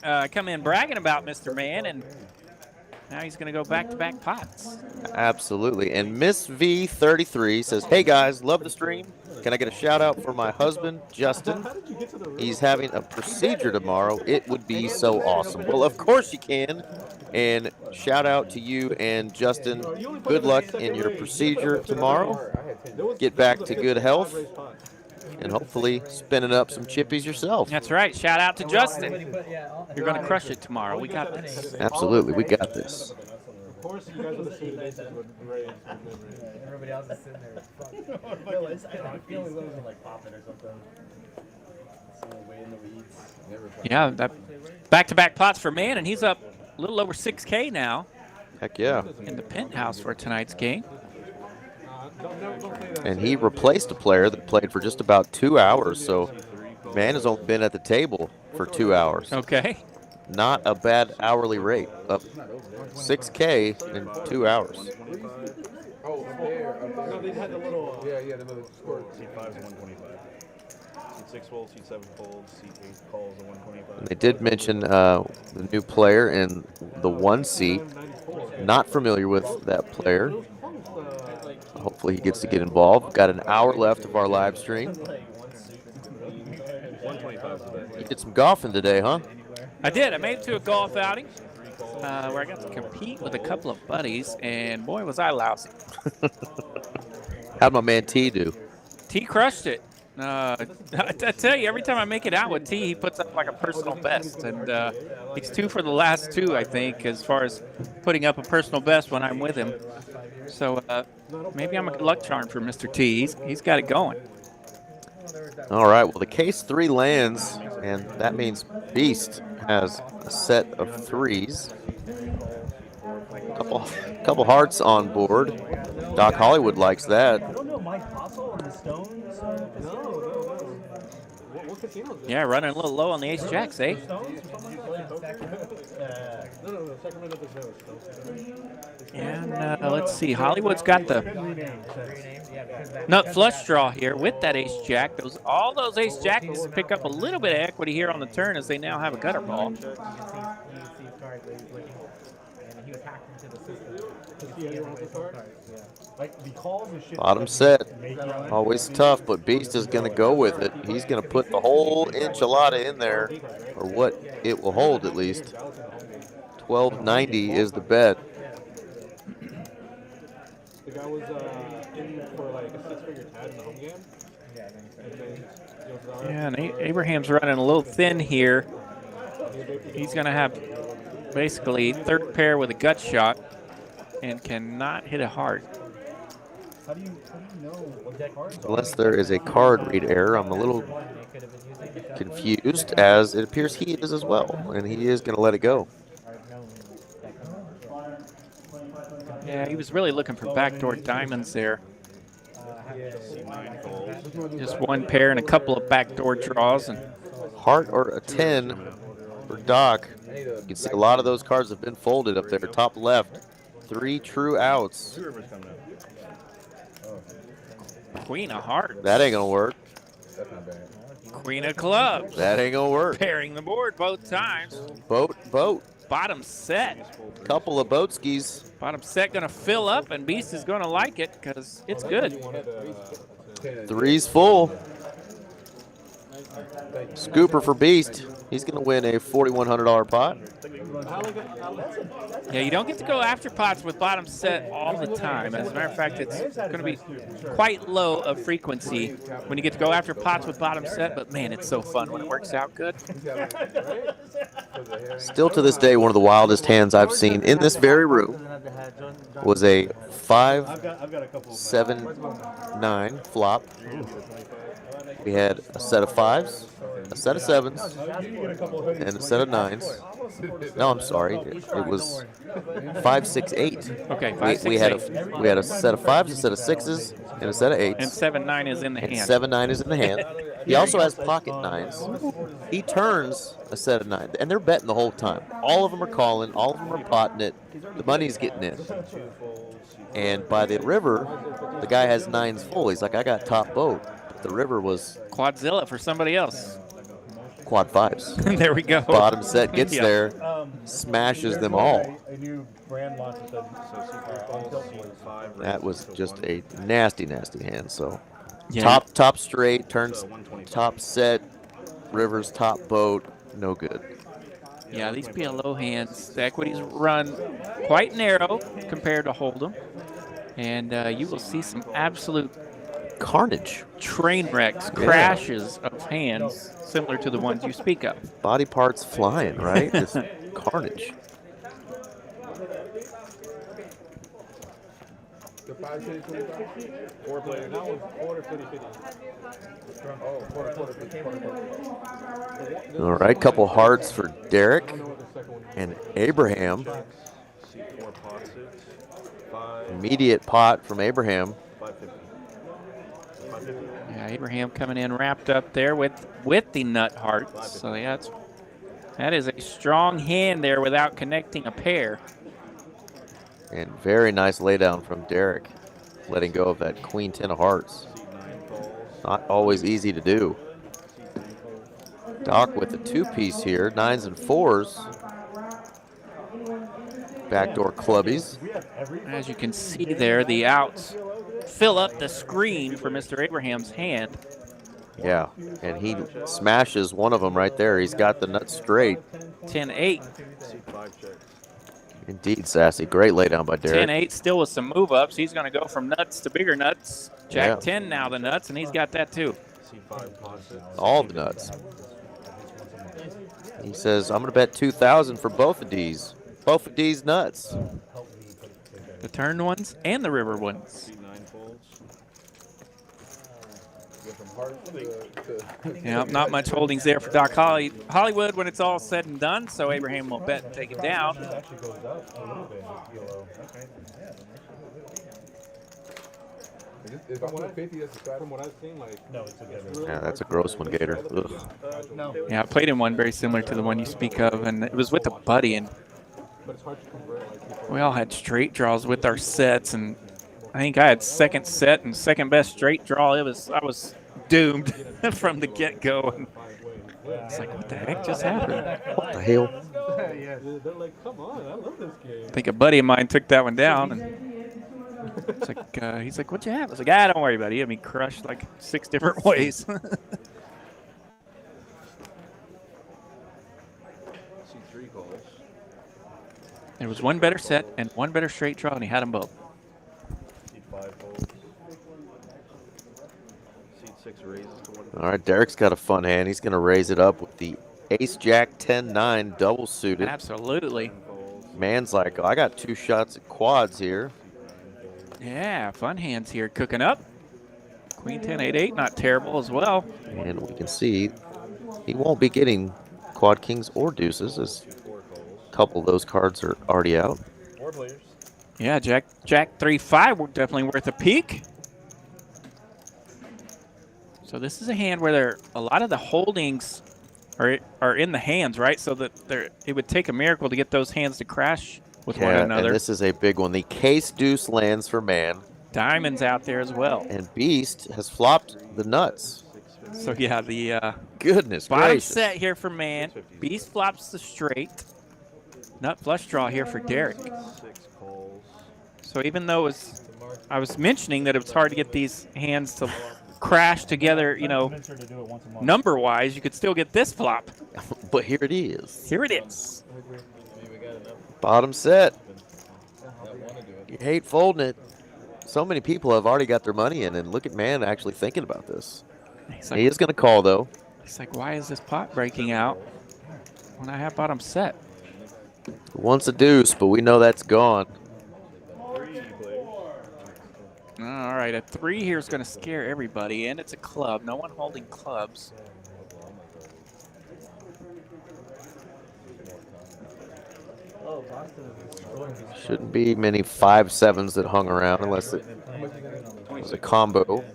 about Mr. Man, and now he's going to go back-to-back pots. Absolutely. And Miss V33 says, hey guys, love the stream. Can I get a shout out for my husband, Justin? He's having a procedure tomorrow. It would be so awesome. Well, of course you can. And shout out to you and Justin. Good luck in your procedure tomorrow. Get back to good health. And hopefully spinning up some chippies yourself. That's right. Shout out to Justin. You're going to crush it tomorrow. We got this. Absolutely. We got this. Of course, you guys would have seen this with Ray. Everybody else is sitting there. I feel like those are like popping or something. Yeah, that back-to-back pots for Man, and he's up a little over 6K now. Heck yeah. In the penthouse for tonight's game. And he replaced a player that played for just about 2 hours, so Man has only been at the table for 2 hours. Okay. Not a bad hourly rate. Up 6K in 2 hours. Oh, there. No, they had the little. Yeah, the little squirt. Seat 5 is 125. Seat 6 folds, seat 7 folds, seat 8 calls are 125. They did mention the new player in the 1 seat. Not familiar with that player. Hopefully he gets to get involved. Got an hour left of our live stream. You did some golfing today, huh? I did. I made it to a golf outing where I got to compete with a couple of buddies, and boy, was I lousy. How'd my man T do? T crushed it. I tell you, every time I make it out with T, he puts up like a personal best, and he's 2 for the last 2, I think, as far as putting up a personal best when I'm with him. So maybe I'm a good luck charm for Mr. T. He's got it going. All right, well, the case 3 lands, and that means Beast has a set of 3s. Couple hearts on board. Doc Hollywood likes that. Yeah, running a little low on the ace jacks, eh? And let's see, Hollywood's got the nut flush draw here with that ace jack. All those ace jacks pick up a little bit of equity here on the turn as they now have a gutter ball. Bottom set, always tough, but Beast is going to go with it. He's going to put the whole enchilada in there, or what it will hold at least. 1290 is the bet. The guy was in for like a 6-figure tab in the home game. Yeah, and Abraham's running a little thin here. He's going to have basically third pair with a gut shot and cannot hit a heart. How do you know what that card is? Unless there is a card read error, I'm a little confused, as it appears he is as well, and he is going to let it go. Yeah, he was really looking for backdoor diamonds there. Just one pair and a couple of backdoor draws. And heart or a 10 for Doc. You can see a lot of those cards have been folded up there, top left. 3 true outs. Queen of hearts. That ain't gonna work. Queen of clubs. That ain't gonna work. Pairing the board both times. Boat. Bottom set. Couple of boat skis. Bottom set gonna fill up, and Beast is gonna like it because it's good. 3's full. Scooper for Beast. He's gonna win a $4,100 pot. Yeah, you don't get to go after pots with bottom set all the time. As a matter of fact, it's going to be quite low of frequency when you get to go after pots with bottom set, but man, it's so fun when it works out good. Still to this day, one of the wildest hands I've seen in this very room was a 5-7-9 flop. We had a set of 5s, a set of 7s, and a set of 9s. No, I'm sorry. It was 5, 6, 8. Okay, 5, 6, we 8. We had a set of 5s, a set of 6s, and a set of 8s. And 7-9 is in the hand. 7-9 is in the hand. He also has pocket 9s. He turns a set of 9s, and they're betting the whole time. All of them are calling. All of them are potting it. The money's getting in. And by the river, the guy has 9s full. He's like, I got top boat. The river was Quadzilla for somebody else. Quad 5s. There we go. Bottom set gets there, smashes them all. A new brand launch with That was just a nasty hand. So yeah. top straight, turns top set, river's top boat, no good. Yeah, these PLO hands, the equities run quite narrow compared to Hold'em. And you will see some absolute carnage, train wrecks, crashes of hands similar to the ones you speak of. Body parts flying, right? Just carnage. The 5, 10, 25? 4 players. That was quarter 50-50. Oh, quarter 50. All right, couple hearts for Derek and Abraham. Seat 4 pot 6. 5. Immediate pot from Abraham. 550. 550. Yeah, Abraham coming in wrapped up there with the nut hearts. So yeah, that is a strong hand there without connecting a pair. And very nice laydown from Derek, letting go of that queen 10 of hearts. Not always easy to do. Doc with a 2-piece here, 9s and 4s. Backdoor clubbies. As you can see there, the outs fill up the screen for Mr. Abraham's hand. Yeah, and he smashes one of them right there. He's got the nut straight. 10-8. Seat 5 checks. Indeed, Sassy. Great laydown by Derek. 10-8 still with some move ups. He's going to go from nuts to bigger nuts. Jack Yeah. 10 now the nuts, and he's got that too. Seat 5 pot 6. All the nuts. He says, I'm going to bet 2,000 for both of these. Both of these nuts. The turn ones and the river ones. Seat 9 folds. Go from heart to Yeah, not much holdings there for Doc Hollywood when it's all said and done, so Abraham will bet and take it down. It actually goes up a little bit. If I put 50, that's a start. From what I've seen, like, No, it's a better. Yeah, that's a gross one, Gator. Ugh. Yeah, I played in one very similar to the one you speak of, and it was with a buddy, and but it's hard to convert. Like, we all had straight draws with our sets, and I think I had second set and second best straight draw. I was doomed from the get-go. It's like, what the heck just happened? What the hell? They're like, come on, I love this game. I think a buddy of mine took that one down, and it's like, he's like, what'd you have? I was like, don't worry about it. He had me crushed like 6 different ways. Seat 3 calls. There was one better set and one better straight draw, and he had them both. Seat 5 folds. Seat 6 raises to 1. All right, Derek's got a fun hand. He's going to raise it up with the Ace-Jack 10-9 double suited. Absolutely. Man's like, I got 2 shots at quads here. Yeah, fun hands here cooking up. Queen 10, 8-8, not terrible as well. And we can see he won't be getting quad kings or deuces, as a couple of those cards are already out. 4 players. Yeah, Jack 3-5 were definitely worth a peek. So this is a hand where a lot of the holdings are in the hands, right? So that it would take a miracle to get those hands to crash with one another. And this is a big one. The case deuce lands for man. Diamond's out there as well. And Beast has flopped the nuts. So yeah, the goodness bottom gracious. set here for man. Beast flops the straight. Nut flush draw here for Derek. 6 calls. So even though I was mentioning that it was hard to get these hands to crash together, number-wise, you could still get this flop. But here it is. Here it is. Bottom set. You hate folding it. So many people have already got their money in, and look at man actually thinking about this. Like, he is going to call, though. He's like, why is this pot breaking out when I have bottom set? Wants a deuce, but we know that's gone. 3 players. All right, a 3 here is going to scare everybody, and it's a club. No one holding clubs. Shouldn't be many 5-7s that hung around unless it was a combo.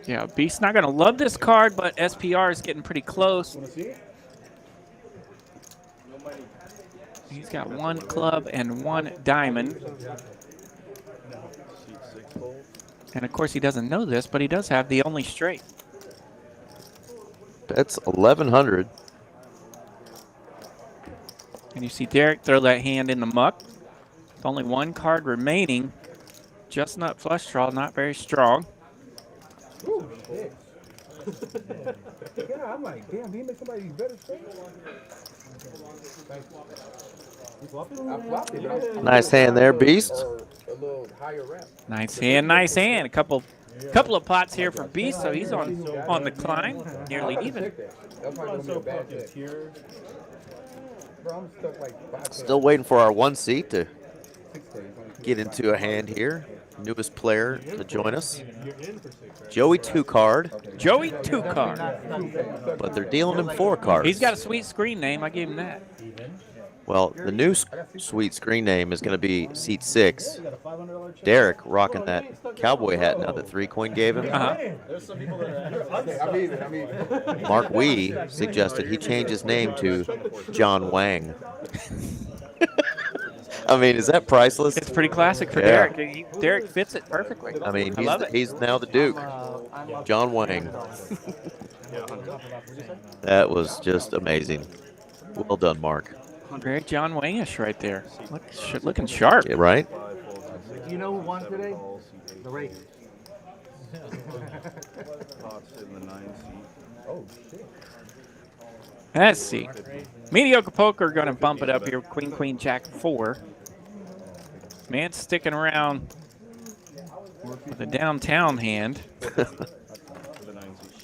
Yeah, Beast's not going to love this card, but SPR is getting pretty close. He's got 1 club and 1 diamond. And of course he doesn't know this, but he does have the only straight. That's 1,100. And you see Derek throw that hand in the muck. With only 1 card remaining. Just nut flush draw, not very strong. Yeah, I'm like, damn, did he make somebody better straight? Nice hand there, Beast. A little higher rep. Nice hand, nice hand. A couple Couple of pots here for Beast, so he's on the climb, nearly even. Still waiting for our 1 seat to get into a hand here. Newest player to join us. Joey 2-card. Joey 2-card. But they're dealing him 4 cards. He's got a sweet screen name. I gave him that. Well, the new sweet screen name is going to be Seat 6. Derek rocking that cowboy hat now that 3 Coin gave him. Mark Wee suggested he change his name to John Wang. I mean, is that priceless? It's pretty classic for Derek. Derek fits it perfectly. I mean, he's now the Duke. John Wang. That was just amazing. Well done, Mark. Very John Wang-ish right there. Looking sharp. Yeah, right? Do you know who won today? The rake. Let's see. Mediocre poker going to bump it up here. Queen, queen, jack 4. Man sticking around with a downtown hand.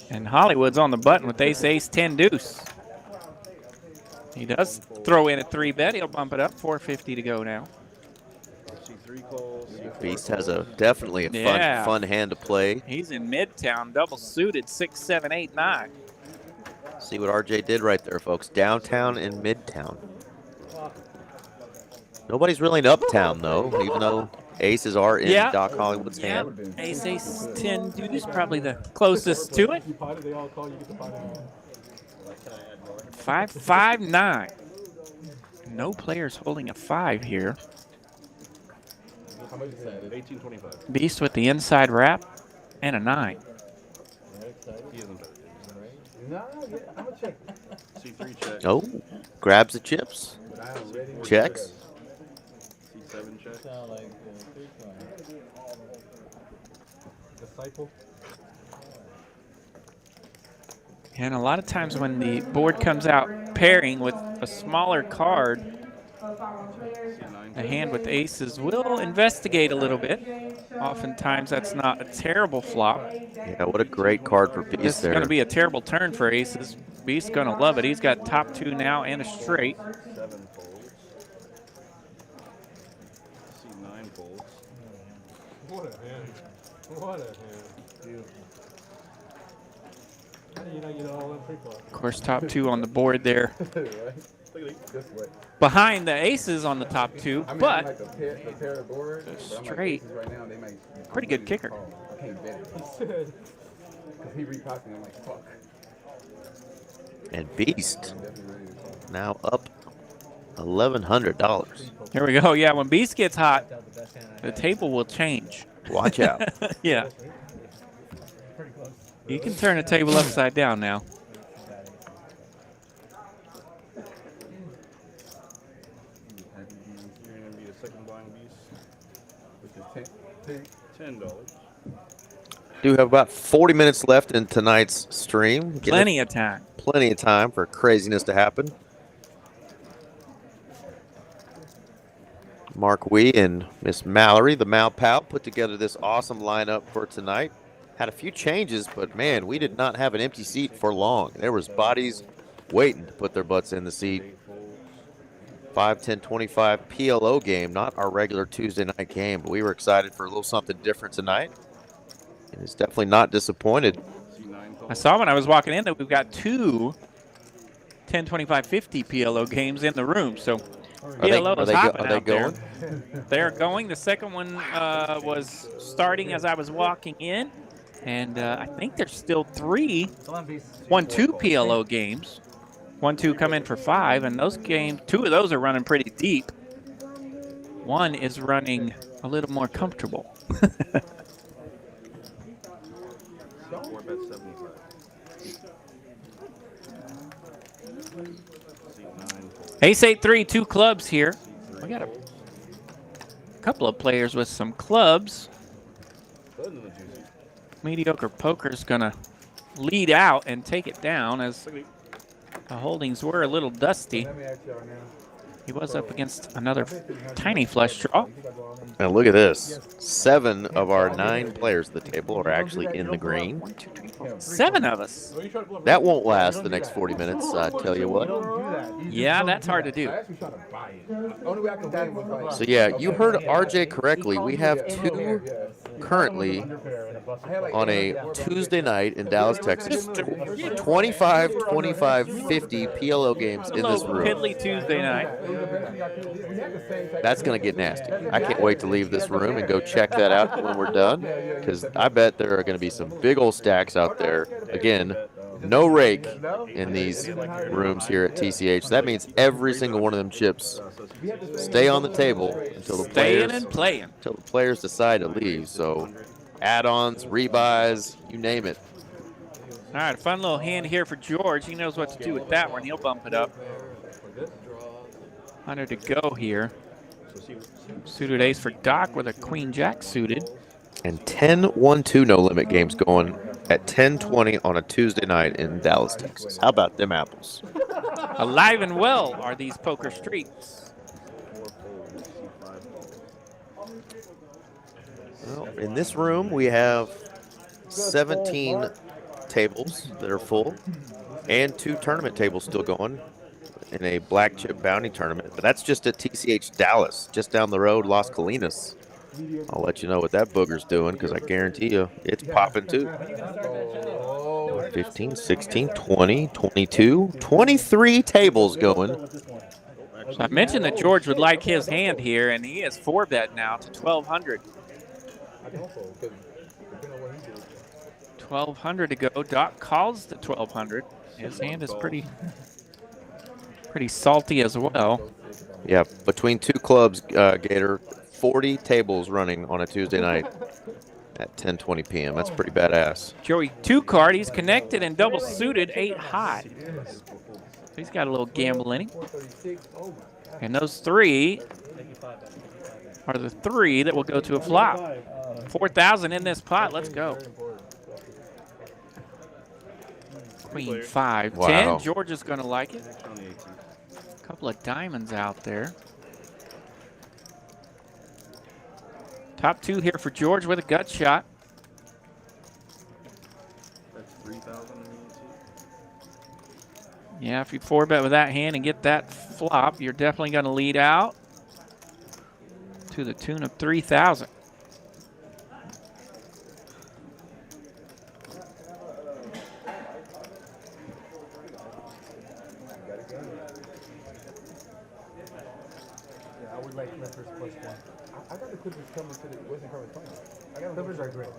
And Hollywood's on the button with ace, ace, 10, deuce. He does throw in a 3-bet. He'll bump it up. 450 to go now. Beast has definitely a fun hand to play. He's in Midtown, double suited, 6, 7, 8, 9. See what RJ did right there, folks. Downtown and Midtown. Nobody's really in Uptown, though, even though aces are in Doc Hollywood's hand. Ace, ace, 10, deuce, probably the closest to it. 5, 5, 9. No players holding a 5 here. How much is that? 1825. Beast with the inside wrap and a 9. C3 check. Oh, grabs the chips. Checks. C7 check. And a lot of times when the board comes out pairing with a smaller card, the hand with aces will investigate a little bit. Oftentimes that's not a terrible flop. Yeah, what a great card for Beast This is there. going to be a terrible turn for aces. Beast's going to love it. He's got top 2 now and a straight. 7 folds. C9 folds. What a hand. What a hand. Of course, top 2 on the board there. Behind the aces on the top 2, but straight. Pretty good kicker. And Beast now up $1,100. Here we go. Yeah, when Beast gets hot, the table will change. Watch out. Yeah. You can turn a table upside down now. You're going to be a second blind Beast, which is $10. Do have about 40 minutes left in tonight's stream. Plenty of time. Plenty of time for craziness to happen. Mark Wee and Miss Mallory, the Malpal, put together this awesome lineup for tonight. Had a few changes, but man, we did not have an empty seat for long. There was bodies waiting to put their butts in the seat. 5, 10, 25 PLO game, not our regular Tuesday night game, but we were excited for a little something different tonight. And it's definitely not disappointed. I saw when I was walking in that we've got 2 10, 25, 50 PLO games in the room. So PLO is hopping out there. They're going. The second one was starting as I was walking in. And I think there's still 3 1-2 PLO games. 1-2 come in for 5, and those games, 2 of those are running pretty deep. 1 is running a little more comfortable. Ace 8-3, 2 clubs here. We got a couple of players with some clubs. Mediocre Poker's gonna lead out and take it down as the holdings were a little dusty. He was up against another tiny flush draw. Now look at this. 7 of our 9 players at the table are actually in the green. 7 of us. That won't last the next 40 minutes, I tell you what. Yeah, that's hard to do. So yeah, you heard RJ correctly. We have 2 currently on a Tuesday night in Dallas, Texas. 25, 25, 50 PLO games in this room. Piddly Tuesday night. That's going to get nasty. I can't wait to leave this room and go check that out when we're done, because I bet there are going to be some big old stacks out there. Again, no rake in these rooms here at TCH. That means every single one of them chips stay on the table until the players decide to leave. So add-ons, rebuys, you name it. All right, a fun little hand here for George. He knows what to do with that one. He'll bump it up. 100 to go here. Suited ace for Doc with a queen jack suited. And 10-1-2 no limit games going at 10:20 on a Tuesday night in Dallas, Texas. How about them apples? Alive and well are these poker streets. Well, in this room, we have 17 tables that are full and 2 tournament tables still going in a black chip bounty tournament. But that's just at TCH Dallas, just down the road, Las Colinas. I'll let you know what that booger's doing, because I guarantee you it's popping too. 15, 16, 20, 22, 23 tables going. So I mentioned that George would like his hand here, and he has 4-bet now to 1,200. 1,200 to go. Doc calls the 1,200. His hand is pretty salty as well. Yeah, between 2 clubs, Gator, 40 tables running on a Tuesday night at 10:20 p.m. That's pretty badass. Joey 2 card. He's connected and double suited 8 high. So he's got a little gamble in him. And those 3 are the 3 that will go to a flop. 4,000 in this pot. Let's go. Queen 5, 10. Wow. George is going to like it. A couple of diamonds out there. Top 2 here for George with a gut shot. That's 3,000. Yeah, if you 4-bet with that hand and get that flop, you're definitely going to lead out to the tune of 3,000. I would like Clippers +1. I got the Clippers coming to the Western Conference Finals. Clippers are great.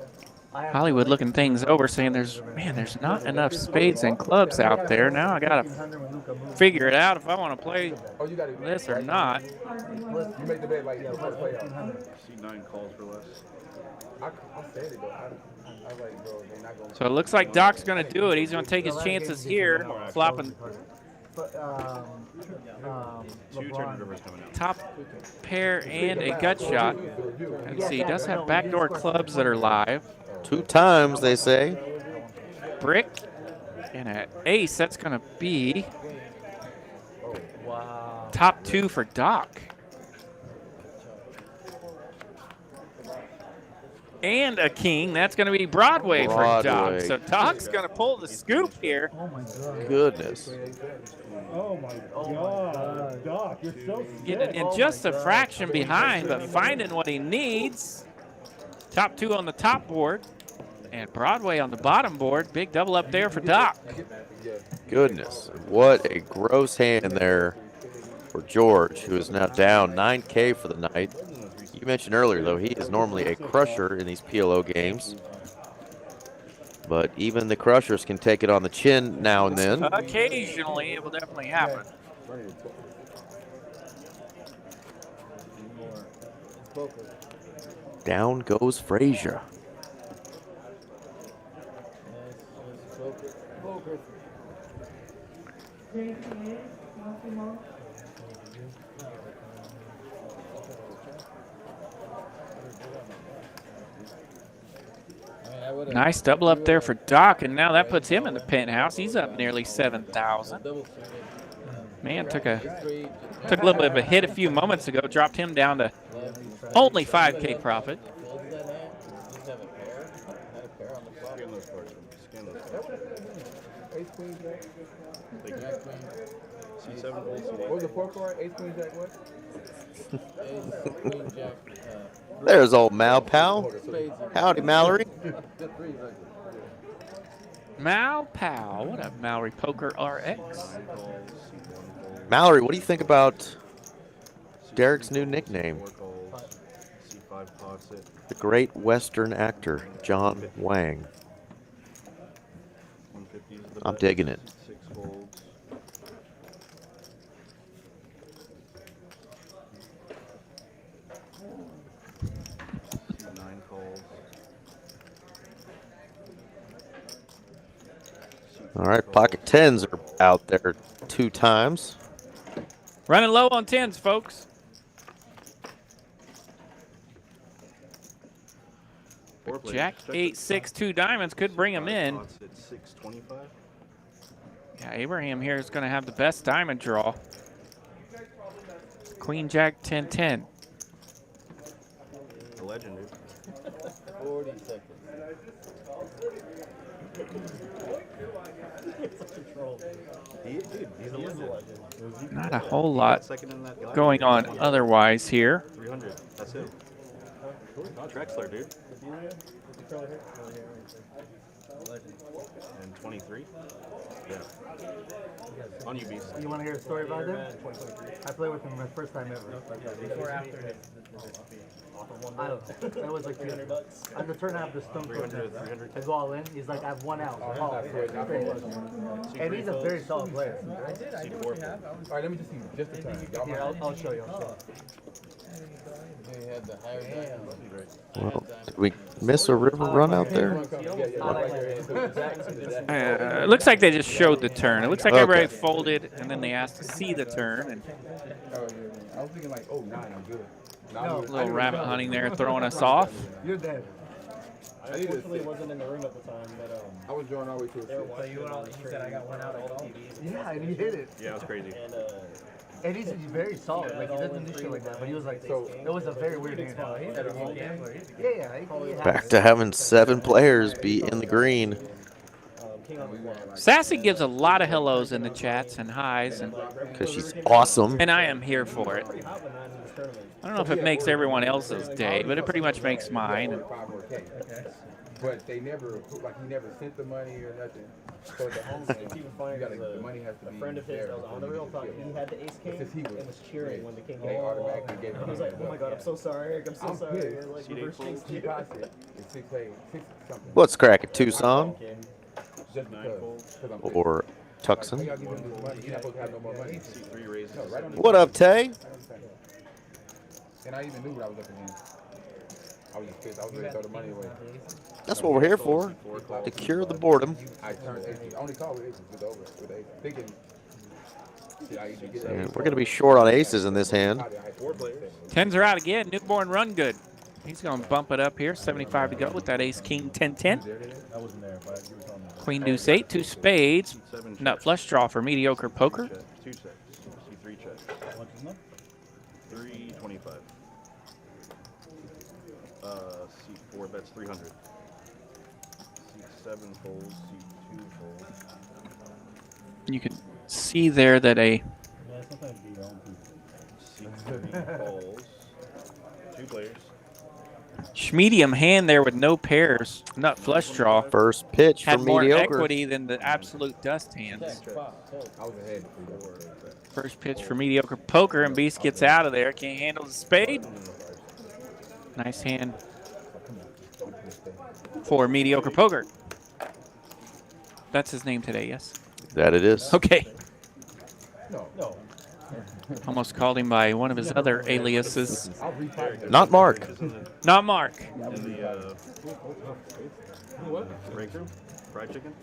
Hollywood looking things over, saying there's not enough spades and clubs out there. Now I got to figure it out if I want to play this or not. You make the bet like play out. See 9 calls for less. I said it, but I like, bro, they're not going So it looks like Doc's going to do it. He's going to take his chances here, flopping top pair and a gut shot. And see, he does have backdoor clubs that are live. 2 times, they say. Brick and an ace. That's going to be top 2 for Doc. And a king. That's going to be Broadway for Doc. So Doc's going to pull the scoop here. Oh my God. Goodness. Oh my God, Doc, you're so sick. Getting in just a fraction behind, but finding what he needs. Top 2 on the top board, and Broadway on the bottom board. Big double up there for Doc. Goodness, what a gross hand there for George, who is now down 9K for the night. You mentioned earlier, though, he is normally a crusher in these PLO games. But even the crushers can take it on the chin now and then. Occasionally, it will definitely happen. Down goes Frazier. Nice double up there for Doc, and now that puts him in the penthouse. He's up nearly 7,000. Man took a little bit of a hit a few moments ago, dropped him down to only 5K profit. Scan those cards. Scan those cards. Ace, queen, jack. Jack, queen. C7 folds, C8. What was the 4 card? Ace, queen, jack, what? Ace, queen, jack. There's old Mal Pal. Howdy, Mallory. Mal Powell. What up, Mallory Poker RX? Mallory, what do you think about Derek's new nickname? C5 pots it. The great Western actor, John Wang. 150 is the I'm bet. digging it. 6 folds. C9 calls. All right, pocket tens are out there 2 times. Running low on 10s, folks. Jack 8, 6, 2 diamonds could bring him in. Pots at 625. Yeah, Abraham here is going to have the best diamond draw. Queen Jack 10, 10. The legend, dude. 40 seconds. He's a legend. Not a whole lot Second in that going on otherwise here. 300. That's it. Trexler, dude. And 23. Yeah. On you, Beast. You want to hear a story about him? I played with him my first time ever. Before or after his I don't know. It was like $300. On the turn, I have the stone 300. I go all in. He's like, I have 1 out. And he's a very solid player. I did what you have. All right, let me just see just the turn. Here, I'll show you. They had the higher diamond. Well, did we miss a river run out there? It looks like they just showed the turn. It looks like Okay. everybody folded, and then they asked to see the turn. And I was thinking like, oh, 9, I'm good. a little rabbit hunting there, throwing us off. You're dead. I unfortunately wasn't in the room at the time, but I was drawing all the way to a 6. So you went all, he said I got 1 out all TVs. Yeah, and he hit it. Yeah, it was crazy. And he's very solid. Like, he doesn't do shit like that. But he was like, so it was a very weird game. He's a good gambler. Yeah. Back to having 7 players be in the green. Sassy gives a lot of hellos in the chats and highs, and Because she's awesome. I am here for it. I don't know if it makes everyone else's day, but it pretty much makes mine. But they never, like, he never sent the money or nothing. So the home it's even funnier gotta, because the money has to a be friend of his there that was on the real talk, he had the ace king Since he was- and was cheering when the king they automatically gave I was like, oh my god, I'm so sorry, Eric, I'm so sorry. pissed. Like, C8 reverse folds. jinxed He you. passed it. It's 6, 8, 6 something. What's cracking, Tucson Just 9 because. folds. 'Cause I'm pissed. or How Tucson? y'all give him this money? You're not supposed to have no more money. C3 raises. No, right on the What up, Tay? And I even knew what I was up against. I was just pissed. I was ready to throw the money away. That's what we're here for, to cure the boredom. I turned aces. I only called with aces with over with aces. Thinking, shit, I either get And we're going to be short on aces in this hand. 4 players. 10s are out again. Newborn run good. He's going to bump it up here. 75 to go with that ace king 10-10. I wasn't there, but you were telling me. Queen deuce 8, 2 spades. C7 Nut check. flush draw for mediocre poker. Check. 2 checks. C3 check. What's his name? 325. C4 bets 300. C7 folds. C2 folds. You can see there that a Yeah, sometimes be your own people. C3 calls. 2 players. medium hand there with no pairs. Nut flush draw. First pitch had for more mediocre. equity than the absolute dust hands. I was ahead. First pitch for mediocre poker, and Beast gets out of there. Can't handle the spade. Nice hand for mediocre poker. That's his name today, yes? That it is. Okay. No. Almost called him by one of his other aliases. Not Mark. Not Mark. What? Break room? Fried chicken?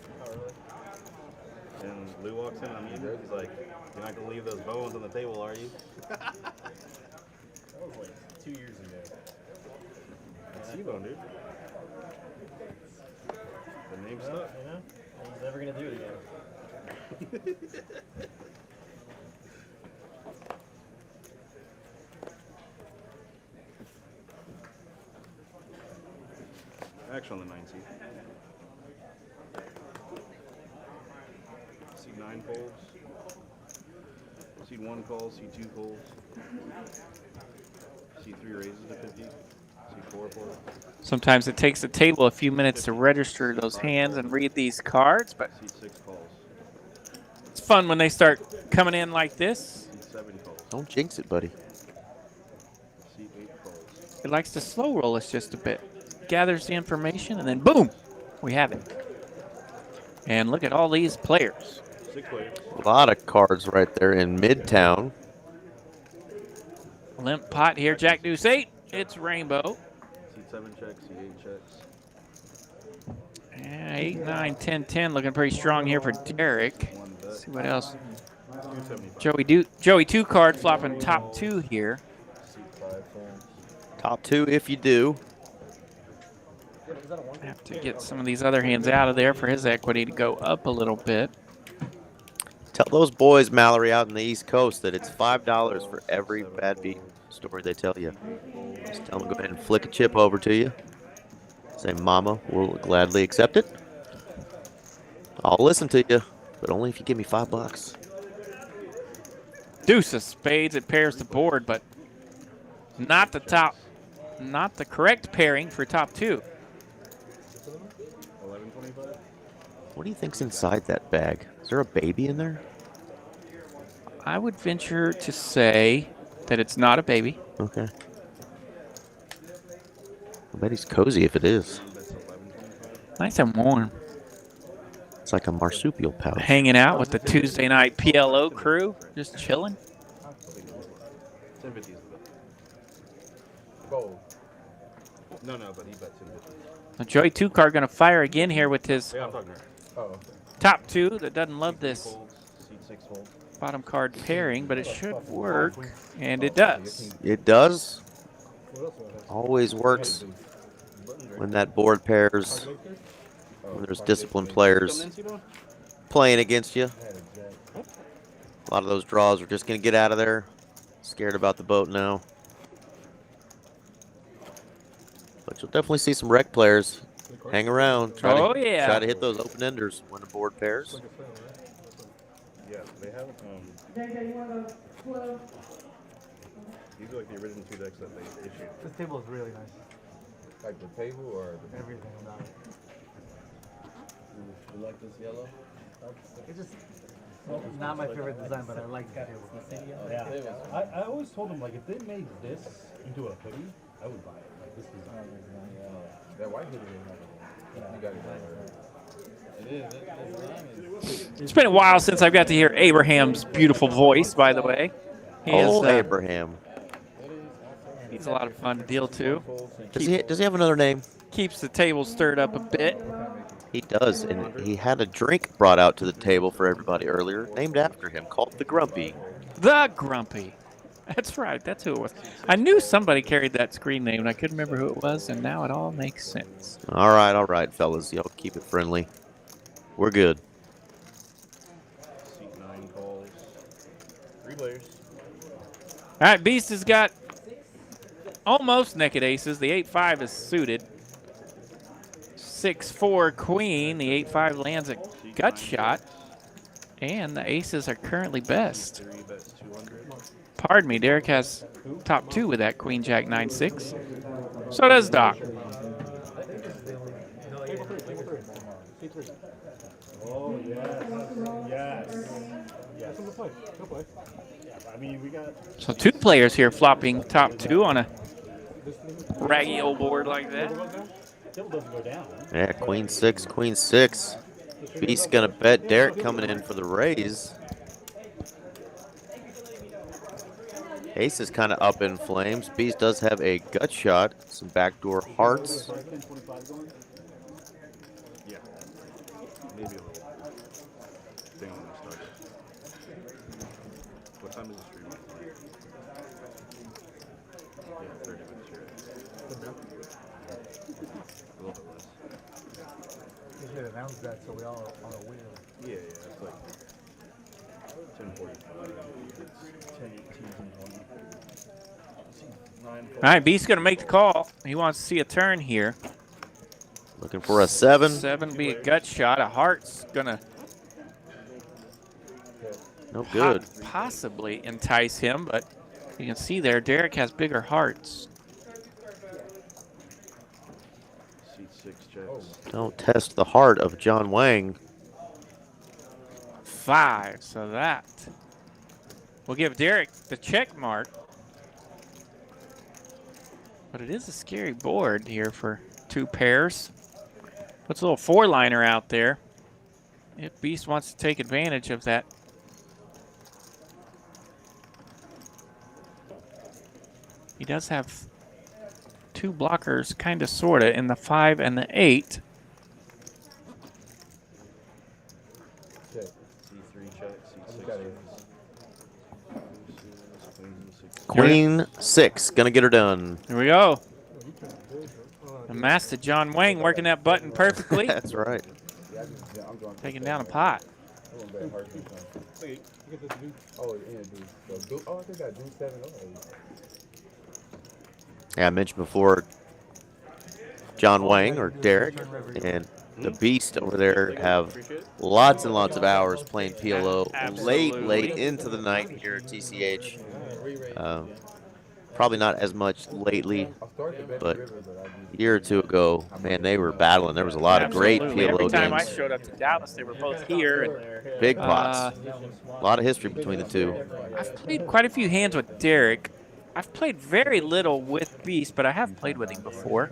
And Lou walks in, I'm eating. He's like, "You're not gonna leave those bones on the table, are you?" That was like 2 years ago. It's T-bone, dude. The name stuck. You know? He's never gonna do it again. Actually, on the 9 seat. Seat 9 folds. Seat 1 calls. Seat 2 folds. Seat 3 raises to 50. Seat 4 folds. Sometimes it takes the table a few minutes to register those hands and read these cards, but Seat 6 calls. it's fun when they start coming in like this. Seat 7 calls. Don't jinx it, buddy. Seat 8 calls. It likes to slow roll us just a bit. Gathers the information, and then boom, we have it. And look at all these players. 6 players. A lot of cards right there in Midtown. Limp pot here, Jack Deuce 8. It's rainbow. Seat 7 checks. Seat 8 checks. Yeah, 8, 9, 10, 10. Looking pretty strong here for Derek. Let's see what else. Joey 2 card flopping top 2 here. Seat 5 folds. Top 2 if you do. Have to get some of these other hands out of there for his equity to go up a little bit. Tell those boys, Mallory, out in the East Coast that it's $5 for every bad beat story they tell you. Just tell them to go ahead and flick a chip over to you. Say, Mama, we'll gladly accept it. I'll listen to you, but only if you give me $5. Deuce of spades, it pairs the board, but not the correct pairing for top 2. 11.25. What do you think's inside that bag? Is there a baby in there? I would venture to say that it's not a baby. Okay. I bet he's cozy if it is. Nice and warm. It's like a marsupial pouch. Hanging out with the Tuesday night PLO crew, just chilling. 10.50 is the bet. No, but he bet 10.50. Joey 2 card going to fire again here with his Yeah, I'm talking to top 2 that doesn't love this Seat 6 folds. bottom card pairing, but it should work, and it does. It does. Always works when that board pairs, when there's disciplined players playing against you. A lot of those draws are just going to get out of there. Scared about the boat now. But you'll definitely see some rec players hang around. Try to hit those open enders when the board pairs. Yeah, they have. These are like the original 2 decks that they issued. This table is really nice. Like the table or Everything about it. You like this yellow? It's just not my favorite design, but I like the table. Yeah. I always told them, like, if they made this into a hoodie, I would buy it. Like, this design. that white hoodie. You got it. It's been a while since I've got to hear Abraham's beautiful voice, by the way. He is, Abraham. He's a lot of fun to deal to. Does he have another name? Keeps the table stirred up a bit. He does, and he had a drink brought out to the table for everybody earlier, named after him, called the Grumpy. The Grumpy. That's right. That's who it was. I knew somebody carried that screen name, and I couldn't remember who it was, and now it all makes sense. All right, fellas. Y'all keep it friendly. We're good. Seat 9 calls. 3 players. All right, Beast has got almost naked aces. The 8-5 is suited. 6-4 queen. The 8-5 lands a gut shot. And the aces are currently best. 3 bets 200. Pardon me, Derek has top 2 with that queen jack 9-6. So does Doc. Oh, yes. Go play. I mean, we got. So 2 players here flopping top 2 on a raggy old board like that. Table doesn't go down. Yeah, queen 6, queen 6. Beast's gonna bet Derek coming in for the raise. Ace is kind of up in flames. Beast does have a gut shot, some backdoor hearts. Yeah. Maybe a little thing when we start. What time is the stream? Yeah, 30 minutes here. A little bit less. You should announce that so we all are aware. Yeah, it's like 10:45. It's 10:18. 9. All right, Beast's going to make the call. He wants to see a turn here. Looking for a 7. 7 be a gut shot. A heart's gonna No good. possibly entice him, but you can see there, Derek has bigger hearts. Seat 6 checks. Don't test the heart of John Wang. 5, so that will give Derek the check mark. But it is a scary board here for 2 pairs. Puts a little 4-liner out there. If Beast wants to take advantage of that. He does have 2 blockers, kind of, sort of, in the 5 and the 8. C3 check. C6 checks. Queen 6. Gonna get her done. Here we go. The master John Wang working that button perfectly. That's right. Taking down a pot. Oh, yeah, dude. So, I think I do 7 or 8. Yeah, I mentioned before John Wang or Derek and the Beast over there have lots and lots of hours playing PLO late into the night here at TCH. Probably not as much lately, but a year or 2 ago, man, they were battling. There was a lot of great Absolutely. PLO Every time games. I showed up to Dallas, they were both here. And, Big pots. A lot of history between the 2. I've played quite a few hands with Derek. I've played very little with Beast, but I have played with him before.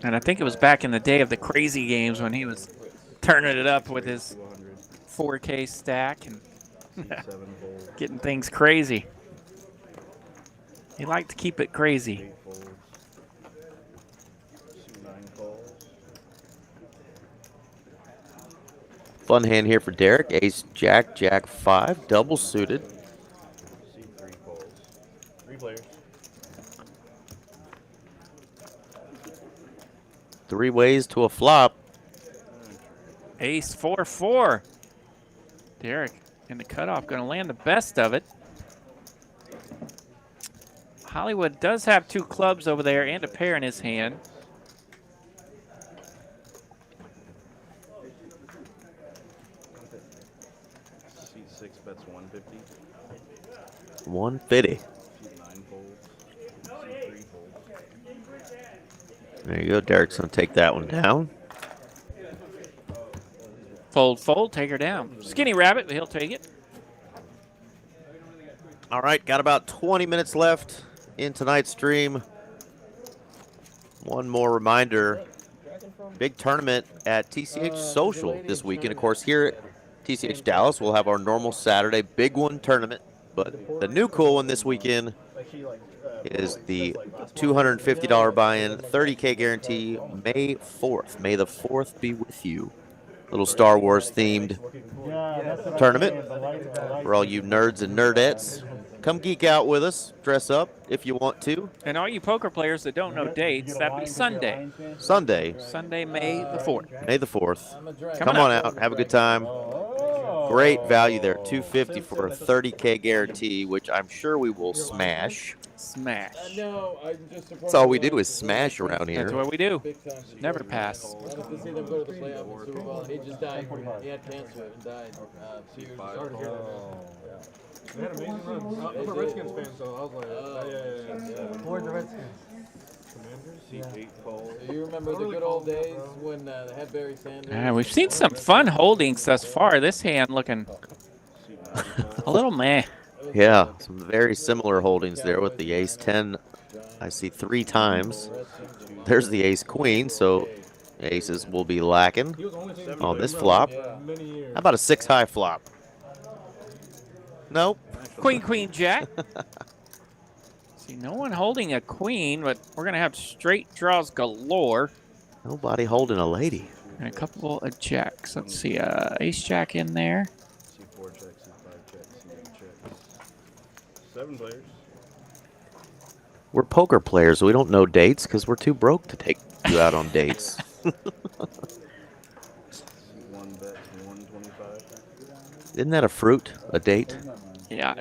And I think it was back in the day of the crazy games when he was turning it up with his 4K stack and getting things crazy. He liked to keep it crazy. Fun hand here for Derek. Ace, Jack, Jack 5, double suited. C3 folds. 3 players. 3 ways to a flop. Ace 4-4. Derek in the cutoff going to land the best of it. Hollywood does have 2 clubs over there and a pair in his hand. Seat 6 bets 150. 150. Seat 9 folds. C3 folds. There you go. Derek's going to take that one down. Fold, fold, take her down. Skinny Rabbit, but he'll take it. All right, got about 20 minutes left in tonight's stream. One more reminder, big tournament at TCH Social this weekend. Of course, here at TCH Dallas, we'll have our normal Saturday big one tournament. But the new cool one this weekend is the $250 buy-in, 30K guarantee, May 4th. May the 4th be with you. Little Star Wars themed tournament for all you nerds and nerdettes. Come geek out with us, dress up if you want to. And all you poker players that don't know dates, that'd be Sunday. Sunday, May the 4th. May the 4th. Come on out, have a good time. Great value there, $250 for a 30K guarantee, which I'm sure we will smash. Smash. No, I'm just That's all we do is smash around here. That's what we do. Never pass. I wanted to see them go to the playoff in Super Bowl. He just died. He had cancer and died. They had amazing runs. I'm a Redskins fan, so I was like, Who are the Redskins? Seat 8 folds. Do you remember the good old days when they had Barry Sanders? Yeah, we've seen some fun holdings thus far. This hand looking a little meh. Yeah, some very similar holdings there with the ace-10. I see 3 times. There's the ace-queen, so aces will be lacking on this flop. How about a 6-high flop? Nope. Queen, queen, jack. See, no one holding a queen, but we're going to have straight draws galore. Nobody holding a lady. And a couple of jacks. Let's see, ace-jack in there. C4 checks, C5 checks, C8 checks. 7 players. We're poker players, so we don't know dates because we're too broke to take you out on dates. C1 bet 125. Isn't that a fruit? A date? Yeah.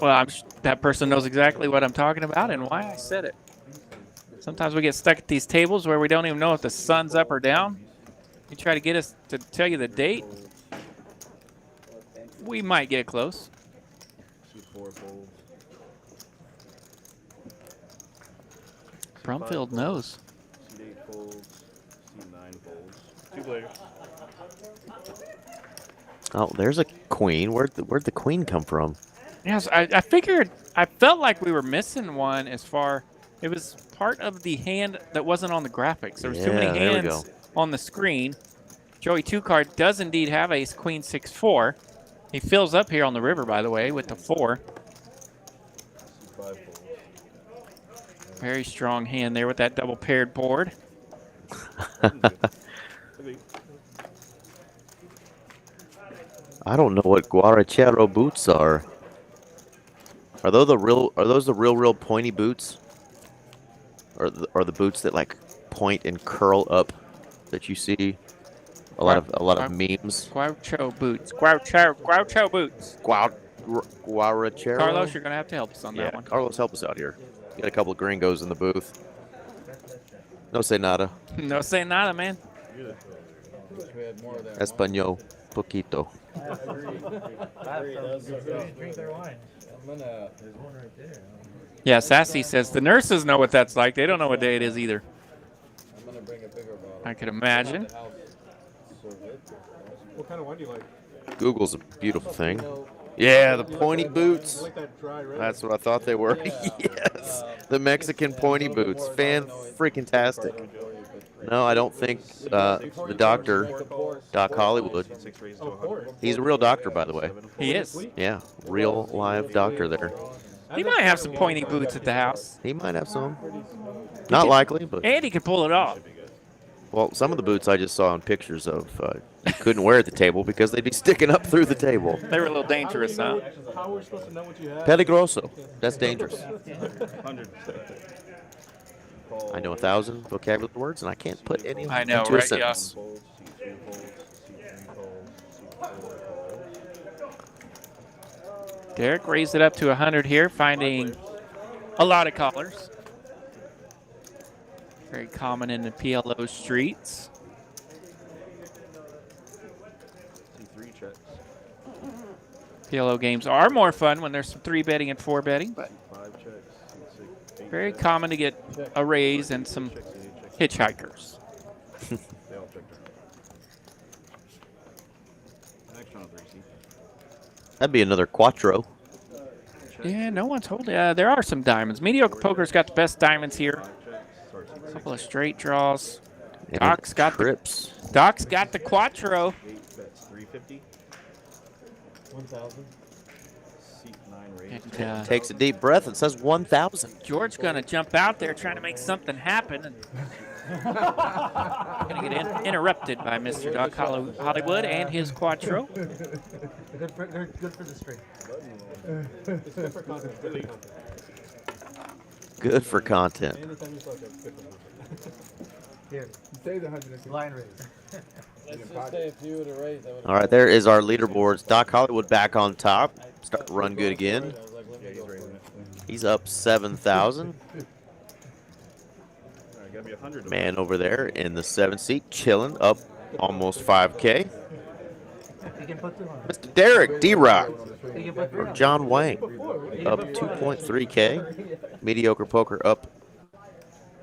Well, that person knows exactly what I'm talking about and why I said it. Sometimes we get stuck at these tables where we don't even know if the sun's up or down. You try to get us to tell you the date, we might get close. C4 folds. Brumfield knows. C8 folds. C9 folds. 2 players. Oh, there's a queen. Where'd the queen come from? Yes, I figured, I felt like we were missing one as far, it was part of the hand that wasn't on the graphics. There was too many hands on the screen. Joey 2-card does indeed have ace queen 6-4. He fills up here on the river, by the way, with the 4. Very strong hand there with that double paired board. I don't know what guarachero boots are. Are those the real pointy boots? Or the boots that like point and curl up that you see a lot of memes? Guarachero boots. Guarachero boots. Guarachero. Carlos, you're gonna have to help us on that one. Carlos, help us out here. We got a couple of gringos in the booth. No say nada. No say nada, man. Español, poquito. Yeah, Sassy says the nurses know what that's like. They don't know what day it is either. I could imagine. What kind of wine do you like? Google's a beautiful thing. Yeah, the pointy boots. That's what I thought they were. Yes, the Mexican pointy boots. Fan-freaking-tastic. No, I don't think the doctor, Doc Hollywood, he's a real doctor, by the way. He is. Yeah, real live doctor there. He might have some pointy boots at the house. He might have some. Not likely, but... And he can pull it off. Well, some of the boots I just saw in pictures of you couldn't wear at the table because they'd be sticking up through the table. They were a little dangerous, huh? How are we supposed to know what you have? Peligroso. That's dangerous. 100%. I know 1,000 vocabulary words, and I can't put any I know, into right? a sentence. Derek raised it up to 100 here, finding a lot of callers. Very common in the PLO streets. C3 checks. PLO games are more fun when there's some 3-betting and 4-betting, but very common to get a raise and some hitchhikers. They all checked her. Next round 3C. That'd be another quattro. Yeah, no one's holding. There are some diamonds. Mediocre Poker's got the best diamonds here. A couple of straight draws. Doc's got trips. Doc's got the quattro. 8 bets 350. 1,000. C9 raise. And, Takes a deep breath and says 1,000. George gonna jump out there trying to make something happen. And gonna get interrupted by Mr. Doc Hollywood and his quattro. Good for the stream. It's good for content. Really content. Good for content. Anytime you fuck up, it's good for content. Here, Say the 150. blind raise. Let's just say if you would have raised, I would have. All right, there is our leaderboards. Doc Hollywood back on top. Start to run good again. He's up 7,000. Gotta be 100. Man over there in the 7th seat, chilling, up almost 5K. You can put 200. Mr. Derek D-Rock, You can put or 300. John Wayne, up 2.3K. Mediocre Poker up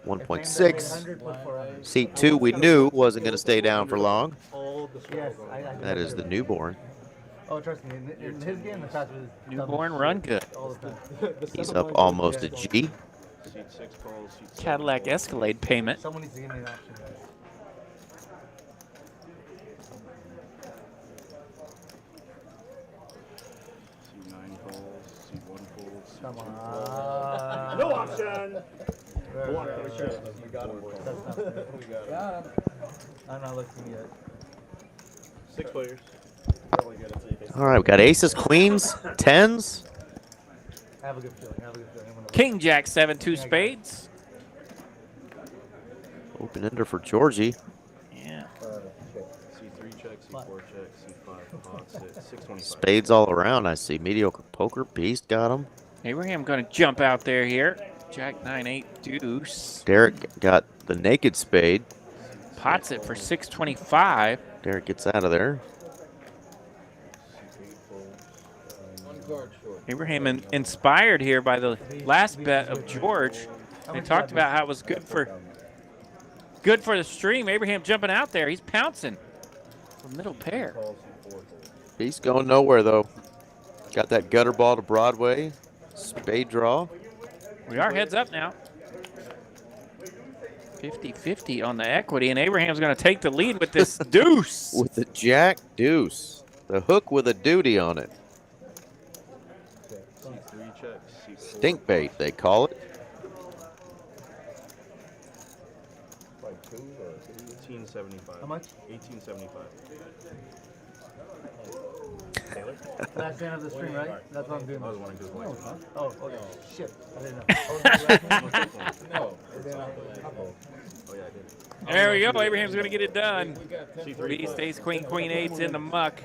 1.6. 100, put 400. Seat 2 we knew wasn't going to stay down for long. Yes, I That is the newborn. Oh, trust me. In his game, the fast was Newborn run good. all the time. He's up almost a G. Seat 6 calls. Seat 7 Cadillac calls. Escalade payment. Someone needs to give me an option, guys. C9 calls. C1 folds. Come C2 on. No option. Got him. I'm not looking yet. 6 players. All right, we got aces, queens, tens. I have a good feeling. I'm gonna King Jack 7-2 spades. Open ender for Georgie. Yeah. C3 checks. C4 check, C5 pots at 625. Spades all around, I see. Mediocre poker. Beast got him. Abraham going to jump out there here. Jack 9-8 deuce. Derek got the naked spade. Pots it for 625. Derek gets out of there. Abraham inspired here by the last bet of George. They talked about how it was good for the stream. Abraham jumping out there. He's pouncing for middle pair. He's going nowhere, though. Got that gutter ball to Broadway. Spade draw. We are heads up now. 50-50 on the equity, and Abraham's going to take the lead with this deuce. With the jack deuce. The hook with a duty on it. C3 check, C4. Stink bait, they call it. 1875. How much? 1875. Last hand of the stream, right? That's what I'm doing. I was wanting to do it. Oh, okay. Shit. I didn't know. No. Oh, yeah, I did. There we go. Abraham's going to get it done. C3. Beast, ace, queen, queen, eight's in the muck.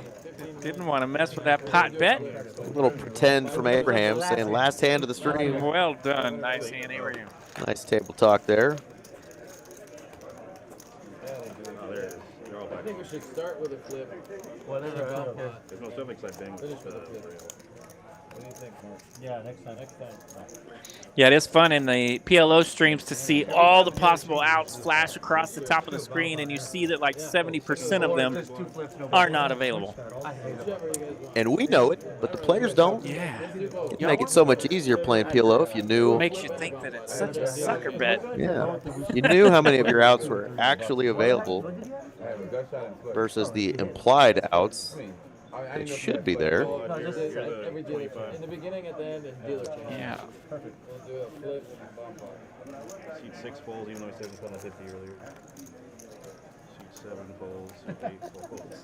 Didn't want to mess with that pot bet. A little pretend from Abraham saying last hand of the stream. Well done. Nice hand, Abraham. Nice table talk there. Oh, there it is. They're all I back. think we should start with a flip. Whatever. I don't care. There's no stuff because I banged Finish with a flip. What do you think, Mark? Yeah, next time. Yeah, it is fun in the PLO streams to see all the possible outs flash across the top of the screen, and you see that like 70% of them are not available. And we know it, but the players don't. Yeah. It'd make it so much easier playing PLO if you knew. Makes you think that it's such a sucker bet. Yeah. You knew how many of your outs were actually available versus the implied outs. It should be there. No, just every dealer in the beginning, at the end, and dealer change. Yeah. We'll do a flip and bump up. Seat 6 folds, even though he said he was on 50 earlier. Seat 7 folds, seat 8 folds.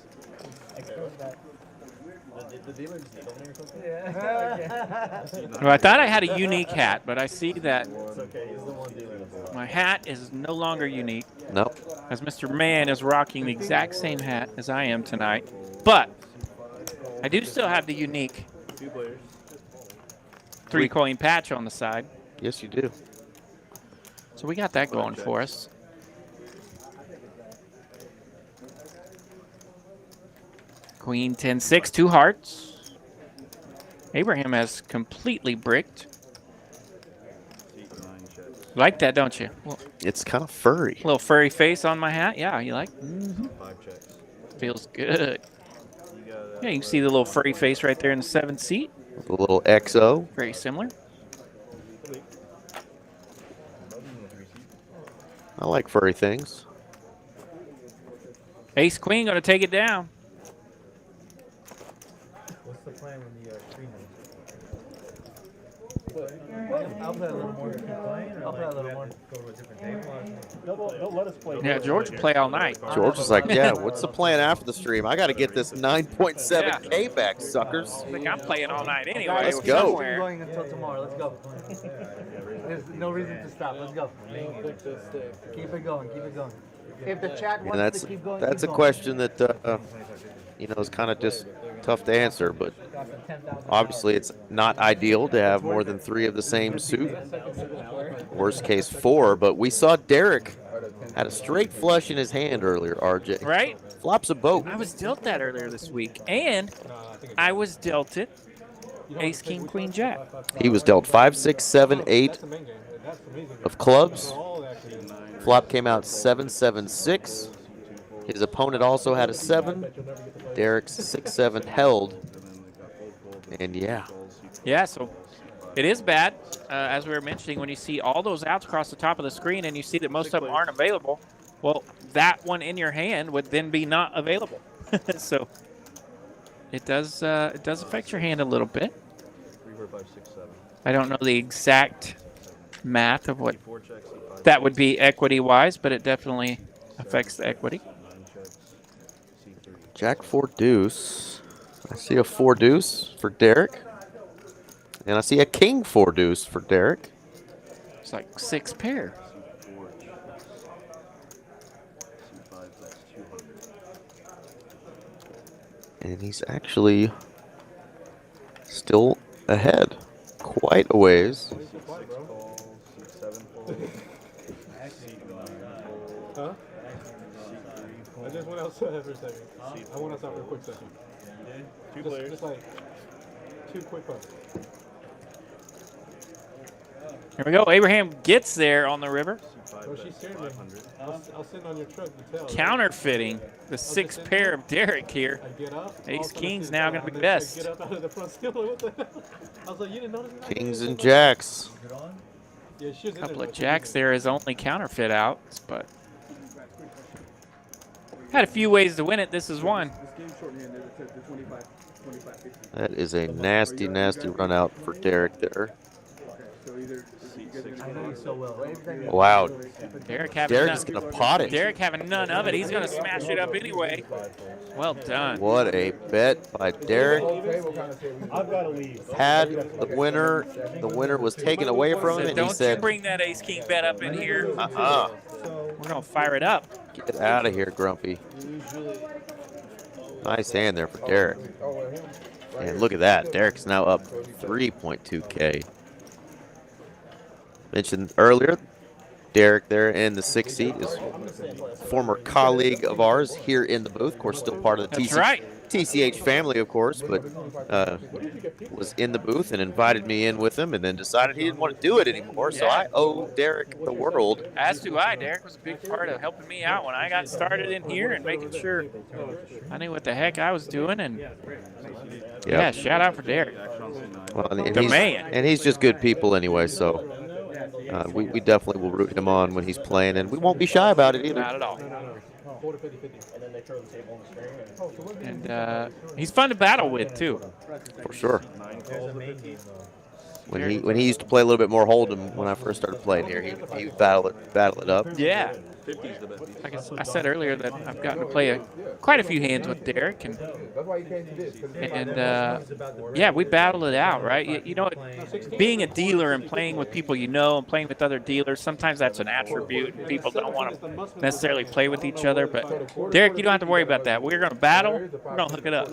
The dealer just told me or something? Yeah. Well, I thought I had a unique hat, but I see that It's okay. He's the one dealer. my hat is no longer unique, Nope. as Mr. Mann is rocking the exact same hat as I am tonight. But I do still have the unique 2 players. 3-coin patch on the side. Yes, you do. So we got that going for us. Queen 10-6, 2 hearts. Abraham has completely bricked. Seat 9 checks. Like that, don't you? It's kind of furry. Little furry face on my hat. Yeah, you like? 5 checks. Feels good. You got, Yeah, you can see the little furry face right there in the 7th seat. With a little XO. Very similar. I like furry things. Ace Queen going to take it down. What's the plan when the stream I'll play a little more. I'll play a little more. go to a different table? They'll let us play. Yeah, George will play all night. George is like, yeah, what's the plan after the stream? I got to get this 9.7K back, suckers. I think I'm playing all night anyway. Let's go. Keep Somewhere. going until tomorrow. Let's go. There's no reason to stop. Let's go. Keep it going. Keep it going. If the chat And wants to keep going, that's keep a going. question that is kind of just tough to answer, but obviously it's not ideal to have more than 3 of the same suit. Worst case 4, but we saw Derek had a straight flush in his hand earlier, RJ. Right? Flops a boat. I was dealt that earlier this week. And I was dealt it Ace, King, Queen, Jack. He was dealt 5, 6, 7, 8 of clubs. Flop came out 7, 7, 6. His opponent also had a 7. Derek's 6, 7 held. And yeah. Yeah, so it is bad, as we were mentioning, when you see all those outs across the top of the screen and you see that most of them aren't available. Well, that one in your hand would then be not available. So it does affect your hand a little bit. 3, 4, 5, 6, 7. I don't know the exact math of what C4 checks, C5 that would be equity-wise, but it definitely affects the equity. 9 checks. C3. Jack 4 deuce. I see a 4 deuce for Derek. And I see a king 4 deuce for Derek. It's like 6 pair. C4 checks. C5, that's 200. And he's actually still ahead. Quite a ways. Huh? I just went outside for a second. I went outside for a quick second. Two players. Just like 2 quick putts. Here we go. Abraham gets there on the river. Oh, she scared me. I'll send on your truck to tell. Counterfeiting the 6th pair of Derek here. I get up. Ace King's now going to be best. Get up out of the front still. What the hell? I was like, you didn't notice that? Kings and jacks. Yeah, she was A couple of jacks there is only counterfeit outs, but had a few ways to win it. This is one. That is a nasty, nasty run out for Derek there. I know you so well. Wow. Derek is going to pot it. Derek having none of it. He's going to smash it up anyway. Well done. What a bet by Derek. I've got to leave. Had the winner. The winner was taken away from him, and he Don't you said, bring that Ace King bet up in here. uh-uh. We're going to fire it up. Get out of here, Grumpy. Nice hand there for Derek. And look at that. Derek's now up 3.2K. Mentioned earlier, Derek there in the 6th seat is former colleague of ours here in the booth. Of course, still part of the TCH family, of course, but was in the booth and invited me in with him and then decided he didn't want to do it anymore. So I owe Derek the world. As do I. Derek was a big part of helping me out when I got started in here and making sure I knew what the heck I was doing. And yeah, shout out for Derek. Well, and he's just good people anyway, so we definitely will root him on when he's playing, and we won't be shy about it either. Not at all. And he's fun to battle with too. For sure. When he used to play a little bit more Hold'em when I first started playing here, he would battle it up. Yeah. Like I said earlier, that I've gotten to play quite a few hands with Derek, and yeah, we battled it out, right? You know, being a dealer and playing with people you know and playing with other dealers, sometimes that's an attribute. People don't want to necessarily play with each other, but Derek, you don't have to worry about that. We're going to battle, we're going to hook it up,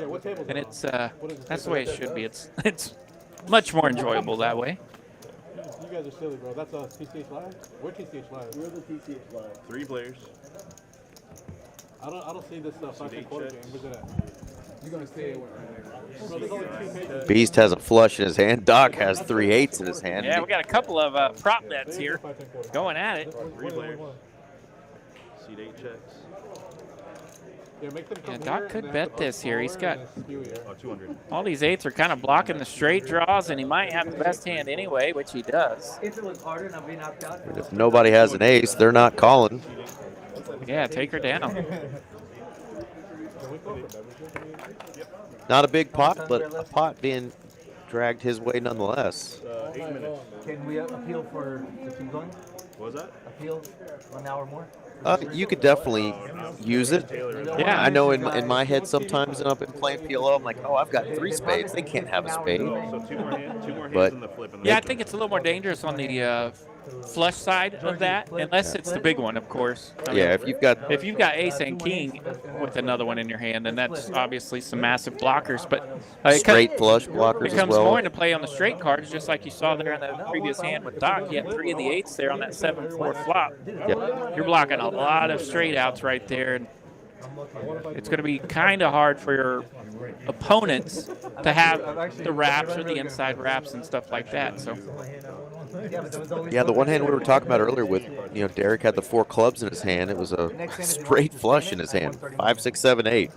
and it's that's the way it should be. It's much more enjoyable that way. You guys are silly, bro. That's TCH Live? We're TCH Live. We're the TCH Live. 3 players. I don't see this 5-10 quarter game. Where's it at? You're going to stay away. Beast has a flush in his hand. Doc has 3 8s in his hand. Yeah, we got a couple of prop bets here going at it. 3 players. Seat 8 checks. Yeah, Doc could bet this here. He's got 200. all these 8s are kind of blocking the straight draws, and he might have the best hand anyway, which he does. If it was harder, I'd be knocked out. If nobody has an ace, they're not calling. Yeah, take her down. Not a big pot, but a pot being dragged his way nonetheless. 8 minutes. Can we appeal to keep going? What was that? Appeal 1 hour more? You could definitely use it. Yeah, I know in my head sometimes when I've been playing PLO, I'm like, oh, I've got 3 spades. They can't have a spade. So 2 more hands But in the flip. yeah, I think it's a little more dangerous on the flush side of that, unless it's the big one, of course. I mean, yeah, if you've got ace and king with another one in your hand, then that's obviously some massive blockers. But straight flush blockers it comes as well. more into play on the straight cards, just like you saw there in the previous hand with Doc. He had 3 of the 8s there on that 7-4 flop. Yep. You're blocking a lot of straight outs right there, and it's going to be kind of hard for your opponents to have the wraps or the inside wraps and stuff like that. So. Yeah, the one hand we were talking about earlier with, Derek had the 4 clubs in his hand. It was a straight flush in his hand, 5, 6, 7, 8.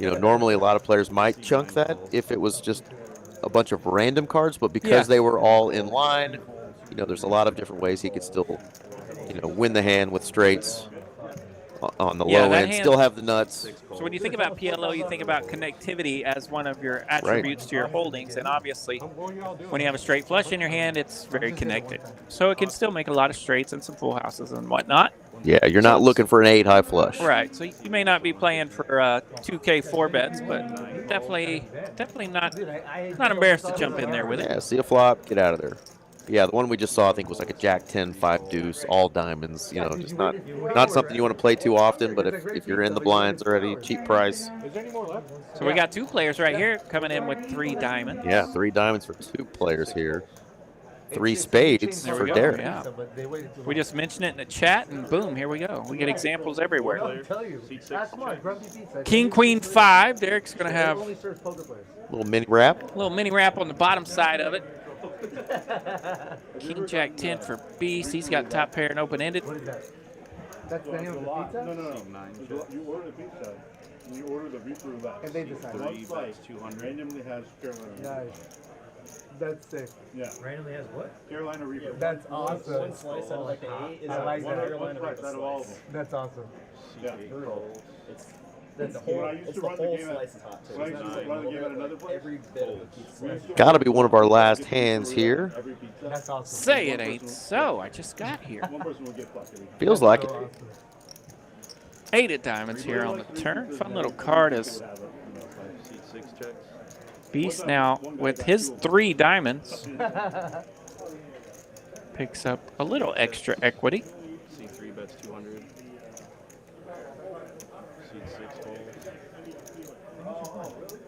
Normally a lot of players might chunk that if it was just a bunch of random cards, but because they were all in line, there's a lot of different ways he could still, win the hand with straights on the low end, still have the nuts. So when you think about PLO, you think about connectivity as one of your attributes to your holdings, and obviously when you have a straight flush in your hand, it's very connected. So it can still make a lot of straights and some full houses and whatnot. Yeah, you're not looking for an 8 high flush. Right, so you may not be playing for 2K 4 bets, but definitely not embarrassed to jump in there with it. Yeah, see a flop, get out of there. Yeah, the one we just saw, I think, was like a Jack 10, 5 deuce, all diamonds. You know, just not something you want to play too often. But if you're in the blinds already, cheap price. Is there any more left? So we got 2 players right here coming in with 3 diamonds. Yeah, 3 diamonds for 2 players here. 3 spades There for we go, Derek. yeah. We just mentioned it in the chat, and boom, here we go. We get examples everywhere. I'll tell you. Come on, Grumpy Pizza. King, Queen, 5. Derek's going to have Only serves poker players. Little mini wrap. a little mini wrap on the bottom side of it. King, Jack 10 for Beast. He's got top pair and open-ended. What is that? That's the name of the pizza? No. You order the pizza. You order the beef roulette. And they decide. One slice 200 randomly has Carolina. Nice. That's sick. Yeah. Randomly has what? Carolina Reaper. That's awesome. One slice out of like the 8 is I like one that. Carolina One out of all of them. That's awesome. Yeah. It's that's the When whole. I used It's to the run the whole game at- slice is hot too. when I It's used not to just run the like game at another place, every bit of the pizza. Got to be one of our last hands here. That's awesome. Say it ain't so. I just got here. One person will get fucked. Feels like it. 8 of diamonds here on the turn. Fun little card as Seat 6 checks. Beast now with his 3 diamonds picks up a little extra equity. Seat 3 bets 200. Seat 6 folds.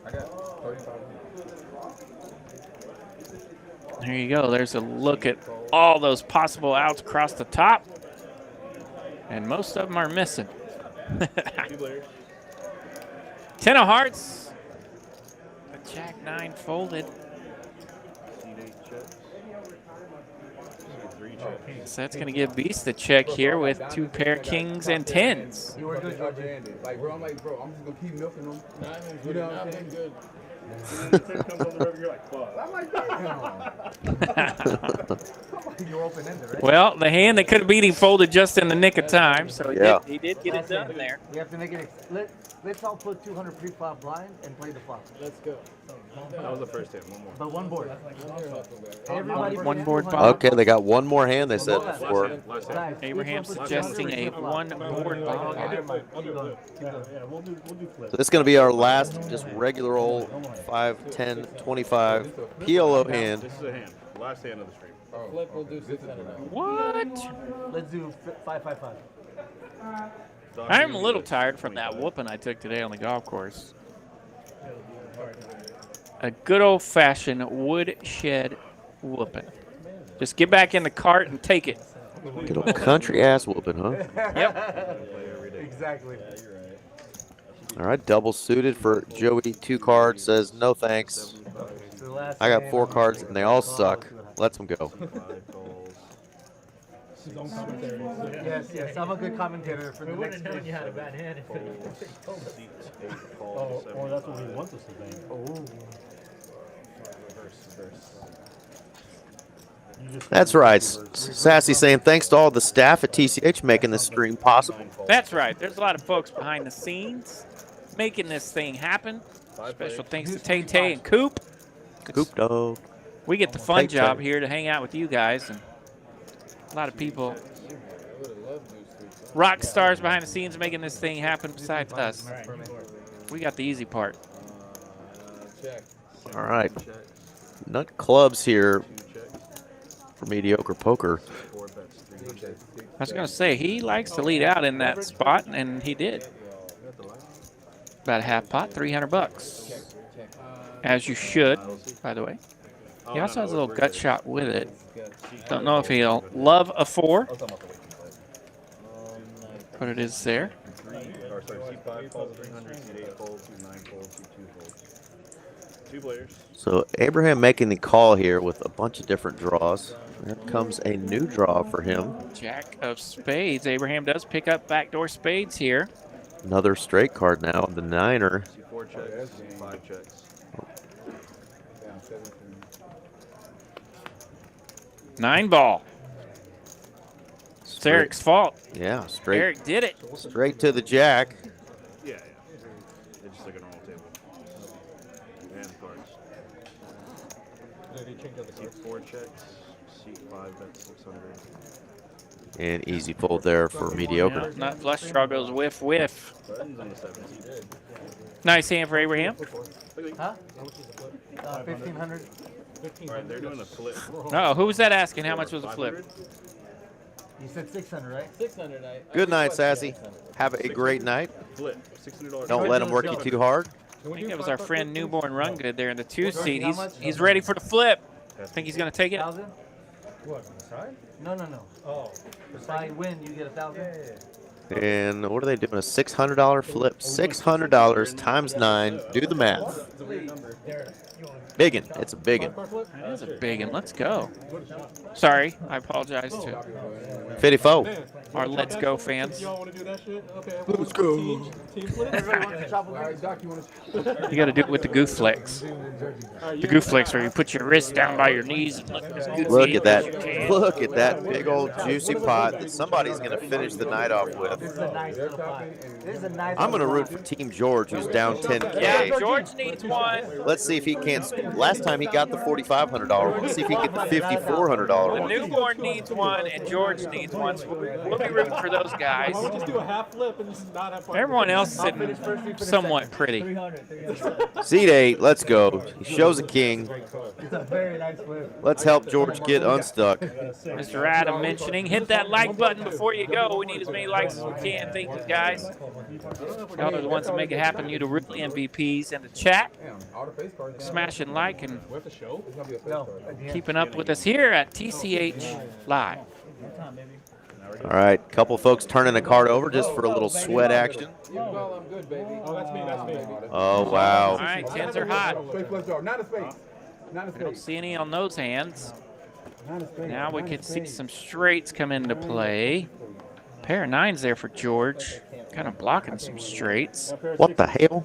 I got 35. There you go. There's a look at all those possible outs across the top. And most of them are missing. 10 of hearts. A Jack 9 folded. Seat 8 checks. Seat 3 checks. So that's going to give Beast the check here with 2 pair kings and 10s. You were good, Georgie. Like, bro, I'm just gonna keep milking them. Diamonds You would know have what I'm not been good. Tim comes on the river, you're like, fuck. I'm like, damn. You're open-ended, right? Well, the hand that could have beat him folded just in the nick of time, so he did get it done there. You have to make it. Let's all put 200 pre-flop blind and play the flop. Let's go. That was the first hand. One more. But one board. Everybody One board put bomb. Okay, they got one more hand, they said before. Last hand. Guys, Abraham each one put suggesting 200 a pre-flop. one board bomb. Keep going. Yeah, we'll do flip. So this is going to be our last just regular old 5, 10, 25 PLO hand. This is a hand. Last hand of the stream. Flip will do 600. What? Let's do 5-5-5. I'm a little tired from that whooping I took today on the golf course. A good old-fashioned woodshed whooping. Just get back in the cart and take it. Good old country ass whooping, huh? Yep. Exactly. All right, double suited for Joey. 2 cards, says no thanks. I got 4 cards and they all suck. Lets them go. Yes, I'm a good commentator for the We next wouldn't have known game. you had a bad hand if it told us. Seat 8 calls. Or that's what we want us to think. Oh. That's right. Sassy saying thanks to all the staff at TCH making this stream possible. That's right. There's a lot of folks behind the scenes making this thing happen. Special thanks to Tay and Coop. Coop dog. We get the fun Tay-Tay. job here to hang out with you guys, and a lot of people, rock stars behind the scenes making this thing happen besides us. We got the easy part. Check. All right. Nut clubs here for mediocre poker. I was going to say, he likes to lead out in that spot, and he did. About a half pot, 300 bucks. As you should, by the way. He also has a little gut shot with it. Don't know if he'll love a 4, but it is there. Seat 5 calls 300. Seat 8 folds. Seat 9 folds. Seat 2 folds. 2 players. So Abraham making the call here with a bunch of different draws. Here comes a new draw for him. Jack of spades. Abraham does pick up backdoor spades here. Another straight card now, the 9er. Seat 4 checks. Seat 5 checks. Nine ball. It's Eric's fault. Yeah, straight. Eric did it. Straight to the jack. Yeah. It's just like a normal table. And cards. Seat 4 checks. Seat 5 bets 600. And easy fold there for mediocre. Nut flush draw goes whiff, whiff. Buttons on the 7 seat. Nice hand for Abraham. Huh? 1,500. All right, they're doing a flip. Oh, who was that asking? How much was the flip? You said 600, right? 600. Good night, Sassy. Have a great night. Flip. $600. Don't let them work you too hard. I think it was our friend Newborn Run Good there in the 2 seat. He's ready for the flip. Think he's going to take it? 1,000? What, on the side? No. Oh. If I win, you get 1,000? And what are they doing? A $600 flip. $600 times 9. Do the math. Biggin. It's a biggin. That is a big one. Let's go. Sorry, I apologize to 54. our Let's Go fans. Y'all want to do that shit? Okay. Let's go. Team flip? You got to do it with the goof flex. The goof flex where you put your wrist down by your knees and look as goofy Look at as you that. can. Look at that big old juicy pot that somebody's going to finish the night off with. This is a nice little pot. This is a nice I'm going to little root for Team George, who's down 10K. Yeah, George needs one. Let's see if he can't. Last time he got the $4,500 one. Let's see if he can get the $5,400 The one. Newborn needs one and George needs one. So we'll be rooting for those guys. Why don't we just do a half flip and just not have fun? Everyone else is sitting somewhat pretty. Seat 8, let's go. He shows a king. It's a very nice flip. Let's help George get unstuck. Mr. Adam mentioning, hit that like button before you go. We need as many likes as we can. Thank you, guys. Y'all are the ones that make it happen. You the real MVPs in the chat. Smash and like and keeping up with us here at TCH Live. All right, couple folks turning a card over just for a little sweat action. Oh, that's me. That's me. Oh, wow. All right, 10s are hot. Not a space. Not a I don't space. see any on those hands. Not a space. Now we can see some straights come into play. Pair of 9s there for George. Kind of blocking some straights. What the hell?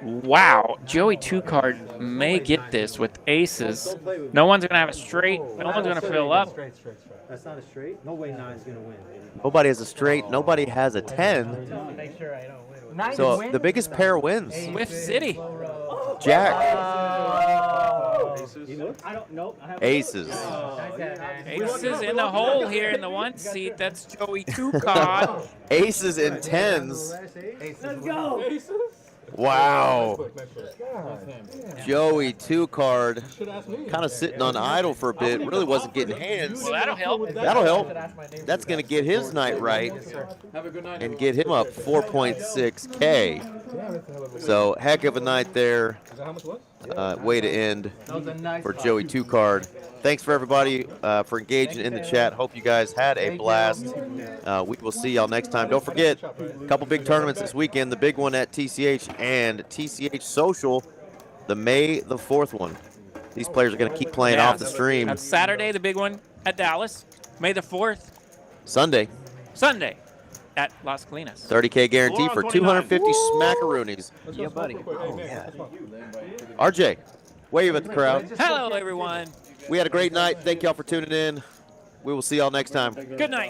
Wow, Joey 2-card may get this with aces. No one's going to have a straight. No one's going to fill up. That's not a straight. No way 9's gonna win. Nobody has a straight. Nobody has a 10. Make sure I don't win. So the biggest pair wins. Swift City. Jack. I don't know. Aces. Aces in the hole here in the 1 seat. That's Joey 2-card. Aces and 10s. Let's go. Wow. Joey 2-card. Kind of sitting on idle for a bit. Really wasn't getting hands. Well, that'll help. That'll help. That's going to get his night right and get him up 4.6K. So heck of a night there. Way to end for Joey 2-card. Thanks for everybody for engaging in the chat. Hope you guys had a blast. We will see y'all next time. Don't forget, a couple big tournaments this weekend. The big one at TCH and TCH Social, the May the 4th one. These players are going to keep playing off the stream. That's Saturday, the big one at Dallas. May the 4th. Sunday. At Las Colinas. 30K guarantee for 250 smackaroonies. Yeah, buddy. Oh, yeah. RJ, wave at the crowd. Hello, everyone. We had a great night. Thank y'all for tuning in. We will see y'all next time. Good night.